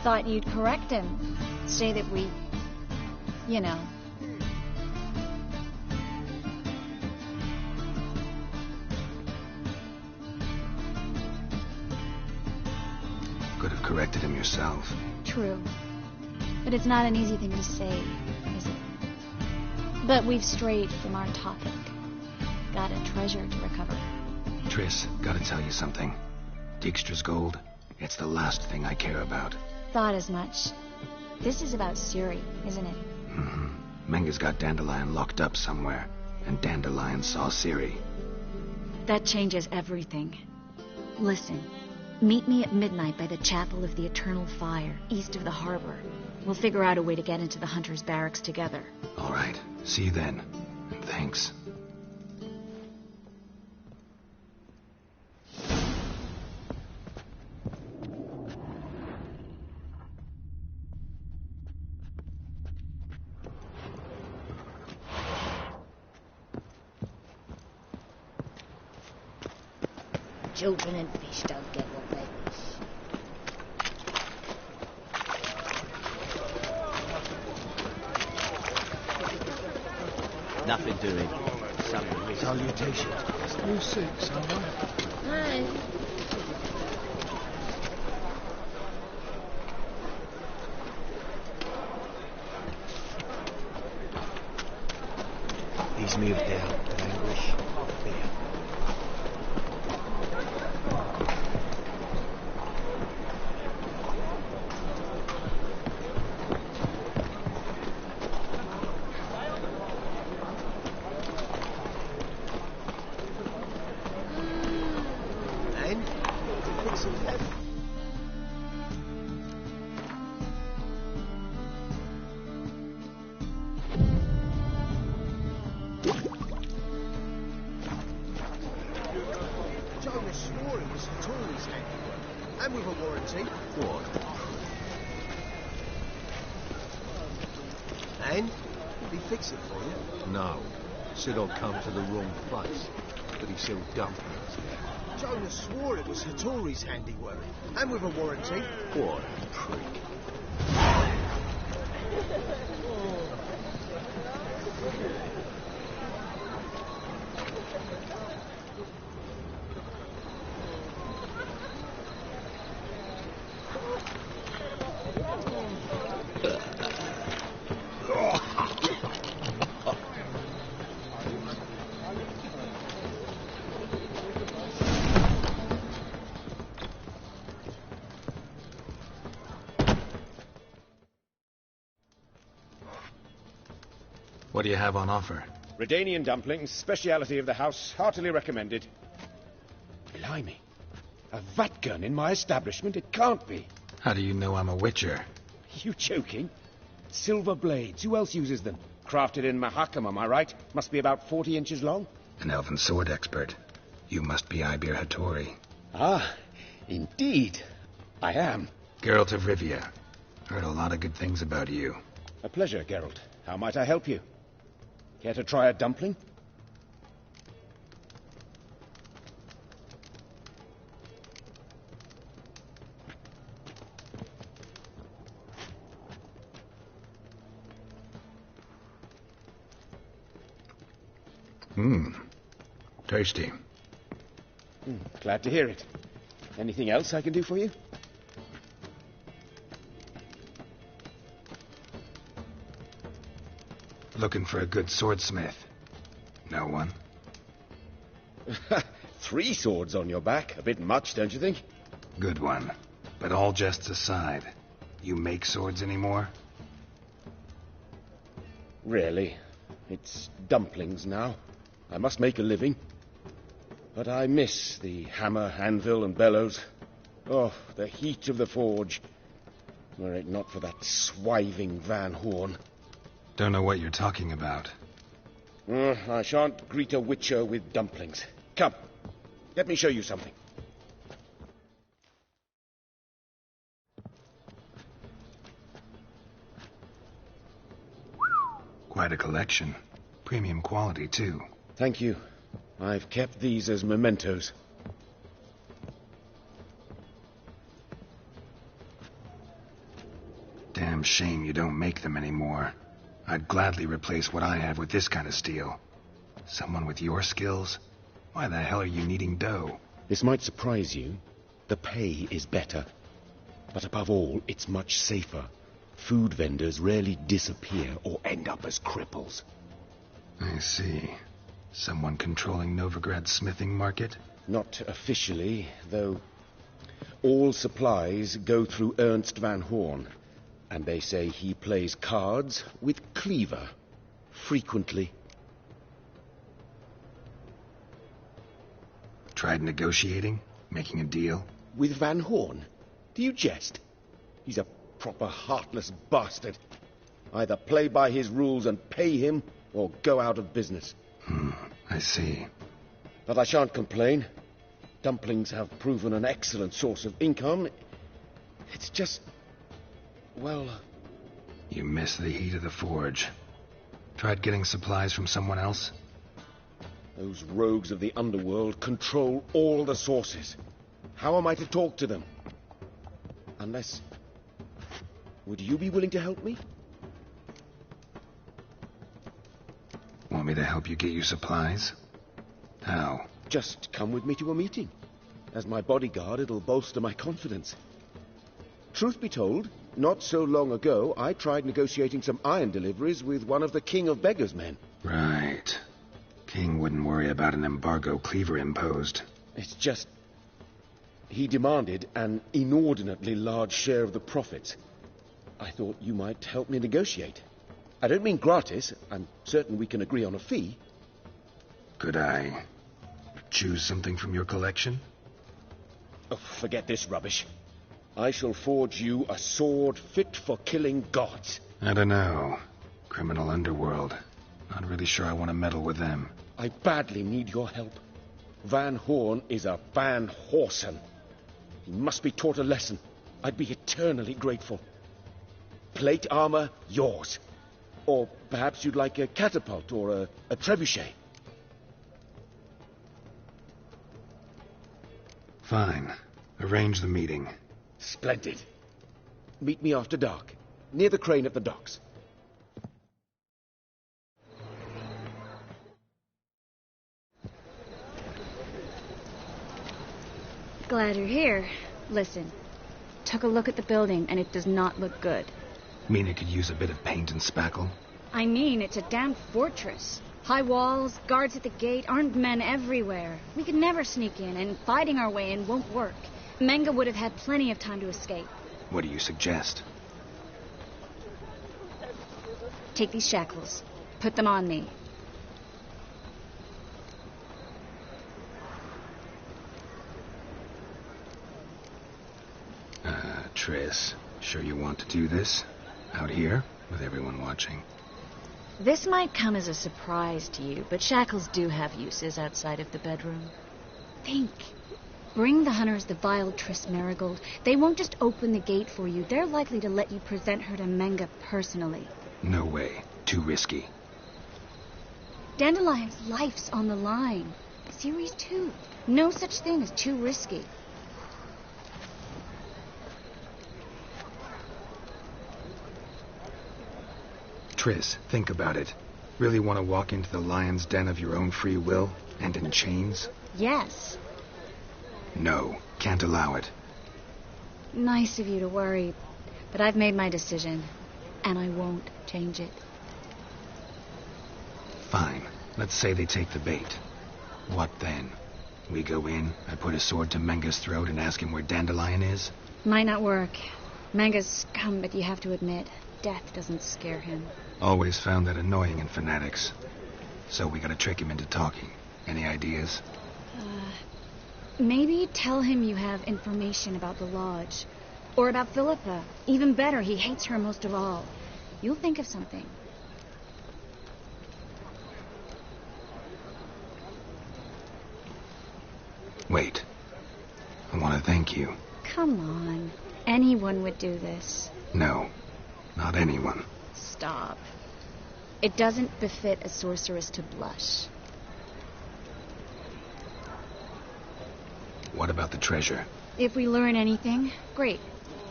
Thought you'd correct him. Say that we... you know... Could have corrected him yourself. True. But it's not an easy thing to say, is it? But we've strayed from our topic. Got a treasure to recover. Triss, gotta tell you something. Dijkstra's gold, it's the last thing I care about. Thought as much. This is about Suri, isn't it? Mm-hmm. Menga's got Dandelion locked up somewhere, and Dandelion saw Ciri. That changes everything. Listen, meet me at midnight by the Chapel of the Eternal Fire, east of the harbor. We'll figure out a way to get into the Hunter's barracks together. All right. See you then. And thanks. Children and fish don't get what they wish. Nothing doing. Salutations. Still sick, someone? Hi. He's moved down with anguish of fear. And with a warranty. What? And? Did he fix it for you? No. Said I'd come to the wrong place. But he sold dumplings. Jonas swore it was Hattori's handiwork. And with a warranty. What a prick. What do you have on offer? Redanian dumplings, speciality of the house, heartily recommended. Blimey. A vat gun in my establishment? It can't be. How do you know I'm a witcher? You joking? Silver blades. Who else uses them? Crafted in Mahakam, am I right? Must be about 40 inches long. An elven sword expert. You must be Ibir Hattori. Ah, indeed. I am. Geralt of Rivia. Heard a lot of good things about you. A pleasure, Geralt. How might I help you? Care to try a dumpling? Tasty. Glad to hear it. Anything else I can do for you? Looking for a good swordsmith. No one? 3 swords on your back. A bit much, don't you think? Good one. But all jests aside, you make swords anymore? Really? It's dumplings now. I must make a living. But I miss the hammer, anvil, and bellows. Oh, the heat of the forge. Were it not for that swiving Van Horn. Don't know what you're talking about. I shan't greet a witcher with dumplings. Come, let me show you something. Quite a collection. Premium quality, too. Thank you. I've kept these as mementos. Damn shame you don't make them anymore. I'd gladly replace what I have with this kind of steel. Someone with your skills? Why the hell are you needing dough? This might surprise you. The pay is better. But above all, it's much safer. Food vendors rarely disappear or end up as cripples. I see. Someone controlling Novigrad's smithing market? Not officially, though all supplies go through Ernst van Horn, and they say he plays cards with Cleaver, frequently. Tried negotiating? Making a deal? With Van Horn? Do you jest? He's a proper heartless bastard. Either play by his rules and pay him, or go out of business. I see. But I shan't complain. Dumplings have proven an excellent source of income. It's just... well... You miss the heat of the forge. Tried getting supplies from someone else? Those rogues of the underworld control all the sources. How am I to talk to them? Unless... would you be willing to help me? Want me to help you get your supplies? How? Just come with me to a meeting. As my bodyguard, it'll bolster my confidence. Truth be told, not so long ago, I tried negotiating some iron deliveries with one of the King of Beggars' men. Right. King wouldn't worry about an embargo Cleaver imposed. It's just... he demanded an inordinately large share of the profits. I thought you might help me negotiate. I don't mean gratis. I'm certain we can agree on a fee. Could I choose something from your collection? Oh, forget this rubbish. I shall forge you a sword fit for killing gods. I don't know. Criminal underworld. Not really sure I want to meddle with them. I badly need your help. Van Horn is a Van Horsen. He must be taught a lesson. I'd be eternally grateful. Plate armor, yours. Or perhaps you'd like a catapult or a trebuchet. Fine. Arrange the meeting. Splendid. Meet me after dark, near the crane at the docks. Glad you're here. Listen, took a look at the building and it does not look good. Mean it could use a bit of paint and spackle? I mean, it's a damn fortress. High walls, guards at the gate, armed men everywhere. We could never sneak in, and fighting our way in won't work. Menga would have had plenty of time to escape. What do you suggest? Take these shackles. Put them on me. Triss, sure you want to do this? Out here, with everyone watching? This might come as a surprise to you, but shackles do have uses outside of the bedroom. Think. Bring the hunters the vile Triss Marigold. They won't just open the gate for you. They're likely to let you present her to Menga personally. No way. Too risky. Dandelion's life's on the line. Series 2. No such thing as too risky. Triss, think about it. Really want to walk into the lion's den of your own free will, and in chains? Yes. No, can't allow it. Nice of you to worry, but I've made my decision, and I won't change it. Fine. Let's say they take the bait. What then? We go in, I put a sword to Menga's throat and ask him where Dandelion is? Might not work. Menga's scum, but you have to admit, death doesn't scare him. Always found that annoying in fanatics. So we gotta trick him into talking. Any ideas? Maybe tell him you have information about the lodge. Or about Philippa. Even better, he hates her most of all. You'll think of something. Wait. I want to thank you. Come on. Anyone would do this. No. Not anyone. Stop. It doesn't befit a sorceress to blush. What about the treasure? If we learn anything, great.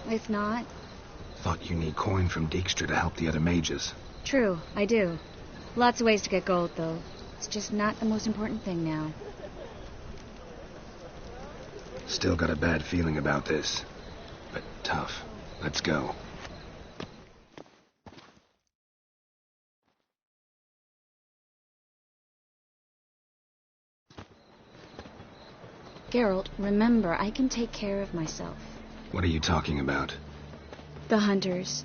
If not... Thought you need coin from Dijkstra to help the other mages. True, I do. Lots of ways to get gold, though. It's just not the most important thing now. Still got a bad feeling about this. But tough. Let's go. Geralt, remember, I can take care of myself. What are you talking about? The hunters.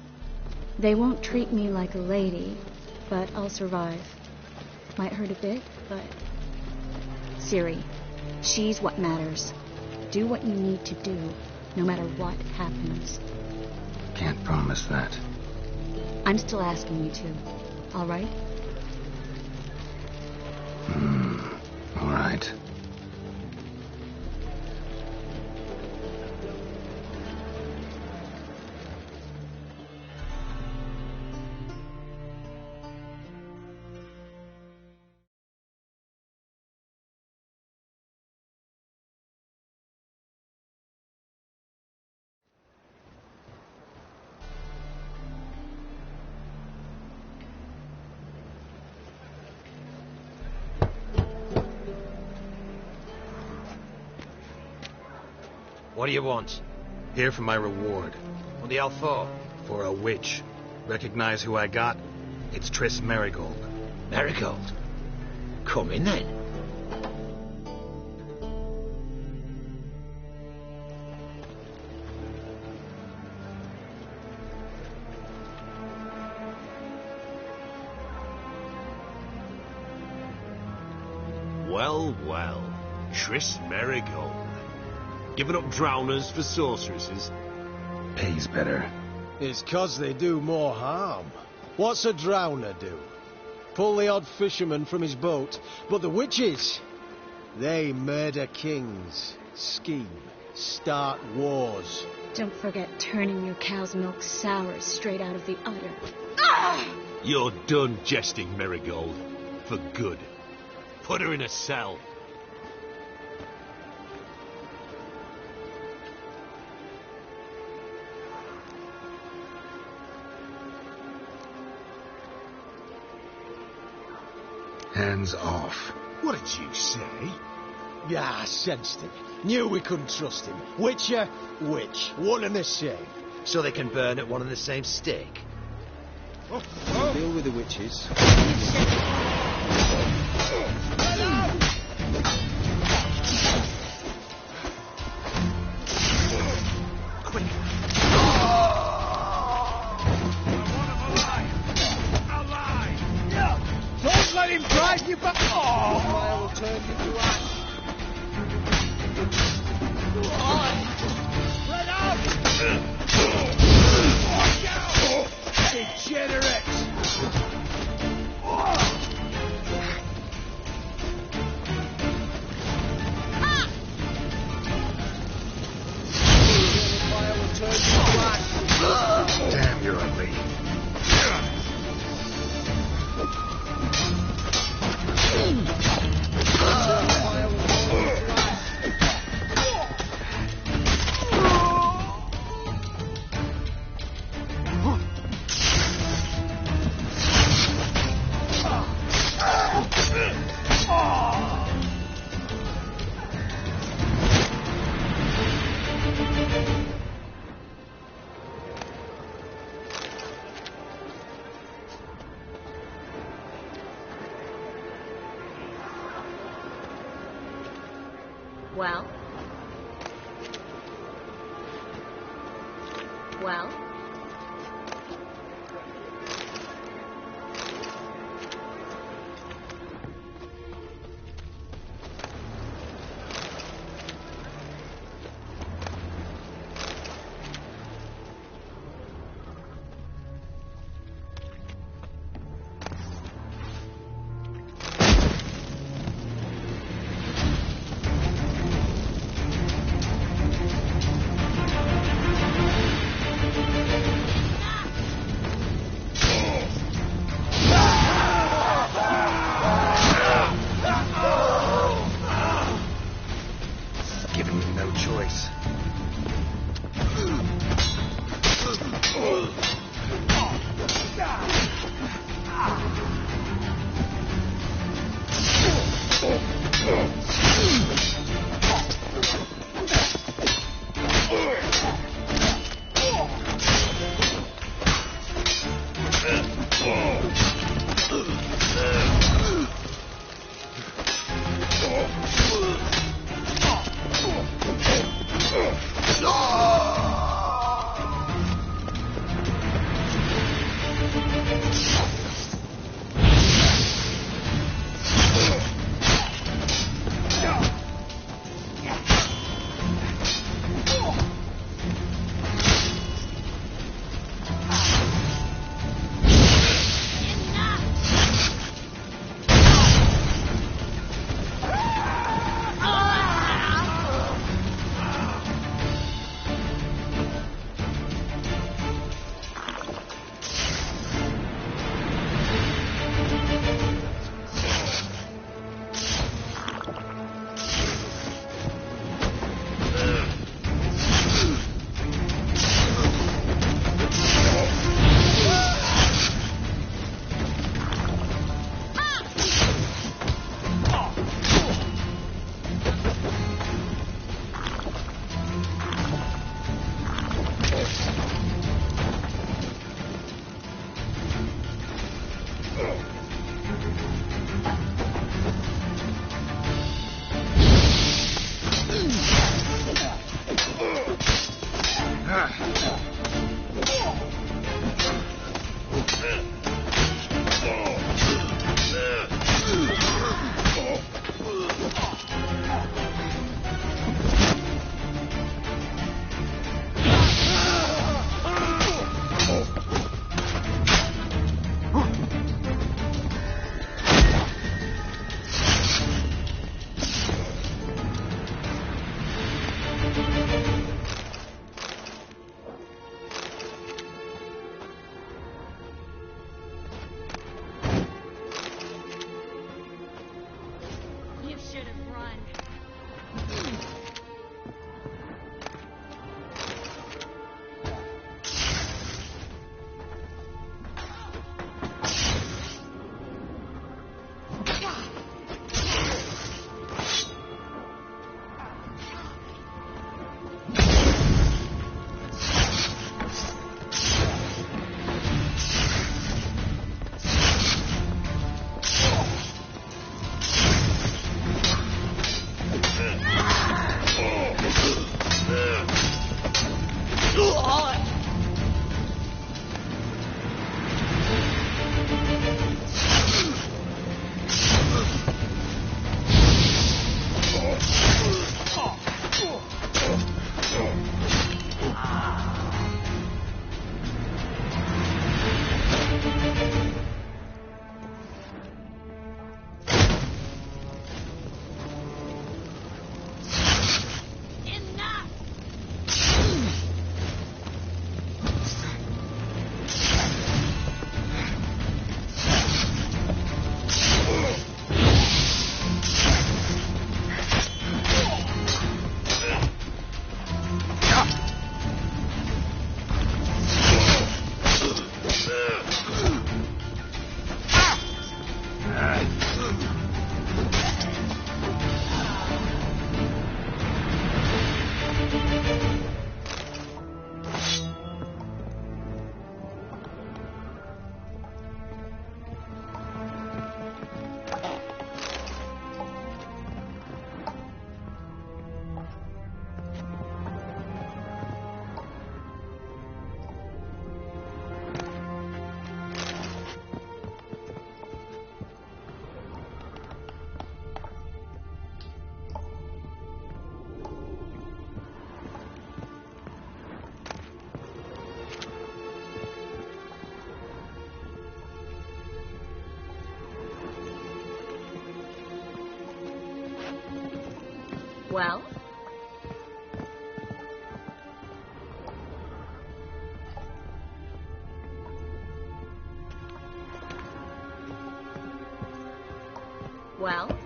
They won't treat me like a lady, but I'll survive. Might hurt a bit, but... Ciri, she's what matters. Do what you need to do, no matter what happens. Can't promise that. I'm still asking you to. All right? All right. What do you want? Here for my reward. What the hell for? For a witch. Recognize who I got? It's Triss Merigold. Merigold? Come in then. Well, well. Triss Merigold. Giving up drowners for sorceresses. Pays better. It's 'cause they do more harm. What's a drowner do? Pull the odd fisherman from his boat. But the witches, they murder kings, scheme, start wars. Don't forget turning your cow's milk sour straight out of the udder. You're done jesting, Merigold. For good. Put her in a cell. Hands off. What did you say? Yeah, I sensed it. Knew we couldn't trust him. Witcher, witch. One and the same. So they can burn at one and the same stake. Deal with the witches. Let him drive you back! Oh, fire will turn you to ash. Spread out! Watch out! Degenerates! Fire will turn you to ash. Damn, you're ugly. Well? Well? Well? Well?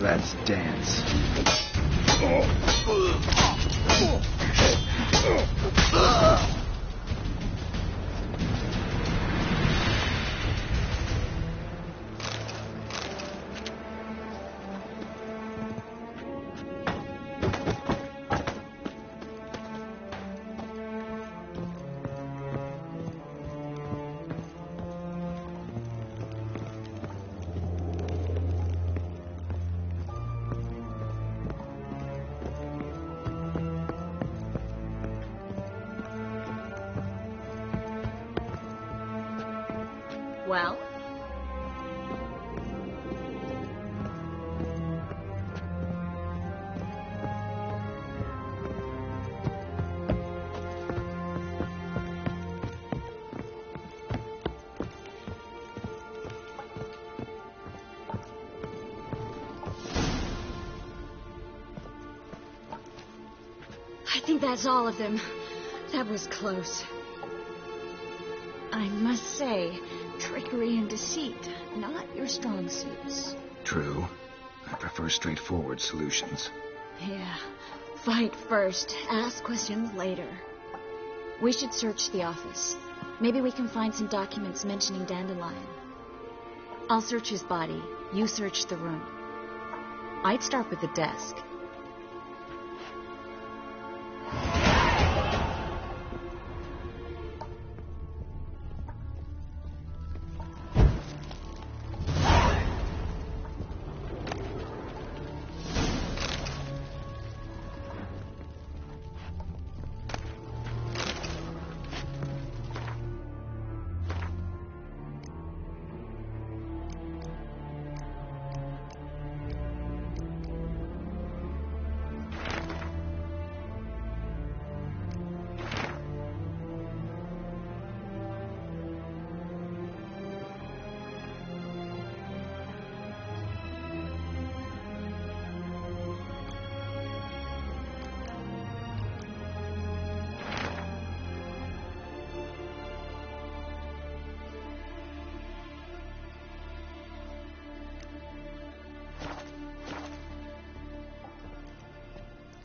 Let's dance. Well? I think that's all of them. That was close. I must say, trickery and deceit, not your strong suits. True. I prefer straightforward solutions. Yeah. Fight first, ask questions later. We should search the office. Maybe we can find some documents mentioning Dandelion. I'll search his body. You search the room. I'd start with the desk.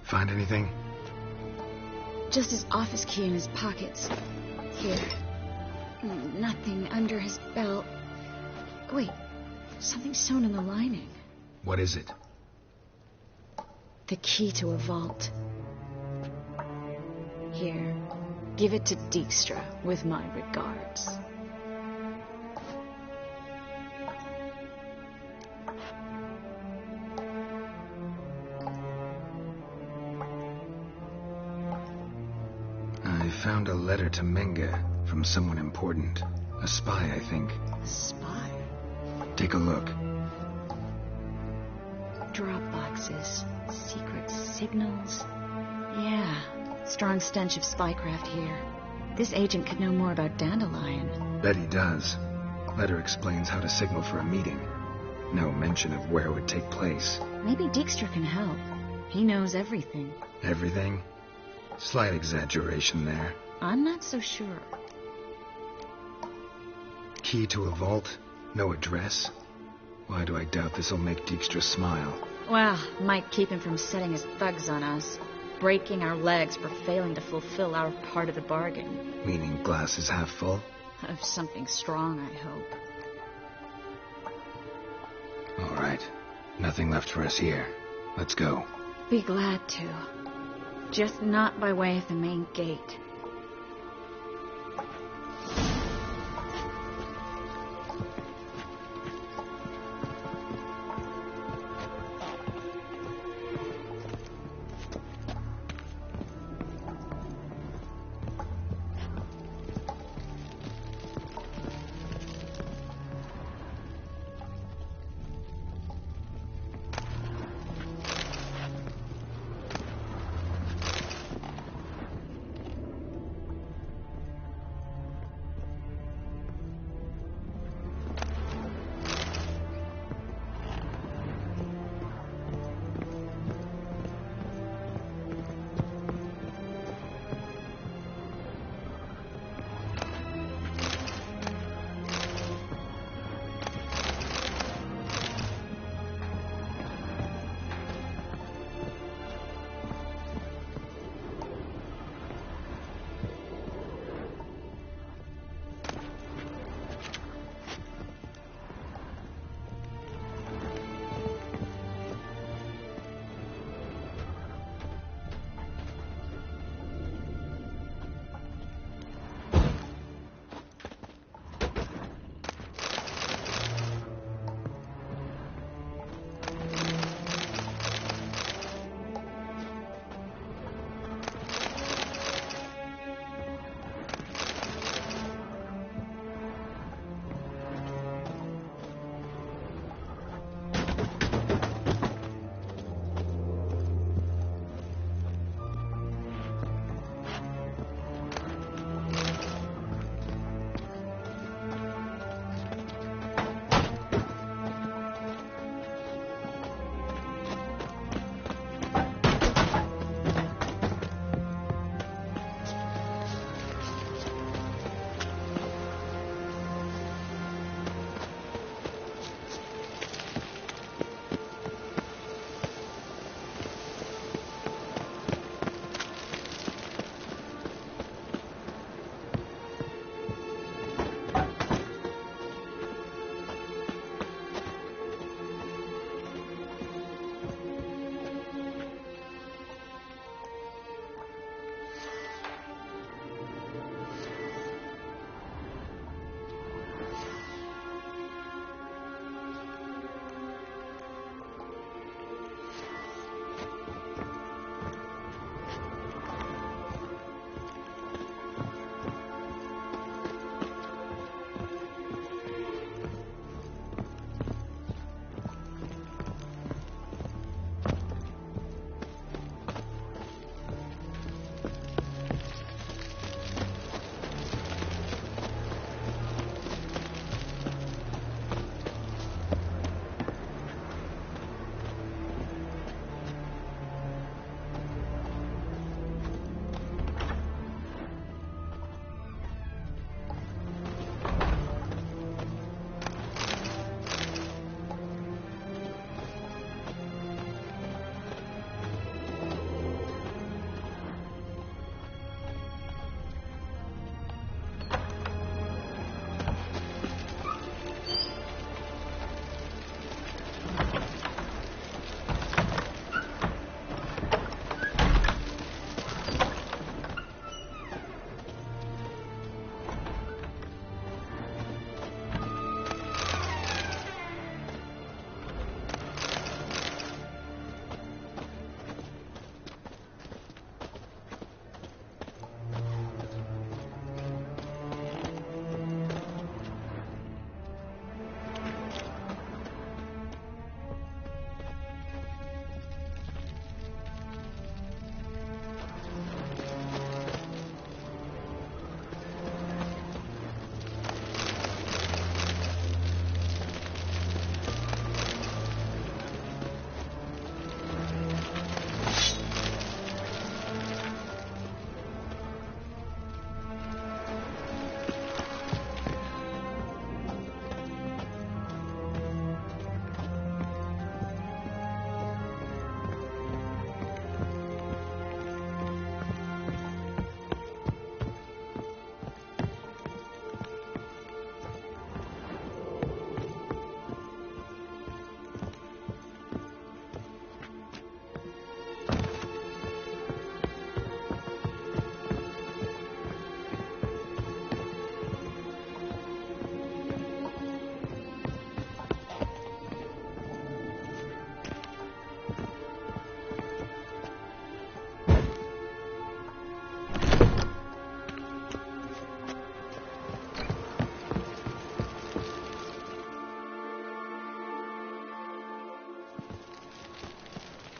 Find anything? Just his office key in his pockets. Here. Nothing under his belt. Wait, something sewn in the lining. What is it? The key to a vault. Here, give it to Dijkstra with my regards. I found a letter to Menge from someone important. A spy, I think. A spy? Take a look. Drop boxes, secret signals. Yeah, strong stench of spycraft here. This agent could know more about Dandelion. Bet he does. Letter explains how to signal for a meeting. No mention of where it would take place. Maybe Dijkstra can help. He knows everything. Everything? Slight exaggeration there. I'm not so sure. Key to a vault? No address? Why do I doubt this'll make Dijkstra smile? Well, might keep him from setting his thugs on us. Breaking our legs for failing to fulfill our part of the bargain. Meaning glass is half full? Of something strong, I hope. Nothing left for us here. Let's go. Be glad to. Just not by way of the main gate.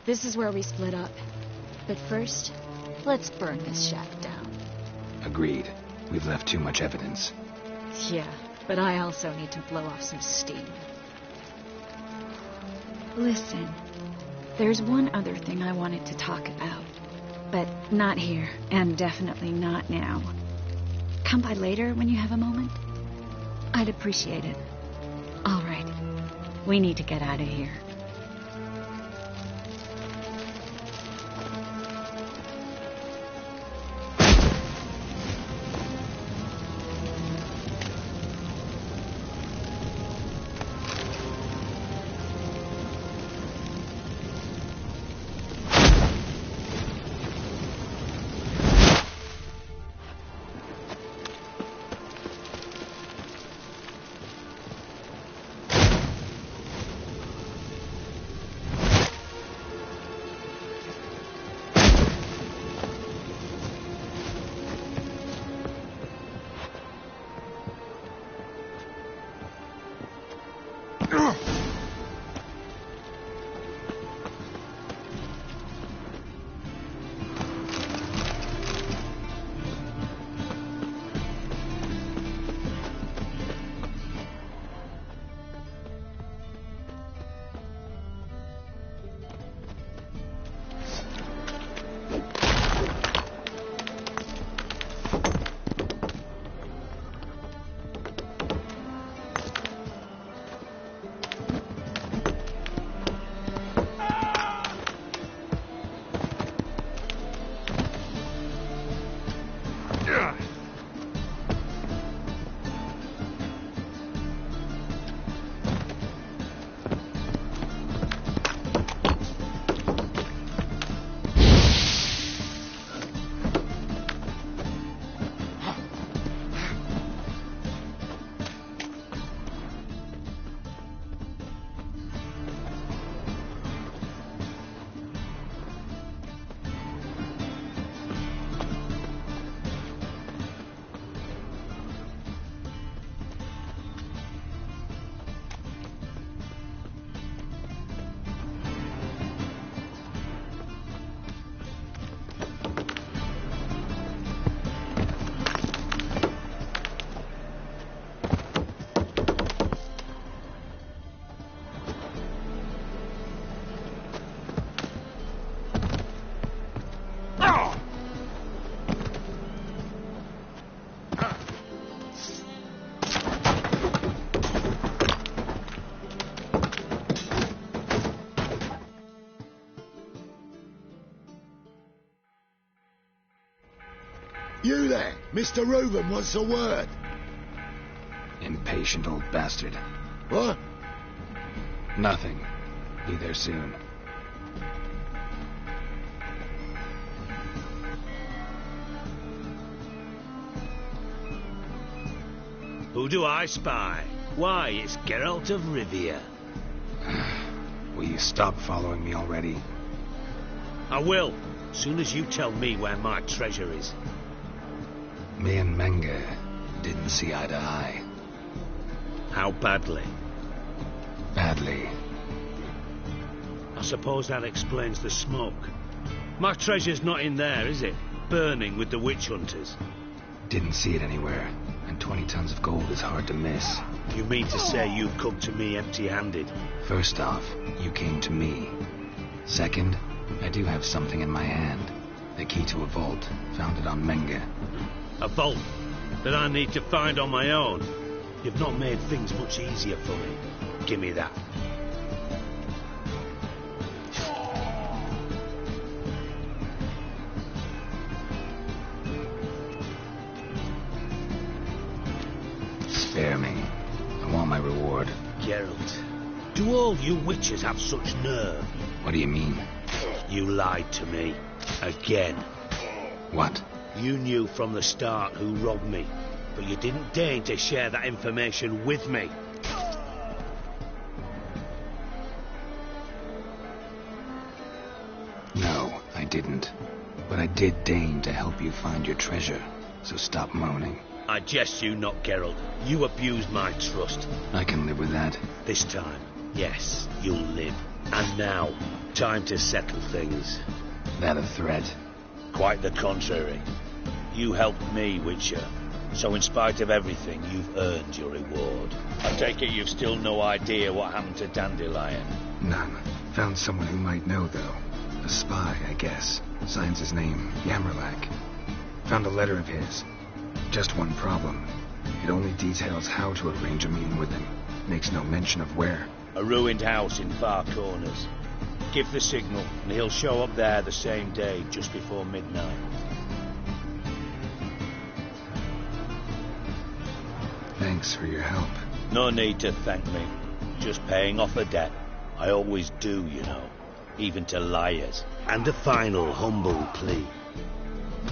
This is where we split up. But first, let's burn this shack down. Agreed. We've left too much evidence. Yeah, but I also need to blow off some steam. Listen, there's one other thing I wanted to talk about. But not here, and definitely not now. Come by later when you have a moment. I'd appreciate it. All right. We need to get out of here. You there? Mr. Reuben wants a word. Impatient old bastard. What? Nothing. Be there soon. Who do I spy? Why, it's Geralt of Rivia. Will you stop following me already? I will, soon as you tell me where my treasure is. Me and Menge didn't see eye to eye. How badly? Badly. I suppose that explains the smoke. My treasure's not in there, is it? Burning with the witch hunters. Didn't see it anywhere, and 20 tons of gold is hard to miss. You mean to say you come to me empty-handed? First off, you came to me. Second, I do have something in my hand. The key to a vault, found it on Menge. A vault that I need to find on my own. You've not made things much easier for me. Give me that. Spare me. I want my reward. Geralt, do all you witches have such nerve? What do you mean? You lied to me. Again. What? You knew from the start who robbed me, but you didn't deign to share that information with me. No, I didn't. But I did deign to help you find your treasure, so stop moaning. I jest you not, Geralt. You abused my trust. I can live with that. This time, yes, you'll live. And now, time to settle things. That a threat? Quite the contrary. You helped me, Witcher. So in spite of everything, you've earned your reward. I take it you've still no idea what happened to Dandelion? None. Found someone who might know, though. A spy, I guess. Signs his name, Yammerlak. Found a letter of his. Just one problem. It only details how to arrange a meeting with him. Makes no mention of where. A ruined house in Far Corners. Give the signal, and he'll show up there the same day, just before midnight. Thanks for your help. No need to thank me. Just paying off a debt. I always do, you know. Even to liars. And a final humble plea.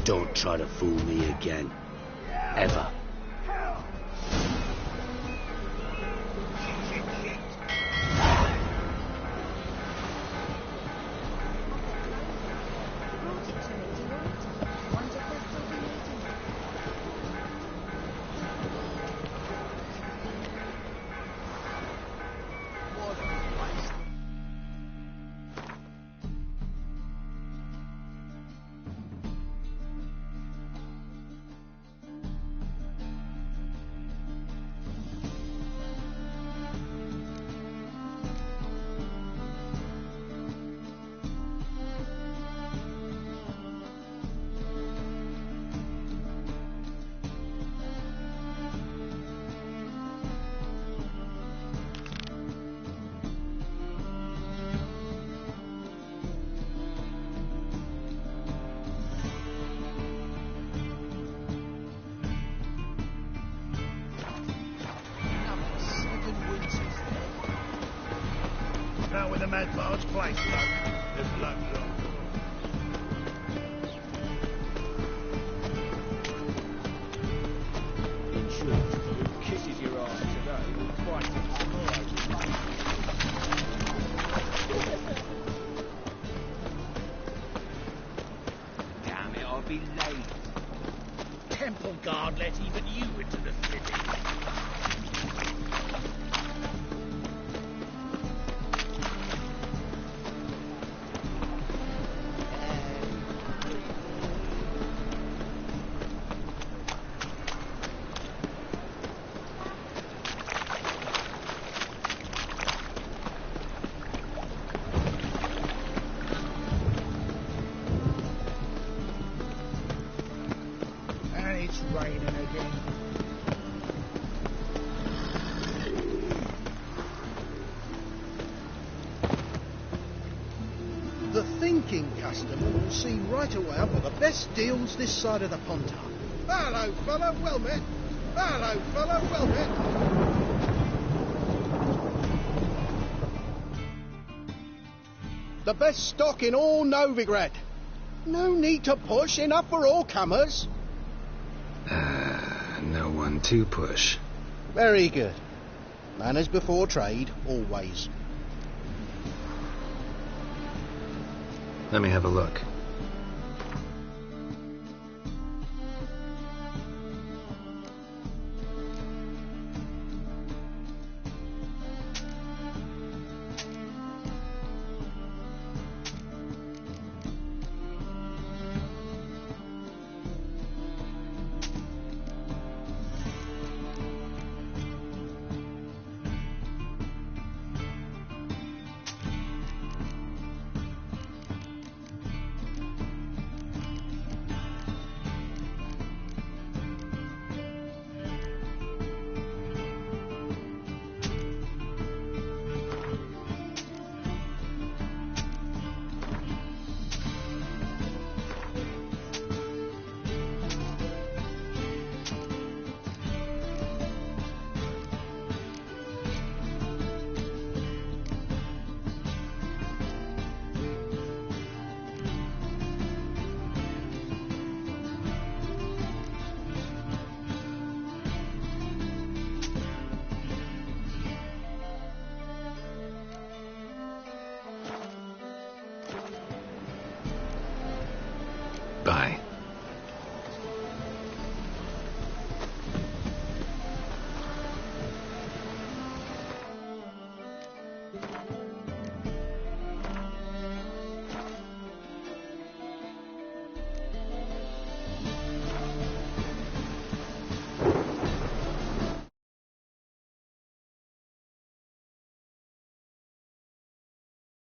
Don't try to fool me again. Ever. Now with the mad barge place, the blood drop. In truth, who kisses your ass today will fight it tomorrow. Damn it, I'll be late. Temple guard let even you into the city. It's raining again. The thinking customer will see right away up with the best deals this side of the Pontar. Hello, fellow, well met. Hello, fellow, well met. The best stock in all Novigrad. No need to push, enough for all comers. No one to push. Very good. Manners before trade, always. Let me have a look.